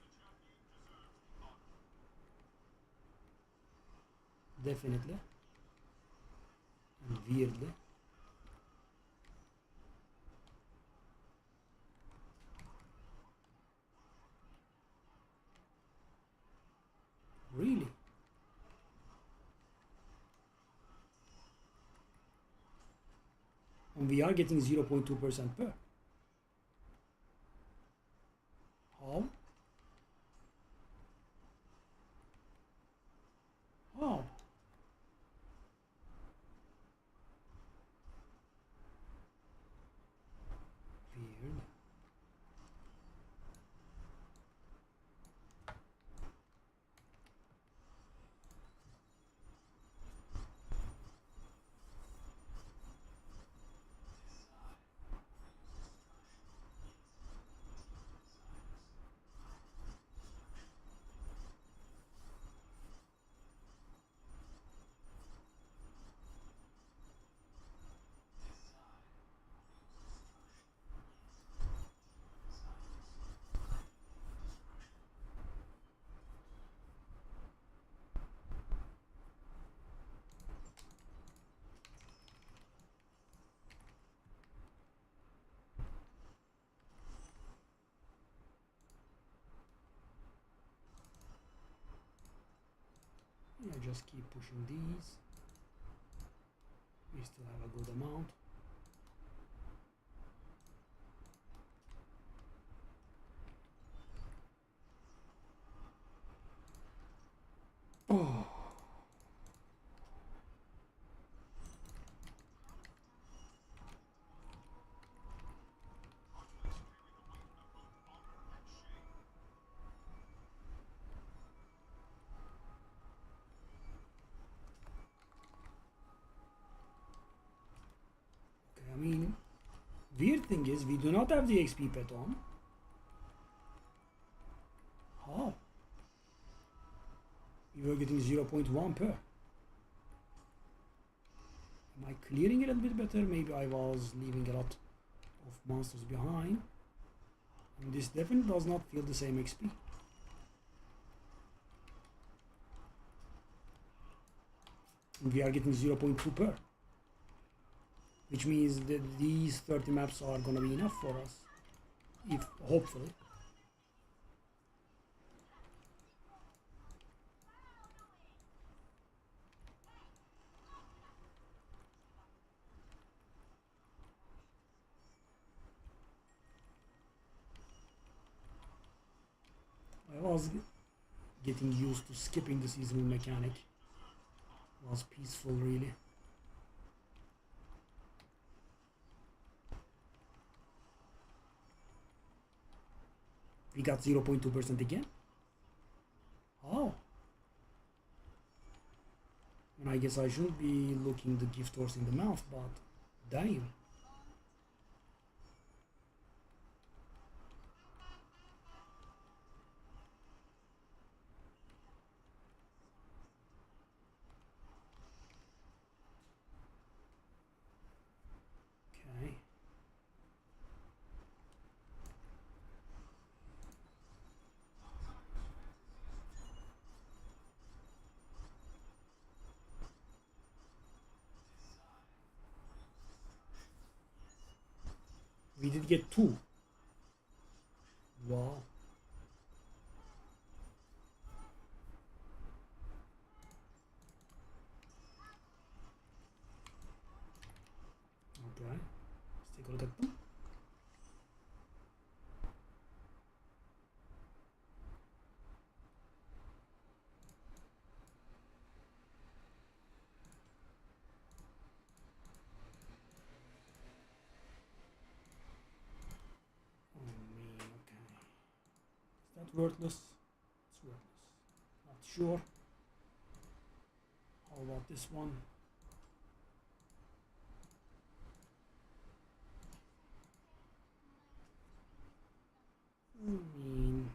Definitely. And weirdly. Really? And we are getting 0.2% per. How? How? Weird. I just keep pushing these. We still have a good amount. Oh. Okay, I mean, weird thing is we do not have the XP pet on. How? We were getting 0.1 per. Am I clearing it a bit better? Maybe I was leaving a lot of monsters behind. And this definitely does not feel the same XP. And we are getting 0.2 per. Which means that these 30 maps are gonna be enough for us. If hopefully. I was getting used to skipping the seasonal mechanic. It was peaceful really. We got 0.2% again. Oh. And I guess I shouldn't be looking the gift horse in the mouth, but damn. Okay. We did get 2. Wow. Okay. Let's take a look at them. worthless? It's worthless. Not sure. How about this one? I mean,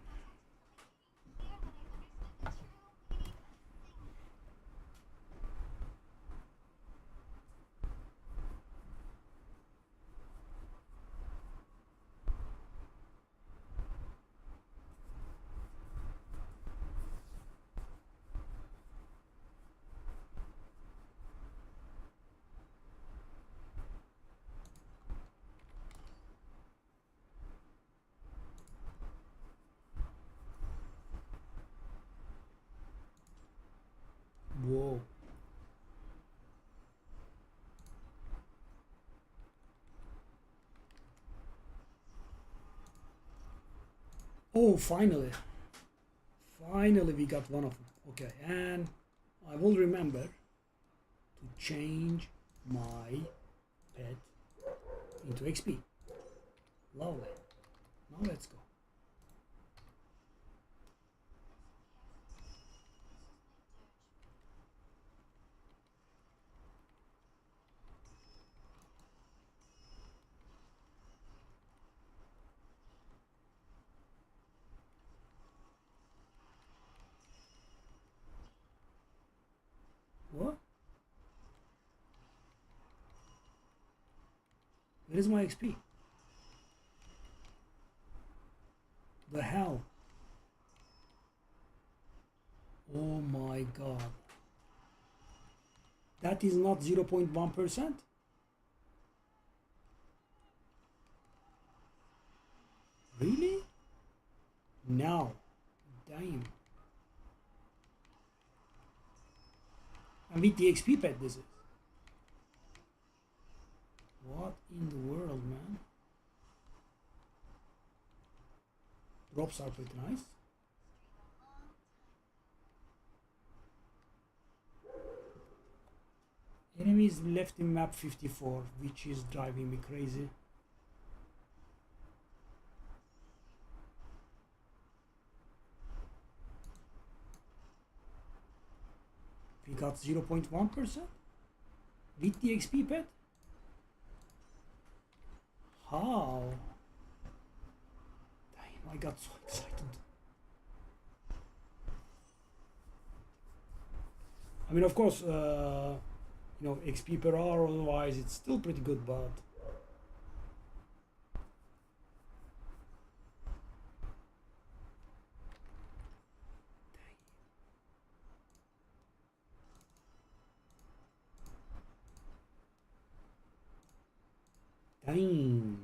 whoa. Oh, finally. Finally, we got one of them. Okay, and I will remember to change my pet into XP. Lovely. Now let's go. What? Where is my XP? The hell? Oh my god. That is not 0.1%? Really? No. Damn. And with the XP pet this is. What in the world, man? Drops are pretty nice. Enemies left in map 54, which is driving me crazy. We got 0.1% with the XP pet. How? Damn, I got so excited. I mean, of course, you know, XP per hour, otherwise it's still pretty good, but dang.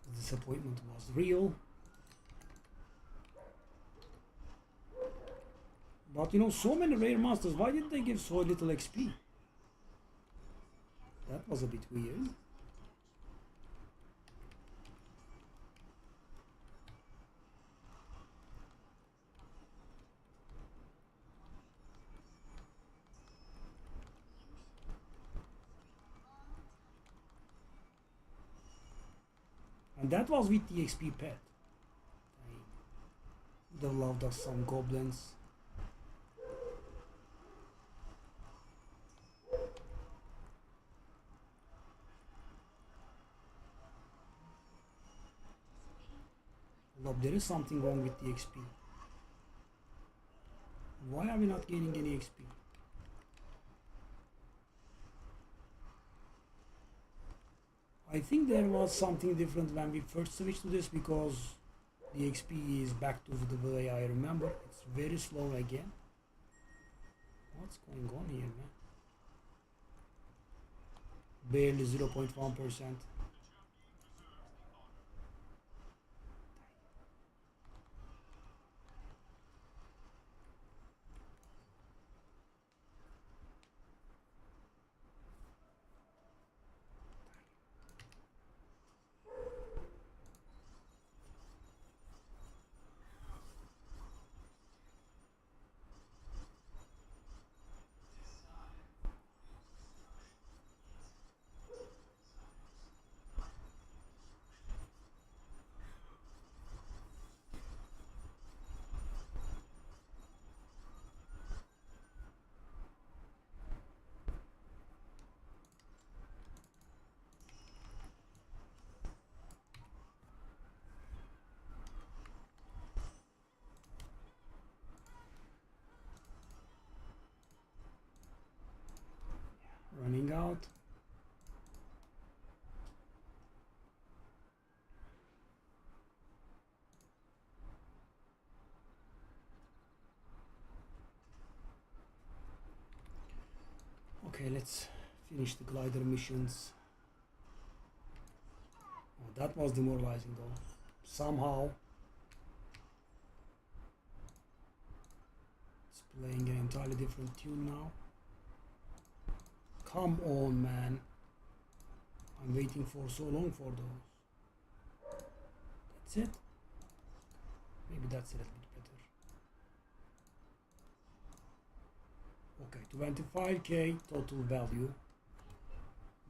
The disappointment was real. But you know, so many rare monsters, why did they give so little XP? That was a bit weird. And that was with the XP pet. The loved us some goblins. Love, there is something wrong with the XP. Why are we not gaining any XP? I think there was something different when we first switched to this because the XP is back to the way I remember. It's very slow again. What's going on here, man? Barely 0.1%. Okay, let's finish the glider missions. Oh, that was demoralizing though. Somehow it's playing an entirely different tune now. Come on, man. I'm waiting for so long for those. That's it. Maybe that's a little bit better. Okay, 25k total value.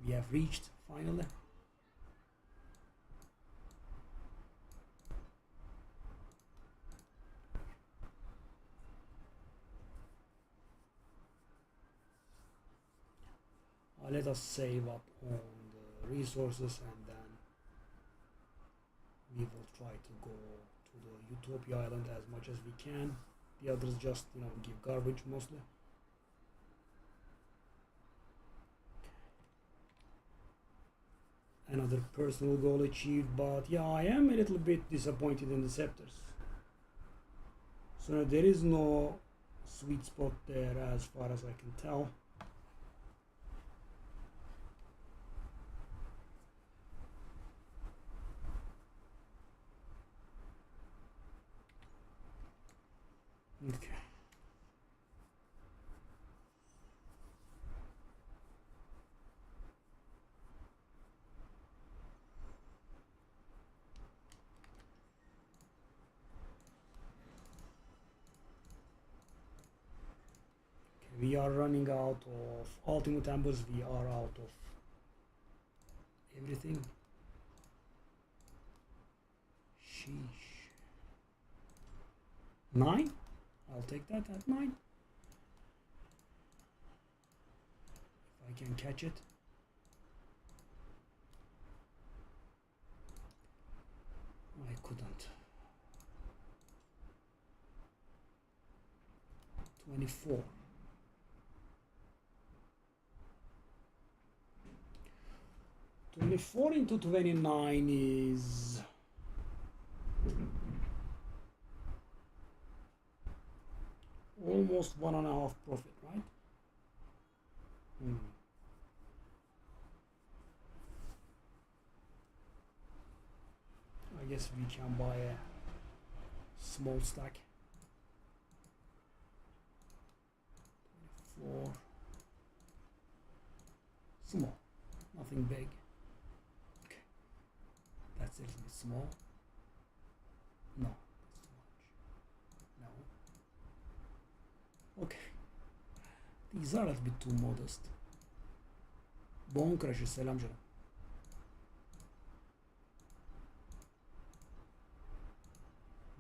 We have reached finally. Let us save up on the resources and then we will try to go to the Utopia Island as much as we can. The others just, give garbage mostly. Another personal goal achieved, but yeah, I am a little bit disappointed in the Scepters. So there is no sweet spot there as far as I can tell. Okay. We are running out of ultimate ambers, we are out of everything. Sheesh. 9? I'll take that at 9. If I can catch it. I couldn't. 24. 24 into 29 is almost 1.5 profit, right? I guess we can buy a small stack. 24. Small, nothing big. Okay, that's a little bit small. No, that's too much. No. Okay, these are a little bit too modest. Bone Crusher, selam canım.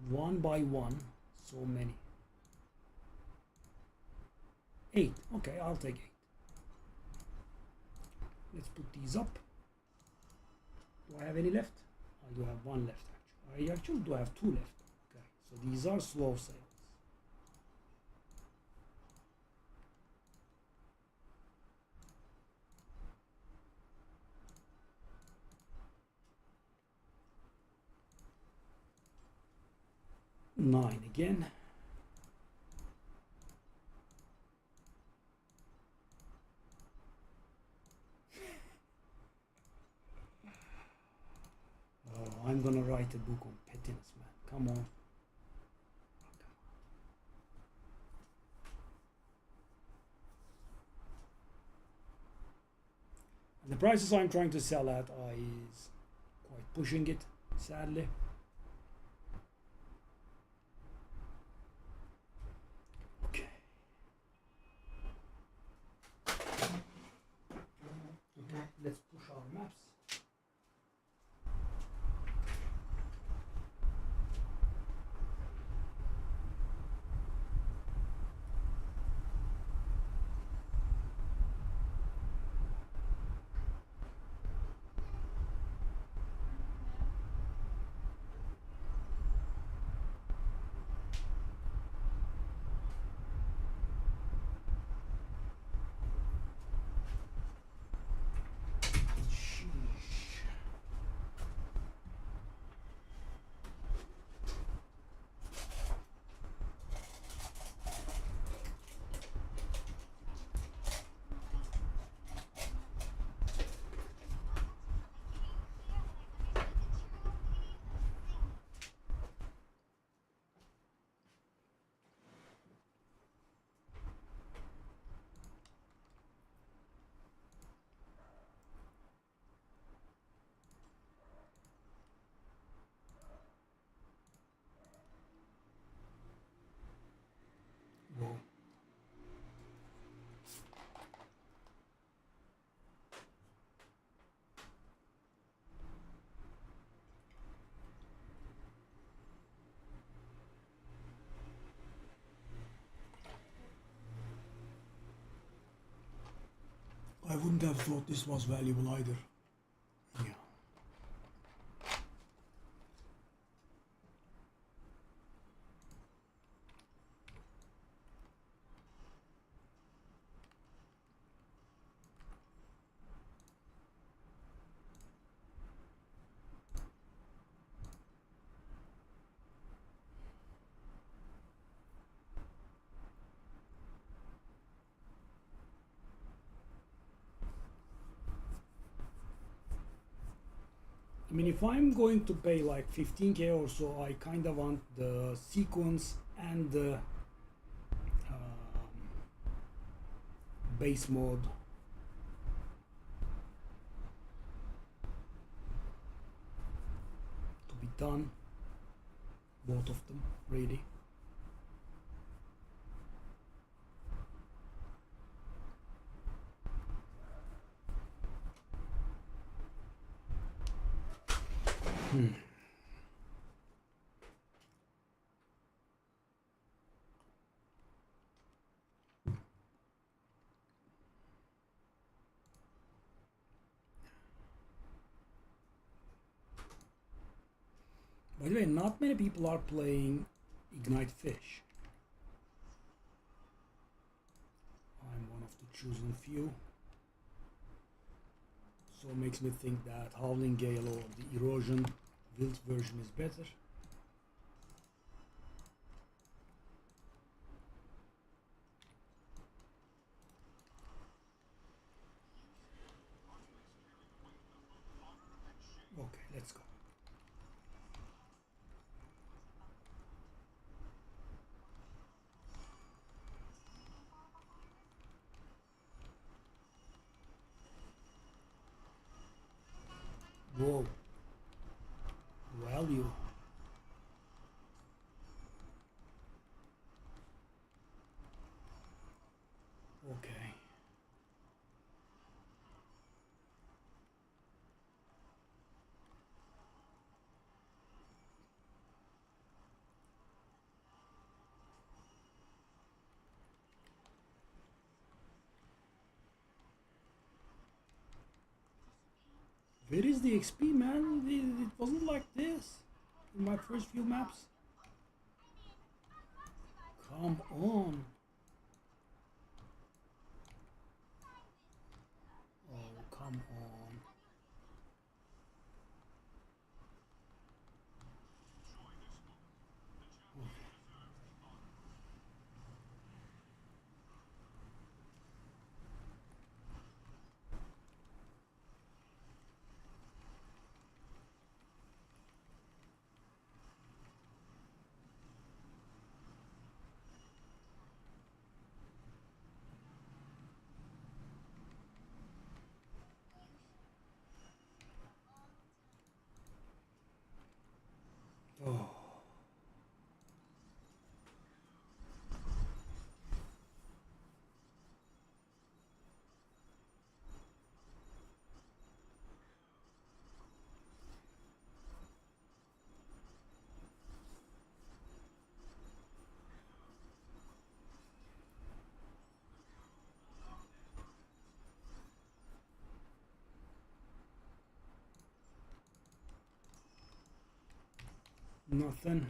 One by one, so many. 8. Okay, I'll take 8. Let's put these up. Do I have any left? I do have 1 left actually. I actually do have 2 left. Okay, so these are slow sales. Nine again. Oh, I'm gonna write a book on pettiness, man. Come on. And the prices I'm trying to sell at is quite pushing it, sadly. Let's push our maps. have thought this was valuable either. Yeah. I mean, if I'm going to pay like 15k or so, I kind of want the sequence and the base mode. To be done. Both of them, really. By the way, not many people are playing Ignite Fish. I'm one of the chosen few. So it makes me think that Howling Gale or the Erosion Wild version is better. Okay, let's go. Whoa. Value. Okay. Where is the XP, man? It wasn't like this in my first few maps. Come on. Oh, come on. Oh. Nothing.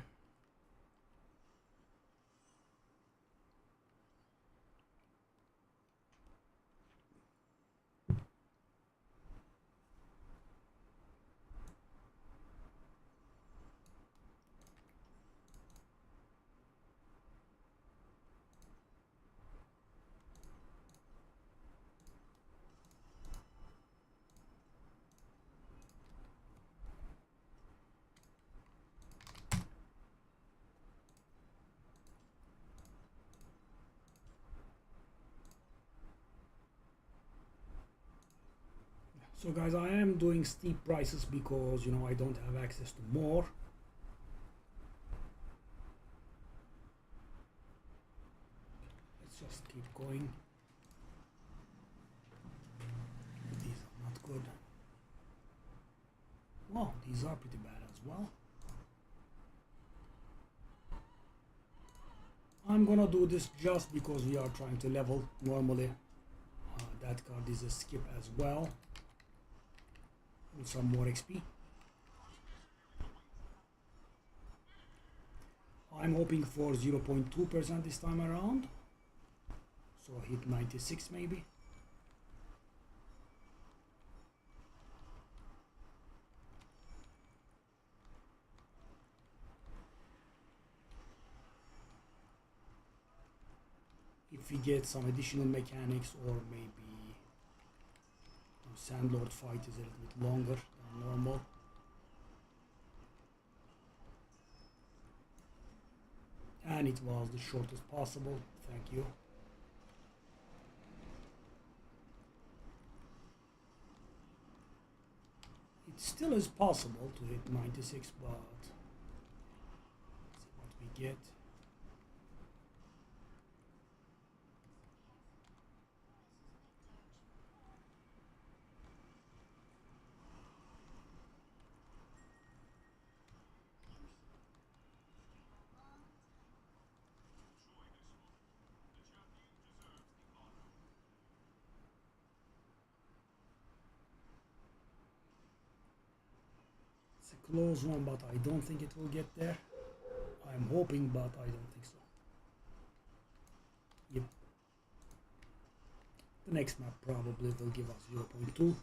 So guys, I am doing steep prices because, you know, I don't have access to more. Let's just keep going. These are not good. Wow, these are pretty bad as well. I'm gonna do this just because we are trying to level. Normally That card is a skip as well. With some more XP. I'm hoping for 0.2% this time around. So I hit 96 maybe. If we get some additional mechanics, or maybe the Sandlord fight is a little bit longer than normal. And it was the shortest possible, thank you. It still is possible to hit 96, but let's see what we get. It's a close one, but I don't think it will get there. I'm hoping, but I don't think so. Yep. The next map probably will give us 0.2.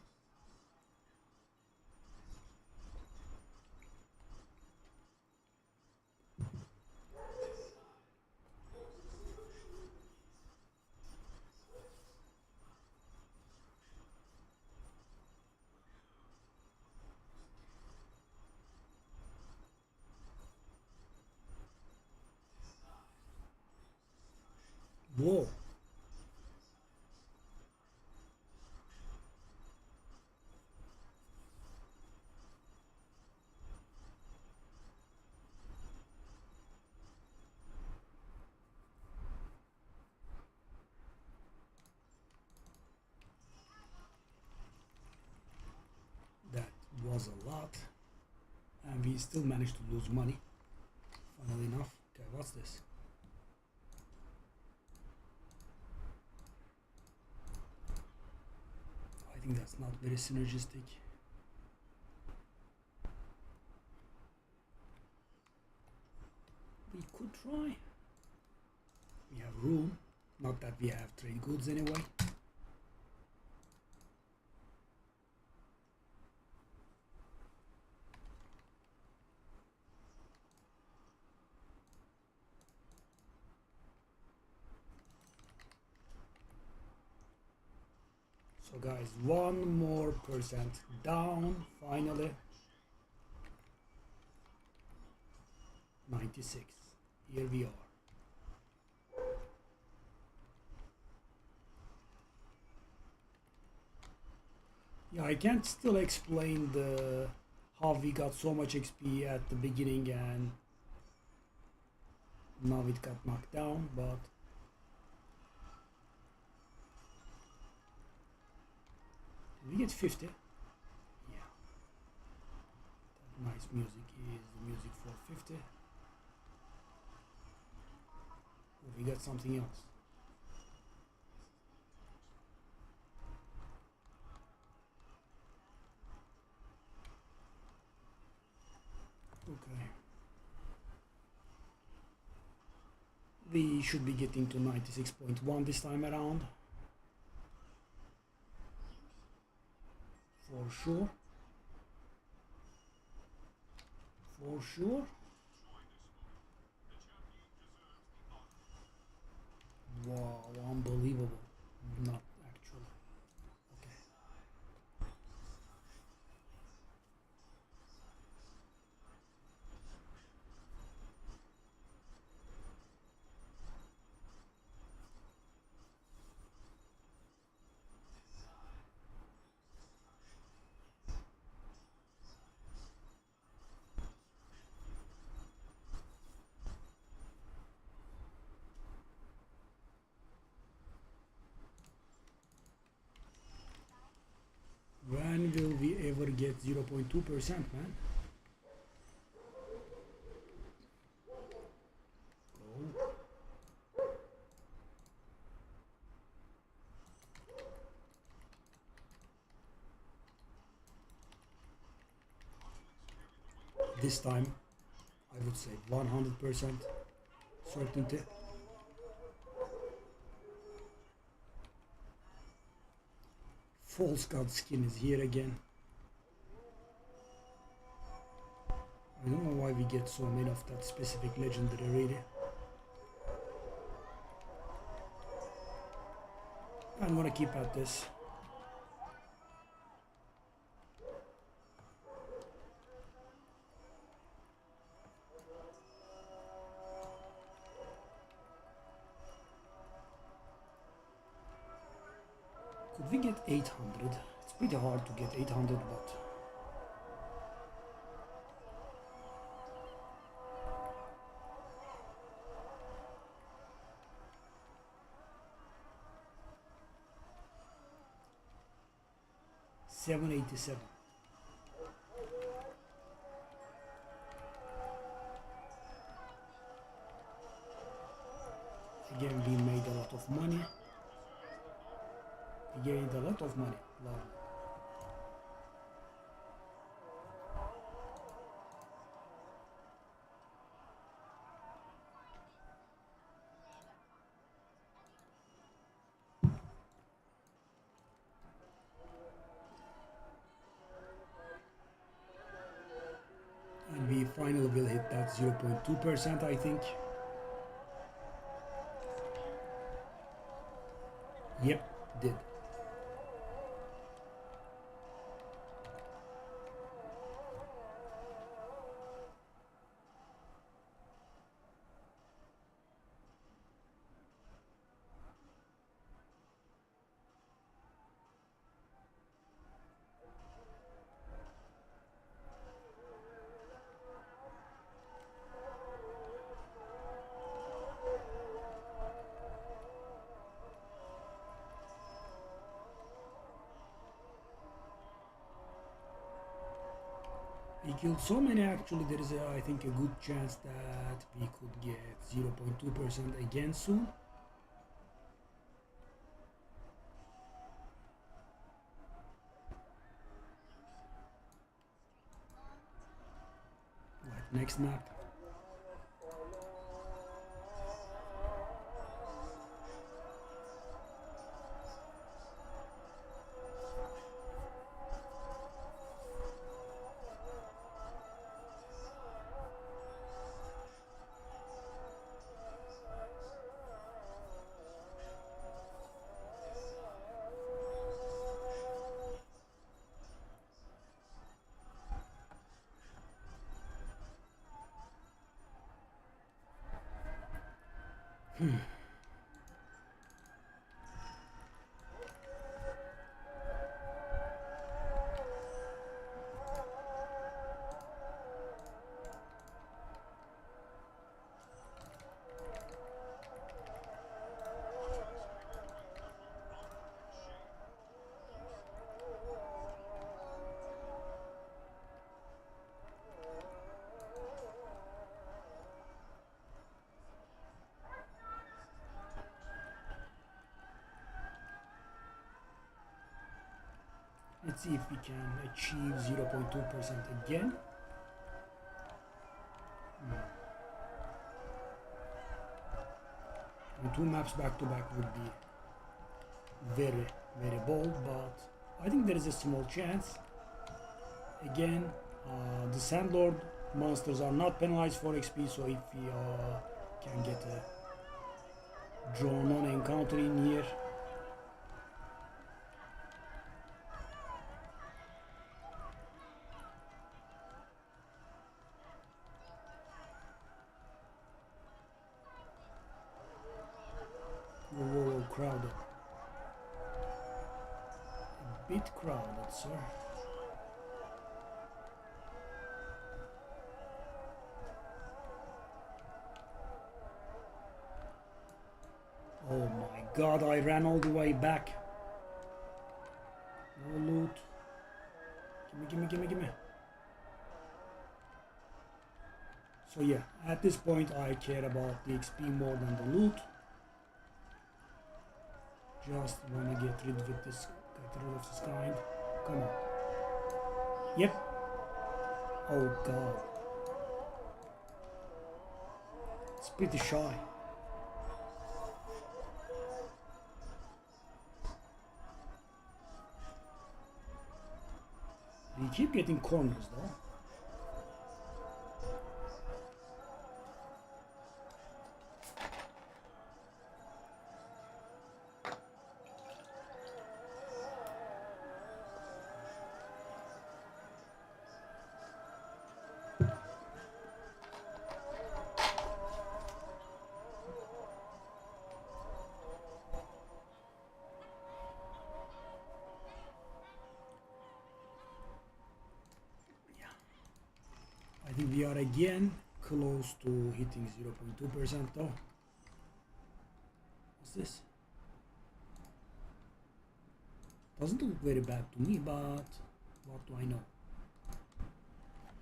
Whoa. That was a lot. And we still managed to lose money. Funnily enough. Okay, what's this? I think that's not very synergistic. We could try. We have room. Not that we have trade goods anyway. So guys, 1 more percent down, finally. 96. Here we are. Yeah, I can't still explain the how we got so much XP at the beginning and now it got knocked down, but did we get 50? Yeah. That nice music is the music for 50. Or we got something else. Okay. We should be getting to 96.1 this time around. For sure. For sure. Wow, unbelievable. Not actually. Okay. When will we ever get 0.2%, man? Go. this time I would say 100% certainty. False god skin is here again. I don't know why we get so many of that specific legendary really. I'm gonna keep at this. Could we get 800? It's pretty hard to get 800, but $787. Again, we made a lot of money. We gained a lot of money. Wow. And we finally will hit that 0.2%, I think. Yep, did. We killed so many actually, there is I think a good chance that we could get 0.2% again soon. Right, next map. Let's see if we can achieve 0.2% again. And two maps back to back would be very, very bold, but I think there is a small chance. Again, the Sandlord monsters are not penalized for XP, so if we can get a drawn-on encounter in here, whoa, crowded. A bit crowded, sir. Oh my god, I ran all the way back. No loot. Gimme. So yeah, at this point I care about the XP more than the loot. Just wanna get rid of this kind. Come on. Yep. Oh god. It's pretty shy. We keep getting corners though. I think we are again close to hitting 0.2% though. What's this? Doesn't look very bad to me, but what do I know?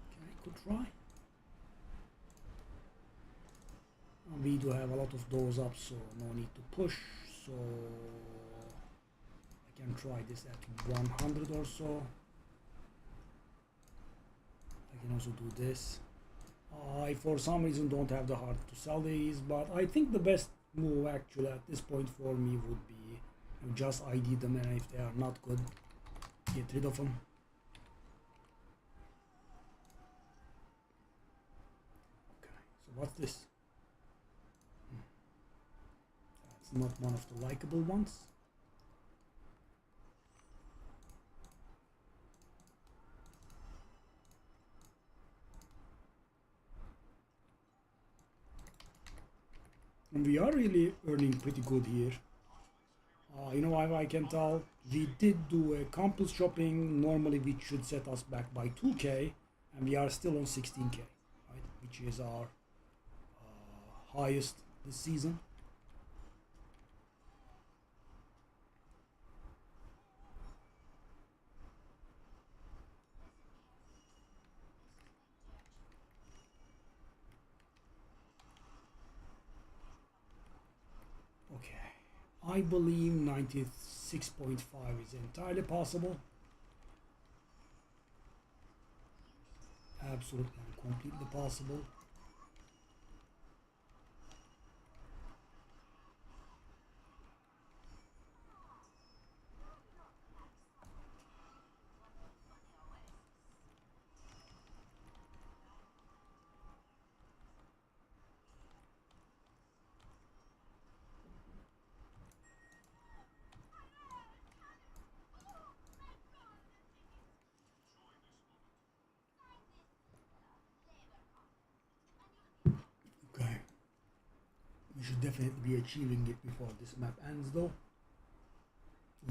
Okay, could try. We do have a lot of those up, so no need to push. So I can try this at 100 or so. I can also do this. I for some reason don't have the heart to sell these, but I think the best move actually at this point for me would be just ID them, and if they are not good, get rid of them. Okay, so what's this? That's not one of the likable ones. And we are really earning pretty good here. You know, I can tell we did do a campus shopping. Normally we should set us back by 2k, and we are still on 16k, right? Which is our highest this season. I believe 96.5 is entirely possible. Absolutely and completely possible. We should definitely be achieving it before this map ends though.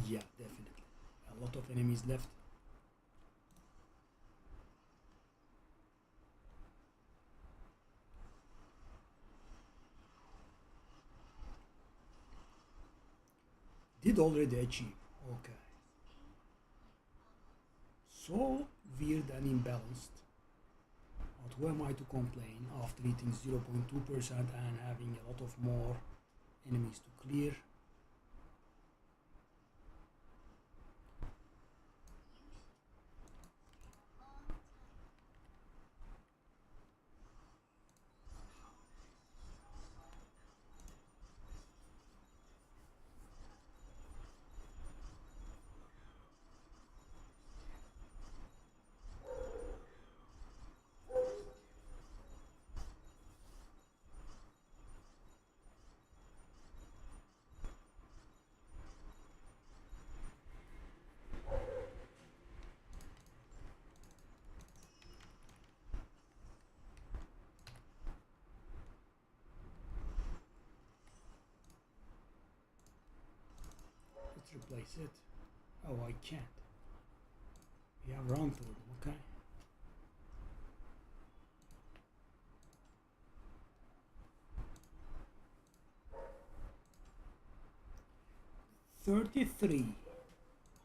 Yeah, definitely. A lot of enemies left. Did already achieve. Okay. So weird and imbalanced. But who am I to complain after eating 0.2% and having a lot of more enemies to clear? Let's replace it. Oh, I can't. We have run through them, okay. $33.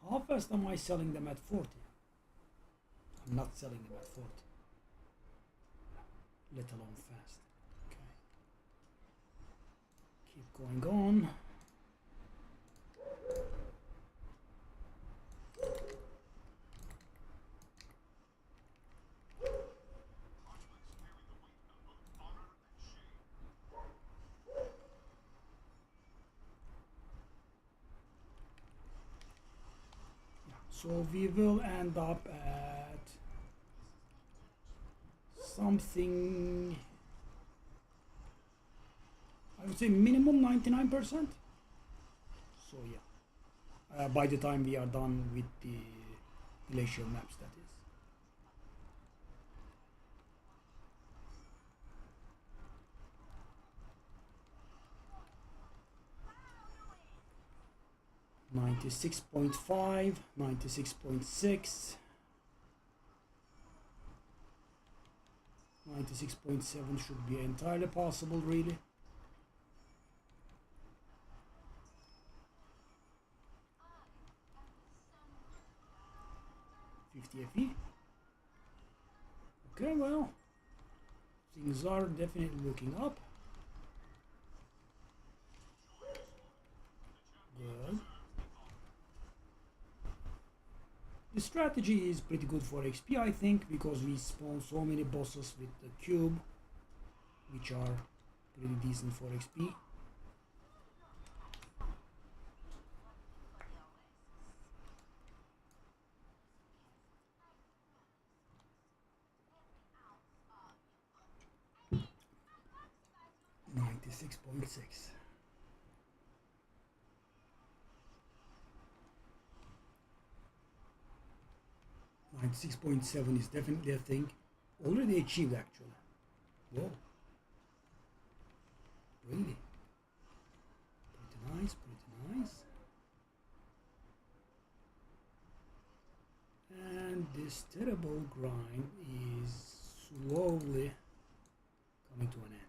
How fast am I selling them at 40? I'm not selling them at 40. Let alone fast. Okay. Keep going on. So we will end up at something, I would say minimum 99%. So yeah, by the time we are done with the glacial maps, that is. $96.5, 96.6, 96.7 should be entirely possible, really. FE. Okay, well, things are definitely looking up. Good. The strategy is pretty good for XP, I think, because we spawn so many bosses with the cube, which are pretty decent for XP. $96.6. 96.7 is definitely a thing. Already achieved, actually. Whoa. Really? Pretty nice, pretty nice. And this terrible grind is slowly coming to an end.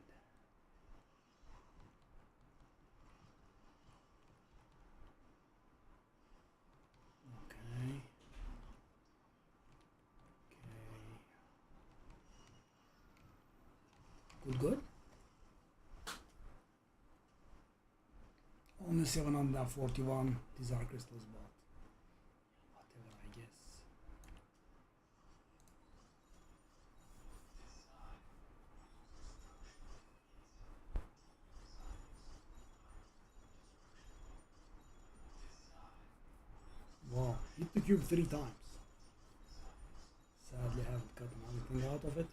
Okay. Okay. Good. Only 741 desire crystals bought. Whatever, I guess. Wow, hit the cube 3 times. Sadly, I haven't gotten anything out of it.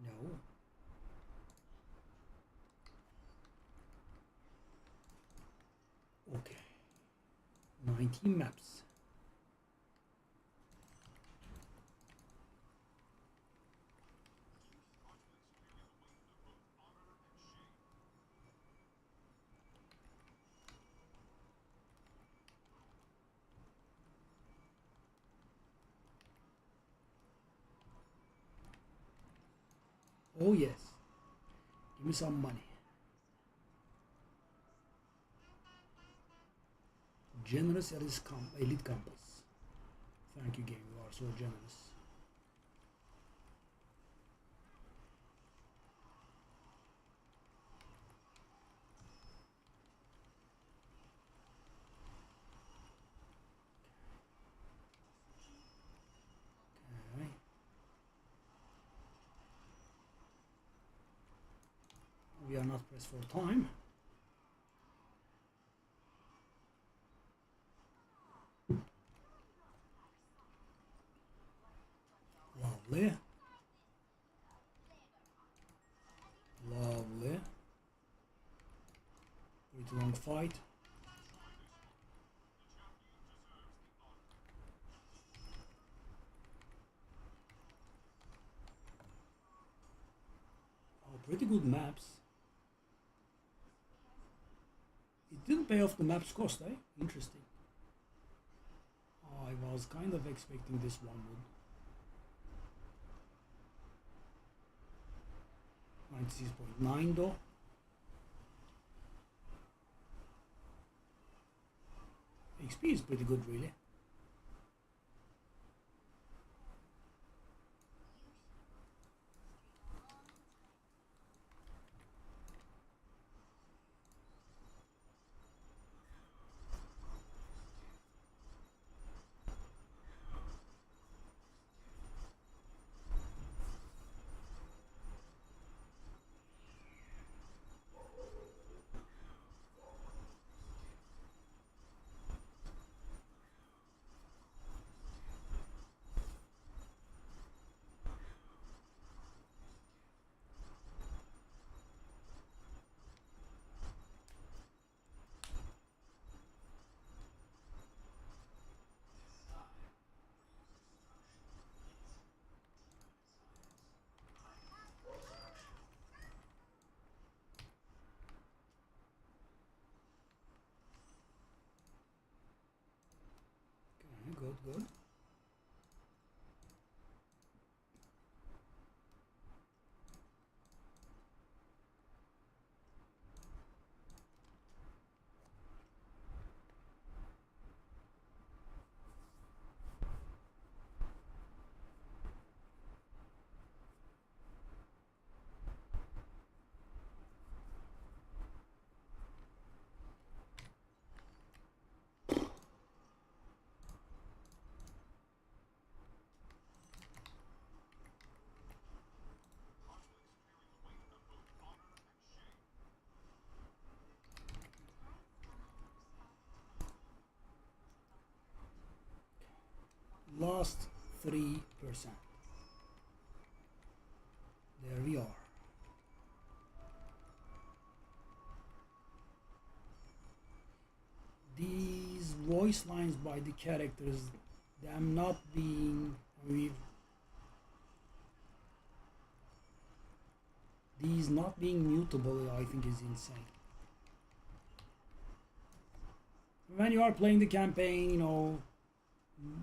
No. Okay. 19 maps. Oh yes. Give me some money. Generous elite compass. Thank you, game. You are so generous. Okay. We are not pressed for time. Lovely. Lovely. Pretty long fight. Oh, pretty good maps. It didn't pay off the map's cost, eh? Interesting. I was kind of expecting this one would. 96.9 though. XP is pretty good, really. just 3%. There we are. These voice lines by the characters, them not being, these not being mutable, I think is insane. When you are playing the campaign, you know,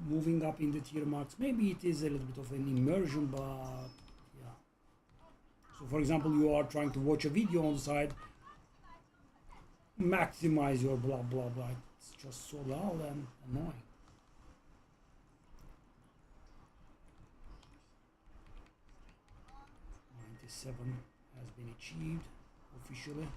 moving up in the tier marks, maybe it is a little bit of an immersion, but yeah. So for example, you are trying to watch a video on the side, maximize your blah blah blah. It's just so loud and annoying. '97 has been achieved officially.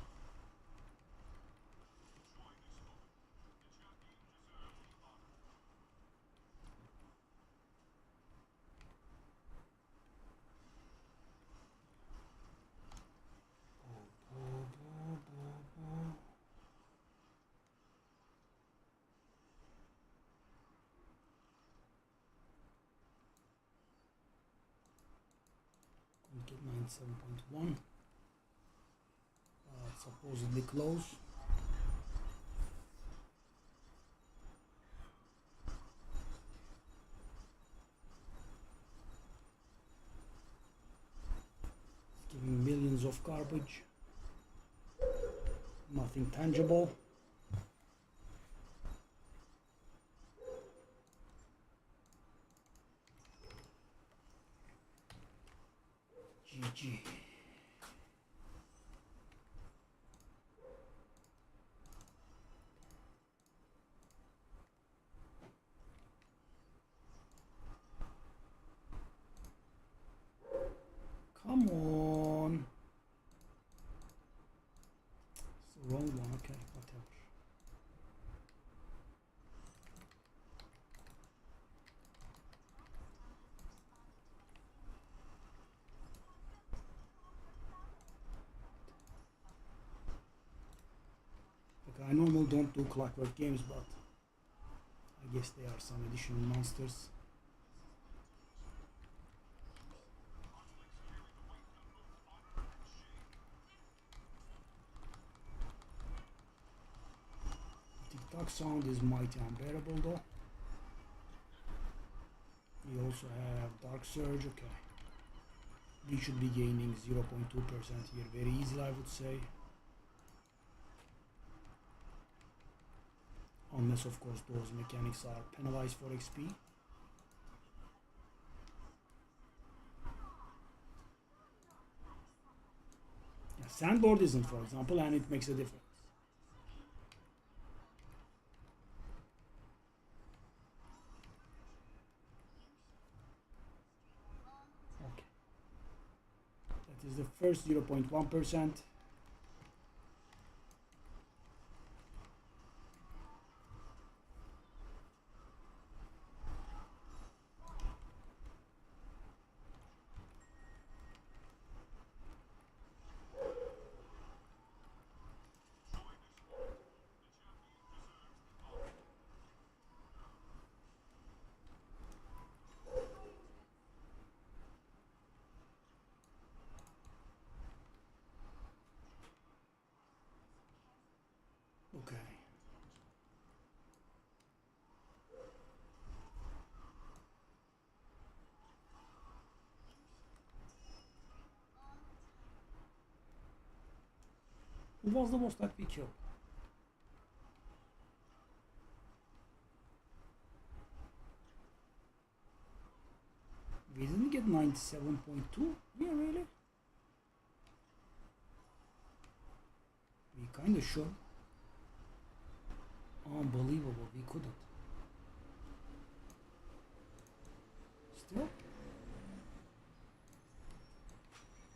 Get 97.1. Supposedly close. Giving millions of garbage. Nothing tangible. GG. Come on. It's the wrong one. Okay, whatever. I normally don't do clockwork games, but I guess they are some additional monsters. Tick-tock sound is mighty unbearable though. We also have Dark Surge, okay. We should be gaining 0.2% here very easily, I would say. Unless of course those mechanics are penalized for XP. Yeah, sandboard isn't, for example, and it makes a difference. Okay. That is the first 0.1%. Okay. Who was the boss that we killed? We didn't get 97.2? Yeah, really? We kinda should. Unbelievable, we couldn't. Still?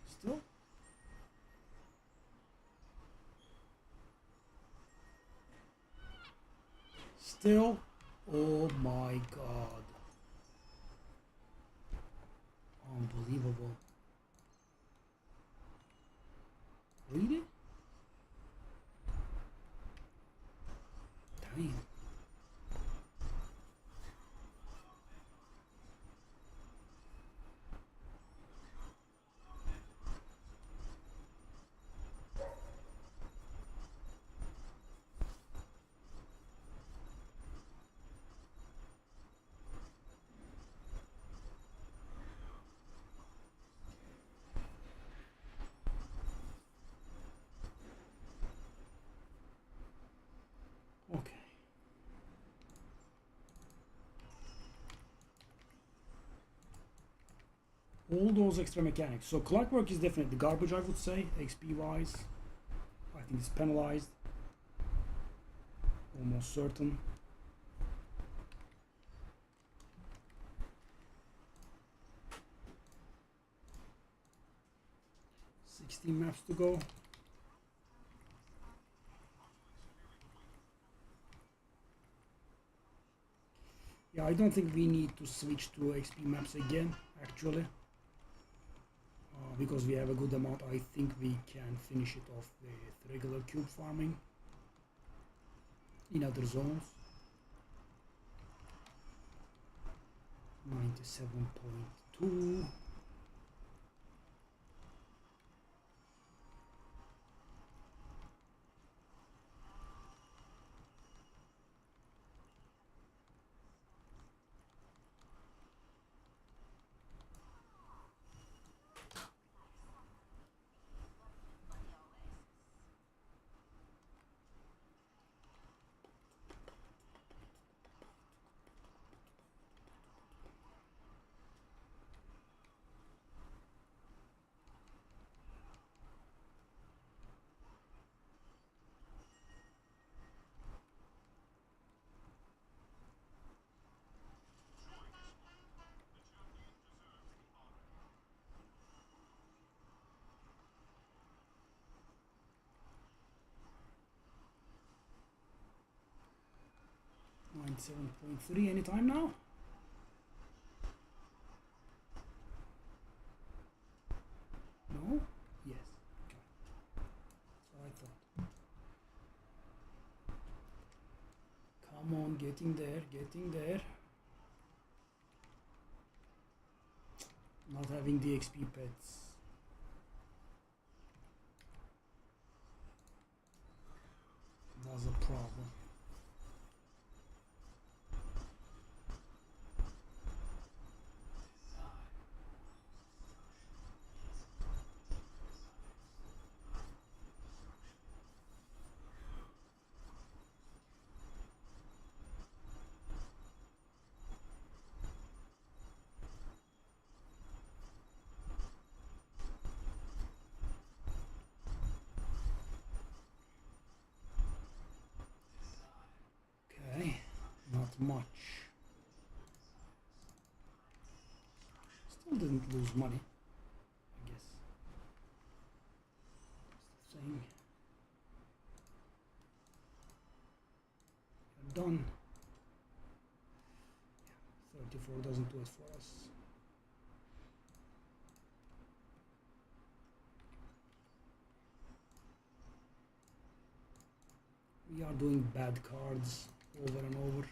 Still? Still? Oh my god. Unbelievable. Really? Damn. All those extra mechanics. So clockwork is definitely garbage, I would say, XP wise. I think it's penalized. Almost certain. Maps to go. Yeah, I don't think we need to switch to XP maps again, actually. Because we have a good amount, I think we can finish it off with regular cube farming in other zones. 97.2. .3 anytime now? No? Yes. Okay. That's what I thought. Come on, getting there, getting there. Not having the XP pets. Was a problem. Much. Still didn't lose money, I guess. That's the thing. We're done. 34 doesn't do it for us. We are doing bad cards over and over.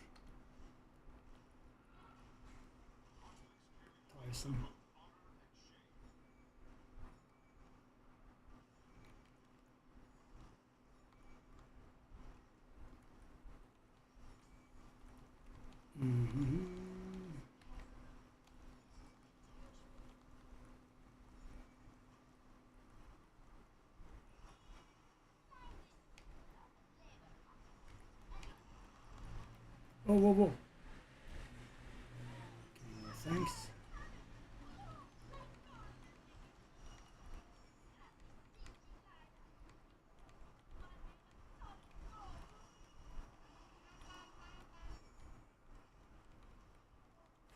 Tiresome. Whoa, whoa, whoa. Okay, thanks.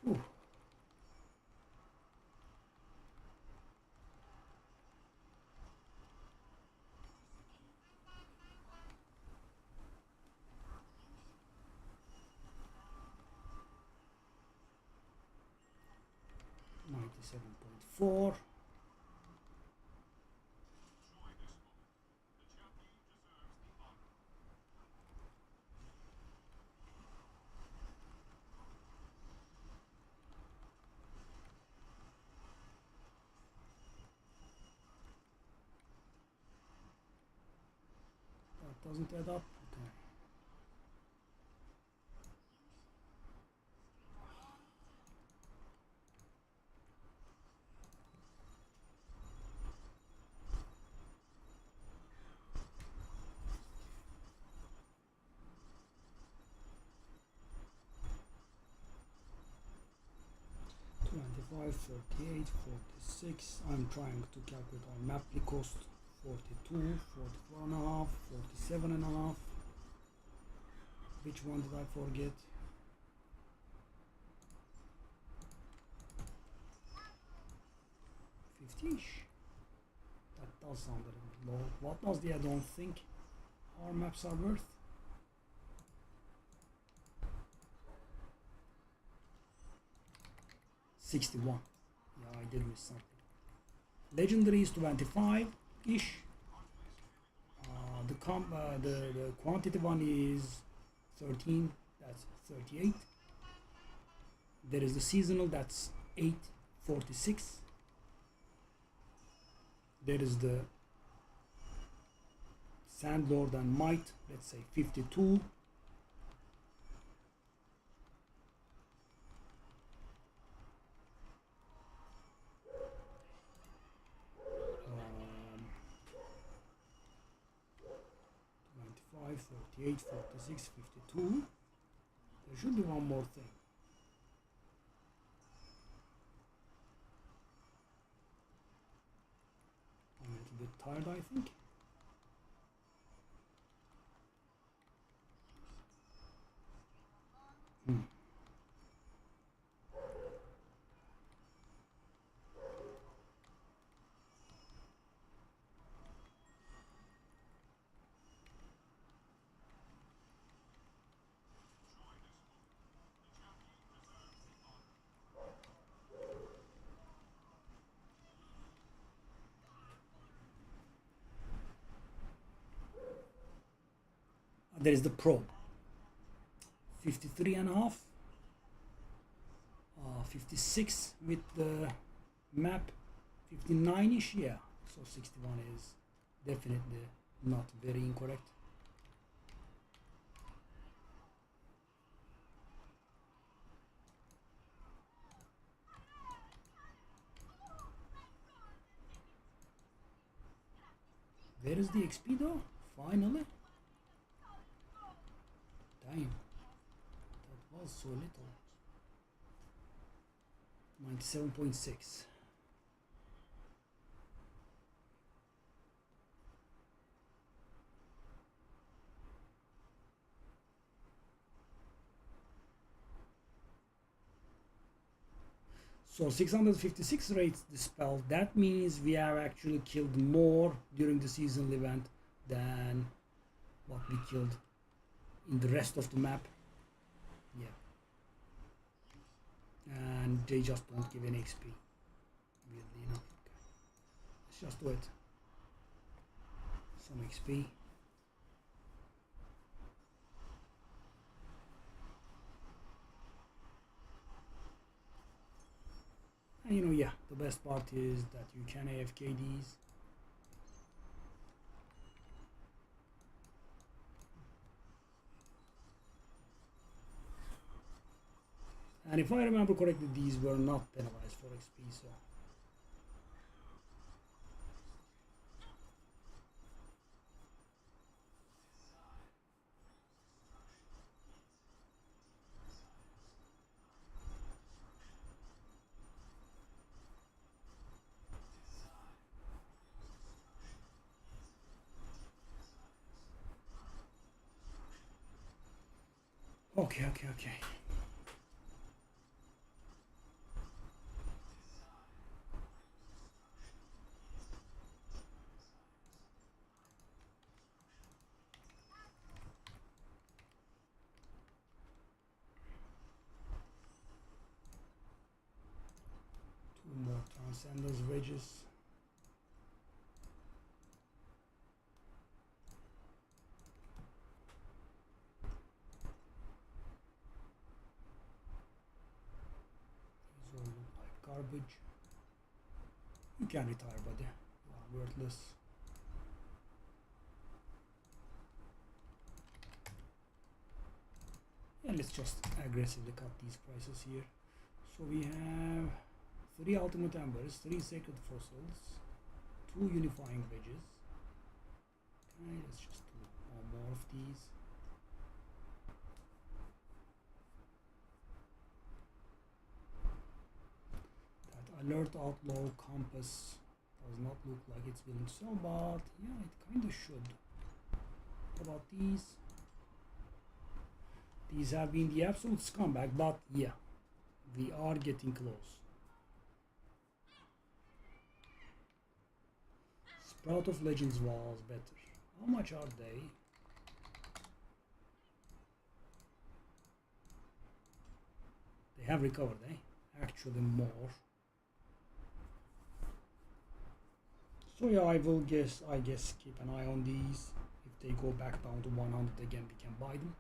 Whew. .4. That doesn't add up. Okay. 45, 38, 46. I'm trying to calculate our map cost. 42, 44 and a half, 47 and a half. Which one did I forget? 50-ish. That does sound a little bit low. What was the I don't think our maps are worth? $61. Yeah, I did miss something. Legendary is 25-ish. The quantity one is 13. That's 38. There is the seasonal. That's 846. There is the Sandlord and Might. Let's say 52. Um, 38, 46, 52. There should be one more thing. I'm a little bit tired, I think. There is the Pro. 53 and a half. 56 with the map. 59-ish, yeah. So 61 is definitely not very incorrect. Where is the XP though? Finally. Damn. That was so little. 97.6. So 656 rates the spell. That means we have actually killed more during the seasonal event than what we killed in the rest of the map. Yeah. And they just don't give any XP. Weirdly enough. Okay. Let's just do it. Some XP. And you know, yeah, the best part is that you can AFK these. And if I remember correctly, these were not penalized for XP, so. Okay. 2 more Transcenders wedges. These all look like garbage. You can retire, buddy. You are worthless. And let's just aggressively cut these prices here. So we have 3 ultimate embers, 3 sacred fossils, 2 unifying wedges. Okay, let's just do one more of these. Alert outlaw compass does not look like it's willing to sell, but yeah, it kind of should. What about these? These have been the absolute scumbag, but yeah, we are getting close. Sprout of Legends was better. How much are they? They have recovered, eh? Actually more. So yeah, I guess keep an eye on these. If they go back down to 100 again, we can buy them.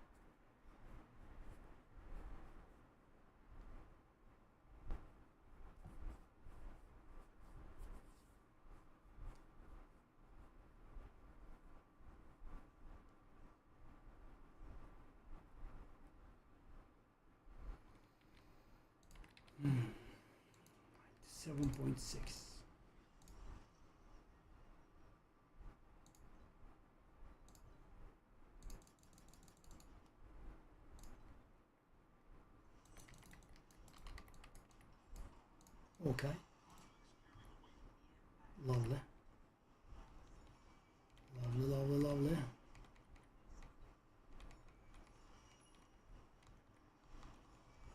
Hmm. 7.6. Okay. Lovely. Lovely, lovely, lovely.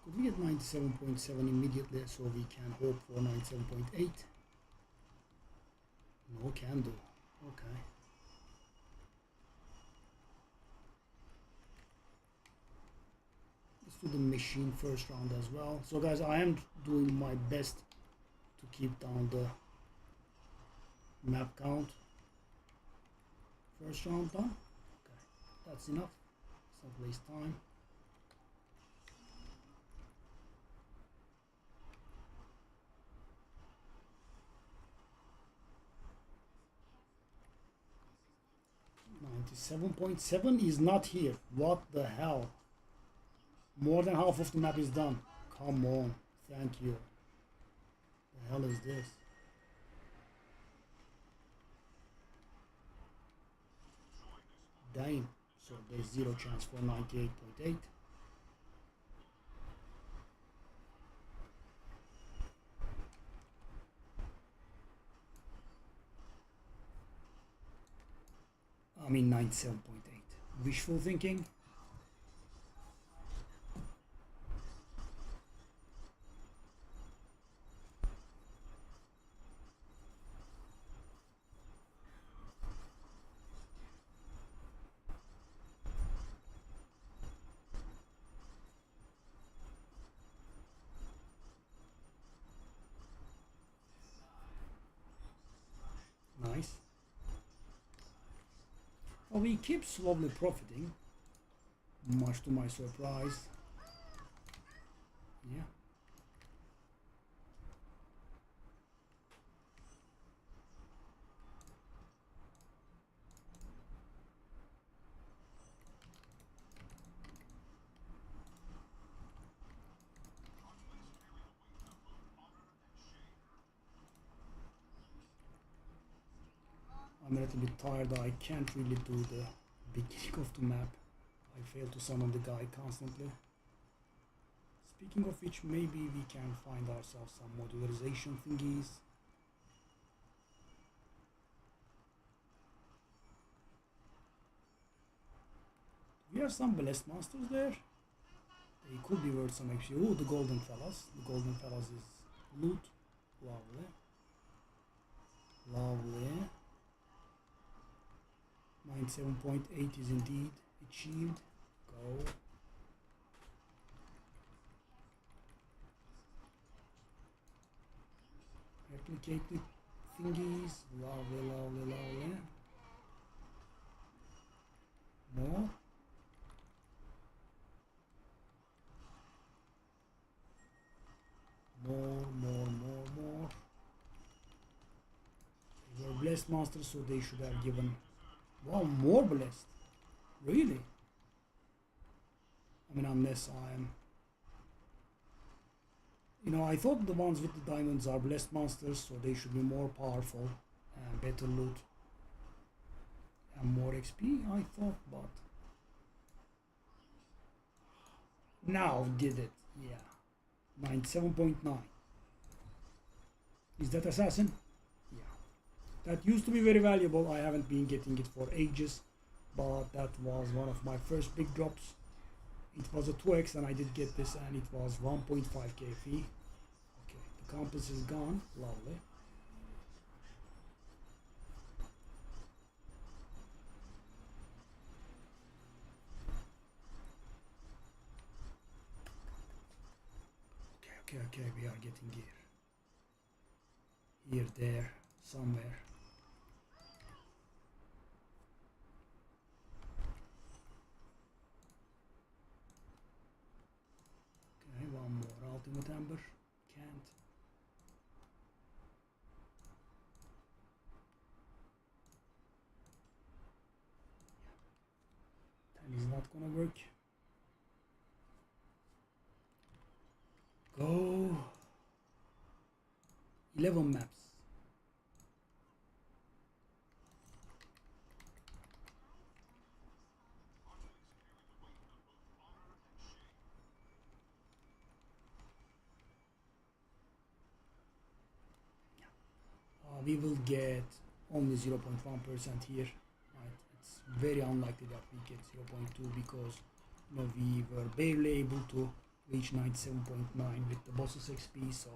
Could we get 97.7 immediately so we can hope for 97.8? No, can do. Okay. Let's do the machine first round as well. So guys, I am doing my best to keep down the map count. First round done. Okay, that's enough. Let's not waste time. .7 is not here. What the hell? More than half of the map is done. Come on. Thank you. The hell is this? Damn. So there's zero chance for 98.8. I mean 97.8. Wishful thinking. Nice. Well, we keep slowly profiting, much to my surprise. Yeah. I'm a little bit tired. I can't really do the beginning of the map. I fail to summon the guy constantly. Speaking of which, maybe we can find ourselves some modularization thingies. We have some blessed monsters there. They could be worth some XP. Oh, the golden fellas. The golden fellas is loot. Lovely. Lovely. 97.8 is indeed achieved. Go. Replicate the thingies. Lovely, lovely, lovely. More. More. They were blessed monsters, so they should have given. Wow, more blessed. Really? I mean, unless I'm. You know, I thought the ones with the diamonds are blessed monsters, so they should be more powerful and better loot and more XP, I thought, but. Now did it, yeah. 97.9. Is that assassin? Yeah. That used to be very valuable. I haven't been getting it for ages, but that was one of my first big drops. It was a 2x and I did get this and it was 1.5k fee. Okay, the compass is gone. Lovely. Okay, we are getting here. Here, there, somewhere. Okay, one more ultimate amber. Can't. That is not gonna work. Go. 11 maps. We will get only 0.1% here. Right? It's very unlikely that we get 0.2 because we were barely able to reach 97.9 with the boss's XP. So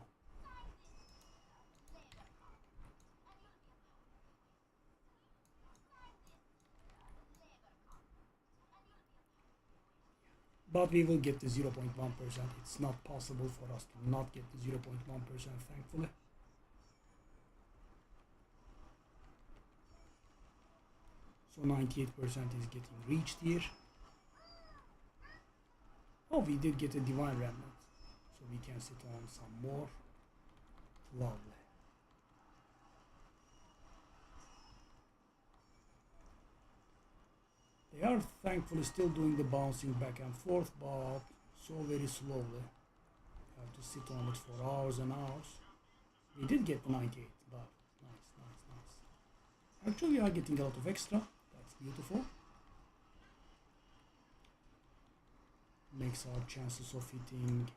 but we will get the 0.1%. It's not possible for us to not get the 0.1%, thankfully. So 98% is getting reached here. Oh, we did get a divine remnant, so we can sit on some more. Lovely. They are thankfully still doing the bouncing back and forth, but so very slowly. You have to sit on it for hours and hours. We did get the 98, but nice. Actually, we are getting a lot of extra. That's beautiful. Makes our chances of hitting.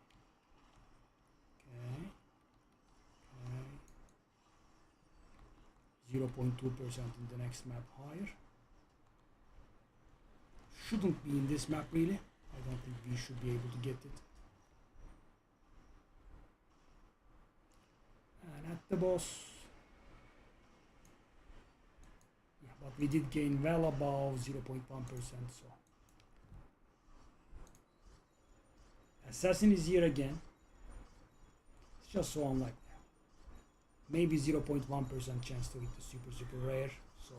Okay. 0.2% in the next map higher. Shouldn't be in this map really. I don't think we should be able to get it. And at the boss. Yeah, but we did gain well above 0.1%, so. Assassin is here again. It's just so unlikely. Maybe 0.1% chance to hit the super rare, so.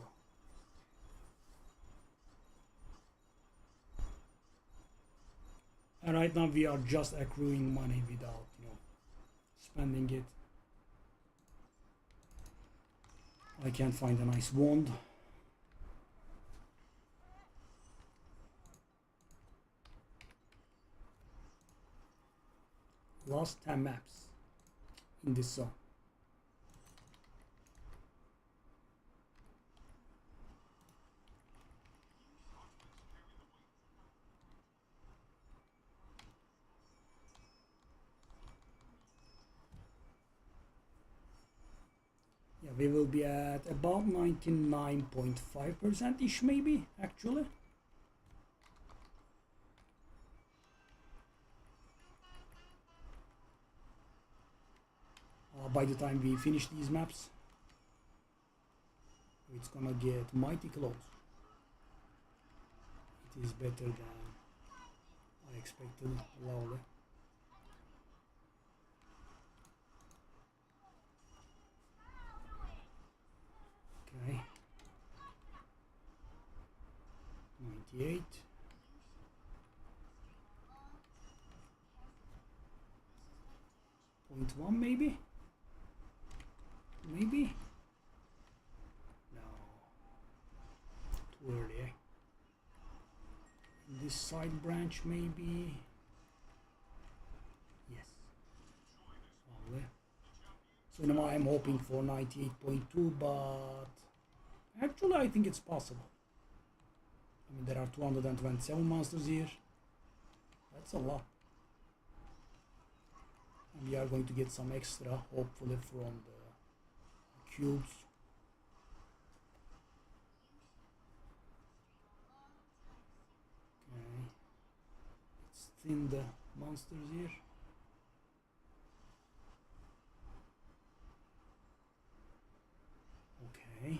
And right now we are just accruing money without, spending it. I can't find a nice wand. Last 10 maps in this zone. Yeah, we will be at about 99.5% ish maybe, actually. By the time we finish these maps, it's gonna get mighty close. It is better than I expected. Lovely. Okay. 98. .1 maybe? Maybe? No. Too early, eh? This side branch maybe? Yes. Lovely. So now I'm hoping for 98.2, but actually I think it's possible. I mean, there are 227 monsters here. That's a lot. And we are going to get some extra, hopefully, from the cubes. Okay. Let's thin the monsters here. Okay.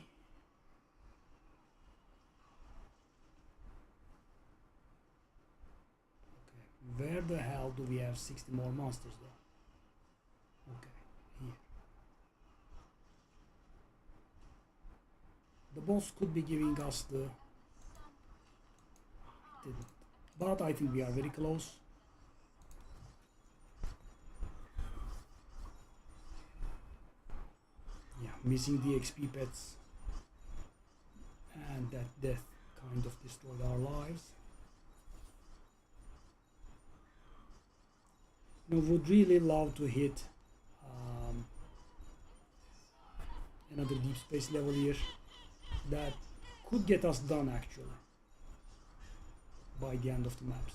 Where the hell do we have 60 more monsters though? Okay, here. The boss could be giving us the... Didn't. But I think we are very close. Yeah, missing the XP pets. And that death kind of destroyed our lives. Would really love to hit another deep space level here that could get us done actually by the end of the maps.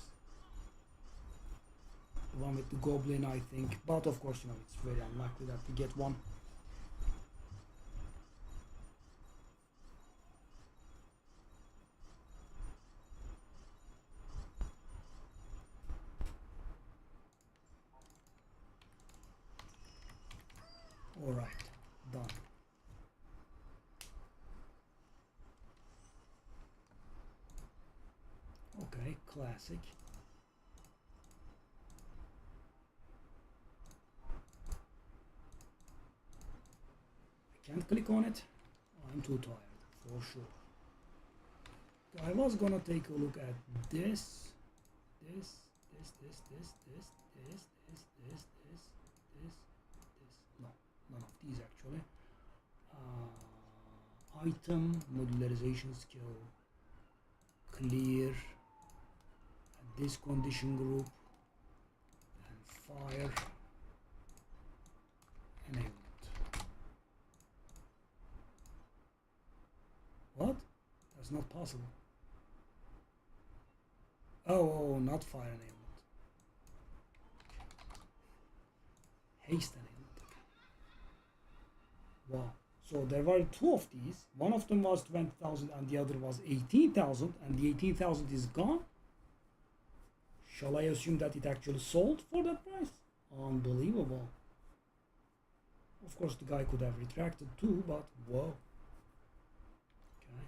The one with the goblin, I think, but of course, it's very unlikely that we get one. Alright, done. Okay, classic. I can't click on it. I'm too tired, for sure. I was gonna take a look at this. No, none of these actually. Item, modularization skill, clear, and this condition group, and fire, enablement. What? That's not possible. Oh, not fire enablement. Haste enablement. Wow. So there were two of these. One of them was 20,000 and the other was 18,000, and the 18,000 is gone. Shall I assume that it actually sold for that price? Unbelievable. Of course, the guy could have retracted too, but whoa. Okay.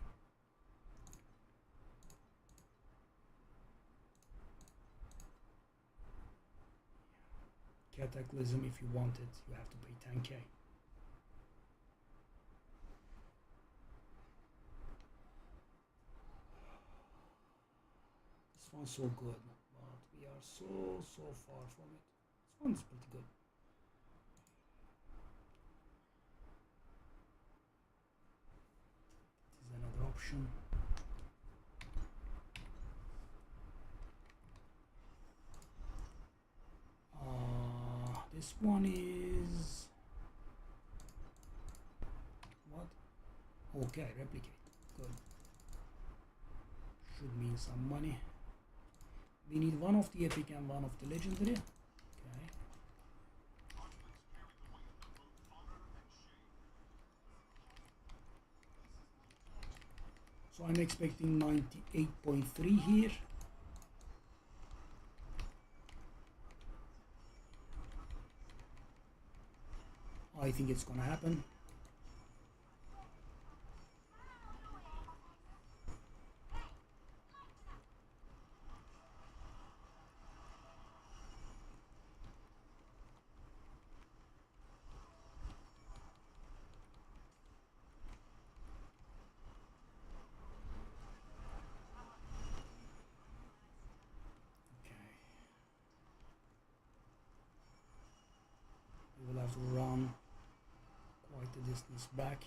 Cataclysm, if you want it, you have to pay 10k. This one's so good, but we are so far from it. This one's pretty good. This is another option. This one is what? Okay, replicate. Good. Should mean some money. We need one of the epic and one of the legendary. Okay. So I'm expecting 98.3 here. I think it's gonna happen. We will have to run quite a distance back.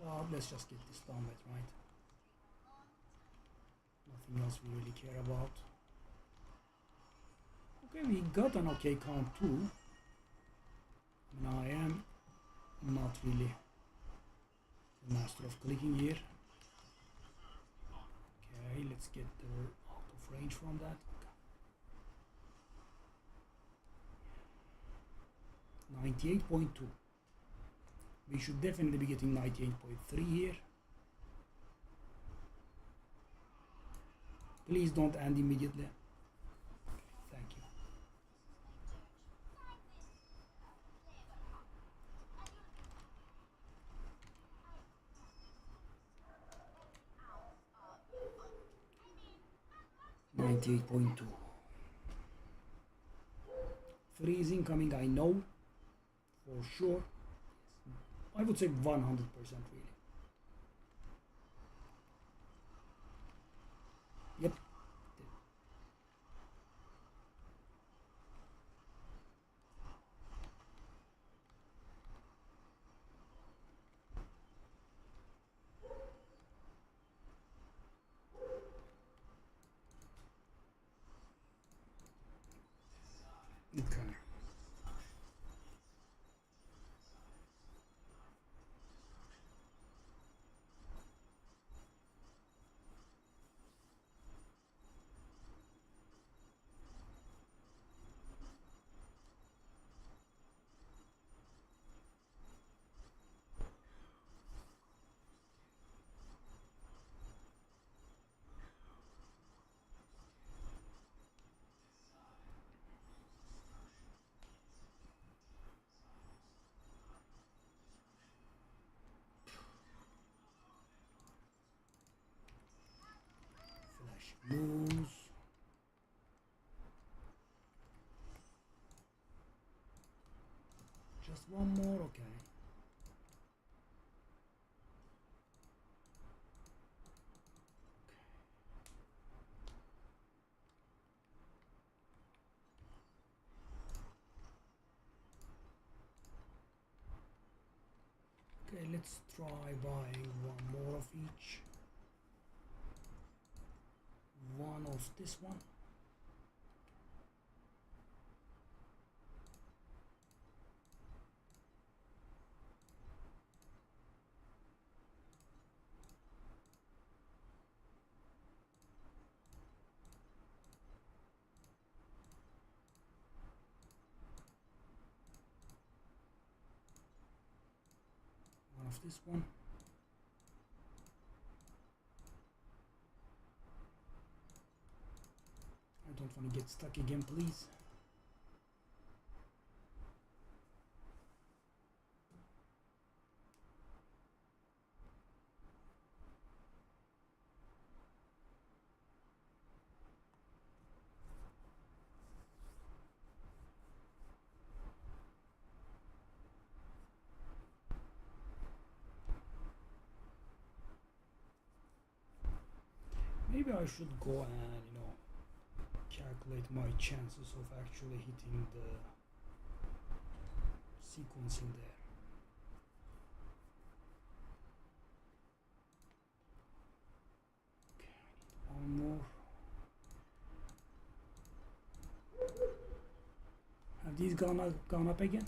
Well, let's just get this done with, right? Nothing else we really care about. Okay, we got an okay count too. I am not really the master of clicking here. Okay, let's get the out of range from that. 98.2. We should definitely be getting 98.3 here. Please don't end immediately. Thank you. $98.2. Freeze incoming, I know for sure. I would say 100% really. Yep. Okay. Flash moves. Just one more, okay. Okay, let's try buying one more of each. One of this one. One of this one. I don't want to get stuck again, please. Maybe I should go and, calculate my chances of actually hitting the sequence in there. Okay, I need one more. Have these gone up again?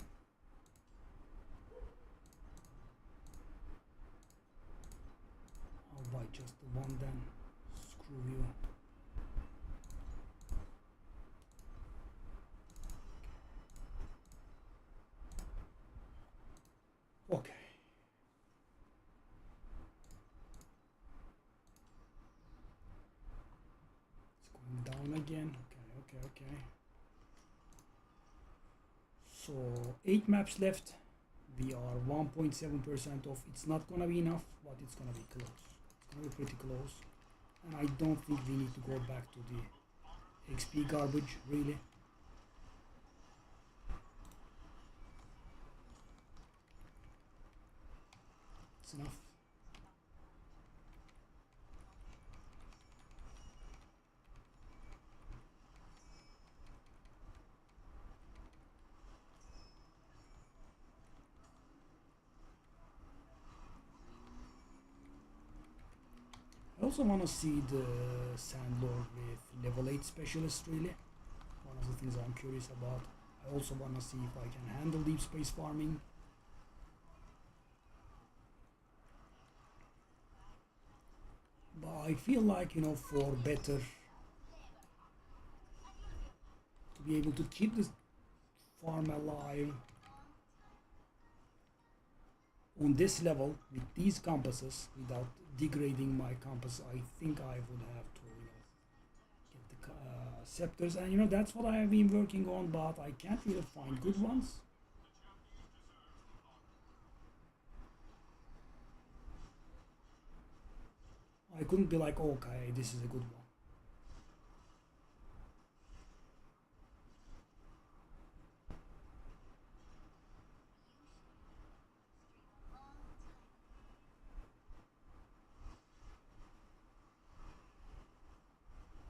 I'll buy just the one then. Screw you. Okay. It's going down again. Okay. So 8 maps left. We are 1.7% off. It's not gonna be enough, but it's gonna be close. It's gonna be pretty close. And I don't think we need to go back to the XP garbage, really. It's enough. I also want to see the Sandlord with level 8 specialist, really. One of the things I'm curious about. I also want to see if I can handle deep space farming. But I feel like, for better to be able to keep this farm alive on this level with these compasses, without degrading my compass, I think I would have to, get the scepters, and that's what I have been working on, but I can't really find good ones. I couldn't be like, okay, this is a good one.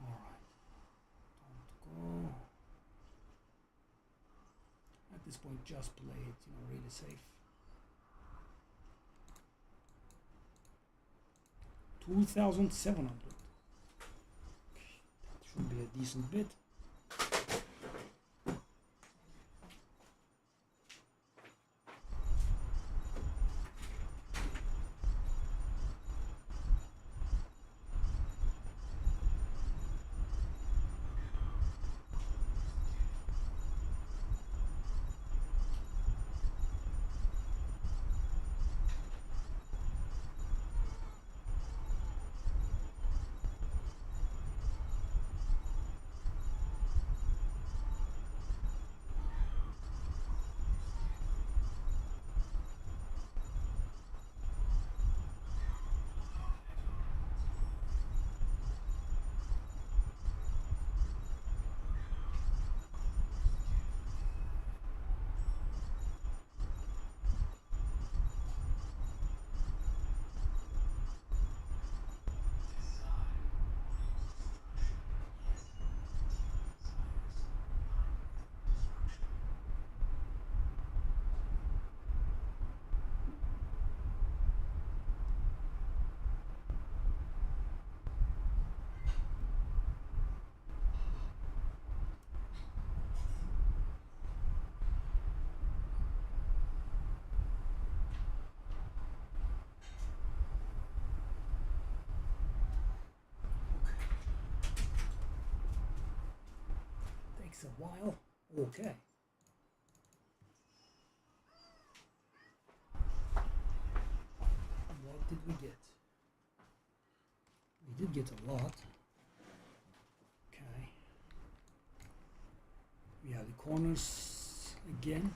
Alright, time to go. At this point, just play it, really safe. 2,700. That should be a decent bid. Takes a while. Okay. What did we get? We did get a lot. Okay. We have the corners again.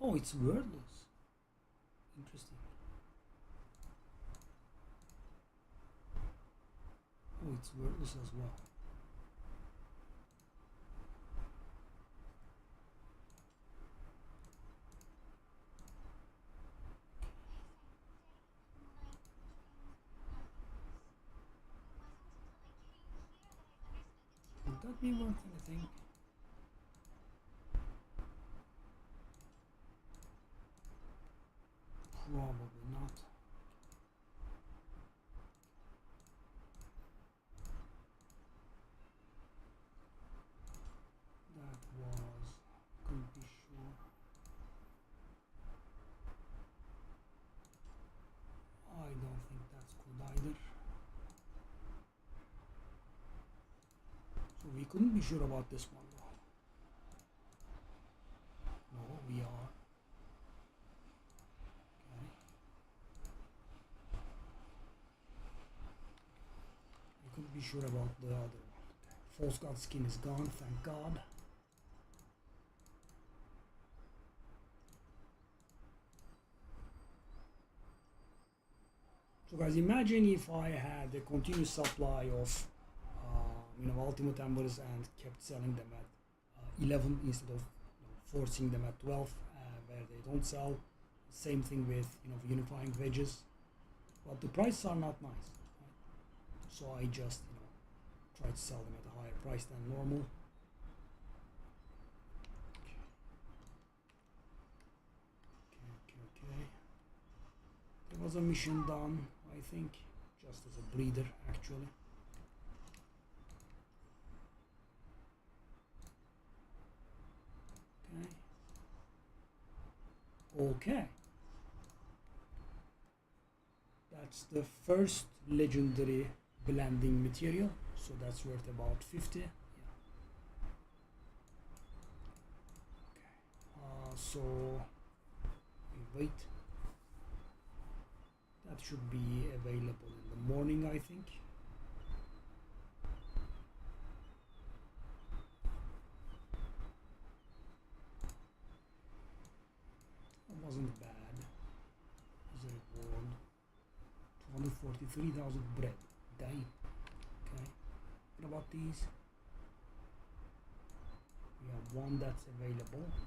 Oh, it's wordless. Interesting. Oh, it's wordless as well. Would that be worth anything? Probably not. That was, couldn't be sure. I don't think that's good either. So we couldn't be sure about this one though. No, we are. Couldn't be sure about the other one. False God skin is gone, thank God. So guys, imagine if I had a continuous supply of ultimate embers and kept selling them at 11 instead of forcing them at 12 where they don't sell. Same thing with unifying wedges, but the prices are not nice. So I just try to sell them at a higher price than normal. Okay. There was a mission done, I think, just as a breeder actually. Okay. That's the first legendary blending material, so that's worth about 50. Yeah. So we wait. That should be available in the morning, I think. That wasn't bad. Is a reward. 243,000 bread. Dang. Okay. What about these? We have one that's available. Okay.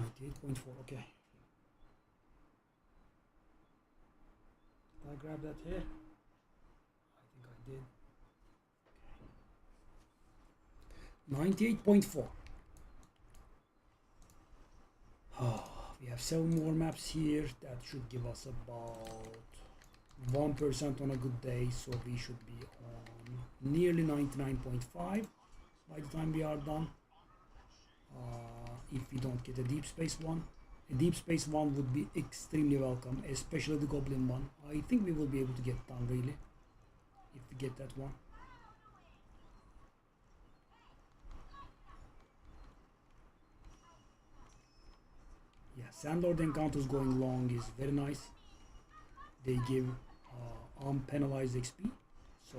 98.4, okay. Did I grab that here? I think I did. 98.4. Oh, we have 7 more maps here. That should give us about 1% on a good day, so we should be on nearly 99.5 by the time we are done. If we don't get a deep space one. A deep space one would be extremely welcome, especially the goblin one. I think we will be able to get done really, if we get that one. Yeah, Sandlord encounters going long is very nice. They give unpenalized XP, so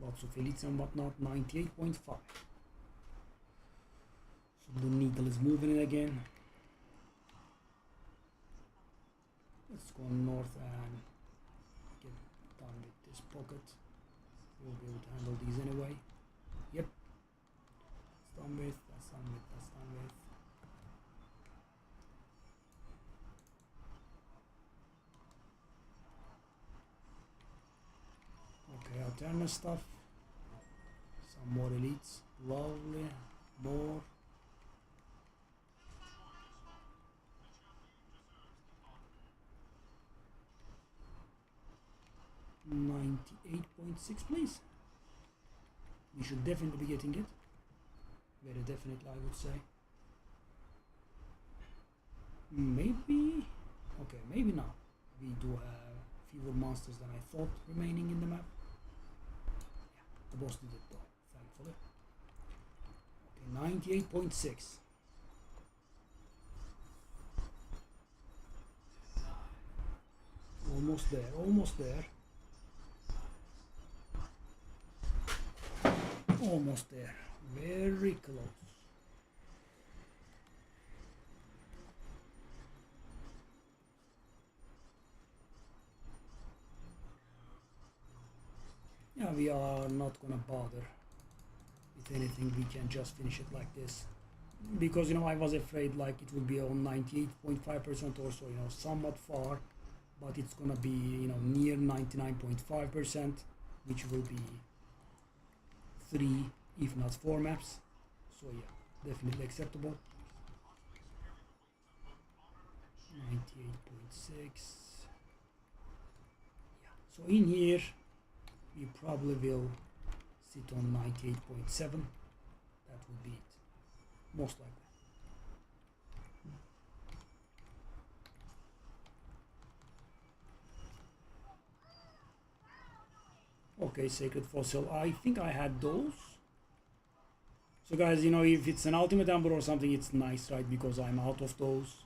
lots of elites and whatnot. 98.5. So the needle is moving in again. Let's go north and get done with this pocket. We'll be able to handle these anyway. Yep. That's done with, that's done with, that's done with. Okay, Alterna stuff. Some more elites. Lovely. More. 98.6, please. We should definitely be getting it. Very definitely, I would say. Maybe. Okay, maybe now. We do have fewer monsters than I thought remaining in the map. Yeah, the boss did it though, thankfully. Okay, 98.6. Almost there, almost there. Almost there, very close. Yeah, we are not gonna bother with anything. We can just finish it like this, because I was afraid like it would be on 98.5% or so, somewhat far, but it's gonna be near 99.5%, which will be 3 if not 4 maps, so yeah, definitely acceptable. 98.6. Yeah, so in here we probably will sit on 98.7. That would be it, most likely. Okay, Sacred Fossil. I think I had those. So guys, if it's an Ultimate Ember or something, it's nice, right? Because I'm out of those.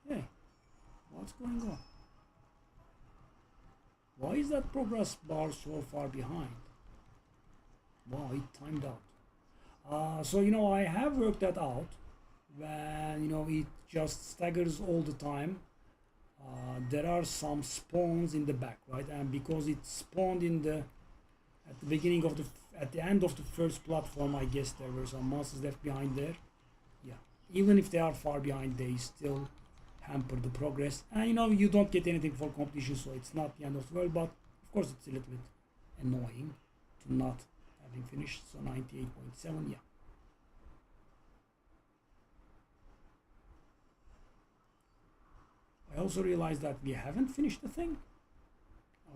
Hey, what's going on? Why is that progress bar so far behind? Wow, it timed out. So I have worked that out. When it just staggers all the time, there are some spawns in the back, right? And because it spawned at the beginning of the at the end of the first platform, I guess there were some monsters left behind there. Yeah, even if they are far behind, they still hamper the progress. And you know, you don't get anything for completion, so it's not the end of the world, but of course it's a little bit annoying to not having finished. So 98.7, yeah. I also realized that we haven't finished the thing.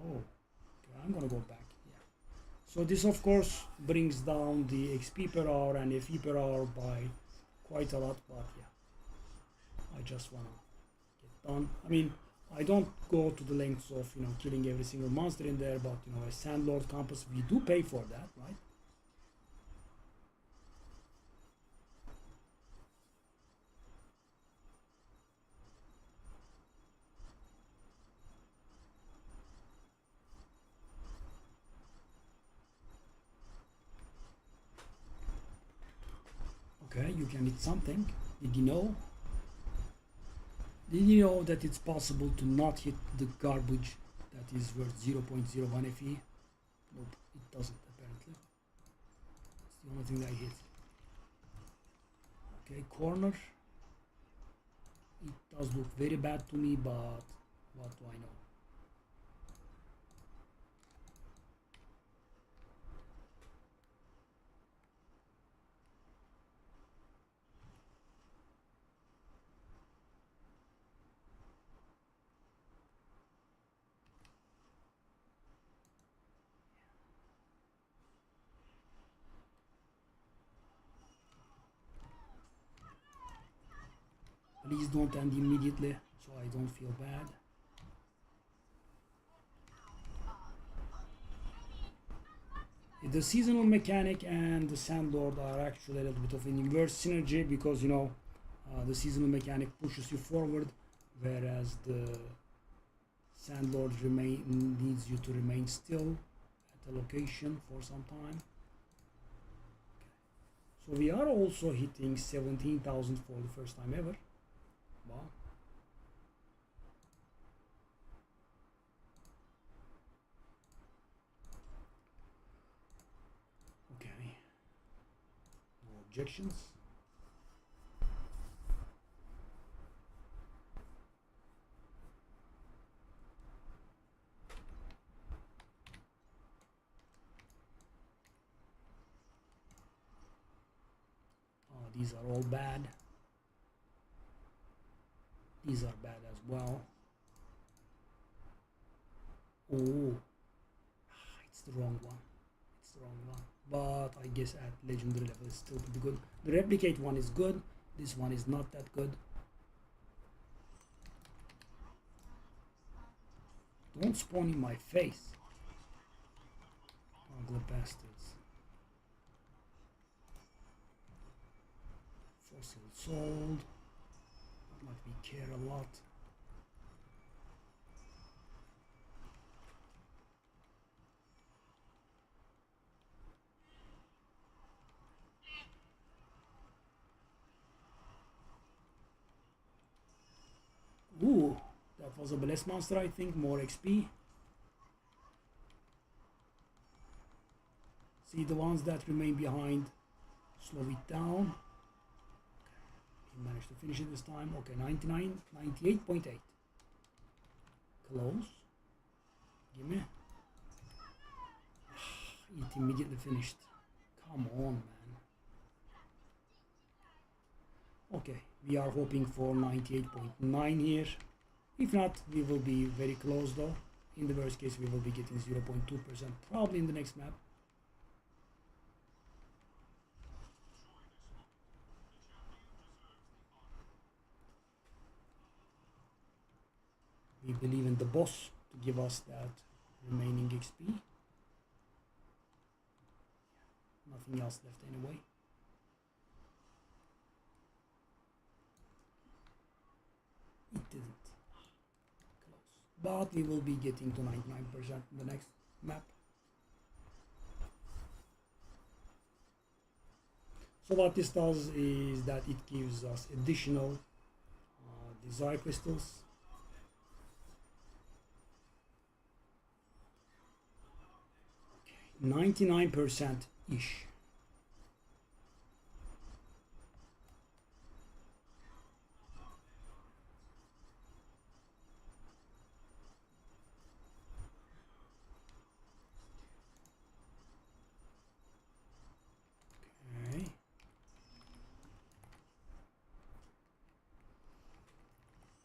Oh, okay, I'm gonna go back. Yeah. So this of course brings down the XP per hour and FE per hour by quite a lot, but yeah, I just wanna get done. I mean, I don't go to the lengths of, you know, killing every single monster in there, but you know, as Sandlord Campus, we do pay for that, right? Okay, you can hit something. Did you know? Did you know that it's possible to not hit the garbage that is worth 0.01 FE? Nope, it doesn't apparently. It's the only thing I hit. Okay, corner. It does look very bad to me, but what do I know? Please don't end immediately, so I don't feel bad. The seasonal mechanic and the Sandlord are actually a little bit of an inverse synergy because, you know, the seasonal mechanic pushes you forward, whereas the Sandlord needs you to remain still at a location for some time. So we are also hitting 17,000 for the first time ever. Wow. Okay. No objections. These are all bad. These are bad as well. Oh, it's the wrong one. It's the wrong one. But I guess at legendary level it's still pretty good. The replicate one is good. This one is not that good. Don't spawn in my face. Ugly bastards. Fossil sold. Not we care a lot. Ooh, that was a blessed monster, I think. More XP. See the ones that remain behind. Slow it down. He managed to finish it this time. Okay, 98.8. Close. Gimme. It immediately finished. Come on, man. Okay, we are hoping for 98.9 here. If not, we will be very close though. In the worst case, we will be getting 0.2% probably in the next map. We believe in the boss to give us that remaining XP. Nothing else left anyway. It didn't. Close. But we will be getting to 99% in the next map. So what this does is that it gives us additional desire crystals. Okay, 99% ish. Okay.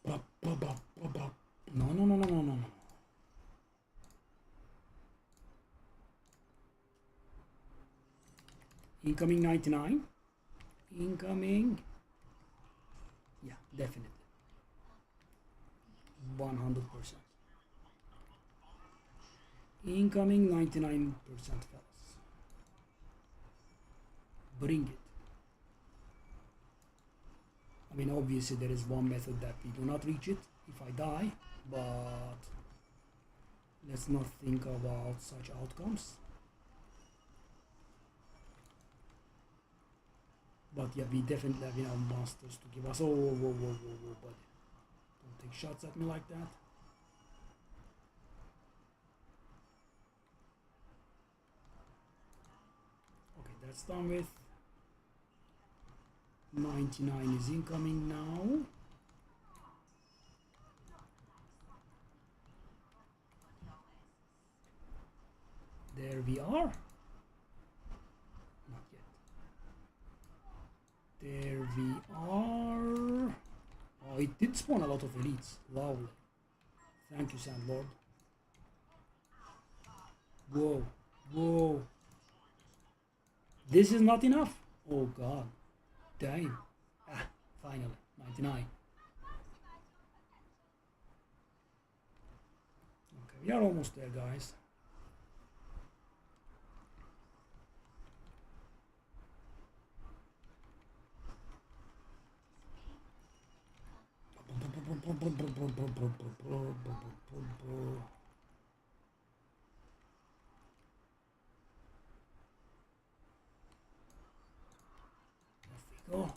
Bop, bop, bop, bop, bop. No, no, no, no, no, no, no. Incoming 99. Incoming. Yeah, definitely. 100%. Incoming 99%, fellas. Bring it. I mean, obviously there is one method that we do not reach it if I die, but let's not think about such outcomes. But yeah, we definitely have enough monsters to give us. Oh, whoa, whoa, whoa, whoa, whoa, buddy. Don't take shots at me like that. Okay, that's done with. 99 is incoming now. There we are. Not yet. There we are. Oh, it did spawn a lot of elites. Lovely. Thank you, Sandlord. Whoa. Whoa. This is not enough. Oh, God. Damn. Ah, finally. 99. Okay, we are almost there, guys. Go.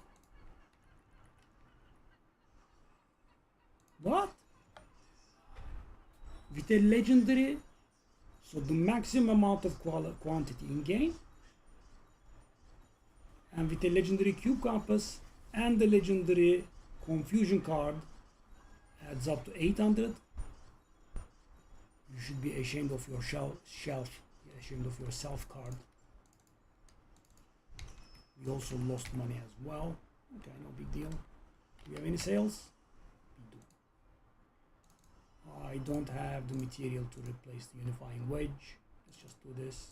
What? With a legendary, so the maximum amount of quantity in game, and with a legendary cube compass and the legendary confusion card adds up to 800. You should be ashamed of your shelf, ashamed of yourself card. We also lost money as well. Okay, no big deal. Do we have any sales? We do. I don't have the material to replace the unifying wedge. Let's just do this.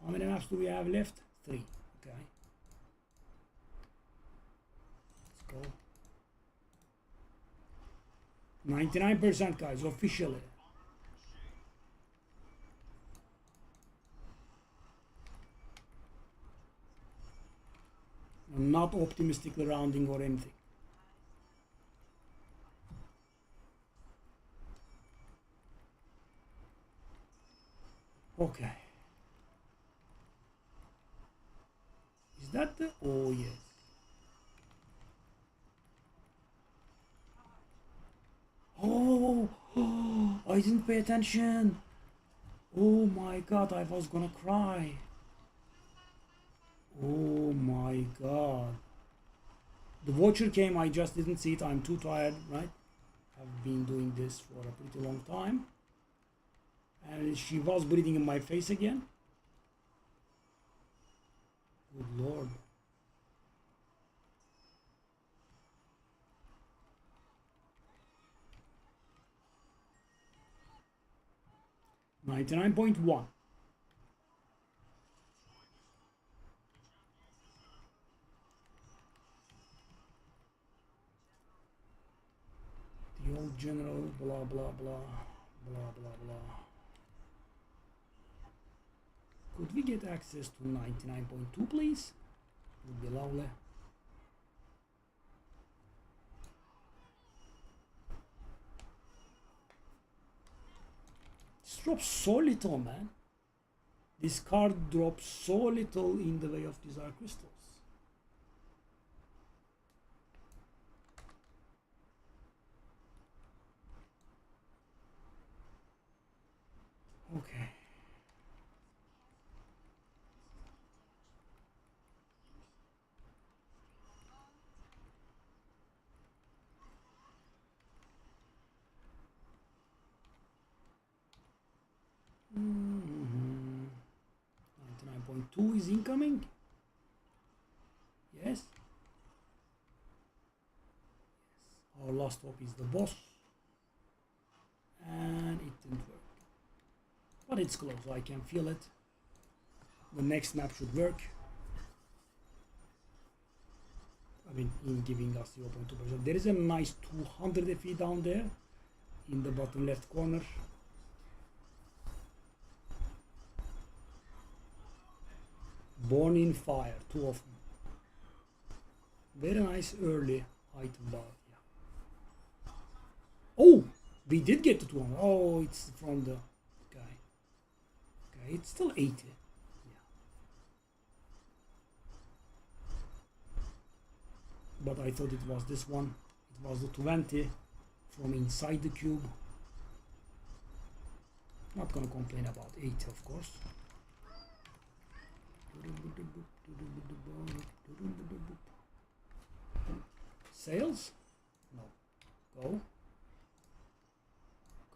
How many maps do we have left? 3. Okay. Let's go. 99%, guys, officially. I'm not optimistically rounding or anything. Okay. Is that the... Oh, yes. Oh, oh, I didn't pay attention. Oh my God, I was gonna cry. Oh my God. The Watcher came, I just didn't see it. I'm too tired, right? I've been doing this for a pretty long time. And she was breathing in my face again. Good Lord. $99.1. The old general, blah, blah, blah, blah, blah, blah. Could we get access to 99.2, please? Would be lovely. This drops so little, man. This card drops so little in the way of desire crystals. 99.2 is incoming. Yes. Our last hope is the boss. And it didn't work. But it's close, I can feel it. The next map should work. I mean, in giving us 0.2%. There is a nice 200 FE down there in the bottom left corner. Born in Fire, 2 of them. Very nice early item bar. Yeah. Oh, we did get to 200. Oh, it's from the guy. Okay, it's still 80. But I thought it was this one. It was the 20 from inside the cube. Not gonna complain about 80, of course. Sales? No. Go.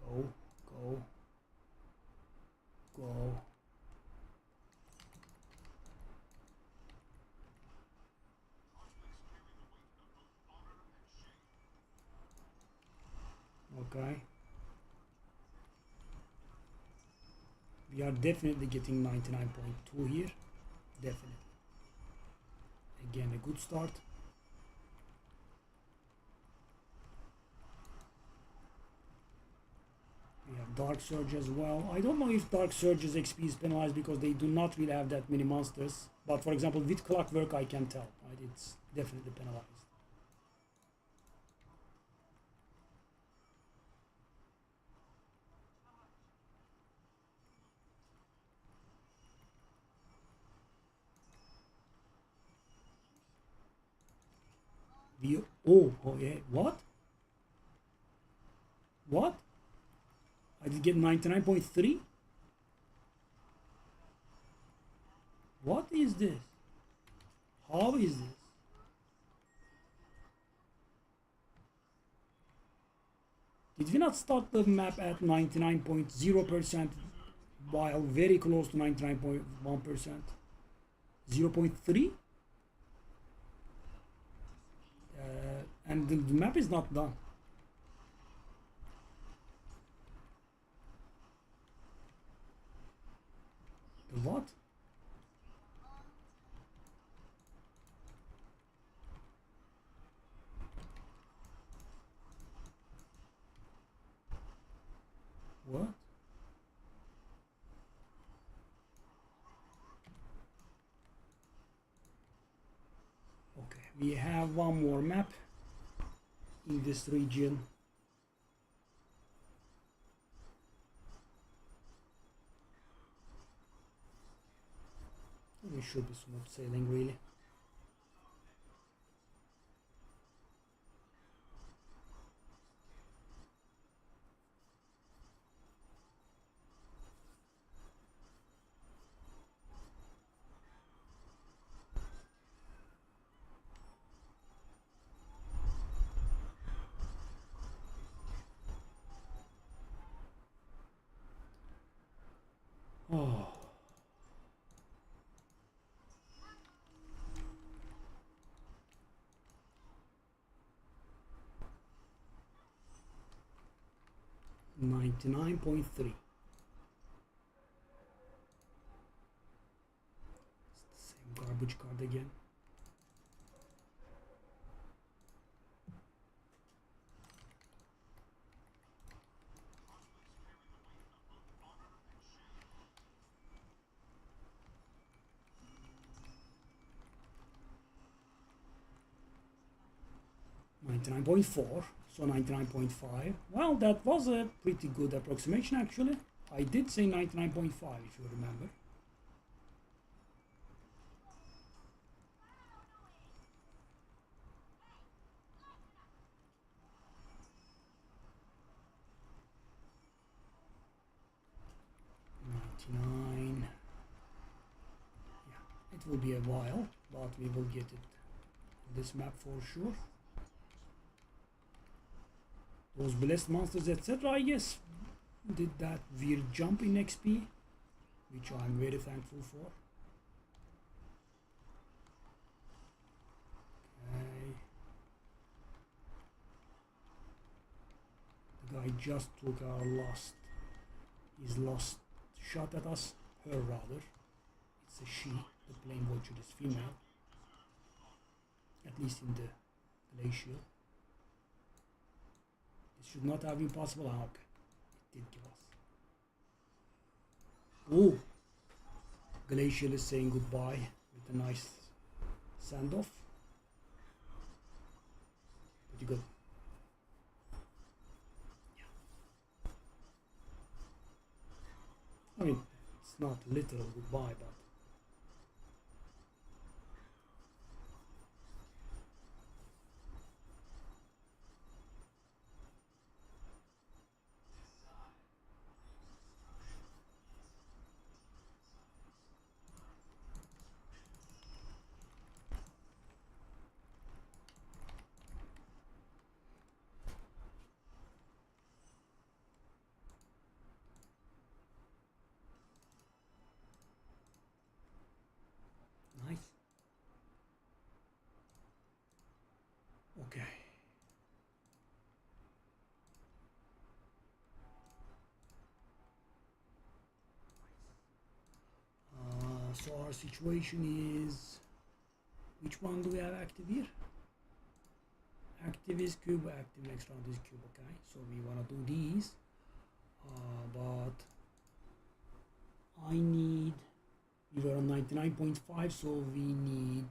Go. Go. Go. Okay. We are definitely getting 99.2 here. Definitely. Again, a good start. We have Dark Surge as well. I don't know if Dark Surge's XP is penalized because they do not really have that many monsters. But for example, with Clockwork, I can tell. Right? It's definitely penalized. Oh yeah, what? What? I did get 99.3? What is this? How is this? Did we not start the map at 99.0% while very close to 99.1%? 0.3? And the map is not done. The what? What? Okay, we have one more map in this region. It should be smooth sailing, really. Oh. $99.3. It's the same garbage card again. $99.4, so 99.5. Well, that was a pretty good approximation actually. I did say 99.5 if you remember. $99. Yeah, it will be a while, but we will get it. This map for sure. Those blessed monsters, etc. I guess did that weird jump in XP, which I'm very thankful for. guy just took his last shot at us. Her rather. It's a she. The plane vulture is female. At least in the glacial. This should not have been possible. Ah, okay. It did give us. Oh! Glacial is saying goodbye with a nice send off. Pretty good. Yeah. I mean, it's not literal goodbye, but nice. Okay. So our situation is, which one do we have active here? Active is cube, active next round is cube. Okay, so we want to do these, but I need, we were on 99.5, so we need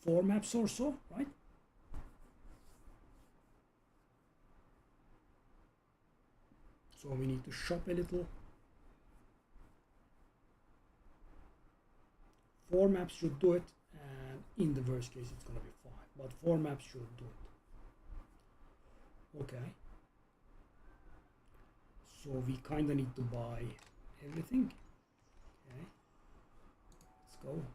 4 maps or so, right? So we need to shop a little. 4 maps should do it, and in the worst case it's gonna be 5, but 4 maps should do it. Okay, so we kinda need to buy everything. Okay, let's go.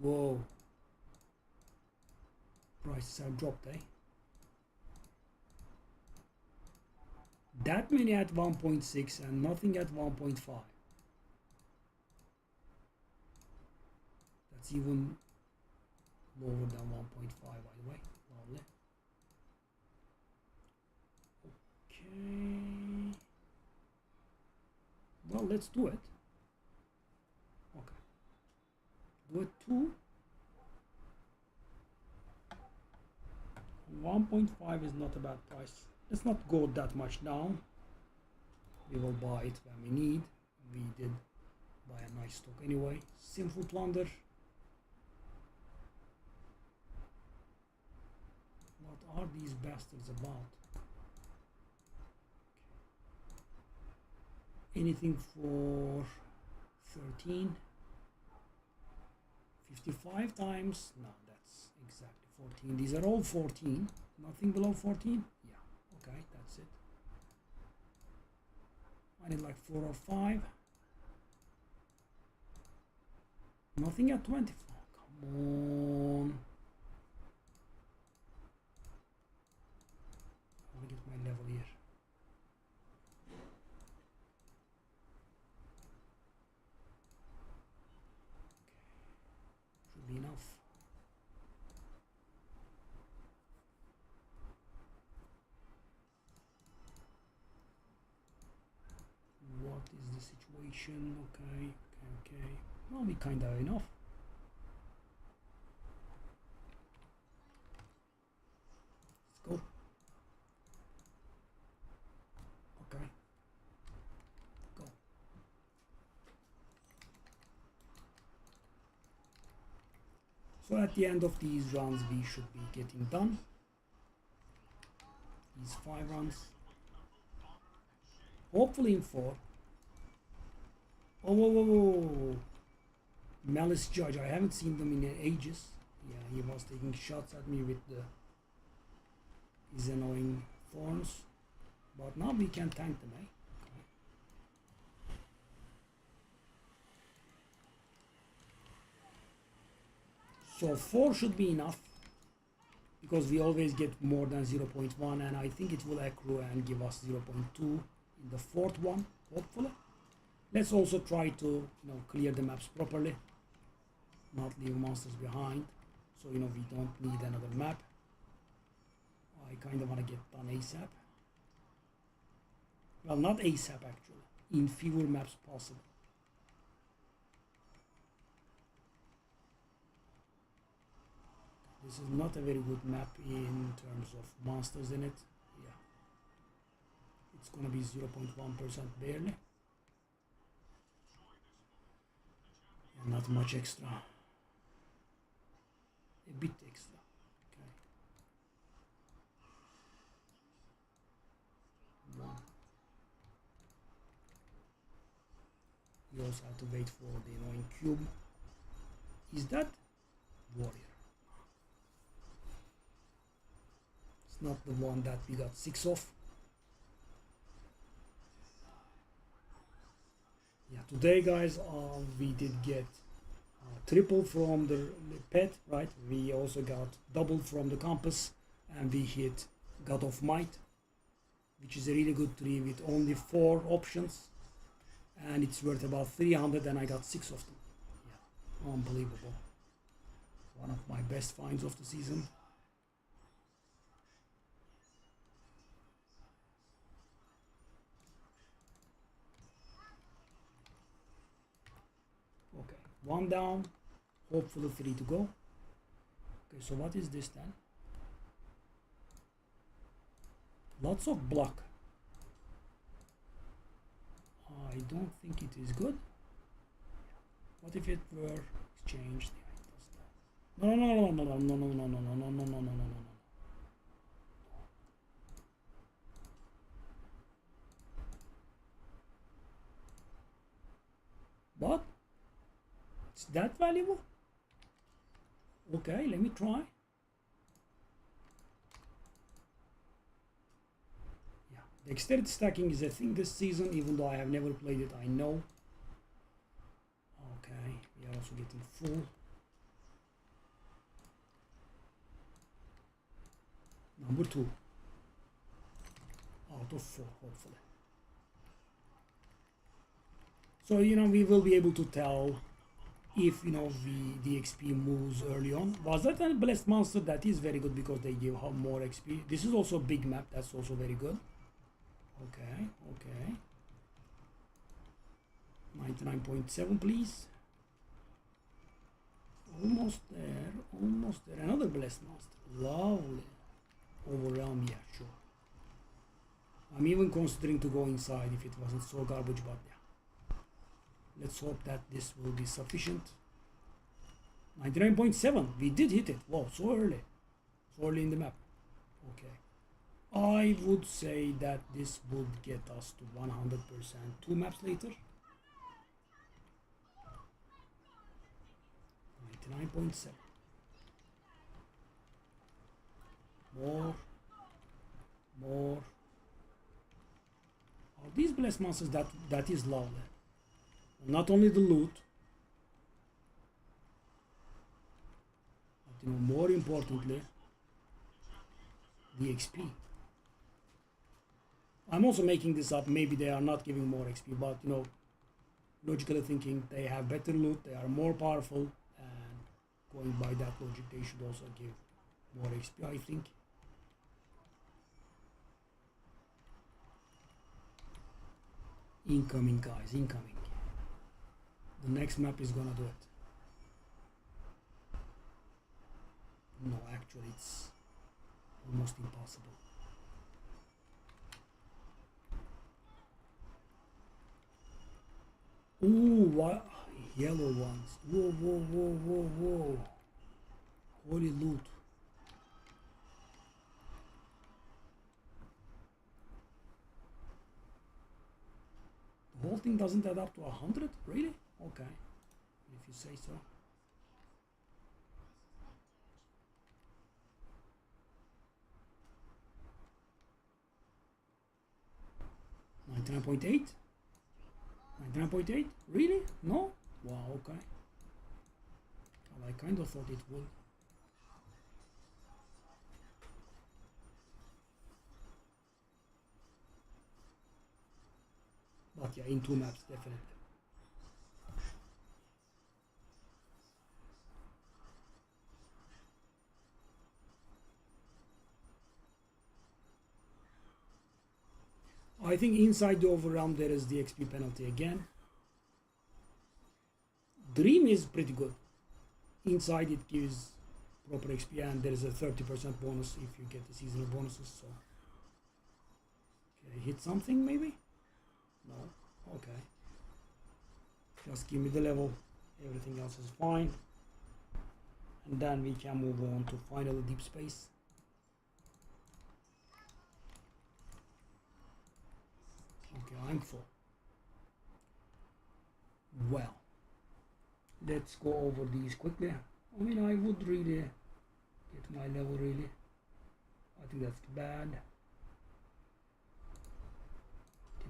Whoa, prices have dropped, eh? That many at 1.6 and nothing at 1.5. That's even lower than 1.5, by the way. Lovely. Okay. Well, let's do it. Okay. Do it too. 1.5 is not a bad price. Let's not go that much down. We will buy it when we need. We did buy a nice stock anyway. Sinful plunder. What are these bastards about? Anything for 13? 55 times? No, that's exactly 14. These are all 14. Nothing below 14? Yeah. Okay, that's it. I need like 4 or 5. Nothing at 24. Come on. I'll get my level here. Okay. Should be enough. What is the situation? Okay. Well, we kind of enough. Let's go. Okay. Go. So at the end of these runs, we should be getting done. These 5 runs. Hopefully in 4. Oh, whoa, whoa, whoa. Malice Judge, I haven't seen them in ages. Yeah, he was taking shots at me with his annoying thorns. But now we can tank them, eh? Okay. So 4 should be enough, because we always get more than 0.1, and I think it will accrue and give us 0.2 in the 4th one, hopefully. Let's also try to clear the maps properly, not leave monsters behind. So we don't need another map. I kind of want to get done ASAP. Well, not ASAP actually, in fewer maps possible. This is not a very good map in terms of monsters in it. Yeah, it's gonna be 0.1% barely, and not much extra. A bit extra. Okay. One. We also have to wait for the annoying cube. Is that warrior? It's not the one that we got 6 of. Yeah, today guys, we did get triple from the pet, right? We also got double from the compass, and we hit God of Might, which is a really good tree with only 4 options, and it's worth about 300, and I got 6 of them. Yeah, unbelievable. One of my best finds of the season. Okay, 1 down, hopefully 3 to go. Okay, so what is this then? Lots of block. I don't think it is good. What if it were exchanged? No, no, no, no, no, no, no, no, no, no, no, no, no, no, no, no. What? It's that valuable? Okay, let me try. Yeah, dexterity stacking is a thing this season, even though I have never played it, I know. Okay, we are also getting full. Number 2. Out of 4, hopefully. So, we will be able to tell if, the XP moves early on. Was that a blessed monster? That is very good because they give more XP. This is also a big map. That's also very good. Okay, okay. 99.7, please. Almost there, almost there. Another blessed monster. Lovely. Overwhelm, yeah, sure. I'm even considering to go inside if it wasn't so garbage, but yeah. Let's hope that this will be sufficient. 99.7, we did hit it. Wow, so early. So early in the map. Okay. I would say that this would get us to 100% 2 maps later. 99.7. More. More. Oh, these blessed monsters, that is lovely. Not only the loot, but more importantly, the XP. I'm also making this up. Maybe they are not giving more XP, but logically thinking, they have better loot, they are more powerful, and going by that logic, they should also give more XP, I think. Incoming, guys, incoming. The next map is gonna do it. No, actually, it's almost impossible. Ooh, what? Yellow ones. Whoa, whoa, whoa, whoa, whoa. Holy loot. The whole thing doesn't add up to 100? Really? Okay. If you say so. $99.8? 99.8? Really? No? Wow, okay. Well, I kind of thought it would. But yeah, in 2 maps, definitely. I think inside the overround there is the XP penalty again. Dream is pretty good. Inside it gives proper XP and there is a 30% bonus if you get the seasonal bonuses. So, okay, hit something maybe? No. Okay. Just give me the level. Everything else is fine. And then we can move on to final deep space. Okay, I'm full. Well, let's go over these quickly. I mean, I would really get my level really. I think that's bad.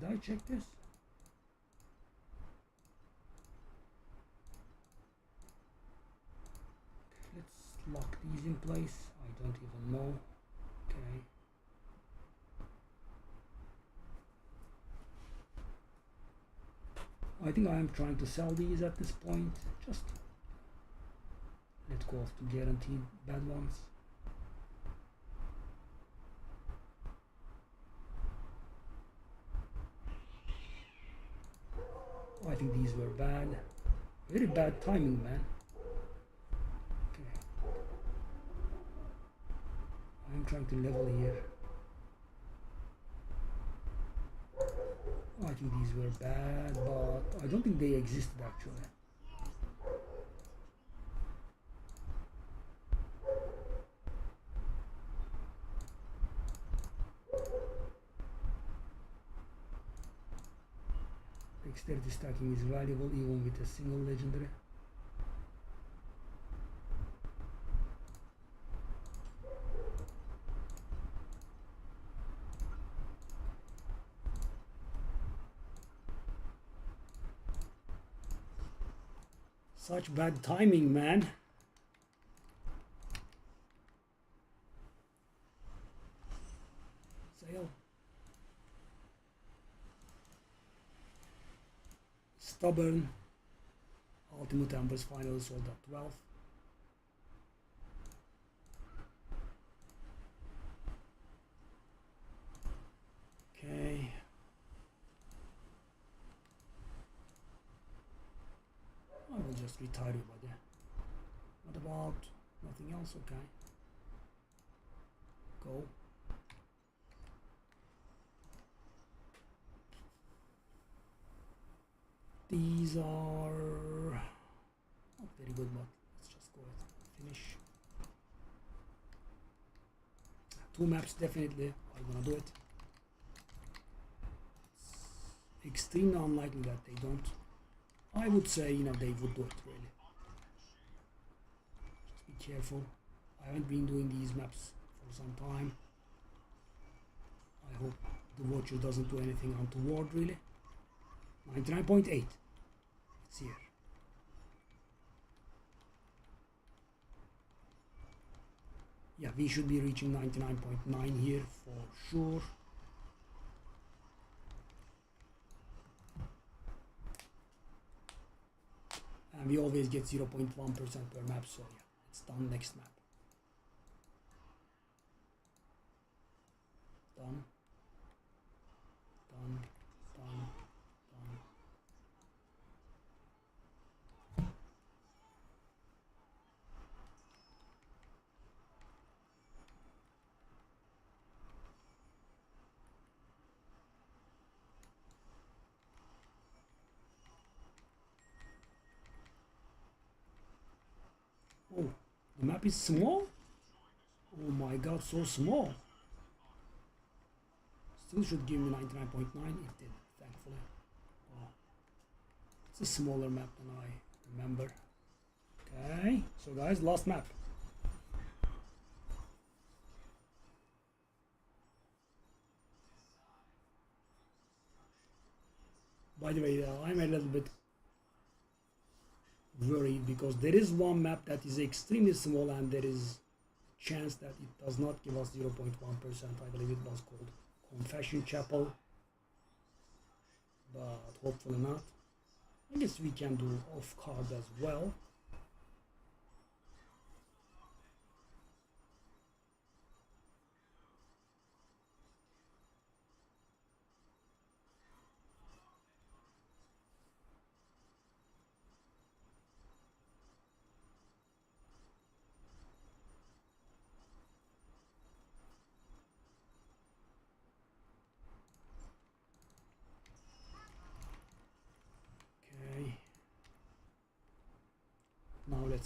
Did I check this? Let's lock these in place. I don't even know. Okay. I think I am trying to sell these at this point. Just let go of the guaranteed bad ones. I think these were bad. Very bad timing, man. Okay. I'm trying to level here. I think these were bad, but I don't think they existed actually. Dexterity stacking is valuable even with a single legendary. Such bad timing, man. Sale. Stubborn. Ultimate Embers final sold at 12. Okay. I will just retire you, buddy. What about nothing else? Okay. Go. These are not very good, but let's just go ahead and finish. 2 maps definitely. I'm gonna do it. It's extremely unlikely that they don't. I would say, you know, they would do it really. Just be careful. I haven't been doing these maps for some time. I hope the watcher doesn't do anything untoward really. 99.8. It's here. Yeah, we should be reaching 99.9 here for sure. And we always get 0.1% per map, so yeah, it's done. Next map. Done. Done. Done. Done. Oh, the map is small? Oh my god, so small. Still should give me 99.9. It did, thankfully. Oh, it's a smaller map than I remember. Okay, so guys, last map. By the way, I'm a little bit worried because there is one map that is extremely small and there is a chance that it does not give us 0.1%. I believe it was called Confession Chapel, but hopefully not. I guess we can do off card as well.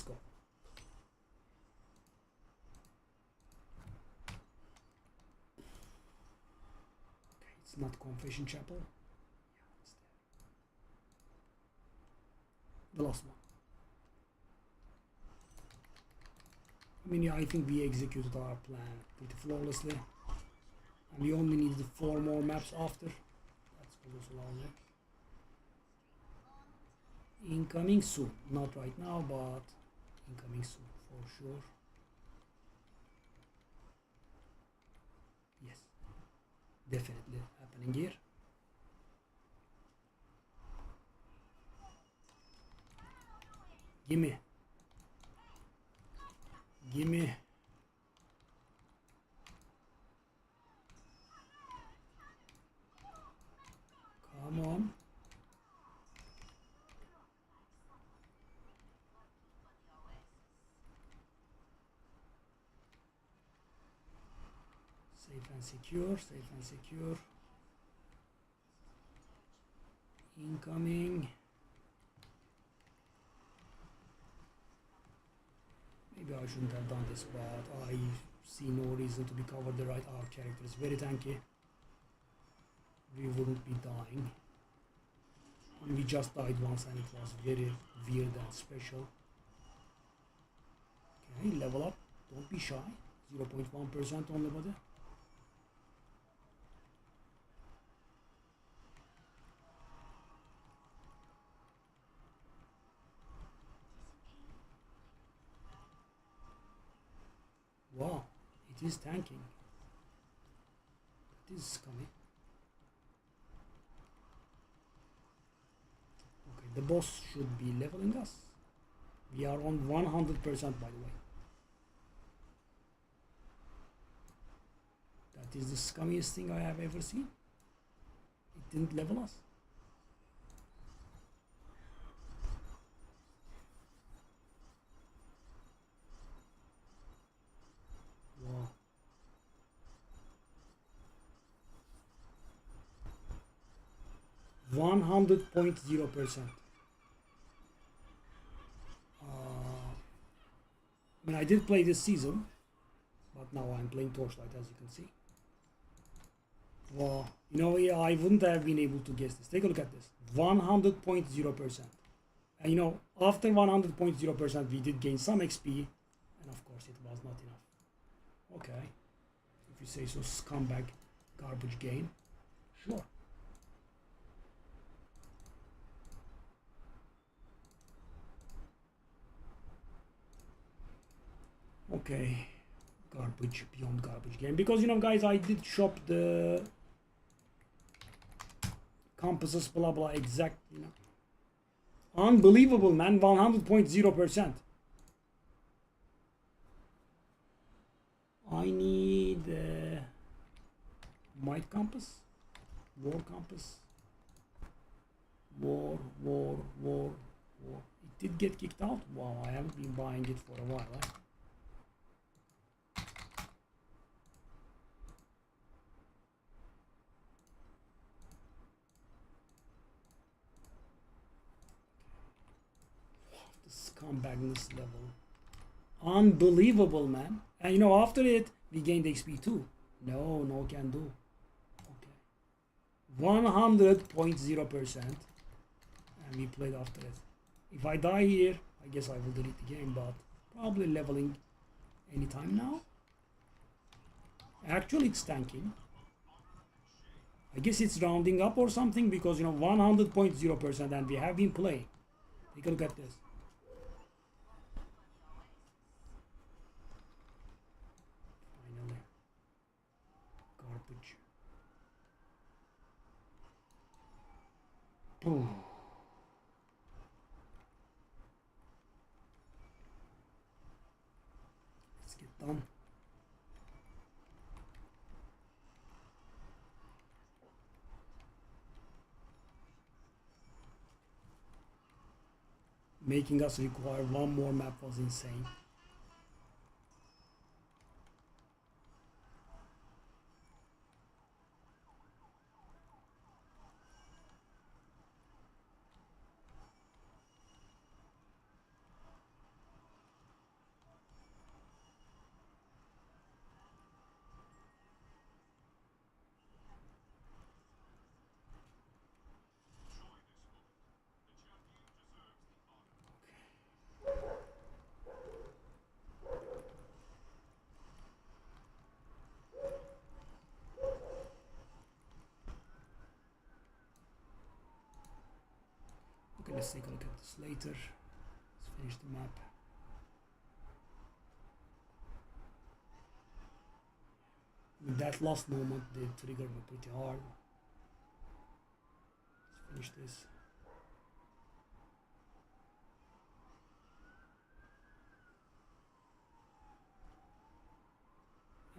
let's go. Okay, it's not Confession Chapel. Yeah, it's there. The last one. I mean, yeah, I think we executed our plan pretty flawlessly. And we only needed 4 more maps after. That's also longer. Incoming soon. Not right now, but incoming soon for sure. Yes, definitely happening here. Gimme. Gimme. Come on. Safe and secure, safe and secure. Incoming. Maybe I shouldn't have done this, but I see no reason to be covered the right. Our character is very tanky. We wouldn't be dying. And we just died once and it was very weird and special. Okay, level up. Don't be shy. 0.1% only, buddy. Wow, it is tanking. That is scummy. Okay, the boss should be leveling us. We are on 100% by the way. That is the scummiest thing I have ever seen. It didn't level us. Wow. %100.0%. I mean, I did play this season, but now I'm playing Torchlight, as you can see. Wow, you know, yeah, I wouldn't have been able to guess this. Take a look at this. 100.0%. And you know, after 100.0%, we did gain some XP, and of course, it was not enough. Okay, if you say so, scumbag garbage gain. Sure. Okay, garbage beyond garbage game, because you know, guys, I did shop the compasses, blah blah, exact, you know, unbelievable, man. 100.0%. I need might compass, war compass, war. It did get kicked out. Wow, I haven't been buying it for a while, eh? Scumbagness level. Unbelievable, man. And you know, after it, we gained XP too. No can do. Okay. 100.0%. And we played after it. If I die here, I guess I will delete the game, but probably leveling anytime now. Actually, it's tanking. I guess it's rounding up or something, because you know, 100.0%, and we have been playing. Take a look at this. Finally. Garbage. Boom. Let's get done. Making us require 1 more map was insane. Okay, let's take a look at this later. Let's finish the map. With that last moment, they triggered me pretty hard. Let's finish this.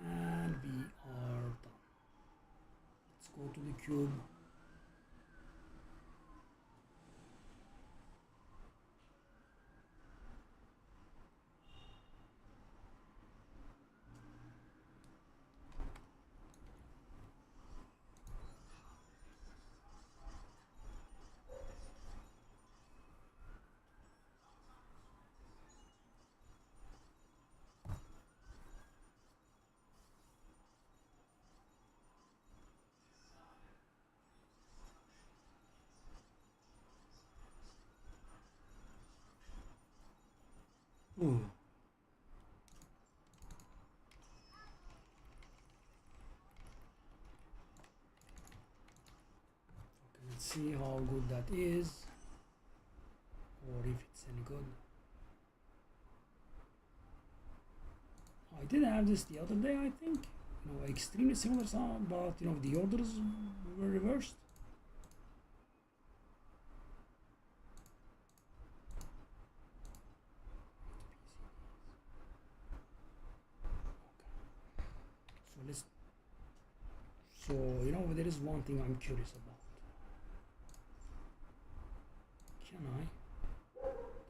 And we are done. Let's go to the cube. Ooh. Okay, let's see how good that is, or if it's any good. I did have this the other day, I think. You know, extremely similar sound, but you know the orders were reversed. So you know, there is one thing I'm curious about. Can I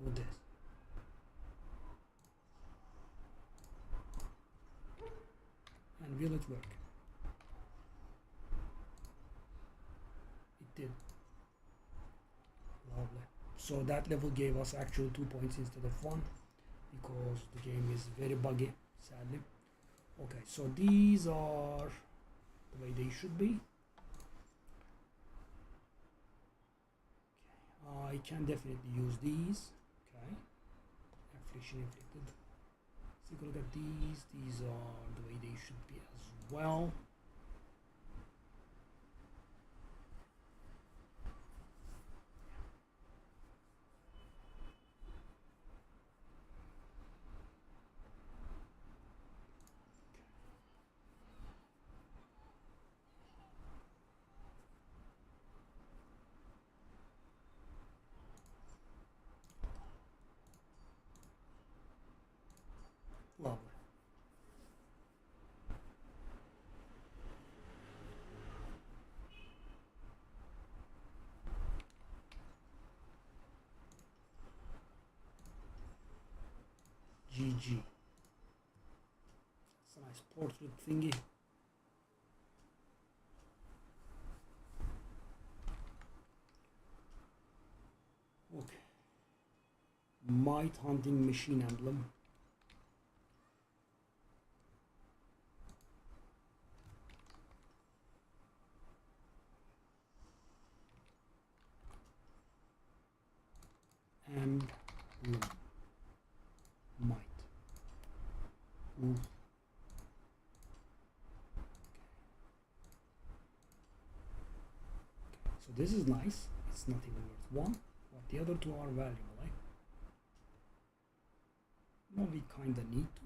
do this? And will it work? It did. Lovely. So that level gave us actual 2 points instead of 1, because the game is very buggy, sadly. Okay, so these are the way they should be. Okay. I can definitely use these. Okay, affliction inflicted. Let's take a look at these. These are the way they should be as well. Lovely. GG. That's a nice portrait thingy. Okay. Might hunting machine emblem. And might. Ooh. Okay. So this is nice. It's not even worth 1, but the other 2 are valuable, eh? No, we kinda need to.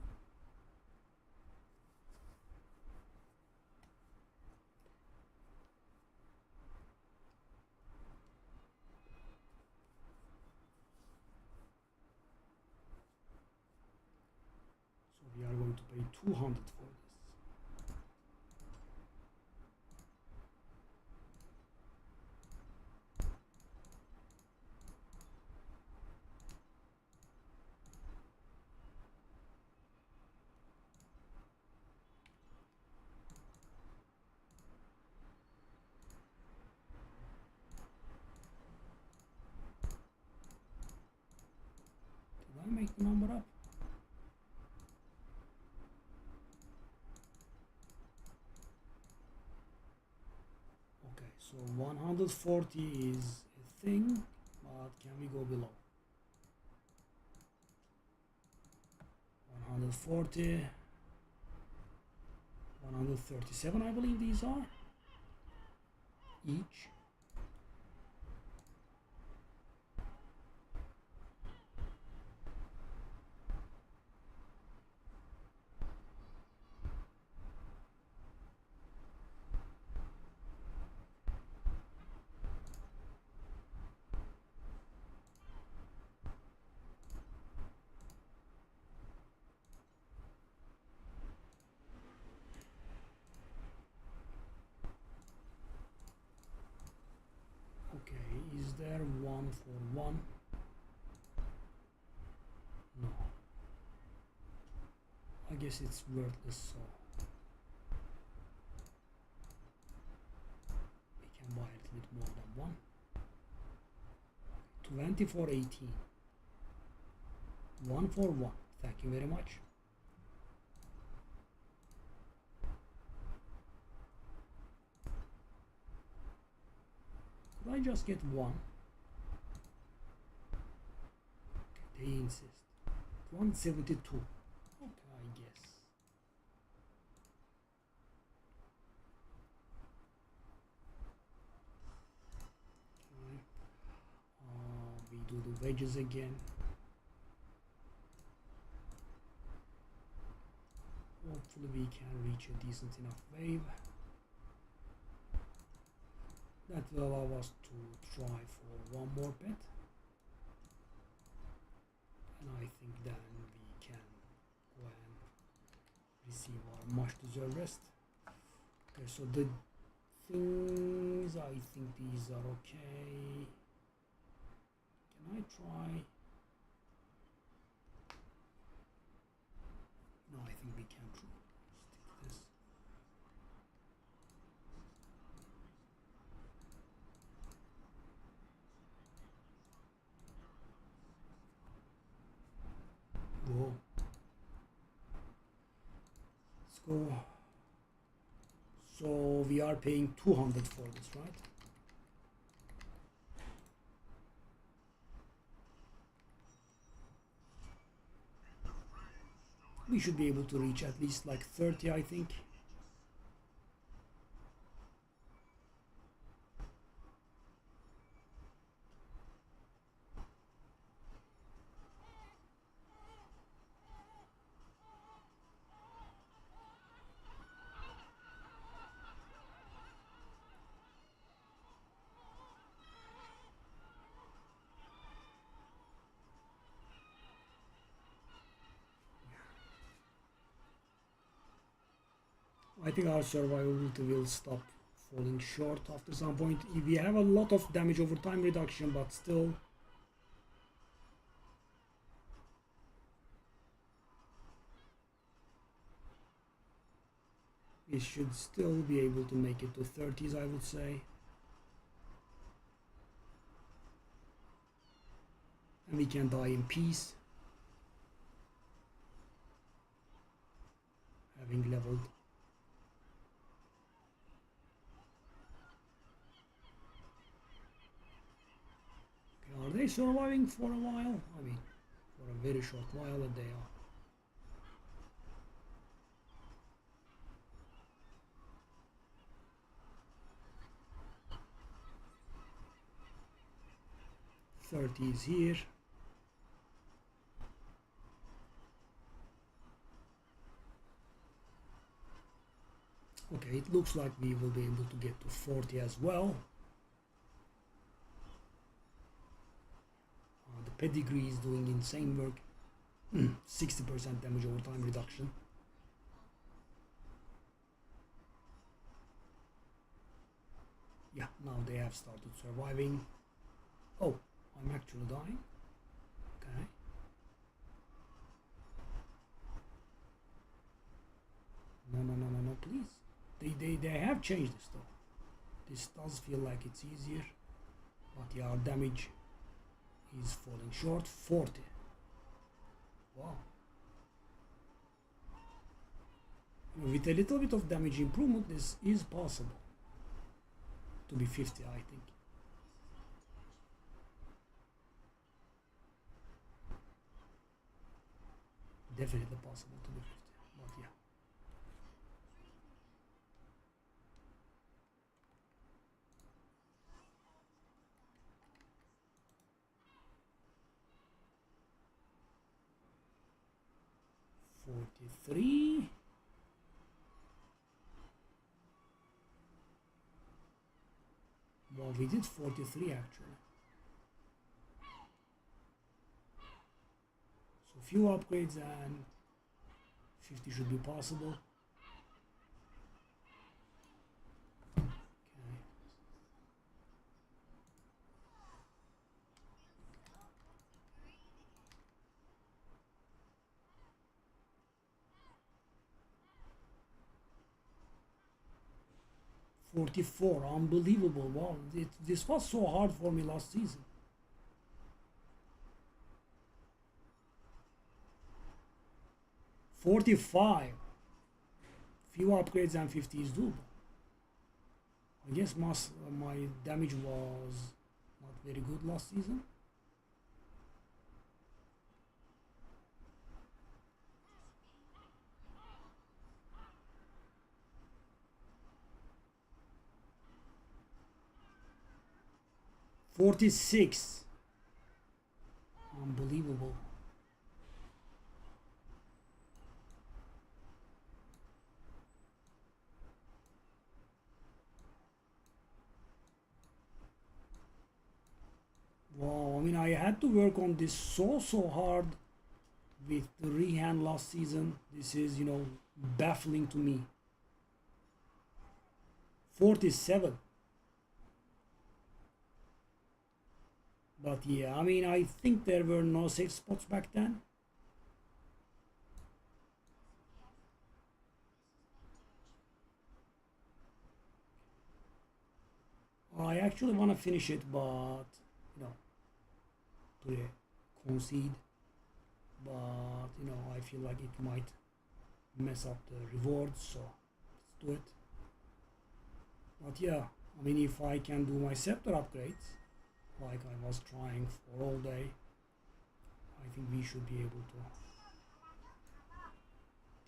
So we are going to pay 200 for this. Did I make the number up? Okay, so 140 is a thing, but can we go below? 140, 137, I believe these are each. there? 141. No. I guess it's worthless, so we can buy it a little more than one. 24.18. 141. Thank you very much. Could I just get one? Okay, they insist. 172. Okay, I guess. Okay. We do the wedges again. Hopefully we can reach a decent enough wave. That will allow us to try for one more pet. And I think then we can go and receive our much deserved rest. Okay, so the things, I think these are okay. Can I try? No, I think we can stick this. Whoa. Let's go. So we are paying 200 for this, right? We should be able to reach at least like 30, I think. I think our survivability will stop falling short after some point. We have a lot of damage over time reduction, but still we should still be able to make it to 30s, I would say. And we can die in peace, having leveled. Are they surviving for a while? I mean, for a very short while that they are. $30 is here. Okay, it looks like we will be able to get to 40 as well. The pedigree is doing insane work. 60% damage over time reduction. Yeah, now they have started surviving. Oh, I'm actually dying. Okay. No, please. They have changed this though. This does feel like it's easier. But yeah, our damage is falling short. 40. Wow. With a little bit of damage improvement, this is possible to be 50, I think. Definitely possible to be 50, but yeah. $43. Well, we did 43 actually. So few upgrades and 50 should be possible. Okay. 44, unbelievable. Wow, this was so hard for me last season. 45. Few upgrades and 50 is doable. I guess my damage was not very good last season. $46. Unbelievable. Wow, I mean, I had to work on this so hard with the Rehan last season. This is, baffling to me. 47. But yeah, I mean, I think there were no safe spots back then. I actually want to finish it, but to concede. But I feel like it might mess up the rewards, so let's do it. But yeah, I mean, if I can do my Scepter upgrades, like I was trying for all day, I think we should be able to.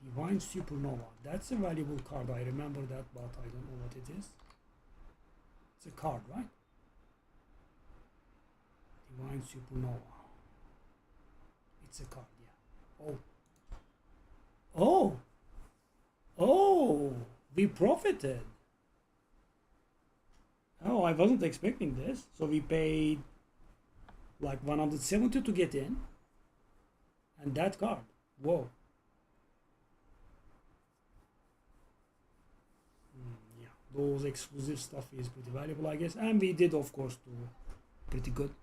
Divine Supernova. That's a valuable card. I remember that, but I don't know what it is. It's a card, right? Divine Supernova. It's a card, yeah. Oh! Oh! We profited! Oh, I wasn't expecting this. So we paid like 170 to get in. And that card. Whoa. Yeah, those exclusive stuff is pretty valuable, I guess. And we did, of course, do pretty good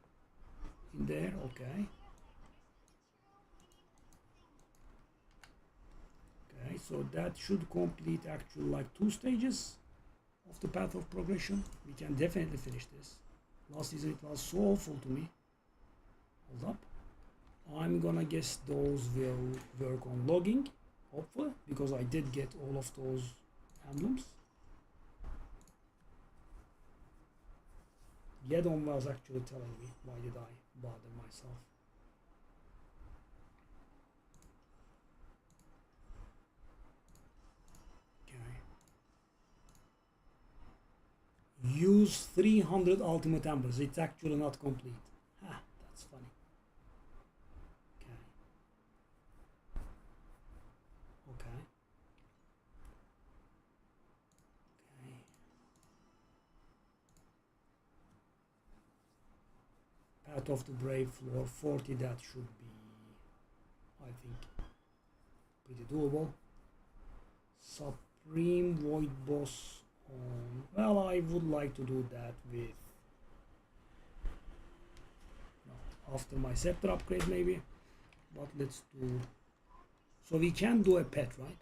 in there. Okay. Okay, so that should complete actually like 2 stages of the path of progression. We can definitely finish this. Last season it was so awful to me. Hold up. I'm gonna guess those will work on logging, hopefully, because I did get all of those emblems. Yedon was actually telling me, why did I bother myself? Use 300 ultimate embers. It's actually not complete. Ha, that's funny. Okay. Okay. Okay. Path of the Brave floor 40. That should be, I think, pretty doable. Supreme Void Boss. Well, I would like to do that with after my Scepter upgrade maybe, but let's do, so we can do a pet, right?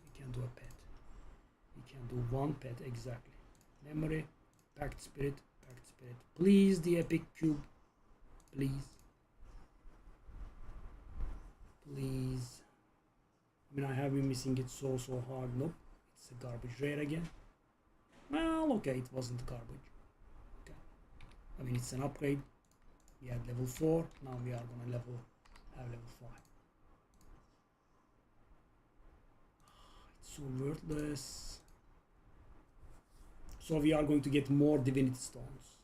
We can do a pet. We can do one pet, exactly. Memory, Pact Spirit, please, the epic cube, please. Please. I mean, I have been missing it so hard. Nope, it's a garbage rare again. Well, okay, it wasn't garbage. Okay, I mean, it's an upgrade. We had level 4. Now we are gonna have level 5. It's so worthless. So we are going to get more divinity stones.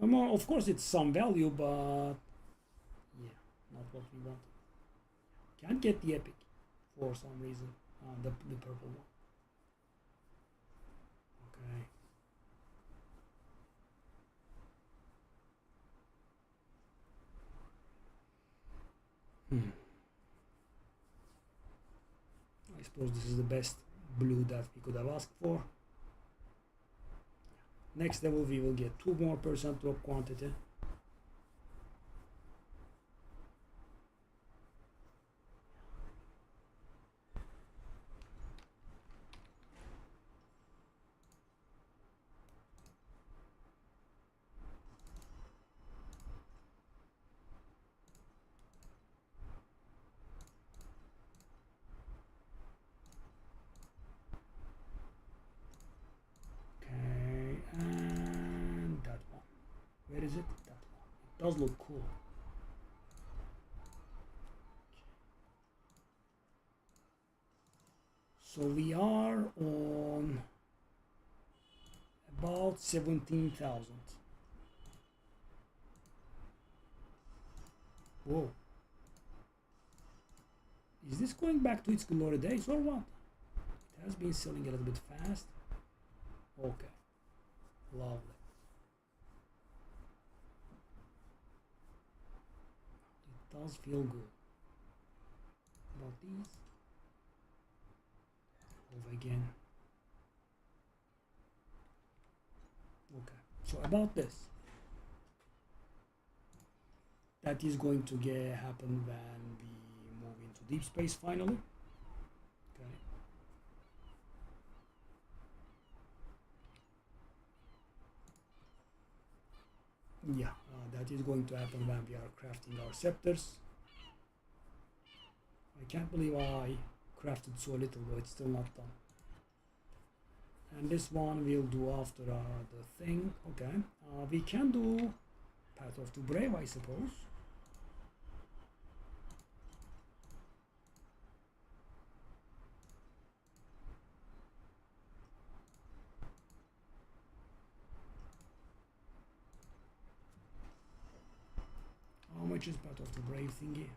More, of course, it's some value, but not what we want. Can't get the epic for some reason. The purple one. Okay. I suppose this is the best blue that we could have asked for. Next level we will get 2% more drop quantity. does look cool. So we are on about 17,000. Whoa. Is this going back to its glory days or what? It has been selling a little bit fast. Okay. Lovely. It does feel good. About these. Over again. Okay. So about this. That is going to happen when we move into deep space finally. Okay. Yeah, that is going to happen when we are crafting our scepters. I can't believe I crafted so little, but it's still not done. And this one we'll do after the thing. Okay, we can do Path of the Brave, I suppose. How much is Path of the Brave thingy?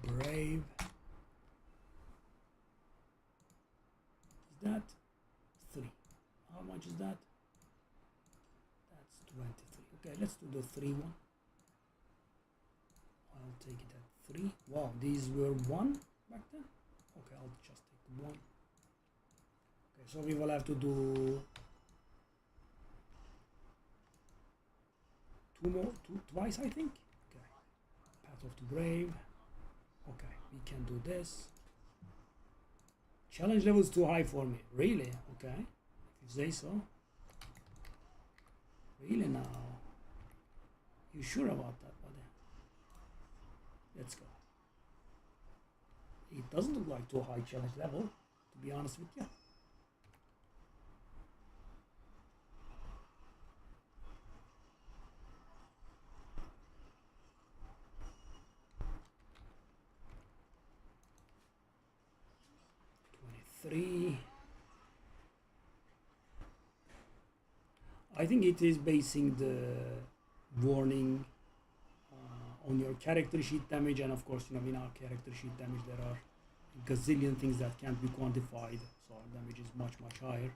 Brave. Is that 3? How much is that? That's 23. Okay, let's do the 3 one. I'll take it at 3. Wow, these were 1 back then? Okay, I'll just take the 1. Okay, so we will have to do twice, I think. Okay, Path of the Brave. Okay, we can do this. Challenge level is too high for me. Really? Okay. If you say so. Really now? You sure about that, buddy? Let's go. It doesn't look like too high challenge level, to be honest with you. I think it is basing the warning on your character sheet damage, and of course, you know, in our character sheet damage there are a gazillion things that can't be quantified, so our damage is much higher.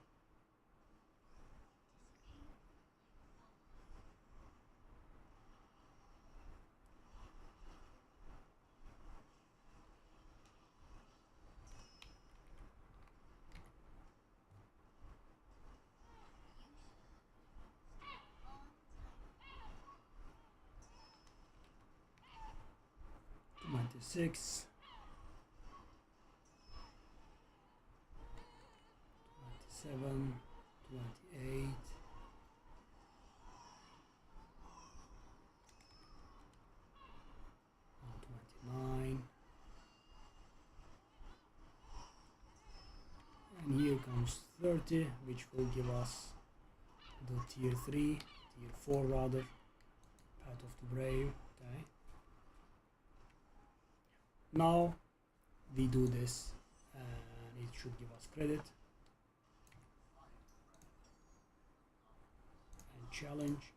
Six, 27, 28, 29, and here comes 30, which will give us the tier 3, tier 4 rather, Path of the Brave. Okay. Now we do this and it should give us credit and challenge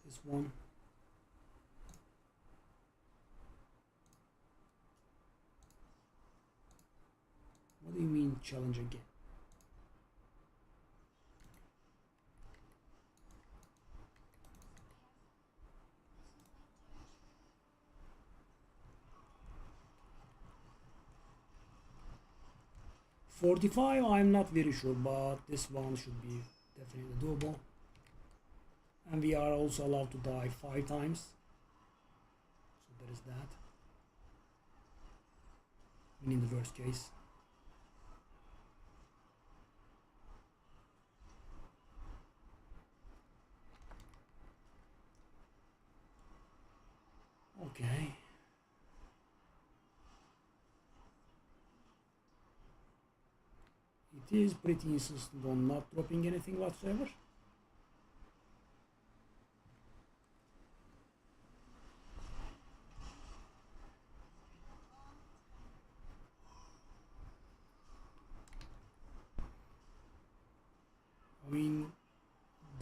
this one. What do you mean challenge again? $45, I'm not very sure, but this one should be definitely doable. And we are also allowed to die 5 times. So there is that. In the worst case. Okay. It is pretty insistent on not dropping anything whatsoever.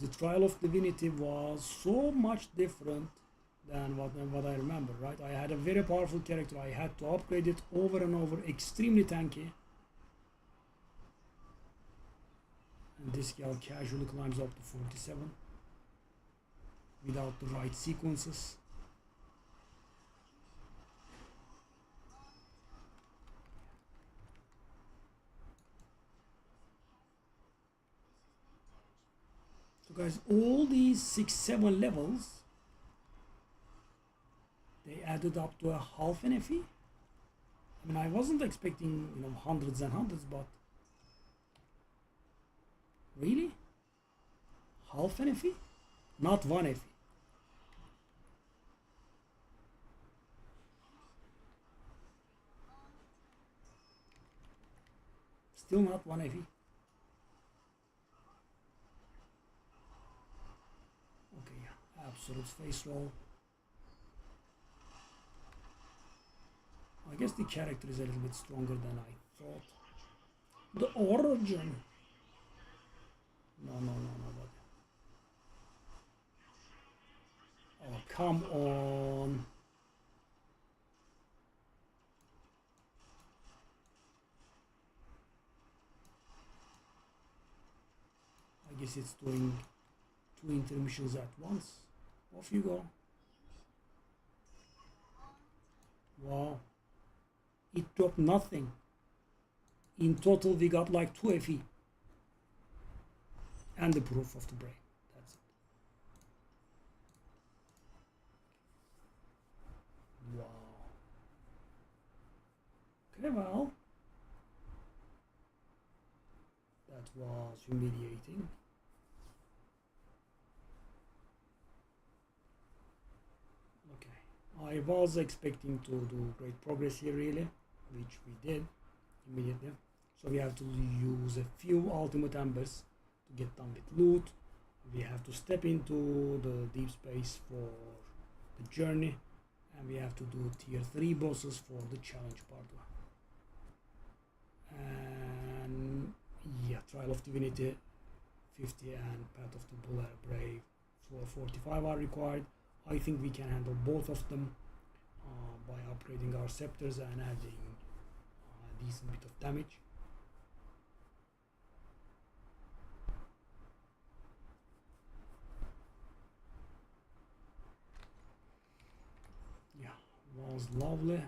the Trial of Divinity was so much different than what I remember, right? I had a very powerful character. I had to upgrade it over and over, extremely tanky. And this gal casually climbs up to 47 without the right sequences. So guys, all these 6-7 levels, they added up to a half an FE. I mean, I wasn't expecting, hundreds and hundreds, but really? Half an FE? Not one FE. Still not one FE. Okay, yeah, absolute face roll. I guess the character is a little bit stronger than I thought. The origin. No, buddy. Oh, come on. I guess it's doing 2 intermissions at once. Off you go. Wow. It dropped nothing. In total, we got like 2 FE. And the proof of the brain. That's it. Wow. Okay, well. That was humiliating. Okay. I was expecting to do great progress here, really, which we did immediately. So we have to use a few ultimate embers to get done with loot. We have to step into the deep space for the journey, and we have to do tier 3 bosses for the challenge part. And yeah, Trial of Divinity 50 and Path of the Bull Brave for 45 are required. I think we can handle both of them by upgrading our scepters and adding a decent bit of damage. Yeah, was lovely.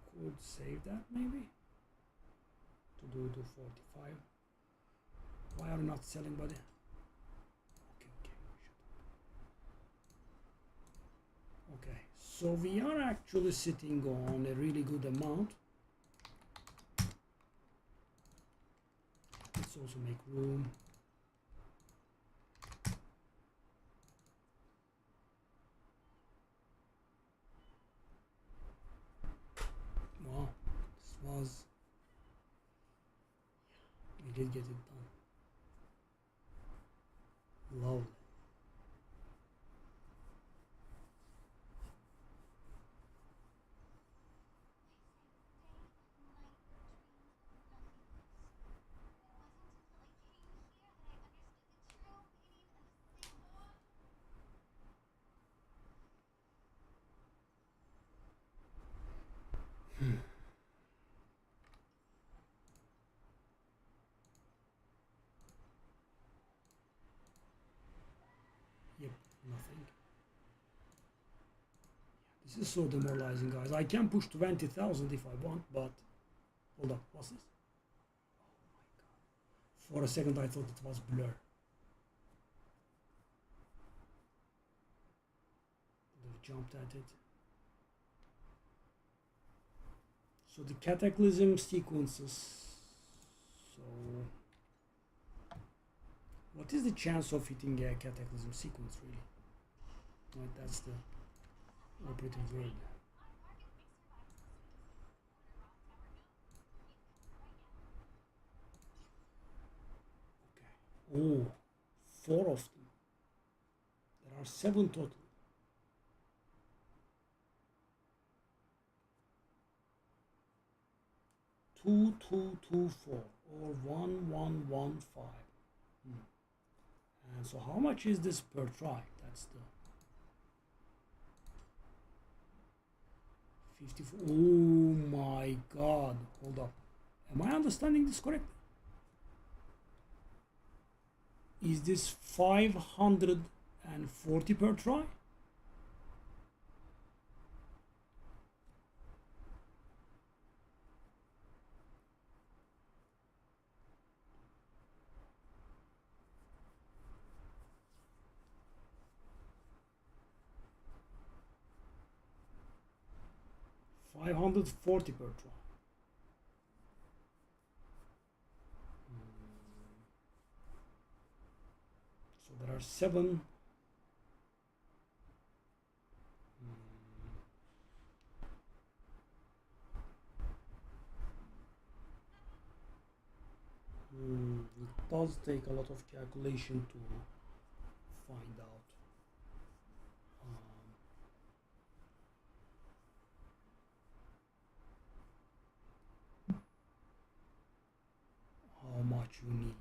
Could save that maybe to do 45. Why are you not selling, buddy? Okay, okay, so we are actually sitting on a really good amount. Let's also make room. Wow, this was, we did get it done. Lovely. Yep, nothing. This is so demoralizing, guys. I can push 20,000 if I want, but hold up, what's this? Oh my god. For a second I thought it was blur. They've jumped at it. So the cataclysm sequences. So what is the chance of hitting a cataclysm sequence, really? Right, that's the operative word. Okay. Oh, 4 of them. There are 7 total. 2224 or 1115. And so how much is this per try? That's the 54. Oh my god, hold up. Am I understanding this correctly? Is this 540 per try? $540 per try. So there are seven. It does take a lot of calculation to find out how much you need.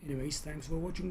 Anyways, thanks for watching.